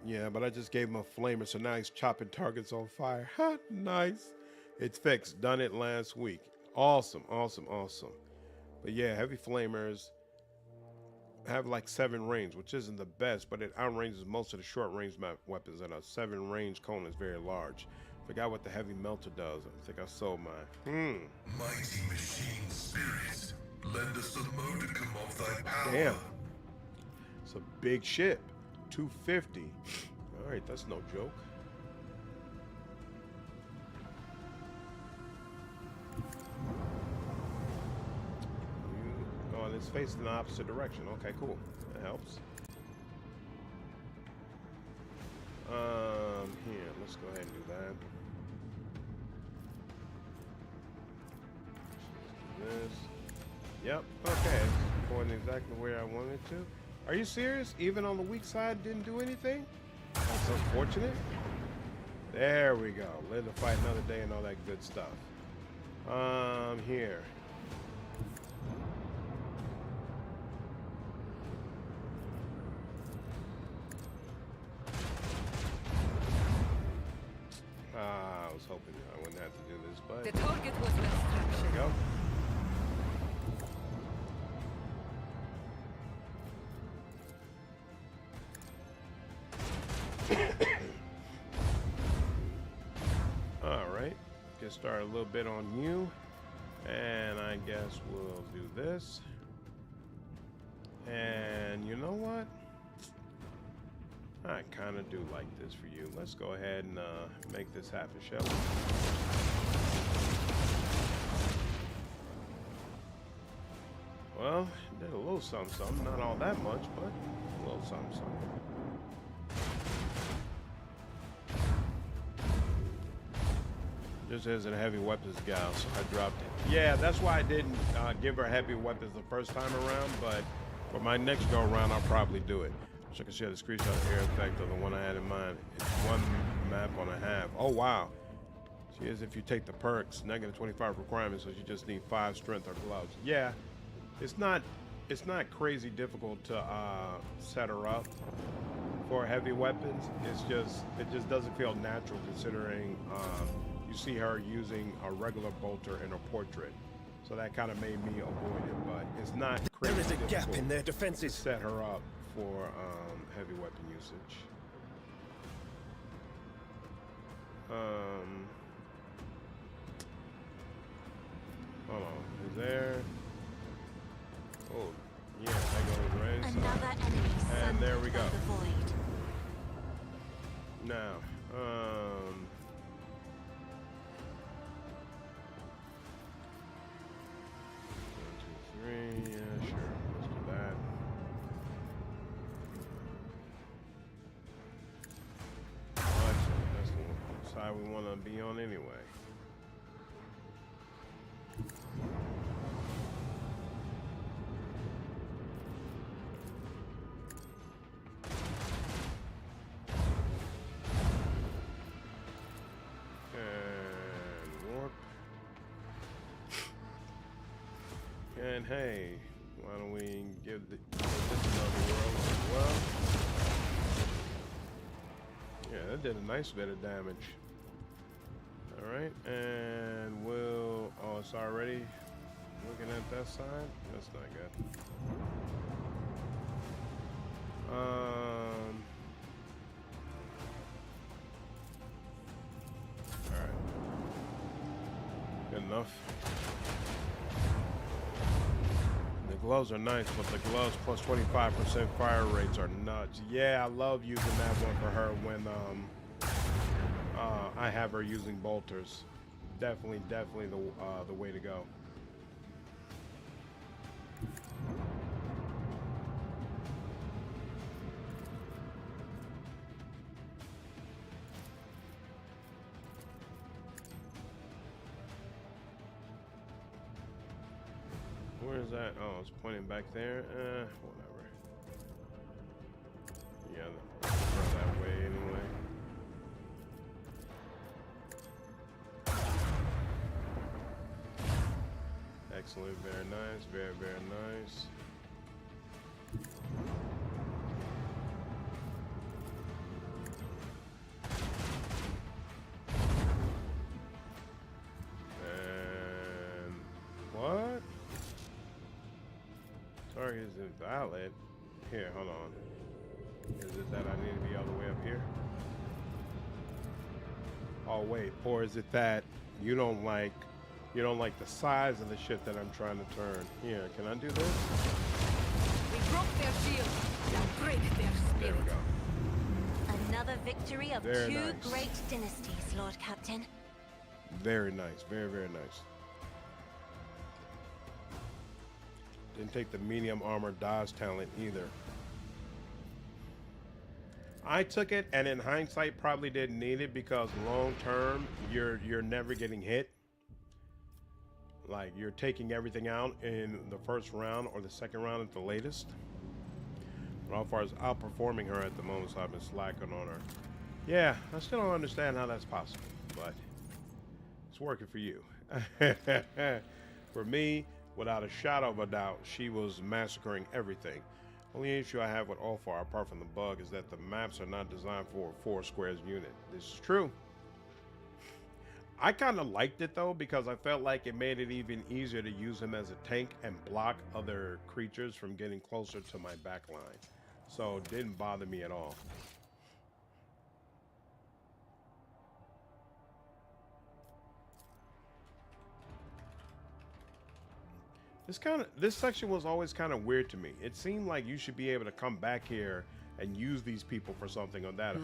Yeah, but I just gave him a flamer, so now he's chopping targets on fire. Ha, nice. It's fixed. Done it last week. Awesome, awesome, awesome. But yeah, heavy flamers have like 7 range, which isn't the best, but it outranges most of the short range weapons, and a 7 range cone is very large. Forgot what the heavy melter does. I think I sold mine. Mighty machine spirit, lend us a modicum of thy power. Damn. It's a big ship. 250. All right, that's no joke. Oh, and it's facing the opposite direction. Okay, cool. That helps. Here, let's go ahead and do that. Let's do this. Yep. Okay, it's going exactly where I wanted it to. Are you serious? Even on the weak side, didn't do anything? That's unfortunate. There we go. Live to fight another day and all that good stuff. Here. I was hoping I wouldn't have to do this, but The target was less traction. there we go. Alright, get started a little bit on you, and I guess we'll do this. And you know what? I kind of do like this for you. Let's go ahead and make this happen, shall we? Well, did a little something, something. Not all that much, but a little something, something. This isn't a heavy weapons gal, so I dropped it. Yeah, that's why I didn't give her heavy weapons the first time around, but for my next go around, I'll probably do it. So I can share the screenshot of the air effect of the one I had in mind. It's 1 map on a half. Oh, wow. She is if you take the perks, negative 25 requirements, so you just need 5 strength or gloves. Yeah, it's not crazy difficult to set her up for heavy weapons. It just doesn't feel natural considering you see her using a regular bolter in her portrait. So that kind of made me avoid it, but it's not crazy There is a gap difficult in their to defenses. set her up for heavy weapon usage. Hold on, is there? Oh, yeah, that goes right inside. Another enemy And there we go. sundered by the void. Now, 1, 2, 3, yeah, sure, let's do that. Well, actually, that's the side we want to be on anyway. And hey, why don't we give this another whirl as well? Yeah, that did a nice bit of damage. Alright, and we'll... Oh, it's already looking at that side? That's not good. Alright. Good enough. The gloves are nice, but the gloves plus 25% fire rates are nuts. Yeah, I love using that one for her when I have her using bolters. Definitely the way to go. was that? Oh, it's pointing back there. Whatever. Yeah, go that way anyway. Excellent, very nice, very, very nice. And what? Target is invalid. Here, hold on. Is it that I need to be all the way up here? Oh wait, or is it that you don't like the size of the shit that I'm trying to turn? Here, can I do this? We broke their shield. Now break their spirit. There we go. Another victory of Very two nice. great dynasties, Lord Captain. Very nice, very, very nice. Didn't take the medium armor dodge talent either. I took it, and in hindsight, probably didn't need it because long term, you're never getting hit. Like you're taking everything out in the first round or the second round at the latest. But as far as outperforming her at the moment, so I've been slacking on her. Yeah, I still don't understand how that's possible, but it's working for you. For me, without a shadow of a doubt, she was massacring everything. Only issue I have with Ulfar, apart from the bug, is that the maps are not designed for a 4 squares unit. This is true. I kind of liked it though, because I felt like it made it even easier to use him as a tank and block other creatures from getting closer to my back line. So it didn't bother me at all. This section was always kind of weird to me. It seemed like you should be able to come back here and use these people for something on that.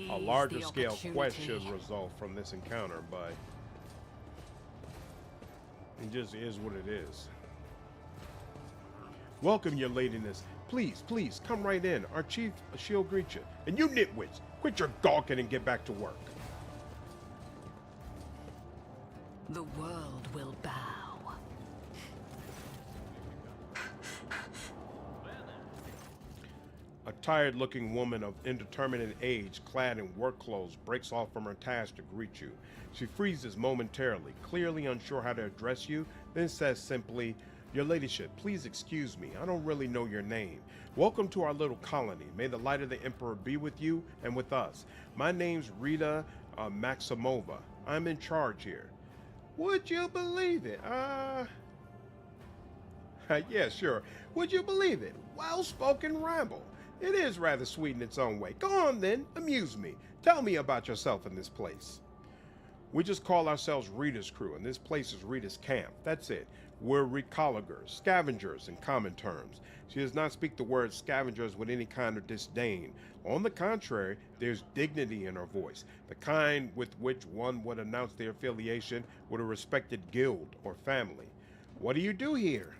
A larger scale quest should result from this encounter, but it just is what it is. Welcome, your ladiness. Please, please, come right in. Our chief, she'll greet you. And you nitwits, quit your gawking and get back to work. The world will bow. A tired-looking woman of indeterminate age, clad in work clothes, breaks off from her task to greet you. She freezes momentarily, clearly unsure how to address you, then says simply, "Your ladyship, please excuse me. I don't really know your name. Welcome to our little colony. May the light of the Emperor be with you and with us. My name's Rita Maximova. I'm in charge here." Would you believe it? Yeah, sure. Would you believe it? Well-spoken ramble. It is rather sweet in its own way. Go on then, amuse me. Tell me about yourself in this place. We just call ourselves Rita's crew, and this place is Rita's camp. That's it. We're recolligers, scavengers in common terms. She does not speak the word scavengers with any kind of disdain. On the contrary, there's dignity in her voice, the kind with which one would announce their affiliation with a respected guild or family. What do you do here?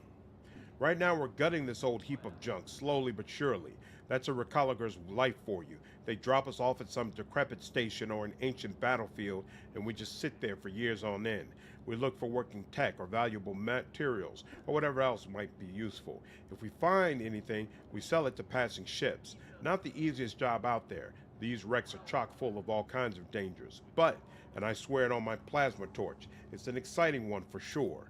Right now we're gutting this old heap of junk, slowly but surely. That's a recolliger's life for you. They drop us off at some decrepit station or an ancient battlefield, and we just sit there for years on end. We look for working tech or valuable materials or whatever else might be useful. If we find anything, we sell it to passing ships. Not the easiest job out there. These wrecks are chock full of all kinds of dangers. But, and I swear it on my plasma torch, it's an exciting one for sure.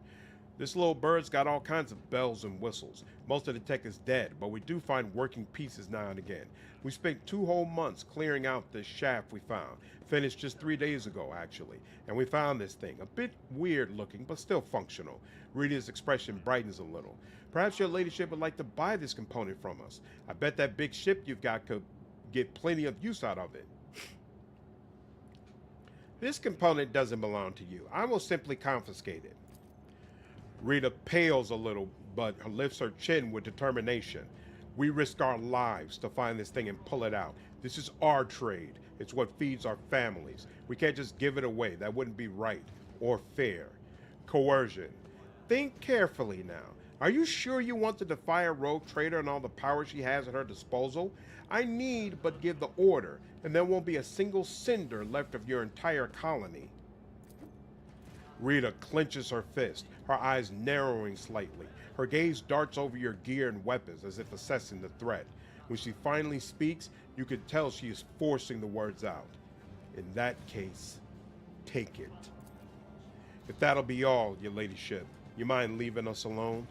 This little bird's got all kinds of bells and whistles. Most of the tech is dead, but we do find working pieces now and again. We spent 2 whole months clearing out this shaft we found. Finished just 3 days ago, actually. And we found this thing. A bit weird looking, but still functional. Rita's expression brightens a little. Perhaps your ladyship would like to buy this component from us. I bet that big ship you've got could get plenty of use out of it. This component doesn't belong to you. I will simply confiscate it. Rita pales a little, but lifts her chin with determination. We risk our lives to find this thing and pull it out. This is our trade. It's what feeds our families. We can't just give it away. That wouldn't be right or fair. Coercion. Think carefully now. Are you sure you want to defy a rogue trader and all the power she has at her disposal? I need but give the order, and there won't be a single cinder left of your entire colony. Rita clenches her fist, her eyes narrowing slightly. Her gaze darts over your gear and weapons as if assessing the threat. When she finally speaks, you can tell she is forcing the words out. In that case, take it. If that'll be all, your ladyship, you mind leaving us alone?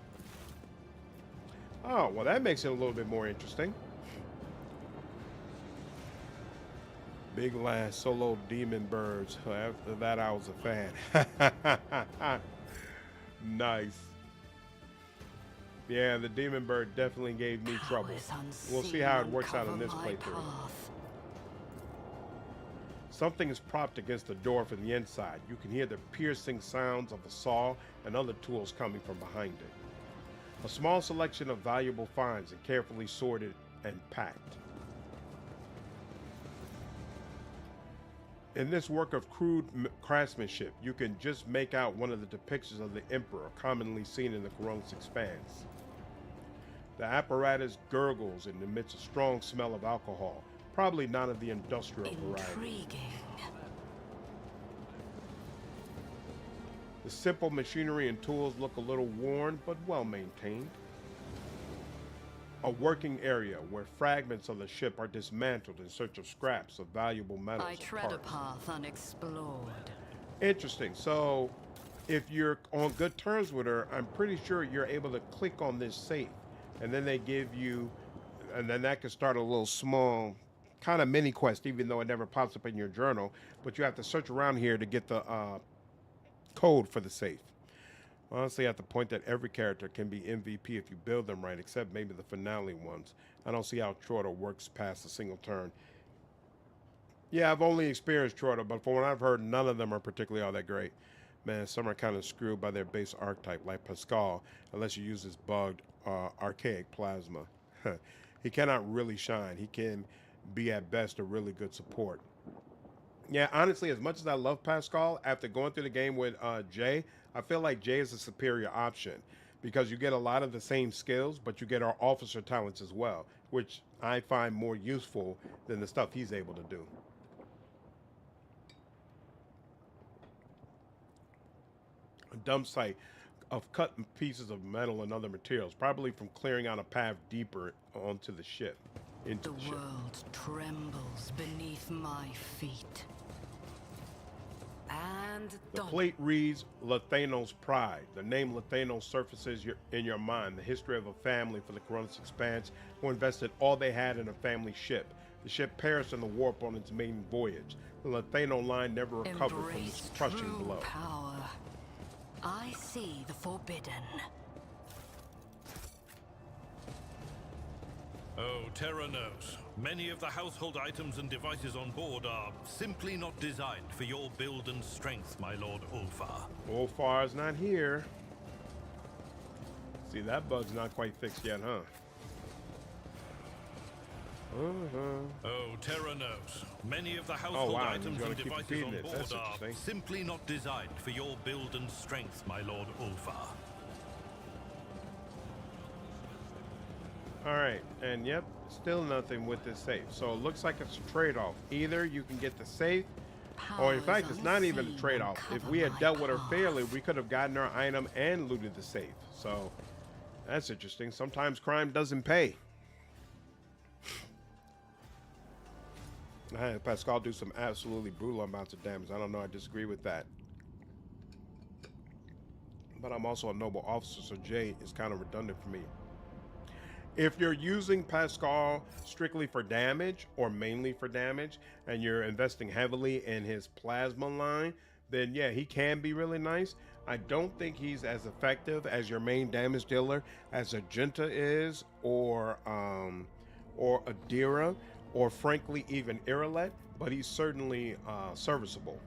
Oh, well, that makes it a little bit more interesting. Big last solo demon birds. After that, I was a fan. Nice. Yeah, the demon bird definitely gave me trouble. We'll see how it works out in this playthrough. Something is propped against the door from the inside. You can hear the piercing sounds of a saw and other tools coming from behind it. A small selection of valuable finds and carefully sorted and packed. In this work of crude craftsmanship, you can just make out one of the depictions of the Emperor commonly seen in the Corun's Expanse. The apparatus gurgles and emits a strong smell of alcohol, probably not of the industrial variety. Intriguing. The simple machinery and tools look a little worn, but well maintained. A working area where fragments of the ship are dismantled in search of scraps of valuable metals. I tread a path unexplored. Interesting. So, if you're on good terms with her, I'm pretty sure you're able to click on this safe, and then they give you, and then that can start a little small kind of mini quest, even though it never pops up in your journal. But you have to search around here to get the code for the safe. Honestly, at the point that every character can be MVP if you build them right, except maybe the finale ones. I don't see how Chorta works past a single turn. Yeah, I've only experienced Chorta, but from what I've heard, none of them are particularly all that great. Man, some are kind of screwed by their base archetype, like Pasqal, unless you use this bugged archaic plasma. He cannot really shine. He can be at best a really good support. Yeah, honestly, as much as I love Pasqal, after going through the game with Jay, I feel like Jay is a superior option because you get a lot of the same skills, but you get our officer talents as well, which I find more useful than the stuff he's able to do. A dump site of cut pieces of metal and other materials, probably from clearing out a path deeper onto the ship. Into the ship. World trembles beneath my feet. And the plate reads Lathanos Pride. The name Lathanos surfaces in your mind. The history of a family for the Corun's Expanse who invested all they had in a family ship. The ship perished in the warp on its maiden voyage. The Lathano line never recovered from its crushing blow. Power. I see the forbidden. Oh, Terra knows. Many of the household items and devices on board are simply not designed for your build and strength, my lord Ulfar. Ulfar's not here. See, that bug's not quite fixed yet, huh? Oh, Terra knows. Many of the household items and devices on board are simply not designed for your build and strength, my lord Ulfar. Alright, and yep, still nothing with this safe. So it looks like it's a trade-off. Either you can get the safe, or in fact, it's not even a trade-off. If we had dealt with her fairly, we could have gotten her item and looted the safe. So, that's interesting. Sometimes crime doesn't pay. I had Pasqal do some absolutely brutal amounts of damage. I don't know, I disagree with that. But I'm also a noble officer, so Jay is kind of redundant for me. If you're using Pasqal strictly for damage or mainly for damage and you're investing heavily in his plasma line, then yeah, he can be really nice. I don't think he's as effective as your main damage dealer as Agenta is, or Idira, or frankly even Yrilet, but he's certainly serviceable.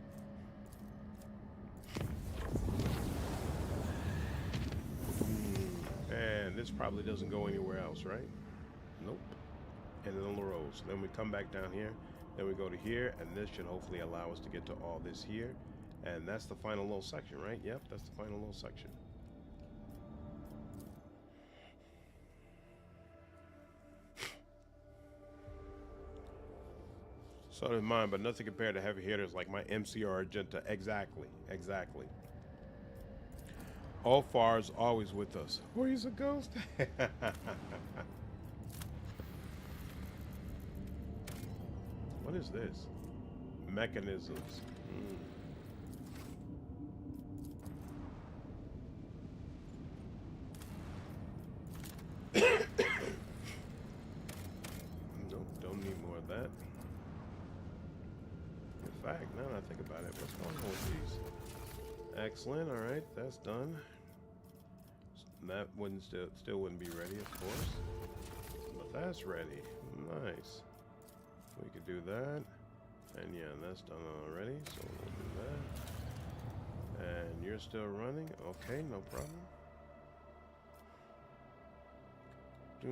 And this probably doesn't go anywhere else, right? Nope. And then on the road. So then we come back down here, then we go to here, and this should hopefully allow us to get to all this here. And that's the final little section, right? Yep, that's the final little section. So does mine, but nothing compared to heavy hitters like my MC or Argenta. Exactly, exactly. Ulfar is always with us. Oh, he's a ghost. What is this? Mechanisms. Nope, don't need more of that. In fact, now that I think about it, what's going on with these? Excellent, alright, that's done. That wouldn't still wouldn't be ready, of course. But that's ready. Nice. We could do that. And yeah, that's done already, so we'll do that. And you're still running? Okay, no problem. I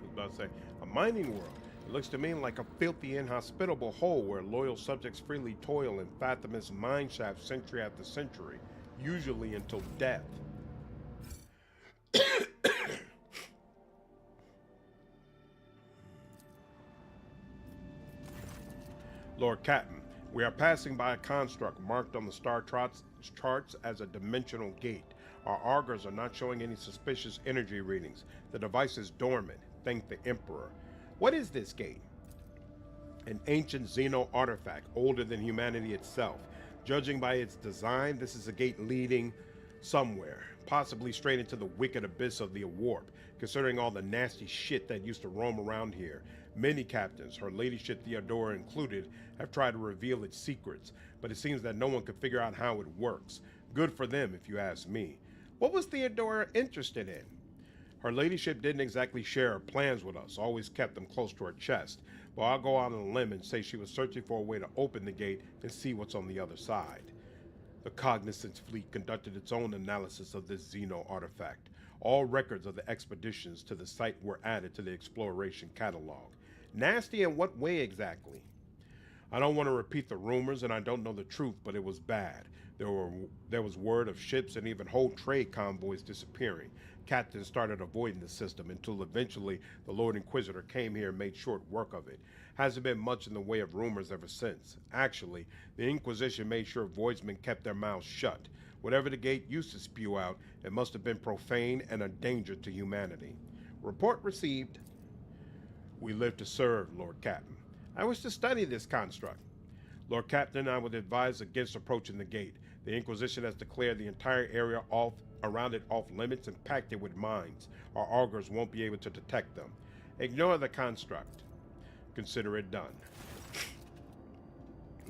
was about to say, a mining world. It looks to me like a filthy, inhospitable hole where loyal subjects freely toil in fathomless mine shafts century after century, usually until death. Lord Captain, we are passing by a construct marked on the star charts as a dimensional gate. Our augurs are not showing any suspicious energy readings. The device is dormant. Thank the Emperor. What is this gate? An ancient Xeno artifact, older than humanity itself. Judging by its design, this is a gate leading somewhere, possibly straight into the wicked abyss of the Warp, considering all the nasty shit that used to roam around here. Many captains, her ladyship Theodora included, have tried to reveal its secrets, but it seems that no one could figure out how it works. Good for them, if you ask me. What was Theodora interested in? Her ladyship didn't exactly share her plans with us, always kept them close to her chest, but I'll go out on a limb and say she was searching for a way to open the gate and see what's on the other side. The Cognizance Fleet conducted its own analysis of this Xeno artifact. All records of the expeditions to the site were added to the exploration catalog. Nasty in what way exactly? I don't want to repeat the rumors, and I don't know the truth, but it was bad. There was word of ships and even whole trade convoys disappearing. Captains started avoiding the system until eventually the Lord Inquisitor came here and made short work of it. Hasn't been much in the way of rumors ever since. Actually, the Inquisition made sure voidsmen kept their mouths shut. Whatever the gate used to spew out, it must have been profane and a danger to humanity. Report received. We live to serve, Lord Captain. I wish to study this construct. Lord Captain, I would advise against approaching the gate. The Inquisition has declared the entire area around it off limits and packed it with mines. Our augurs won't be able to detect them. Ignore the construct. Consider it done.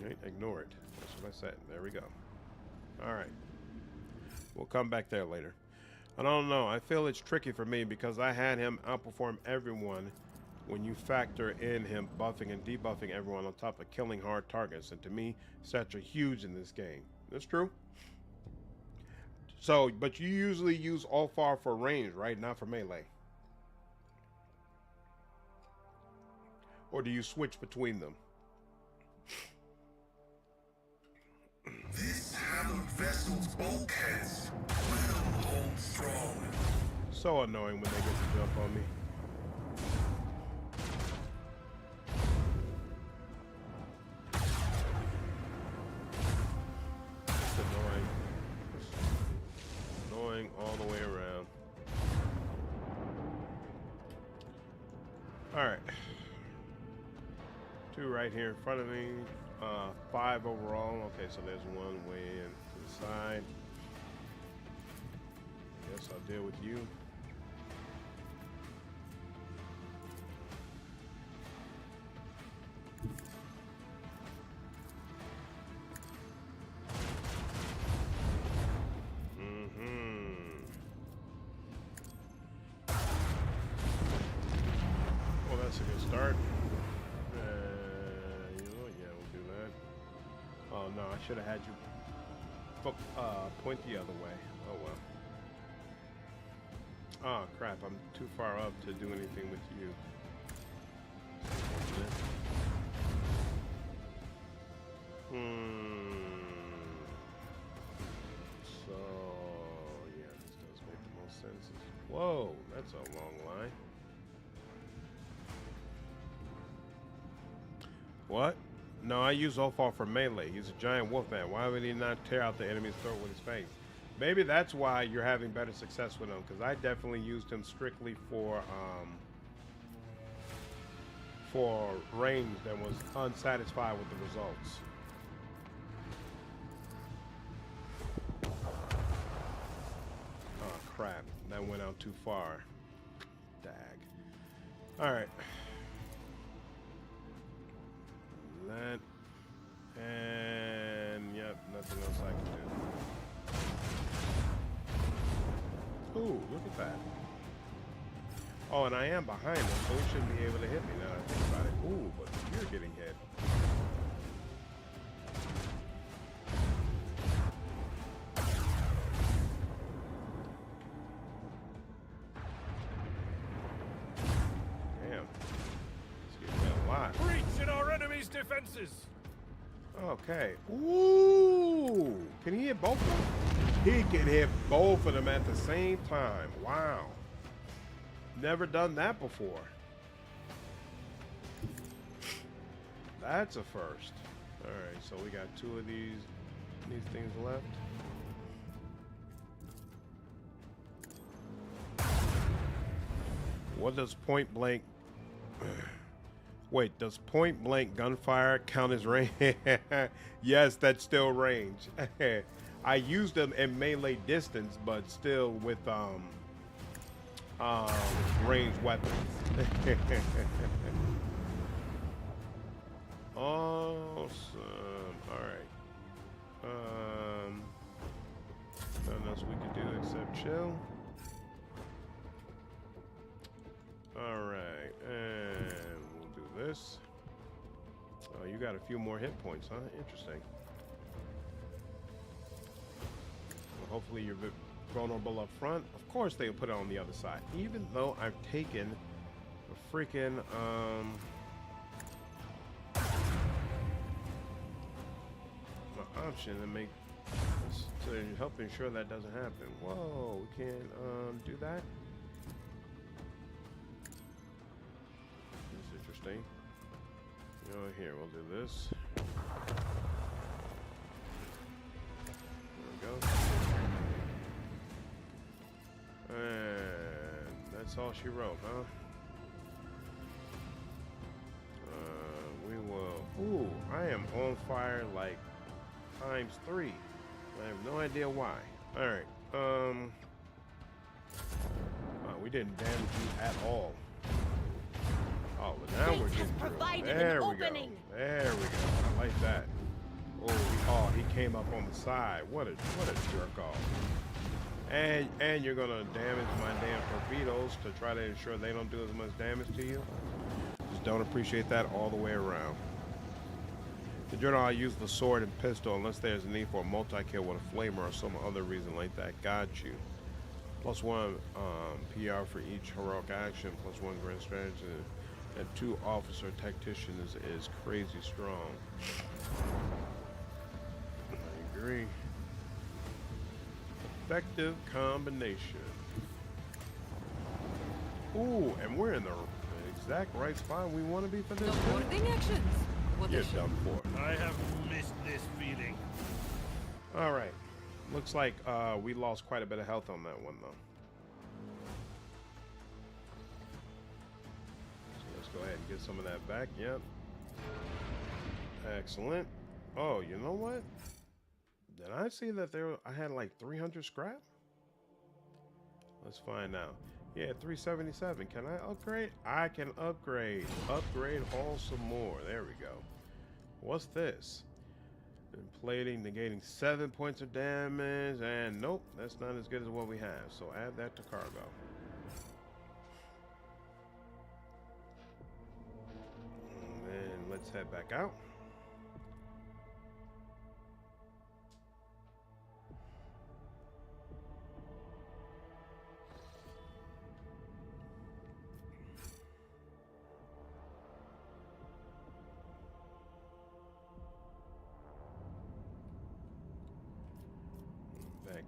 Right, ignore it. That's what I said. There we go. Alright. We'll come back there later. I don't know. I feel it's tricky for me because I had him outperform everyone when you factor in him buffing and debuffing everyone on top of killing hard targets. And to me, stats are huge in this game. That's true. So, but you usually use Ulfar for range, right? Not for melee. Or do you switch between them? This hallowed vessel's bulkheads will hold strong. So annoying when they get to jump on me. It's annoying. Annoying all the way around. Alright. 2 right here in front of me. 5 overall. Okay, so there's 1 way in to the side. Guess I'll deal with you. Well, that's a good start. Oh no, I should have had you point the other way. Oh well. Oh crap, I'm too far up to do anything with you. So, yeah, this does make the most sense. Whoa, that's a long line. What? No, I use Opal for melee. He's a giant wolfman. Why would he not tear out the enemy's throat with his fangs? Maybe that's why you're having better success with him, because I definitely used him strictly for range that was unsatisfied with the results. Oh crap, that went out too far. Dag. Alright. That. And yep, nothing else I can do. Ooh, look at that. Oh, and I am behind him, so he shouldn't be able to hit me now that I think about it. Ooh, but you're getting hit. Damn. Let's get that a lot. Breach in our enemy's defenses. Okay. Ooh. Can he hit both of them? He can hit both of them at the same time. Wow. Never done that before. That's a first. Alright, so we got 2 of these things left. What does point blank... Wait, does point blank gunfire count as range? Yes, that's still range. I used them in melee distance, but still with ranged weapons. Awesome. Alright. Nothing else we can do except chill. Alright, and we'll do this. Oh, you got a few more hit points, huh? Interesting. Well, hopefully you're vulnerable up front. Of course they'll put it on the other side. Even though I've taken a freaking option to help ensure that doesn't happen. Whoa, we can't do that. That's interesting. You know, here we'll do this. There we go. And that's all she wrote, huh? We will. Ooh, I am on fire like ×3. I have no idea why. All right. We didn't damage you at all. Oh, but now we're getting through. There we go. There we go. I like that. Oh, he came up on the side. What a jerk off. And you're gonna damage my damn torpedoes to try to ensure they don't do as much damage to you. Just don't appreciate that all the way around. In general, I use the sword and pistol unless there's a need for a multi-kill with a flamer or some other reason like that. Got you. +1 PR for each heroic action, +1 grand strategy, and 2 officer tacticians is crazy strong. I agree. Effective combination. Ooh, and we're in the exact right spot we want to be for this. No boarding actions. You're done for. I have missed this feeling. All right. Looks like we lost quite a bit of health on that one, though. So let's go ahead and get some of that back. Yep. Excellent. Oh, you know what? Did I see that I had like 300 scrap? Let's find out. Yeah, 377. Can I upgrade? I can upgrade. Upgrade, haul some more. There we go. What's this? Plating, negating 7 points of damage. And nope, that's not as good as what we have. So add that to cargo. And then let's head back out.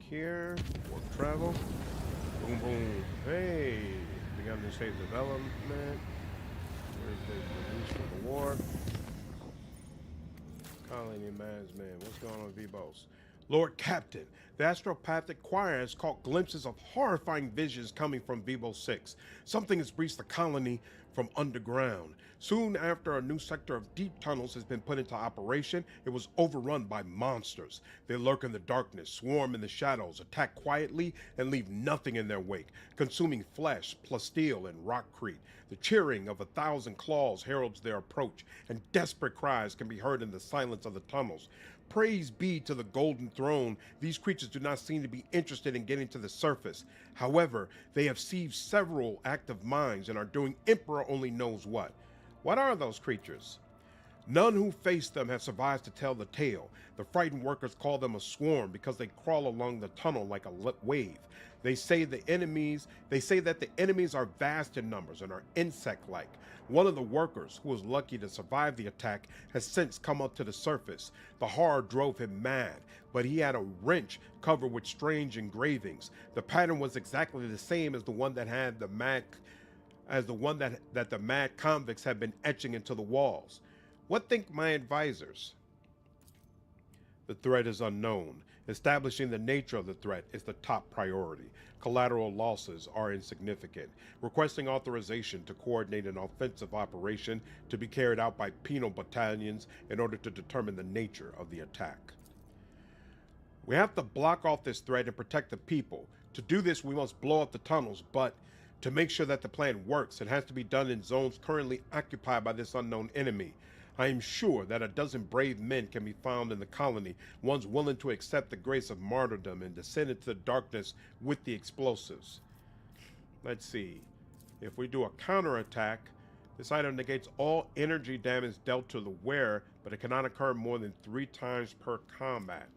Here, warp travel. Boom, boom. Hey, begun to save development. Where's the release for the warp? Colony Marksman. What's going on, V-Boss? Lord Captain, the astropathic choir has caught glimpses of horrifying visions coming from Vivo 6. Something has breached the colony from underground. Soon after a new sector of deep tunnels has been put into operation, it was overrun by monsters. They lurk in the darkness, swarm in the shadows, attack quietly, and leave nothing in their wake, consuming flesh, plasteel, and rockcrete. The cheering of 1,000 claws heralds their approach, and desperate cries can be heard in the silence of the tunnels. Praise be to the Golden Throne, these creatures do not seem to be interested in getting to the surface. However, they have seized several active minds and are doing Emperor only knows what. What are those creatures? None who face them have survived to tell the tale. The frightened workers call them a swarm because they crawl along the tunnel like a wave. They say that the enemies are vast in numbers and are insect-like. One of the workers, who was lucky to survive the attack, has since come up to the surface. The horror drove him mad, but he had a wrench covered with strange engravings. The pattern was exactly the same as the one that had the mad convicts had been etching into the walls. What think my advisors? The threat is unknown. Establishing the nature of the threat is the top priority. Collateral losses are insignificant. Requesting authorization to coordinate an offensive operation to be carried out by penal battalions in order to determine the nature of the attack. We have to block off this threat and protect the people. To do this, we must blow up the tunnels, but to make sure that the plan works, it has to be done in zones currently occupied by this unknown enemy. I am sure that a dozen brave men can be found in the colony, ones willing to accept the grace of martyrdom and descend into the darkness with the explosives. Let's see. If we do a counterattack, this item negates all energy damage dealt to the wearer, but it cannot occur more than 3 times per combat.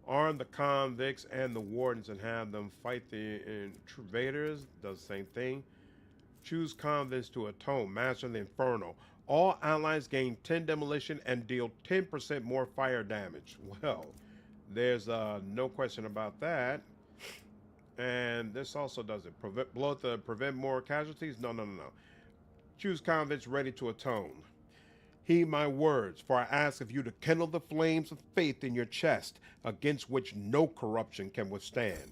Arm the convicts and the wardens and have them fight the invaders. Does the same thing. Choose convicts to atone. Master the Inferno. All allies gain 10 demolition and deal 10% more fire damage. Well, there's no question about that. And this also does it. Prevent more casualties? No. Choose convicts ready to atone. Heed my words, for I ask of you to kindle the flames of faith in your chest, against which no corruption can withstand.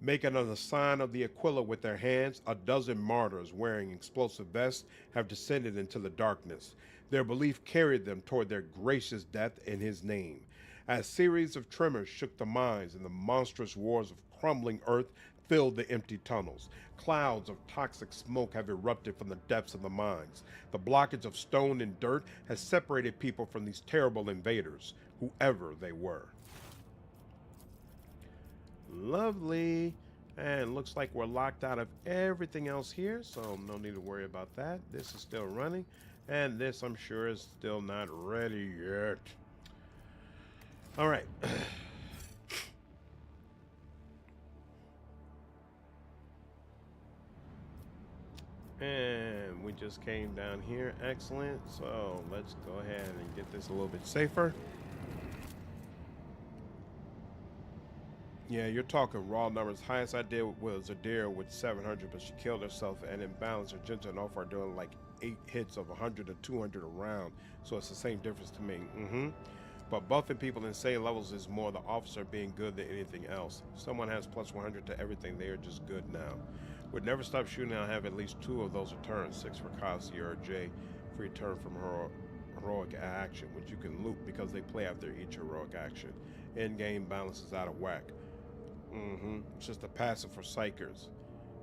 Making a sign of the Aquila with their hands, a dozen martyrs wearing explosive vests have descended into the darkness. Their belief carried them toward their gracious death in his name. As series of tremors shook the mines and the monstrous roars of crumbling earth filled the empty tunnels. Clouds of toxic smoke have erupted from the depths of the mines. The blockage of stone and dirt has separated people from these terrible invaders, whoever they were. Lovely. And looks like we're locked out of everything else here, so no need to worry about that. This is still running, and this, I'm sure, is still not ready yet. All right. And we just came down here. Excellent. So let's go ahead and get this a little bit safer. Yeah, you're talking raw numbers. Highest I did was Idira with 700, but she killed herself. And in balance, her Jinja and Off are doing like 8 hits of 100 to 200 a round. So it's the same difference to me. But buffing people in insane levels is more the officer being good than anything else. If someone has plus 100 to everything, they are just good now. Would never stop shooting. I'll have at least 2 of those returns. 6 for Cassia or J for return from heroic action, which you can loot because they play after each heroic action. End-game balance is out of whack. It's just a passive for Psykers.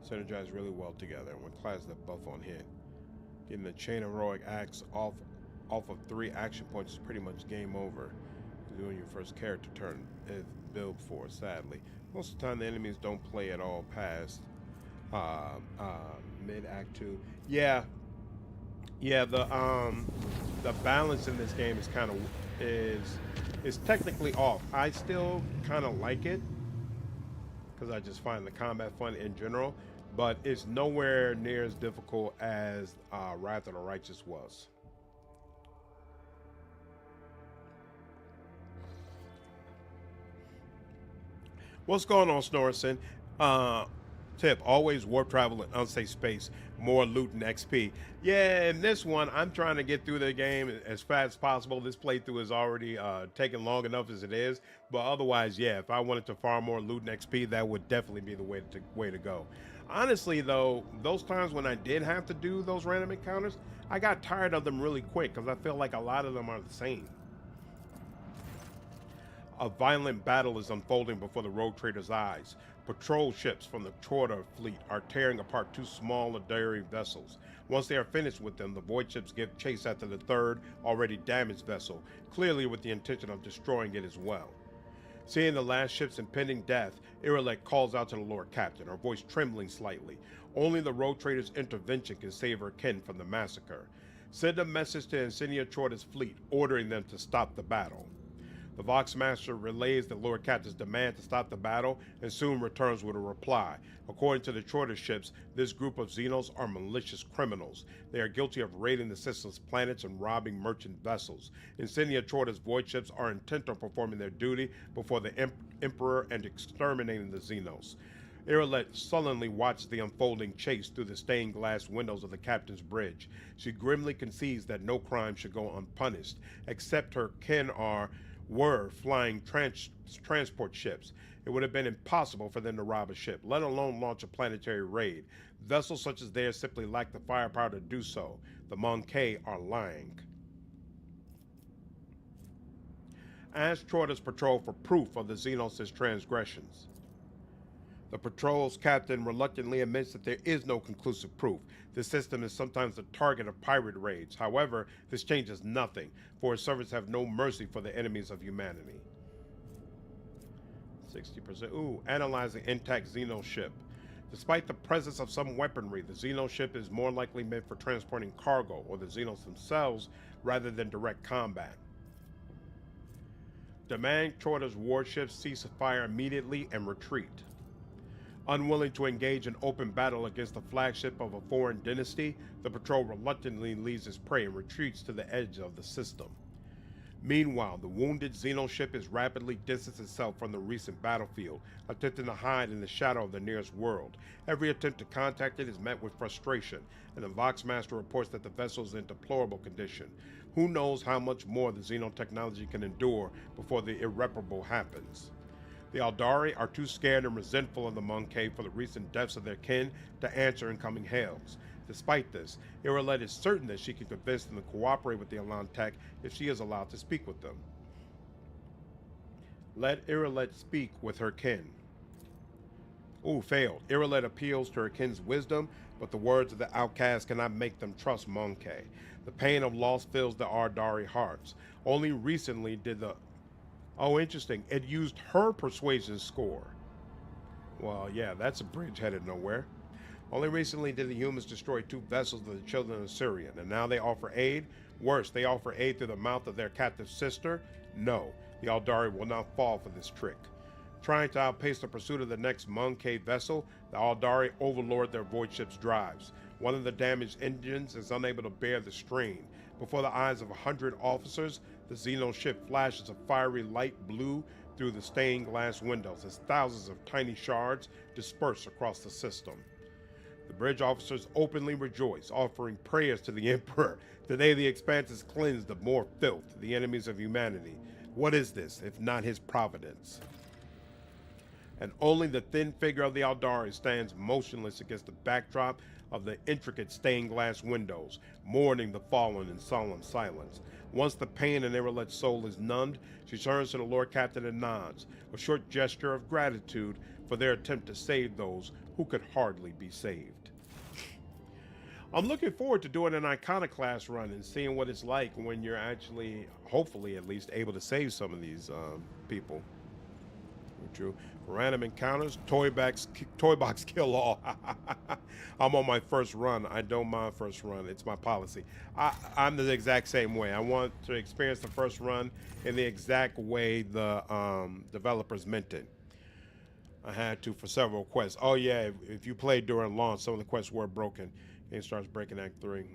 Synergize really well together. When classes that buff on hit. Getting the chain heroic acts off of 3 action points is pretty much game over. Doing your first character turn is build for, sadly. Most of the time the enemies don't play at all past mid act 2. Yeah, the balance in this game is kind of is technically off. I still kind of like it because I just find the combat fun in general, but it's nowhere near as difficult as Wrath of the Righteous was. What's going on, Snorrison? Tip, always warp travel in unsafe space. more loot and XP. Yeah, in this one, I'm trying to get through the game as fast as possible. This playthrough is already taking long enough as it is. But otherwise, yeah, if I wanted to farm more loot and XP, that would definitely be the way to go. Honestly, though, those times when I did have to do those random encounters, I got tired of them really quick because I feel like a lot of them are the same. A violent battle is unfolding before the rogue trader's eyes. Patrol ships from the Chorda fleet are tearing apart two small Idira vessels. Once they are finished with them, the void ships give chase after the third, already damaged vessel, clearly with the intention of destroying it as well. Seeing the last ship's impending death, Yrilet calls out to the Lord Captain, her voice trembling slightly. Only the rogue trader's intervention can save her kin from the massacre. Send a message to Insignia Chorda's fleet, ordering them to stop the battle. The Voxmaster relays the Lord Captain's demand to stop the battle and soon returns with a reply. According to the Chorda ships, this group of Xenos are malicious criminals. They are guilty of raiding the system's planets and robbing merchant vessels. Insignia Chorda's void ships are intent on performing their duty before the Emperor and exterminating the Xenos. Yrilet sullenly watches the unfolding chase through the stained glass windows of the captain's bridge. She grimly concedes that no crime should go unpunished, except her kin were flying transport ships. It would have been impossible for them to rob a ship, let alone launch a planetary raid. Vessels such as theirs simply lack the firepower to do so. The Monkey are lying. Ask Chorda's patrol for proof of the Xenos' transgressions. The patrol's captain reluctantly admits that there is no conclusive proof. The system is sometimes the target of pirate raids. However, this changes nothing, for its servants have no mercy for the enemies of humanity. 60%. Ooh, analyzing intact Xeno ship. Despite the presence of some weaponry, the Xeno ship is more likely meant for transporting cargo or the Xenos themselves rather than direct combat. Demand Chorda's warships cease fire immediately and retreat. Unwilling to engage in open battle against the flagship of a foreign dynasty, the patrol reluctantly leaves its prey and retreats to the edge of the system. Meanwhile, the wounded Xeno ship is rapidly distancing itself from the recent battlefield, attempting to hide in the shadow of the nearest world. Every attempt to contact it is met with frustration, and the Voxmaster reports that the vessel is in deplorable condition. Who knows how much more the Xeno technology can endure before the irreparable happens. The Aldari are too scared and resentful of the Monkey for the recent deaths of their kin to answer incoming hails. Despite this, Yrilet is certain that she can convince them to cooperate with the Alantech if she is allowed to speak with them. Let Yrilet speak with her kin. Ooh, failed. Yrilet appeals to her kin's wisdom, but the words of the outcast cannot make them trust Monkey. The pain of loss fills the Aldari hearts. Only recently did the... Oh, interesting. It used her persuasion score. Well, yeah, that's a bridge headed nowhere. Only recently did the humans destroy two vessels of the children of Syrian, and now they offer aid? Worse, they offer aid through the mouth of their captive sister? No, the Aldari will not fall for this trick. Trying to outpace the pursuit of the next Monkey vessel, the Aldari overlord their void ship's drives. One of the damaged engines is unable to bear the strain. Before the eyes of 100 officers, the Xeno ship flashes a fiery light blue through the stained glass windows as thousands of tiny shards disperse across the system. The bridge officers openly rejoice, offering prayers to the Emperor. Today the Expanse is cleansed of more filth, the enemies of humanity. What is this, if not his providence? And only the thin figure of the Aldari stands motionless against the backdrop of the intricate stained glass windows, mourning the fallen in solemn silence. Once the pain in Yrilet's soul is numbed, she turns to the Lord Captain and nods, a short gesture of gratitude for their attempt to save those who could hardly be saved. I'm looking forward to doing an Iconoclast run and seeing what it's like when you're actually, hopefully at least, able to save some of these people. True. Random encounters, toy box kill all. I'm on my first run. I don't mind first run. It's my policy. I'm the exact same way. I want to experience the first run in the exact way the developers meant it. I had to for several quests. Oh yeah, if you played during launch, some of the quests were broken. Game starts breaking Act 3.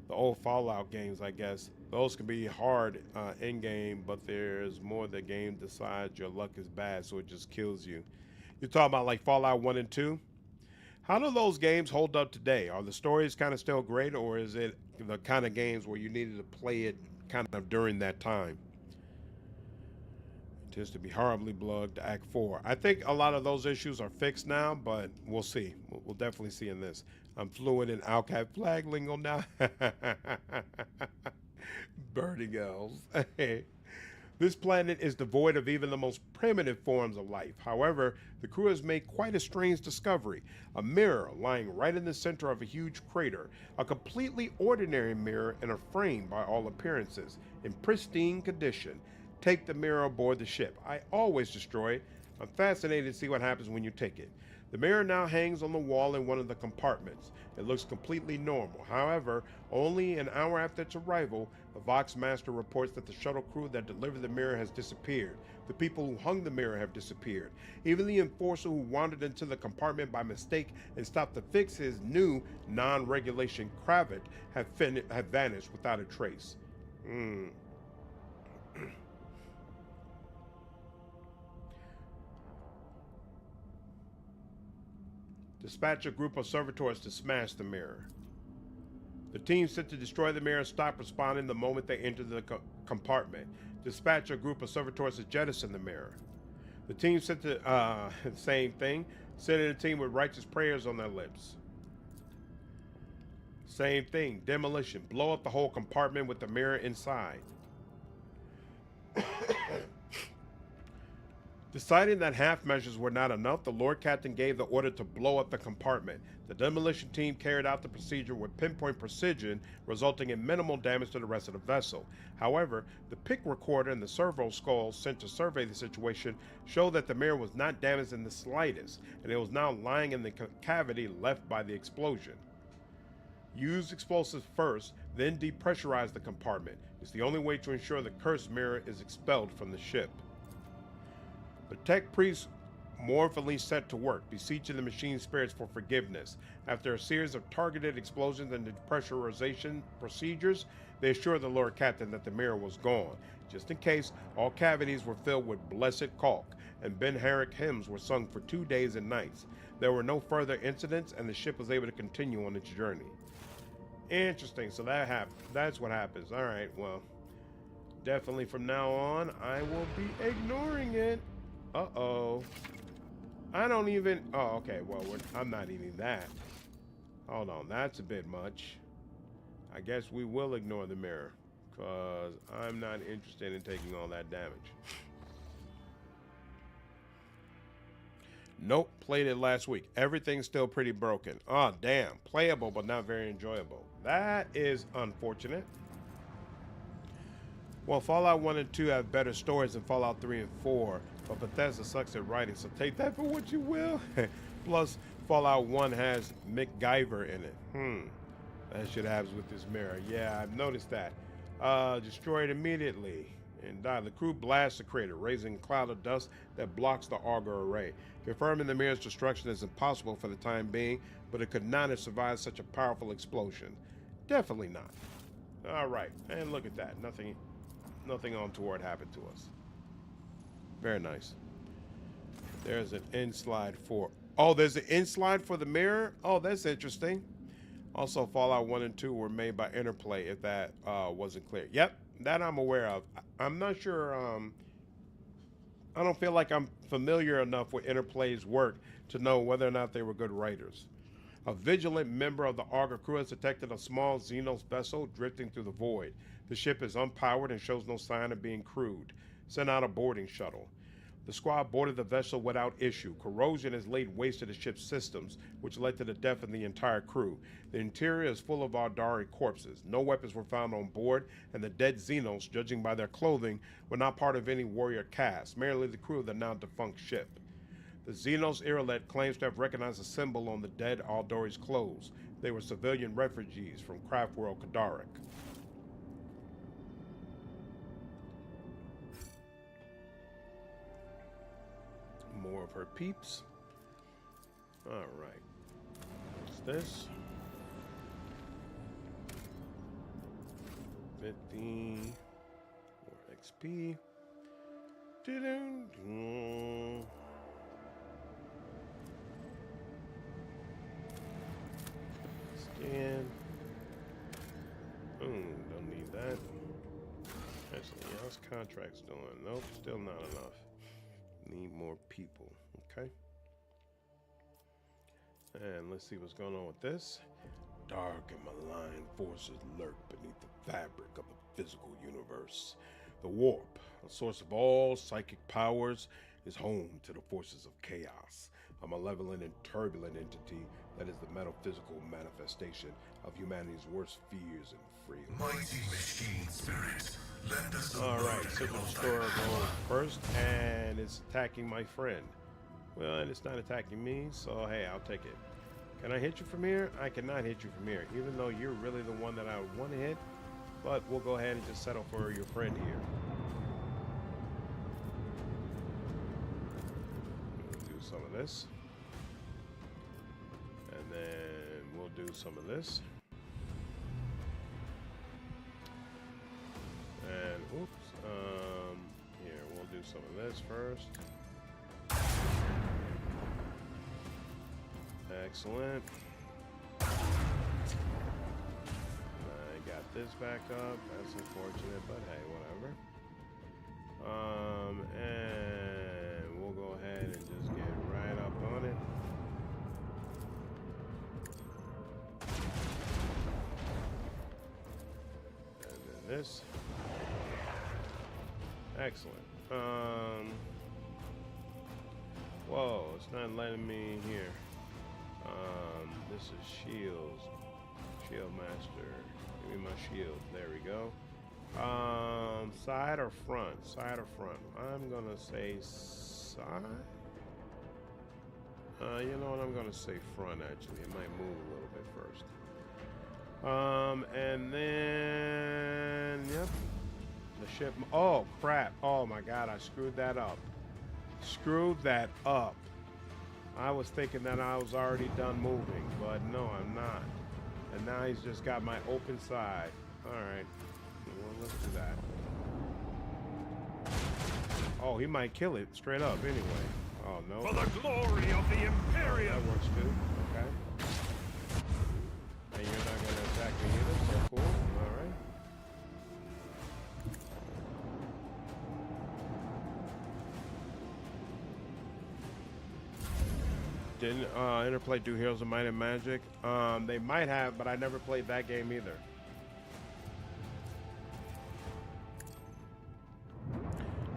The old Fallout games, I guess, those can be hard in-game, but there's more the game decides your luck is bad, so it just kills you. You're talking about like Fallout 1 and 2? How do those games hold up today? Are the stories kind of still great, or is it the kind of games where you needed to play it kind of during that time? It tends to be horribly bugged, Act 4. I think a lot of those issues are fixed now, but we'll see. We'll definitely see in this. I'm fluent in Alcat flag lingo now. Burning elves. This planet is devoid of even the most primitive forms of life. However, the crew has made quite a strange discovery. A mirror lying right in the center of a huge crater. A completely ordinary mirror in a frame by all appearances, in pristine condition. Take the mirror aboard the ship. I always destroy it. I'm fascinated to see what happens when you take it. The mirror now hangs on the wall in one of the compartments. It looks completely normal. However, only an hour after its arrival, the Vox Master reports that the shuttle crew that delivered the mirror has disappeared. The people who hung the mirror have disappeared. Even the enforcer who wandered into the compartment by mistake and stopped to fix his new non-regulation cravat have vanished without a trace. Dispatch a group of servitors to smash the mirror. The team sent to destroy the mirror stopped responding the moment they entered the compartment. Dispatch a group of servitors to jettison the mirror. The team sent to, same thing, sending a team with righteous prayers on their lips. Same thing, demolition, blow up the whole compartment with the mirror inside. Deciding that half measures were not enough, the Lord Captain gave the order to blow up the compartment. The demolition team carried out the procedure with pinpoint precision, resulting in minimal damage to the rest of the vessel. However, the pick recorder and the servo skulls sent to survey the situation show that the mirror was not damaged in the slightest, and it was now lying in the cavity left by the explosion. Use explosives first, then depressurize the compartment. It's the only way to ensure the cursed mirror is expelled from the ship. The tech priests mournfully set to work, beseeching the machine spirits for forgiveness. After a series of targeted explosions and depressurization procedures, they assured the Lord Captain that the mirror was gone. Just in case, all cavities were filled with blessed caulk, and Ben-Haric hymns were sung for 2 days and nights. There were no further incidents, and the ship was able to continue on its journey. Interesting, so that's what happens. All right, well, definitely from now on, I will be ignoring it. Uh-oh. I don't even... Oh, okay. Well, I'm not eating that. Hold on. That's a bit much. I guess we will ignore the mirror, because I'm not interested in taking all that damage. Nope. Played it last week. Everything's still pretty broken. Oh, damn. Playable, but not very enjoyable. That is unfortunate. Well, Fallout 1 and 2 have better stories than Fallout 3 and 4, but Bethesda sucks at writing, so take that for what you will. Plus, Fallout 1 has MacGyver in it. That shit happens with this mirror. Yeah, I've noticed that. Destroy it immediately and die. The crew blasts the crater, raising a cloud of dust that blocks the auger array. Confirming the mirror's destruction is impossible for the time being, but it could not have survived such a powerful explosion. Definitely not. All right, and look at that. Nothing untoward happened to us. Very nice. There's an in-slide for... Oh, there's an in-slide for the mirror? Oh, that's interesting. Also, Fallout 1 and 2 were made by Interplay, if that wasn't clear. Yep, that I'm aware of. I'm not sure... I don't feel like I'm familiar enough with Interplay's work to know whether or not they were good writers. A vigilant member of the Auger crew has detected a small Xenos vessel drifting through the void. The ship is unpowered and shows no sign of being crewed. Send out a boarding shuttle. The squad boarded the vessel without issue. Corrosion has laid waste to the ship's systems, which led to the death of the entire crew. The interior is full of Ardari corpses. No weapons were found on board, and the dead Xenos, judging by their clothing, were not part of any warrior caste, merely the crew of the now-defunct ship. The Xenos Yrilet claims to have recognized a symbol on the dead Aldori's clothes. They were civilian refugees from Craftworld Kadaric. More of her peeps. All right. What's this? 50. More XP. contracts doing? Nope, still not enough. Need more people. Okay. And let's see what's going on with this. Dark and malign forces lurk beneath the fabric of the physical universe. The warp, a source of all psychic powers, is home to the forces of chaos, a malevolent and turbulent entity that is the metaphysical manifestation of humanity's worst fears and frailties. Mighty machine spirit, lend us a Alright, Central Store goes first, and it's attacking my friend. Well, and it's not attacking me, so hey, I'll take it. Can I hit you from here? I cannot hit you from here, even though you're really the one that I would want to hit. But we'll go ahead and just settle for your friend here. We'll do some of this. And then we'll do some of this. And oops. Here, we'll do some of this first. Excellent. I got this back up. That's unfortunate, but hey, whatever. And we'll go ahead and just get right up on it. And then this. Excellent. Whoa, it's not letting me here. This is shields. Shield master. Give me my shield. There we go. Side or front? Side or front? I'm gonna say side. You know what? I'm gonna say front actually. It might move a little bit first. And then yep. The ship. Oh crap. Oh my god, I screwed that up. Screwed that up. I was thinking that I was already done moving, but no, I'm not. And now he's just got my open side. Alright. Well, let's do that. Oh, he might kill it straight up anyway. Oh, no. For the glory of the Imperium! That works too. Okay. And you're not going to attack me either, so cool. Alright. Didn't Interplay do Heroes of Might and Magic? They might have, but I never played that game either.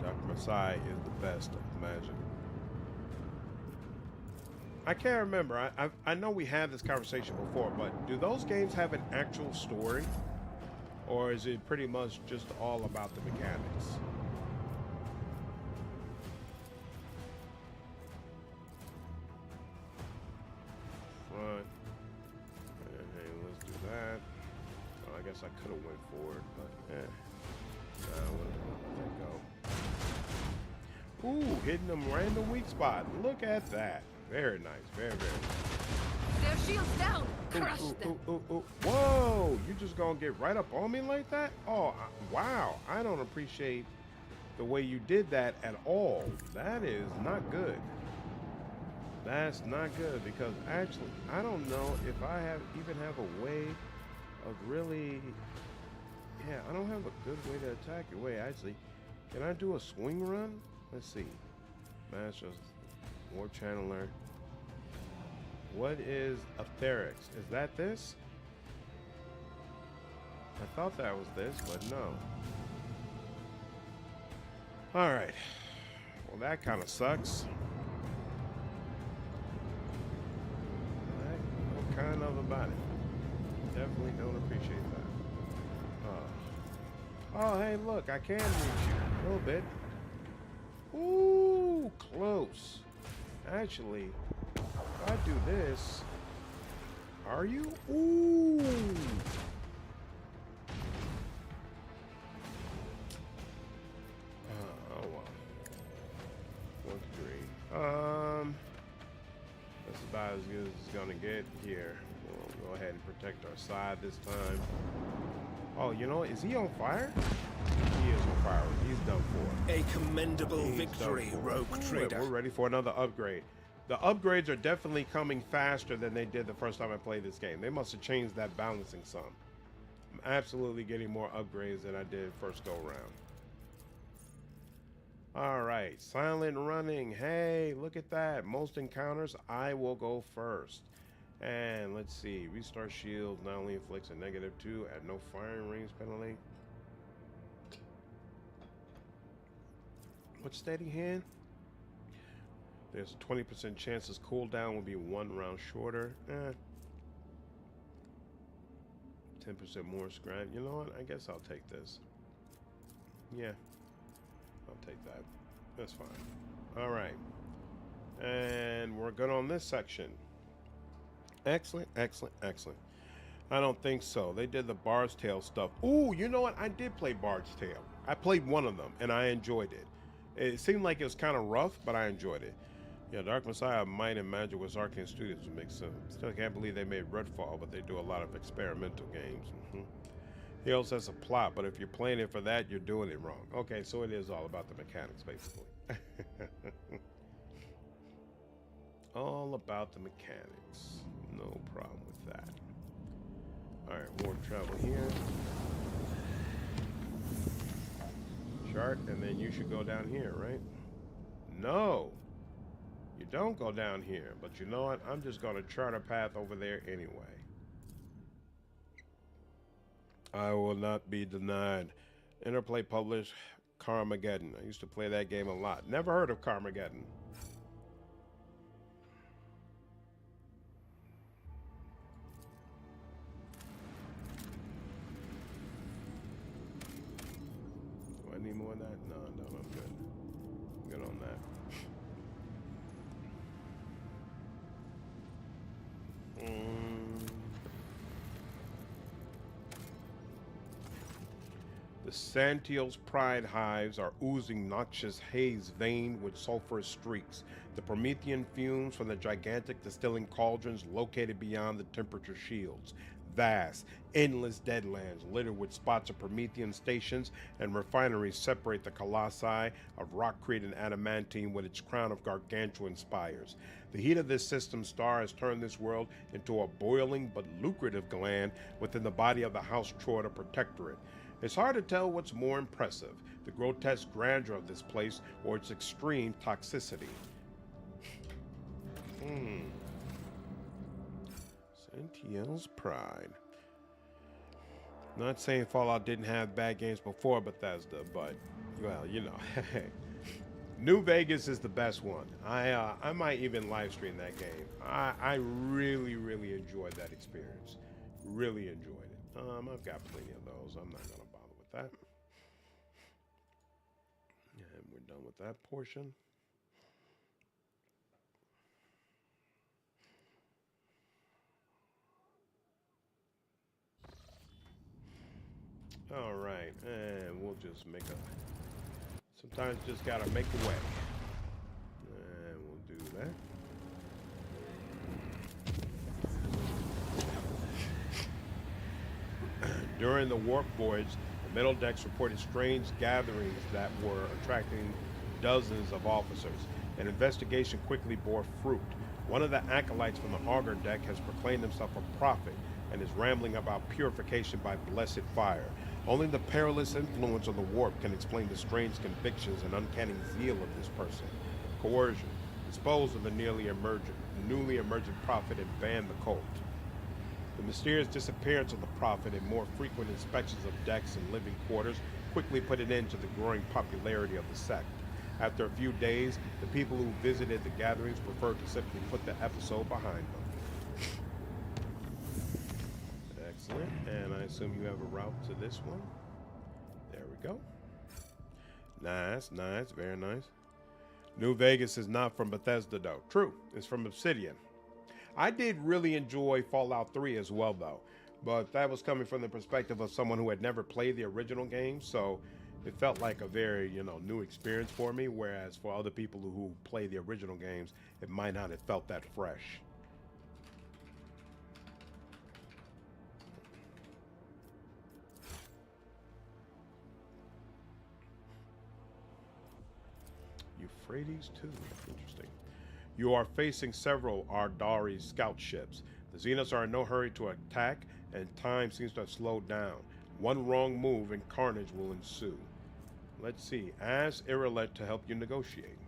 Dr. Marazhai is the best of Magic. I can't remember. I know we had this conversation before, but do those games have an actual story? Or is it pretty much just all about the mechanics? I guess I could have went forward, but nah, ooh, hitting them random weak spot. Look at that. Very nice. Very, very nice. Their shields down. Crush them. Whoa, you just gonna get right up on me like that? Oh, wow. I don't appreciate the way you did that at all. That is not good. That's not good because actually, I don't know if I even have a way of really, yeah, I don't have a good way to attack your way. Actually, can I do a swing run? Let's see. Masters, Warp Channeler. What is a Heretic? Is that this? I thought that was this, but no. All right. Well, that kind of sucks. I know kind of about it. Definitely don't appreciate that. Oh, hey, look, I can reach you a little bit. Ooh, close. Actually, if I do this, are you? Ooh. Oh, well. 1-3. That's about as good as it's gonna get here. We'll go ahead and protect our side this time. Oh, you know, is he on fire? He is on fire. He's done for. A commendable victory, rogue trader. We're ready for another upgrade. The upgrades are definitely coming faster than they did the first time I played this game. They must have changed that balancing some. I'm absolutely getting more upgrades than I did first go around. All right, silent running. Hey, look at that. Most encounters, I will go first. And let's see, restart shields not only inflicts a -2 at no firing range penalty. What's steady hand? There's a 20% chance this cooldown will be 1 round shorter. 10% more scrap. You know what? I guess I'll take this. Yeah, I'll take that. That's fine. All right. And we're good on this section. Excellent, excellent, excellent. I don't think so. They did the Bard's Tale stuff. Ooh, you know what? I did play Bard's Tale. I played one of them, and I enjoyed it. It seemed like it was kind of rough, but I enjoyed it. Yeah, Dark Messiah, Might and Magic was Arcane Studios, which makes sense. Still can't believe they made Redfall, but they do a lot of experimental games. He also has a plot, but if you're playing it for that, you're doing it wrong. Okay, so it is all about the mechanics, basically. All about the mechanics. No problem with that. Alright, warp travel here. Chart, and then you should go down here, right? No! You don't go down here, but you know what? I'm just going to chart a path over there anyway. I will not be denied. Interplay published Carmageddon. I used to play that game a lot. Never heard of Carmageddon. Do I need more of that? No, I'm good. I'm good on that. The Santiel's Pride hives are oozing noxious haze veined with sulfurous streaks. The Promethean fumes from the gigantic distilling cauldrons located beyond the temperature shields. Vast, endless deadlands littered with spots of Promethean stations and refineries separate the colossi of rockcrete and adamantine with its crown of gargantuan spires. The heat of this system star has turned this world into a boiling but lucrative gland within the body of the House Troida Protectorate. It's hard to tell what's more impressive, the grotesque grandeur of this place or its extreme toxicity. Santiel's Pride. Not saying Fallout didn't have bad games before Bethesda, but, well, you know. New Vegas is the best one. I might even live stream that game. I really, really enjoyed that experience. Really enjoyed it. I've got plenty of those. I'm not going to bother with that. And we're done with that portion. All right, and we'll just make a... Sometimes just got to make a way. And we'll do that. During the warp voyage, the middle decks reported strange gatherings that were attracting dozens of officers. An investigation quickly bore fruit. One of the acolytes from the auger deck has proclaimed himself a prophet and is rambling about purification by blessed fire. Only the perilous influence of the warp can explain the strange convictions and uncanny zeal of this person. Coercion. Dispose of the newly emergent prophet and ban the cult. The mysterious disappearance of the prophet and more frequent inspections of decks and living quarters quickly put an end to the growing popularity of the sect. After a few days, the people who visited the gatherings preferred to simply put the episode behind them. Excellent, and I assume you have a route to this one. There we go. Nice, nice, very nice. New Vegas is not from Bethesda, though. True, it's from Obsidian. I did really enjoy Fallout 3 as well, though, but that was coming from the perspective of someone who had never played the original game, so it felt like a very, new experience for me, whereas for other people who play the original games, it might not have felt that fresh. Euphrates too. Interesting. You are facing several Ardari scout ships. The Zeniths are in no hurry to attack, and time seems to have slowed down. One wrong move and carnage will ensue. Let's see. Ask Yrilet to help you negotiate.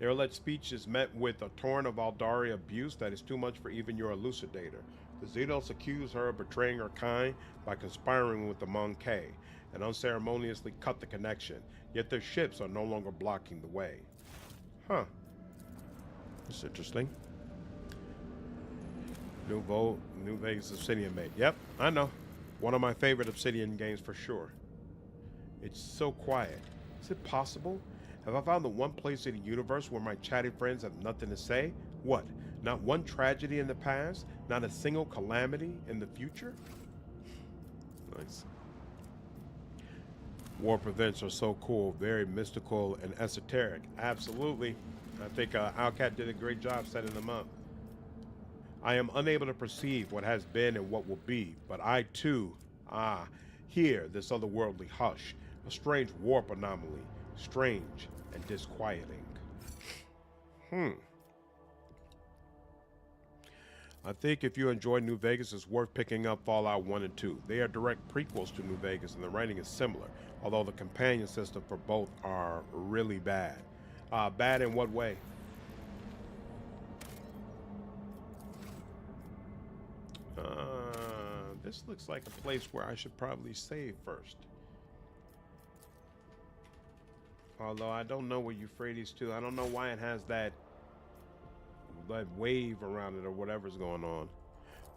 Yrilet's speech is met with a torrent of Aldari abuse that is too much for even your elucidator. The Xenos accuse her of betraying her kind by conspiring with the Monkey and unceremoniously cut the connection, yet their ships are no longer blocking the way. Huh. That's interesting. New Vegas Obsidian made. Yep, I know. One of my favorite Obsidian games for sure. It's so quiet. Is it possible? Have I found the one place in the universe where my chatty friends have nothing to say? What? Not one tragedy in the past? Not a single calamity in the future? Nice. Warp events are so cool, very mystical and esoteric. Absolutely. I think Alcat did a great job setting them up. I am unable to perceive what has been and what will be, but I too, hear this otherworldly hush, a strange warp anomaly, strange and disquieting. I think if you enjoy New Vegas, it's worth picking up Fallout 1 and 2. They are direct prequels to New Vegas, and the writing is similar, although the companion system for both are really bad. Bad in what way? This looks like a place where I should probably save first. Although I don't know what Euphrates 2. I don't know why it has that wave around it or whatever's going on.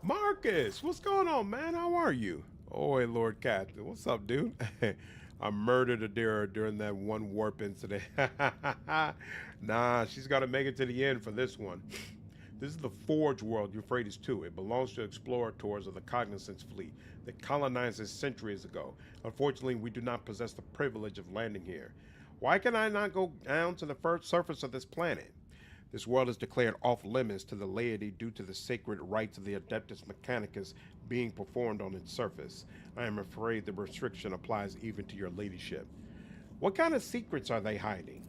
Marcus, what's going on, man? How are you? Oi, Lord Captain. What's up, dude? I murdered Idira during that one warp incident. Nah, she's got to make it to the end for this one. This is the Forge world, Euphrates 2. It belongs to explorators of the Cognizance fleet that colonized it centuries ago. Unfortunately, we do not possess the privilege of landing here. Why can I not go down to the first surface of this planet? This world is declared off limits to the laity due to the sacred rites of the Adeptus Mechanicus being performed on its surface. I am afraid the restriction applies even to your ladyship. What kind of secrets are they hiding?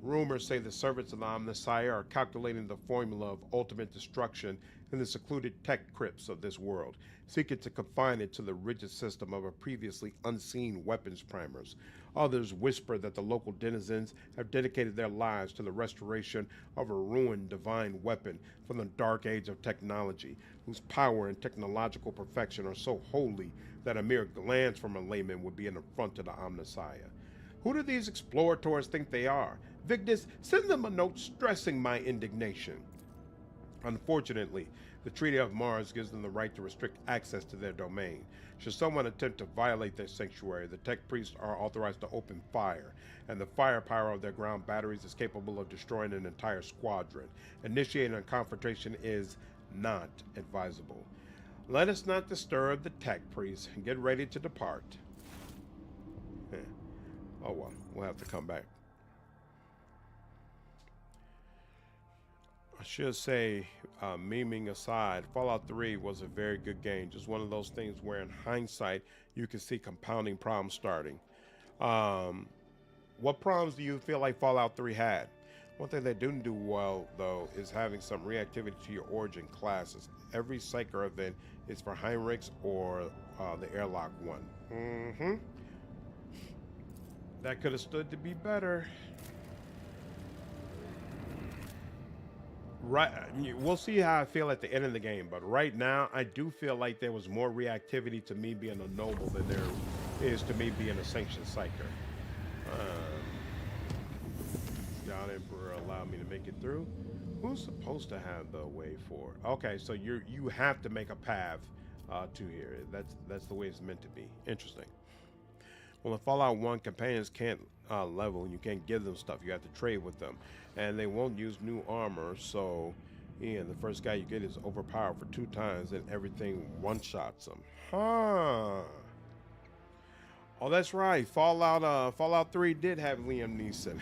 Rumors say the servants of the Omnissiah are calculating the formula of ultimate destruction in the secluded tech crypts of this world, seeking to confine it to the rigid system of a previously unseen weapons primers. Others whisper that the local denizens have dedicated their lives to the restoration of a ruined divine weapon from the dark age of technology, whose power and technological perfection are so holy that a mere glance from a layman would be an affront to the Omnissiah. Who do these explorators think they are? Victus, send them a note stressing my indignation. Unfortunately, the Treaty of Mars gives them the right to restrict access to their domain. Should someone attempt to violate their sanctuary, the tech priests are authorized to open fire, and the firepower of their ground batteries is capable of destroying an entire squadron. Initiating a confrontation is not advisable. Let us not disturb the tech priests and get ready to depart. Oh well, we'll have to come back. I should say, memeing aside, Fallout 3 was a very good game. Just one of those things where in hindsight, you can see compounding problems starting. What problems do you feel like Fallout 3 had? One thing they didn't do well, though, is having some reactivity to your origin classes. Every Psyker event is for Heinrix or the airlock one. That could have stood to be better. Right, we'll see how I feel at the end of the game, but right now I do feel like there was more reactivity to me being a noble than there is to me being a Sanctioned Psyker. God Emperor allowed me to make it through. Who's supposed to have the way forward? Okay, so you have to make a path to here. That's the way it's meant to be. Interesting. Well, in Fallout 1, companions can't level. You can't give them stuff. You have to trade with them. And they won't use new armor, so the first guy you get is overpowered for 2 times, and everything one-shots them. Huh. Oh, that's right. Fallout 3 did have Liam Neeson.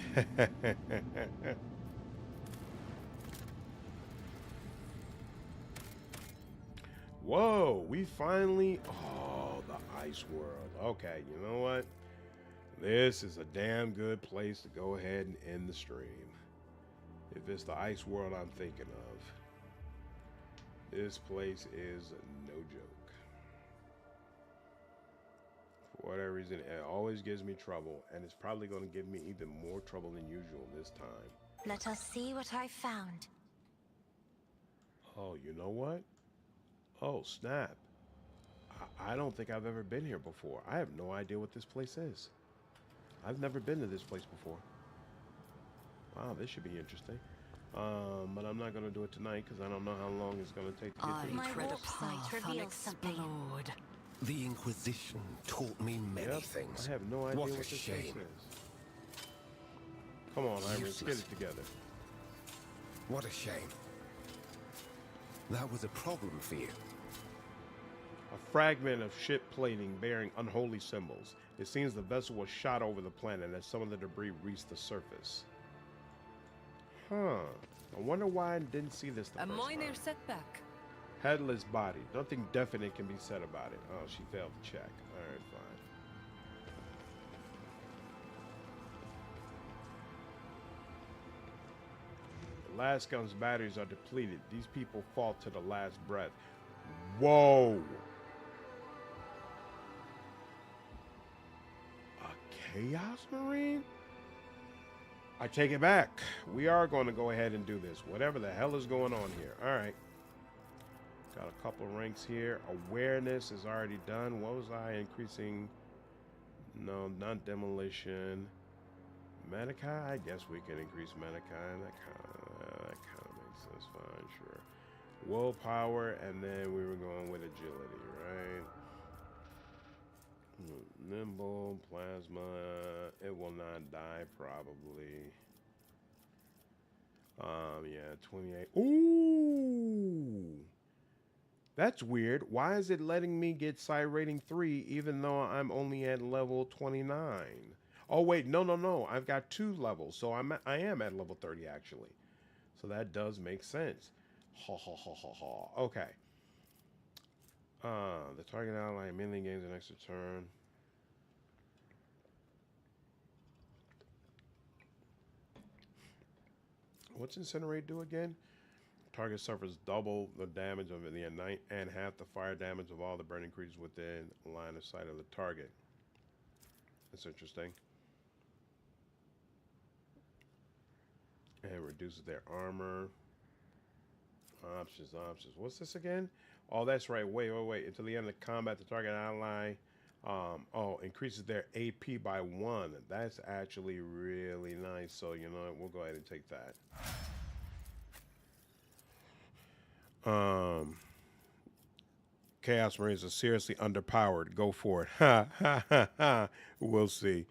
Whoa, we finally... Oh, the ice world. Okay, you know what? This is a damn good place to go ahead and end the stream. If it's the ice world I'm thinking of. This place is no joke. For whatever reason, it always gives me trouble, and it's probably going to give me even more trouble than usual this time. Let us see what I found. Oh, you know what? Oh, snap. I don't think I've ever been here before. I have no idea what this place is. I've never been to this place before. Wow, this should be interesting. But I'm not going to do it tonight because I don't know how long it's going to take to get through. My warp sight reveals something. The Inquisition taught me many things. I have no idea What what a this place shame. is. Come on, Heinrix, get it together. What a shame. That was a problem for you. A fragment of ship plating bearing unholy symbols. It seems the vessel was shot over the planet as some of the debris reached the surface. Huh. I wonder why I didn't see this the A first minor time. setback. Headless body. Nothing definite can be said about it. Oh, she failed to check. Alright, fine. The last gun's batteries are depleted. These people fought to the last breath. Whoa! A Chaos Marine? I take it back. We are going to go ahead and do this. Whatever the hell is going on here. Alright. Got a couple ranks here. Awareness is already done. What was I increasing? No, not demolition. Medikai? I guess we can increase Medikai. That kind of makes sense. Fine, sure. Willpower, and then we were going with agility, right? Nimble, plasma. It will not die, probably. Yeah, 28. Ooh! That's weird. Why is it letting me get Psi rating 3 even though I'm only at level 29? Oh wait, no. I've got 2 levels, so I am at level 30 actually. So that does make sense. Ha ha ha ha ha. Okay. The target ally immediately gains an extra turn. What's Incinerate do again? Target suffers double the damage of the Ignite and half the fire damage of all the burning creatures within line of sight of the target. That's interesting. And reduces their armor. Options. What's this again? Oh, that's right. Wait. Until the end of the combat, the target ally increases their AP by 1. That's actually really nice. So, you know what? We'll go ahead and take that. Chaos Marines are seriously underpowered. Go for it. Ha ha ha ha. We'll see.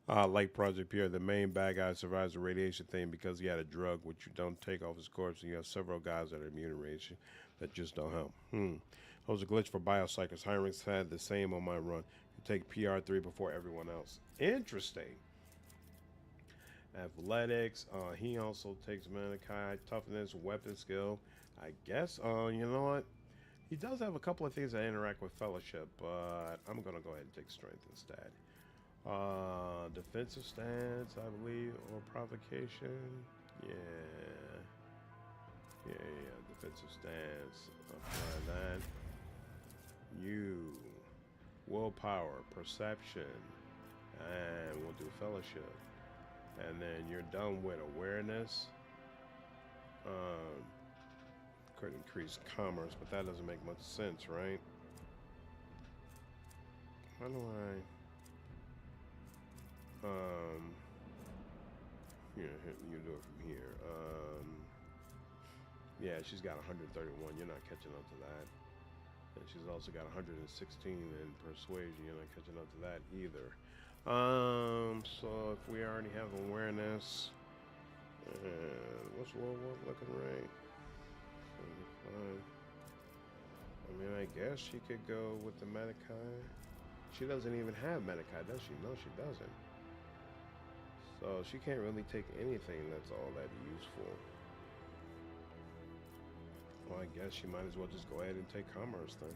Like Project Pierre, the main bad guy survives the radiation thing because he had a drug which you don't take off his corpse, and you have several guys that are immune to radiation that just don't help. That was a glitch for biopsychers. Heinrix had the same on my run. You take PR3 before everyone else. Interesting. Athletics. He also takes Manikai. Toughness, weapon skill. I guess. You know what? He does have a couple of things that interact with Fellowship, but I'm going to go ahead and take Strength instead. Defensive stance, I believe, or provocation. Yeah. Defensive stance. Apply that. Willpower, perception, and we'll do Fellowship. And then you're done with awareness. Could increase commerce, but that doesn't make much sense, right? How do I? Here, you do it from here. Yeah, she's got 131. You're not catching up to that. And she's also got 116 in persuasion. You're not catching up to that either. So if we already have awareness, what's World War looking right? 75. I mean, I guess she could go with the Medikai. She doesn't even have Medikai, does she? No, she doesn't. So she can't really take anything that's all that useful. Well, I guess she might as well just go ahead and take Commerce then.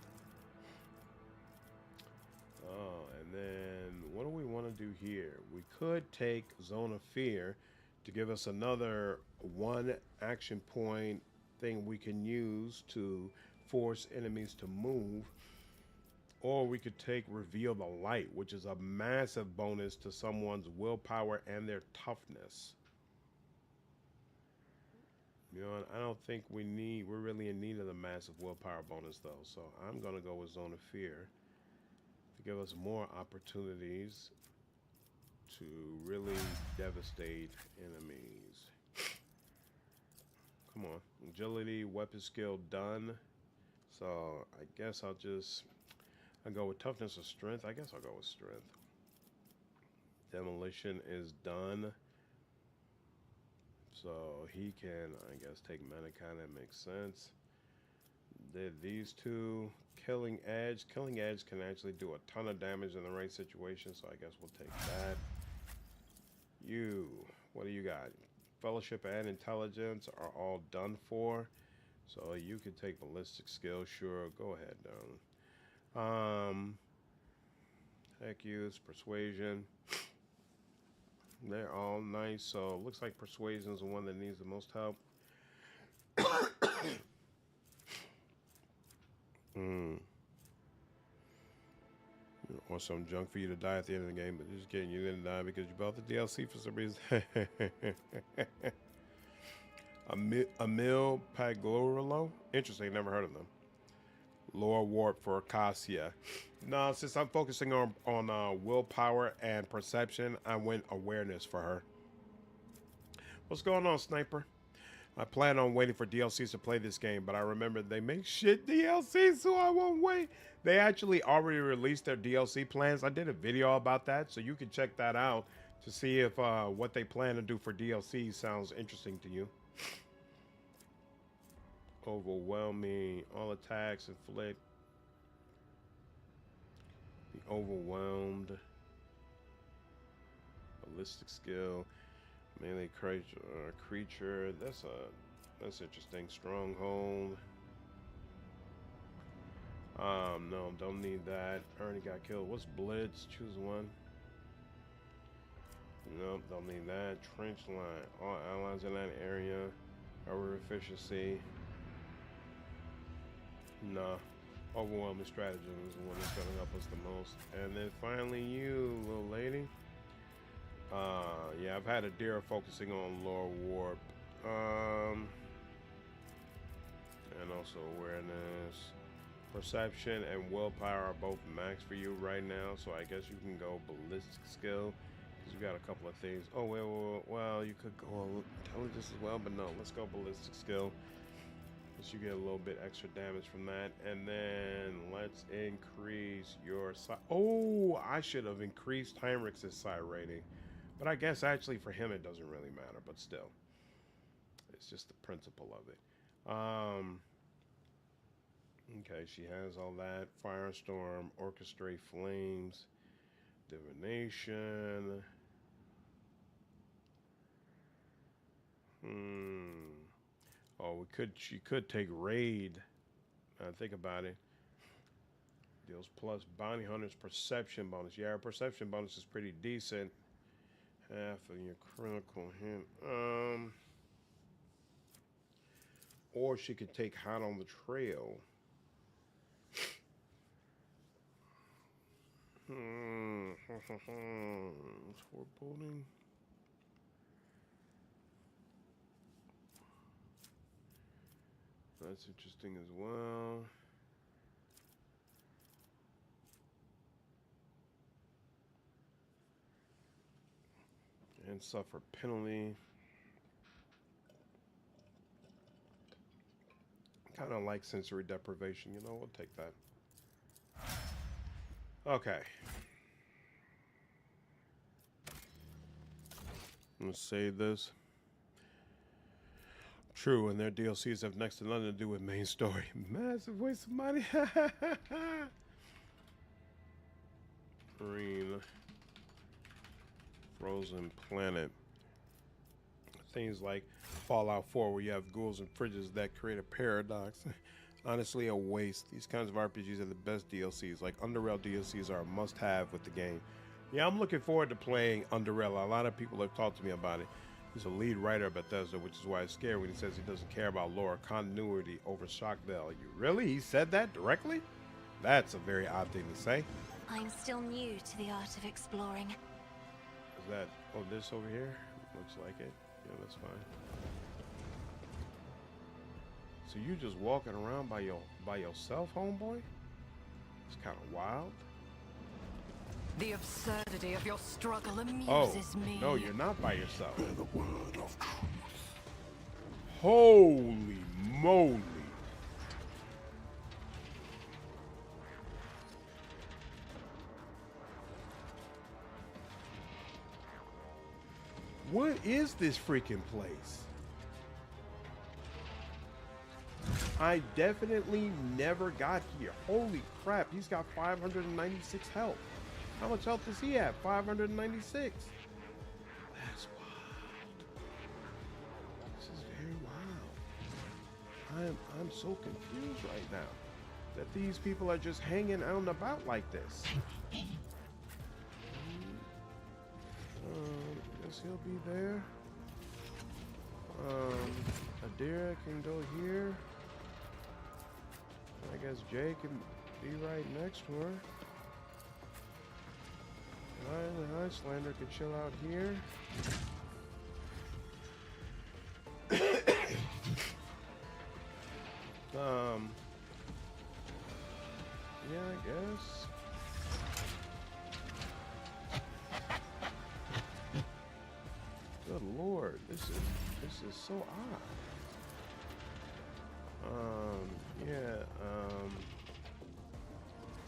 Oh, and then what do we want to do here? We could take Zone of Fear to give us another 1 action point thing we can use to force enemies to move. Or we could take Reveal the Light, which is a massive bonus to someone's willpower and their toughness. You know, I don't think we're really in need of the massive willpower bonus though. So I'm gonna go with Zone of Fear to give us more opportunities to really devastate enemies. Come on, agility, weapon skill done. So I guess I'll go with toughness or strength. I guess I'll go with strength. Demolition is done. So he can, I guess, take Mannequin. That makes sense. Did these two. Killing Edge. Killing Edge can actually do a ton of damage in the right situation, so I guess we'll take that. You. What do you got? Fellowship and Intelligence are all done for. So you could take Ballistic Skill. Sure, go ahead, darling. Tech use, Persuasion. They're all nice, so it looks like Persuasion is the one that needs the most help. Or some junk for you to die at the end of the game, but just kidding, you didn't die because you bought the DLC for some reason. Emil Paglorolo? Interesting, never heard of them. Lore Warp for Cassia. No, since I'm focusing on willpower and perception, I went awareness for her. What's going on, Sniper? I plan on waiting for DLCs to play this game, but I remember they make shit DLCs, so I won't wait. They actually already released their DLC plans. I did a video about that, so you can check that out to see if what they plan to do for DLC sounds interesting to you. Overwhelming. All attacks inflict. Be overwhelmed. Ballistic skill. Melee creature. That's interesting. Stronghold. No, don't need that. Already got killed. What's Blitz? Choose one. Nope, don't need that. Trench line. All allies in that area. Over efficiency. Nah. Overwhelming stratagem is the one that's gonna help us the most. And then finally you, little lady. Yeah, I've had Idira focusing on lore warp. And also awareness. Perception and willpower are both max for you right now, so I guess you can go ballistic skill because you got a couple of things. Oh well, you could go intelligence as well, but no, let's go ballistic skill. You get a little bit extra damage from that, and then let's increase your psi. Oh, I should have increased Heinrix's psi rating, but I guess actually for him it doesn't really matter. But still, it's just the principle of it. Okay, she has all that. Firestorm, Orchestrate Flames, Divination. Oh, she could take Raid. Think about it. Deals plus Bounty Hunter's Perception bonus. Yeah, her Perception bonus is pretty decent. Half of your critical hit. Or she could take Hot on the Trail. Foreboding. That's interesting as well. And suffer penalty. Kind of like sensory deprivation, you know, we'll take that. Okay. Let's save this. True, and their DLCs have next to nothing to do with main story. Massive waste of money. Green. Frozen Planet. Things like Fallout 4 where you have ghouls and fridges that create a paradox. Honestly, a waste. These kinds of RPGs are the best DLCs. Like Underrail DLCs are a must-have with the game. Yeah, I'm looking forward to playing Underrail. A lot of people have talked to me about it. He's a lead writer at Bethesda, which is why it's scary when he says he doesn't care about lore continuity over shock value. Really? He said that directly? That's a very odd thing to say. I'm still new to the art of exploring. Is that, oh, this over here? Looks like it. Yeah, that's fine. So you just walking around by yourself, homeboy? It's kind of wild. The absurdity of your struggle amuses me. No, you're not by yourself. Holy moly. What is this freaking place? I definitely never got here. Holy crap, he's got 596 health. How much health does he have? 596. That's wild. This is very wild. I'm so confused right now that these people are just hanging out and about like this. Guess he'll be there. Idira can go here. I guess Jay can be right next to her. Highlander can chill out here. Yeah, I guess. Good Lord, this is so odd.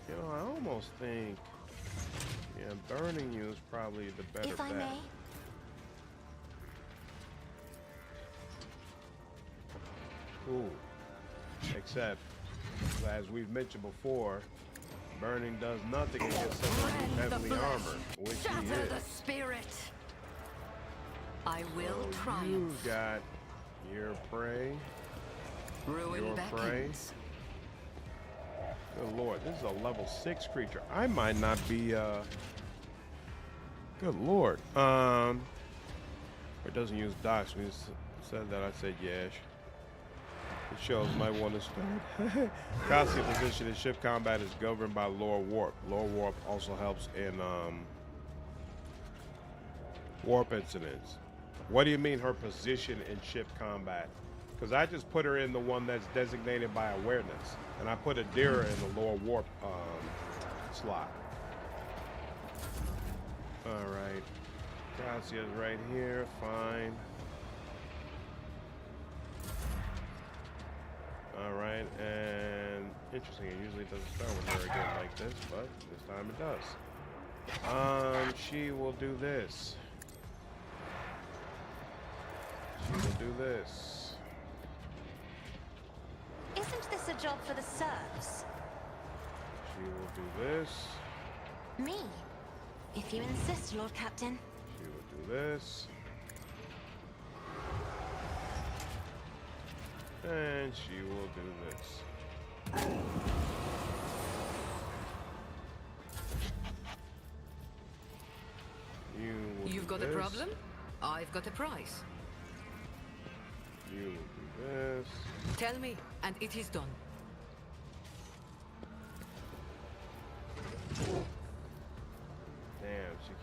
You know, I almost think, yeah, burning you is probably the better bet. If I may. Ooh. Except, as we've mentioned before, burning does nothing against someone who's heavily armored, which he Shatter is. the spirit. I will So triumph. you got your prey. Ruin Your prey. beckons. Good Lord, this is a level 6 creature. I might not be, good Lord. It doesn't use docs. We said that, I said yes. It shows might want to start. Cassia position in ship combat is governed by Lore Warp. Lore Warp also helps in, warp incidents. What do you mean her position in ship combat? Because I just put her in the one that's designated by awareness. And I put Idira in the Lore Warp slot. Alright. Cassia's right here. Fine. Alright. And interesting. It usually doesn't start with her again like this. But this time it does. She will do this. She will do this. Isn't this a job for the serfs? She will do this. Me? If you insist, Lord Captain. She will do this. And she will do this. You've got a problem? I've got a prize. You will do this. Tell me, and it is done. Damn, she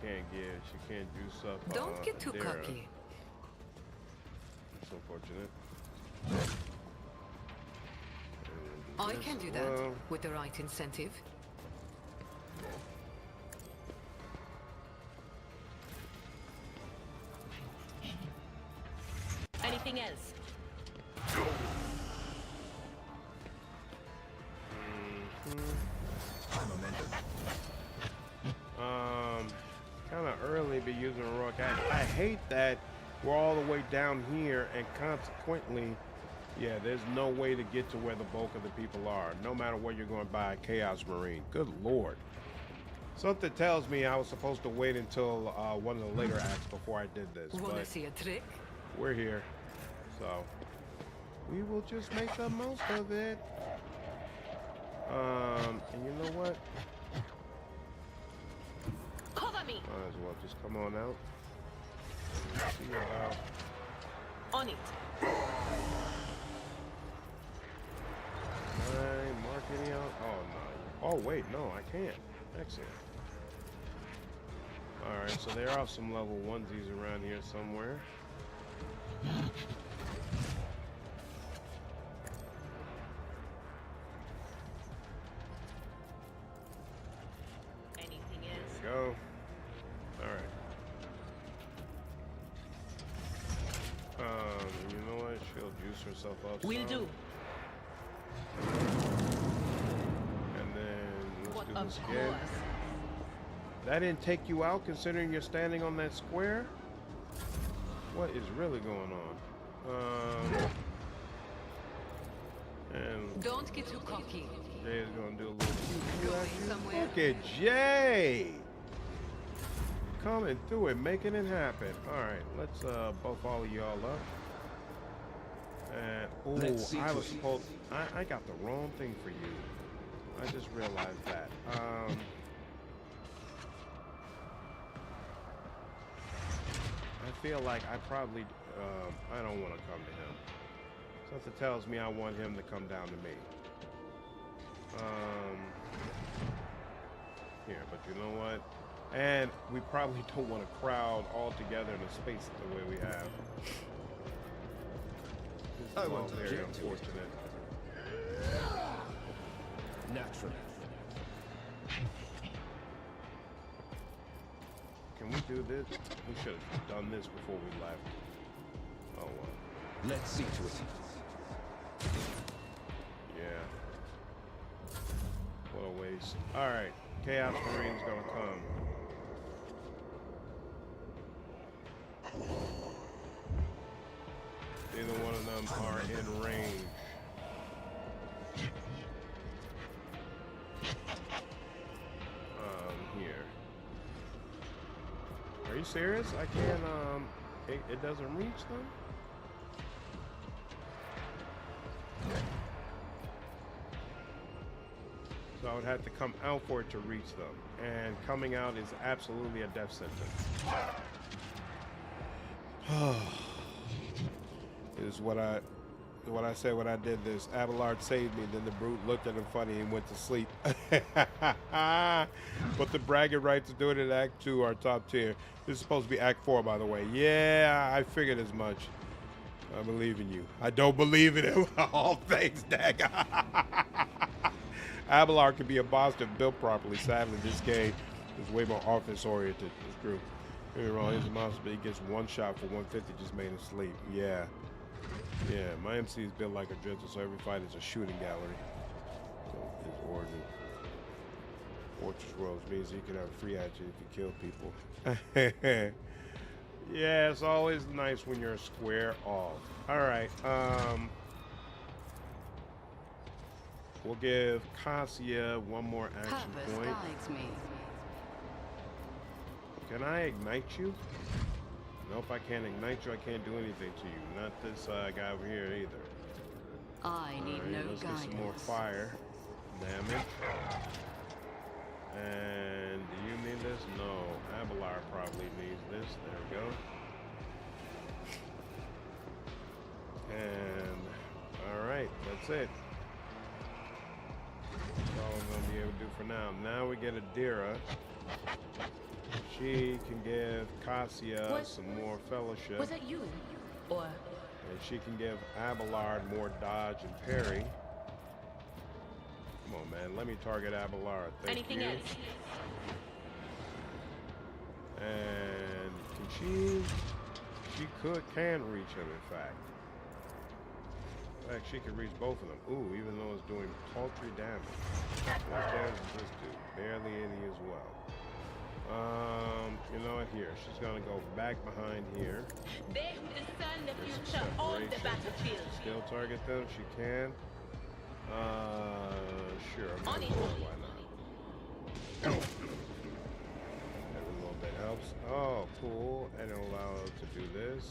can't juice up. Don't get too Idira. cocky. It's unfortunate. I can do that with the right incentive. Anything else? Kind of early be using a rock. I hate that we're all the way down here, and consequently, yeah, there's no way to get to where the bulk of the people are, no matter what you're going to buy a Chaos Marine. Good Lord. Something tells me I was supposed to wait until one of the later acts before I did this. Wanna see a trick? We're here, so we will just make the most of it. And you know what? Cover me. Might as well just come on out. See about On it. marketing out. Oh no, you Oh, wait, no, I can't. Excellent. Alright, so there are some level onesies around here somewhere. Anything else? There we go. Alright. You know what? She'll juice herself up. Will do. And then let's do Of this again. course. That didn't take you out considering you're standing on that square? What is really going on? And Don't get too cocky. Jay is gonna do a little pew Going action. somewhere? Look at Jay! Coming through it, making it happen. Alright, let's buff all of y'all up. And Let's see I to was it. supposed I got the wrong thing for you. I just realized that. I feel like I probably I don't want to come to him. Something tells me I want him to come down to me. Here, but you know what? And we probably don't want to crowd all together in a space the way we have. This I is all won't very object to it. unfortunate. Naturally. Can we do this? We should have done this before we left. Oh well. Let's see to it. Yeah. What a waste. Alright. Chaos Marine's gonna come. Neither one of them are in range. Here. Are you serious? I can't, it doesn't reach them? So I would have to come out for it to reach them. And coming out is absolutely a death sentence. It is what I said when I did this. Abelard saved me, then the brute looked at him funny and went to sleep. But the bragging rights to do it in Act 2 are top tier. This is supposed to be Act 4, by the way. Yeah, I figured as much. I believe in you. I don't believe in him. All thanks, Dag. Abelard can be a boss if built properly. Sadly, this game is way more offense-oriented. It's true. Don't get me wrong, he's a monster, but he gets one shot for 150, just made him sleep. Yeah. Yeah, my MC is built like a dredger, so every fight is a shooting gallery. So his origin. Fortress Rose means he can have free action if you kill people. Yeah, it's always nice when you're a square off. Alright, we'll give Cassia one more action Purpose point. guides me. Can I ignite you? Nope, I can't ignite you. I can't do anything to you. Not this guy over here either. I need Alright, no let's guidance. get some more fire damage. And do you need this? No, Abelard probably needs this. There we go. And alright, that's it. That's all I'm gonna be able to do for now. Now we get Idira. She can give Cassia some more fellowship. Was it you? Or And she can give Abelard more dodge and parry. Come on, man. Let me target Abelard. Thank anything you. else? And can she can reach him, in fact. In fact, she can reach both of them. Ooh, even though it's doing paltry damage. What damage does this do? Barely any as well. You know what? Here, she's gonna go back behind here. They who discern the There's future own the separation. battlefield. Still target them. She can. Sure. I'm On gonna it. go. Why not? Every little bit helps. Oh, cool. And it'll allow us to do this.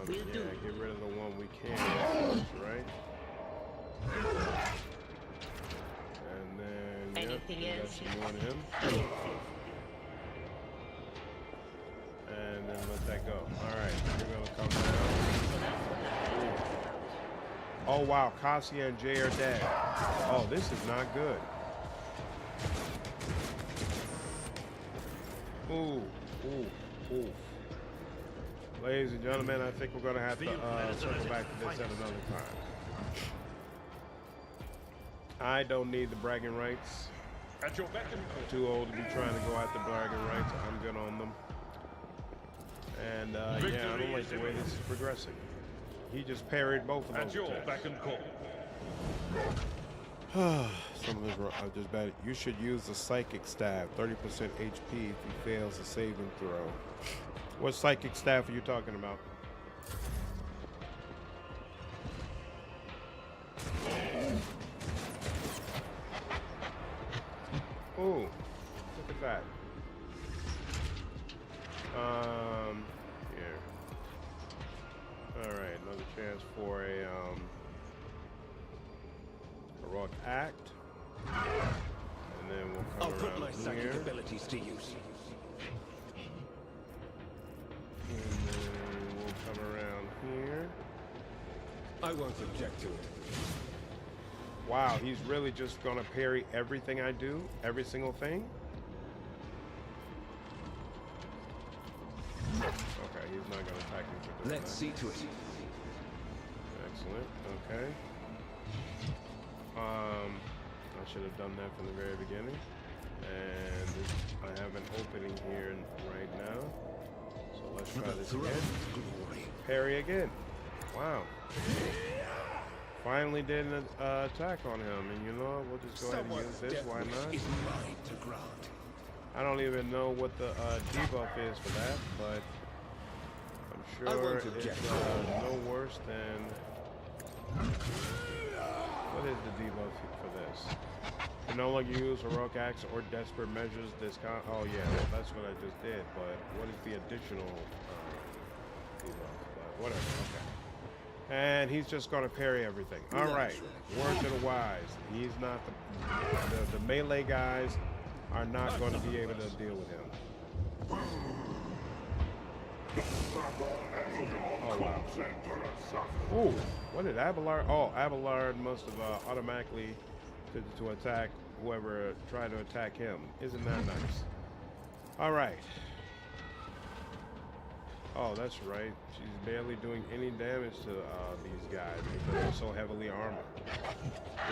Yeah, get rid of the one we can. Right. And then Anything yep, else? some more on him. And then let that go. Alright, you're gonna come down. Oh wow, Cassia and Jay are dead. Oh, this is not good. Ooh, ooh, ooh. Ladies and gentlemen, I think we're gonna have to circle back to this at another time. I don't need the bragging rights. I'm too old to be trying to go after bragging rights. I'm good on them. And yeah, I don't like the way this is progressing. He just parried both of those. At your back and call. Some of this just bad. You should use the psychic stab, 30% HP if he fails a saving throw. What psychic staff are you talking about? Ooh, look at that. Here. All right, another chance for a heroic act, and then we'll come around put my psychic abilities to use. And then we'll come around here. I won't object to it. Wow, he's really just gonna parry everything I do, every single thing. Okay, he's not gonna attack me for doing Let's see to it. Excellent. Okay. I should have done that from the very beginning. And I have an opening here right now. So let's try this again. Parry again. Wow. Finally did an attack on him, and you know what? We'll just go ahead and use this. Why not? I don't even know what the debuff is for that, but I'm sure it's no worse than. What is the debuff for this? You no longer use heroic acts or desperate measures. Oh yeah, well, that's what I just did. But what is the additional debuff? But whatever. Okay. And he's just gonna parry everything. All right. Word to the wise. He's not the melee guys are not going to be able to deal with him. Oh wow. Ooh, what did Abelard? Oh, Abelard must have automatically to attack whoever tried to attack him. Isn't that nice? All right. Oh, that's right. She's barely doing any damage to these guys because they're so heavily armored.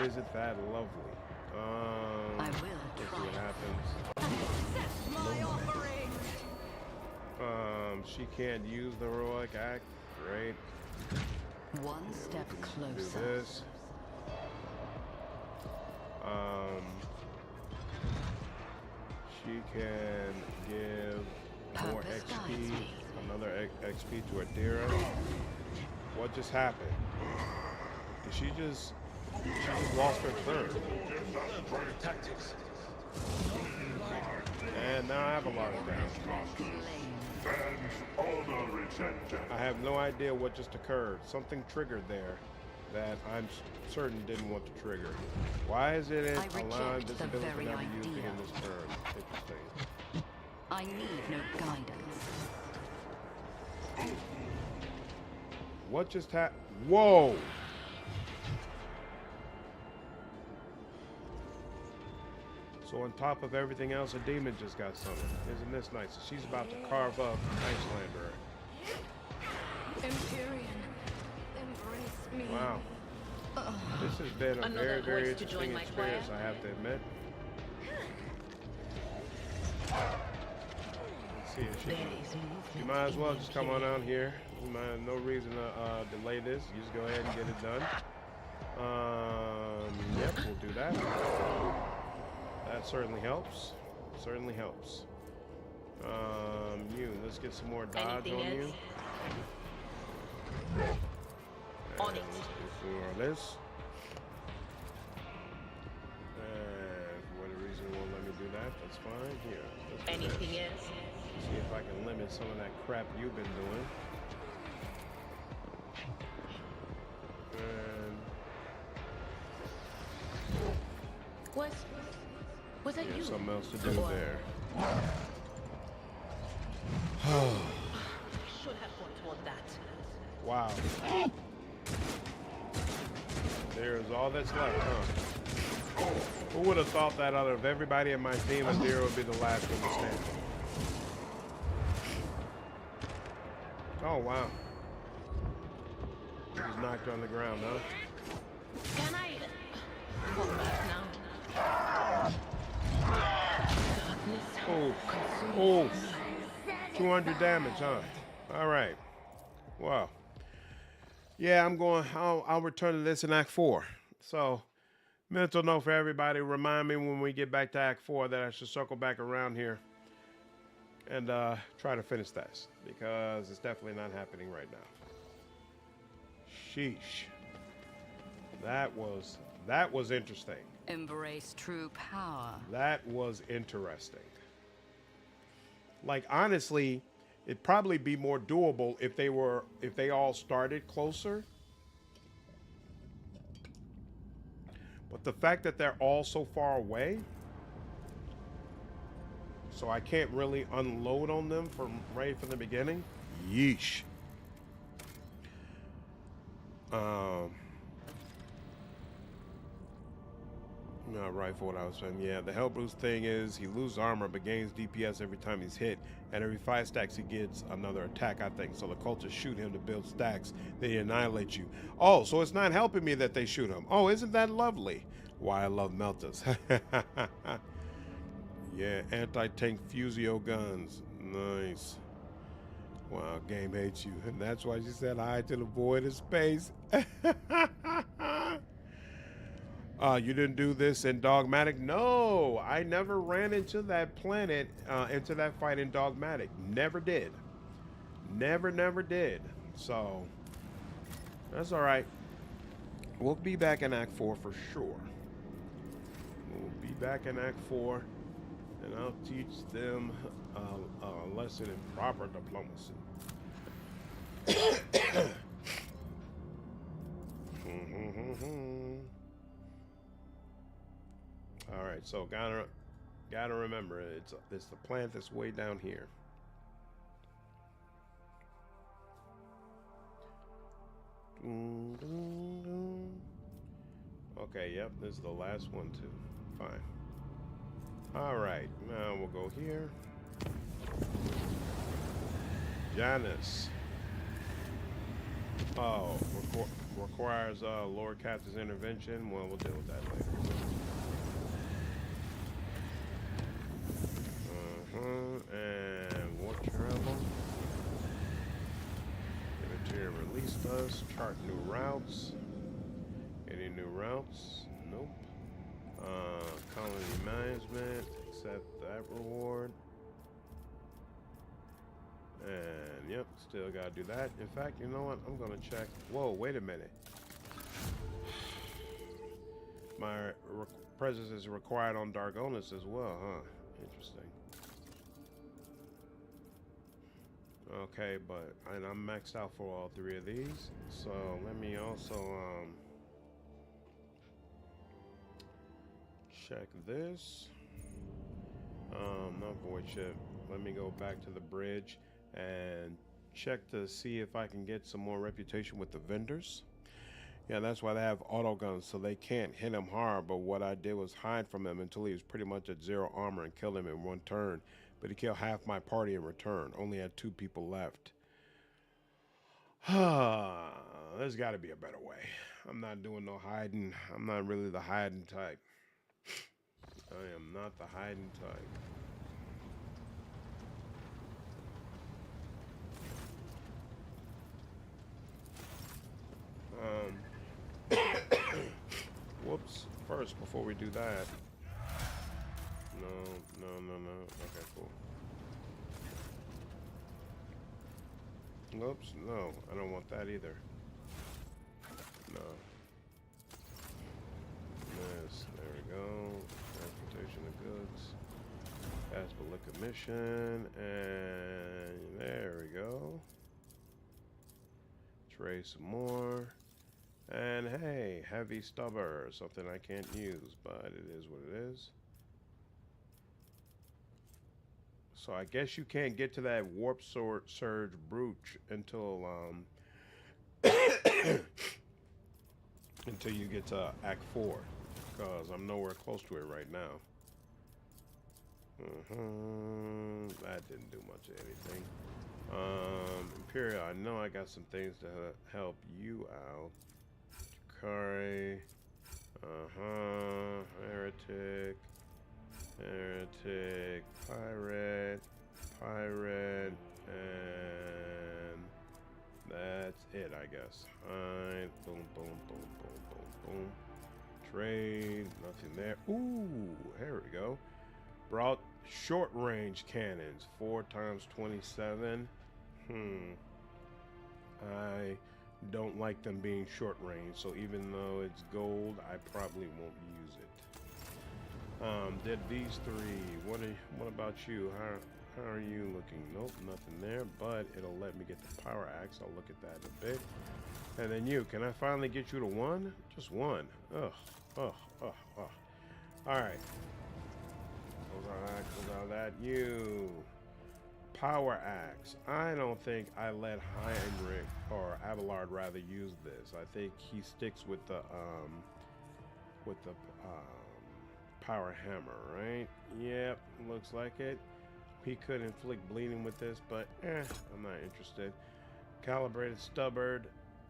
Isn't that lovely? I will let's try. see what happens. She can't use the heroic act. Great. One step Do closer. this. She can give more Purpose XP. guides me. Another XP to Idira. What just happened? Did she just lost her third? And now I have a lot of damage. I have no idea what just occurred. Something triggered there that I'm certain didn't want to trigger. Why is it allowing this ability to never use it in this turn? Interesting. I need no guidance. What just happened? Whoa! So on top of everything else, a demon just got summoned. Isn't this nice? She's about to carve up Icelander. Empyrean, embrace me. Wow. This has been a very, very interesting experience, I have to admit. Let's see if she can. You might as well just come on out here. You might have no reason to delay this. You just go ahead and get it done. Yep, we'll do that. That certainly helps. Certainly helps. Let's get some more dodge on you. On it. Let's do some more of this. For whatever reason it won't let me do that, that's fine. Here. Let's do Anything this. else? See if I can limit some of that crap you've been doing. And Was that you? something else to do there. Should have foretold that. Wow. There's all that's left, huh? Who would have thought that out of everybody in my team, Idira would be the last one to stand? Oh, wow. He's knocked on the ground, huh? Can I fall back now? Oh, 200 damage, huh? All right. Wow. Yeah, I'll return to this in Act 4. So, mental note for everybody, remind me when we get back to Act 4 that I should circle back around here and try to finish this, because it's definitely not happening right now. Sheesh. That was interesting. Embrace true power. That was interesting. Like, honestly, it'd probably be more doable if they all started closer. But the fact that they're all so far away, so I can't really unload on them right from the beginning. Yeesh. Not right for what I was saying. Yeah, the Hellbruce thing is he loses armor but gains DPS every time he's hit, and every 5 stacks he gets another attack, I think. So the cultists shoot him to build stacks. They annihilate you. Oh, so it's not helping me that they shoot him. Oh, isn't that lovely? Why I love melters. Yeah, anti-tank Fusio guns. Nice. Wow, game hates you. And that's why she said hi to the void of space. You didn't do this in Dogmatic? No, I never ran into that planet, into that fight in Dogmatic. Never did. Never did. So, that's all right. We'll be back in Act 4 for sure. We'll be back in Act 4, and I'll teach them a lesson in proper diplomacy. All right, so gotta remember it's the plant that's way down here. Okay, yep, this is the last one too. Fine. All right, now we'll go here. Janus. Oh, requires Lord Captain's intervention. Well, we'll deal with that later. And War Travel. Inventory released us. Chart new routes. Any new routes? Nope. Colony management. Accept that reward. And yep, still gotta do that. In fact, you know what? I'm gonna check. Whoa, wait a minute. My presence is required on Dargonis as well, huh? Interesting. Okay, and I'm maxed out for all 3 of these. So let me also check this. Not void ship. Let me go back to the bridge and check to see if I can get some more reputation with the vendors. Yeah, that's why they have auto guns, so they can't hit him hard. But what I did was hide from him until he was pretty much at 0 armor and killed him in 1 turn. But he killed half my party in return. Only had 2 people left. There's got to be a better way. I'm not doing no hiding. I'm not really the hiding type. I am not the hiding type. Whoops. First, before we do that. No. Okay, cool. Oops, no. I don't want that either. No. Yes, there we go. Transportation of goods. Pasqal liquor mission. And there we go. Trade some more. And hey, heavy stubber, something I can't use, but it is what it is. So I guess you can't get to that warp surge brooch until until you get to Act 4, because I'm nowhere close to it right now. That didn't do much of anything. Imperial, I know I got some things to help you out. Jakari, Heretic, Pirate, and that's it, I guess. Alright, boom, boom, boom, boom, boom, boom. Trade, nothing there. Ooh, here we go. Brought short range cannons, 4x27. I don't like them being short range, so even though it's gold, I probably won't use it. Did these three. What about you? How are you looking? Nope, nothing there, but it'll let me get the power axe. I'll look at that in a bit. And then you, can I finally get you to 1? Just 1. Ugh. Alright. Close out that. You. Power axe. I don't think I let Heinrix, or Abelard rather, use this. I think he sticks with the power hammer, right? Yep, looks like it. He could inflict bleeding with this, but I'm not interested. Calibrated stubborn.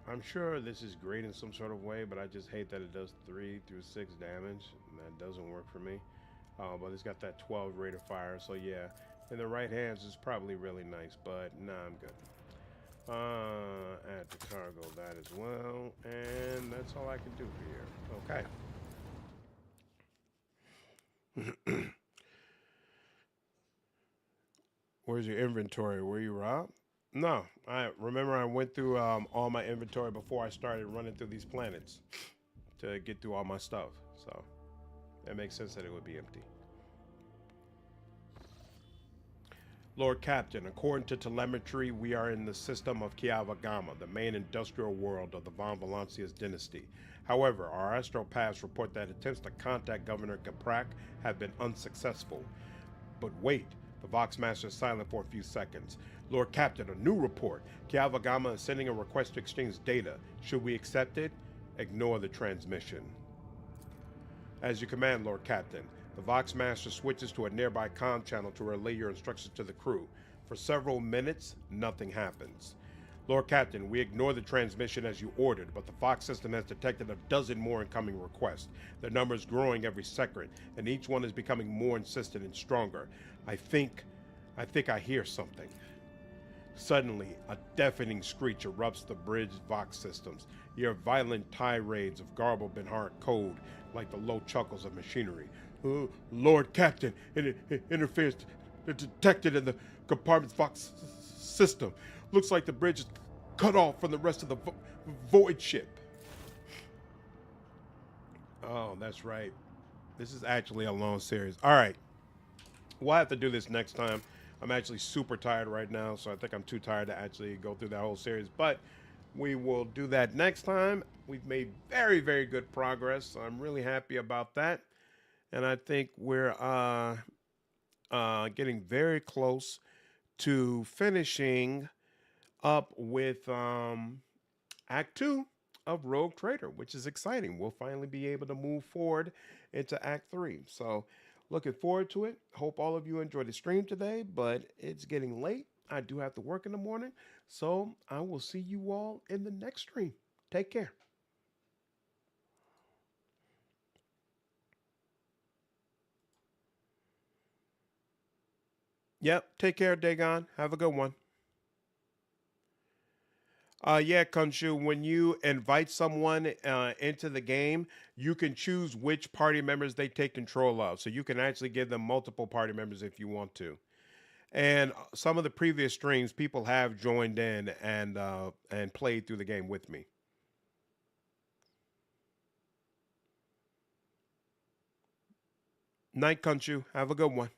I'm sure this is great in some sort of way, but I just hate that it does 3 through 6 damage, and that doesn't work for me. But it's got that 12 rate of fire, so yeah. In the right hands is probably really nice, but nah, I'm good. Add to cargo that as well, and that's all I can do here. Okay. Where's your inventory? Were you robbed? No, I remember I went through all my inventory before I started running through these planets to get through all my stuff, so it makes sense that it would be empty. Lord Captain, according to telemetry, we are in the system of Kiavagama, the main industrial world of the Von Valancius dynasty. However, our astropaths report that attempts to contact Governor Caprak have been unsuccessful. But wait, the Voxmaster is silent for a few seconds. Lord Captain, a new report. Kiavagama is sending a request to exchange data. Should we accept it? Ignore the transmission. As you command, Lord Captain. The Voxmaster switches to a nearby comm channel to relay your instructions to the crew. For several minutes, nothing happens. Lord Captain, we ignore the transmission as you ordered, but the Vox system has detected a dozen more incoming requests. The number is growing every second, and each one is becoming more insistent and stronger. I think I hear something. Suddenly, a deafening screech erupts the bridge's Vox systems. You hear violent tirades of garbled Benhart code, like the low chuckles of machinery. Lord Captain, it interferes detected in the compartment's Vox system. Looks like the bridge is cut off from the rest of the void ship. Oh, that's right. This is actually a long series. All right. We'll have to do this next time. I'm actually super tired right now, so I think I'm too tired to actually go through that whole series. But we will do that next time. We've made very, very good progress. So I'm really happy about that. And I think we're getting very close to finishing up with Act 2 of Rogue Trader, which is exciting. We'll finally be able to move forward into Act 3. So looking forward to it. Hope all of you enjoyed the stream today, but it's getting late. I do have to work in the morning. So I will see you all in the next stream. Take care. Yep. Take care, Dagon. Have a good one. Yeah, Kunshu, when you invite someone into the game, you can choose which party members they take control of. So you can actually give them multiple party members if you want to. And some of the previous streams, people have joined in and played through the game with me. Night, Kunshu. Have a good one.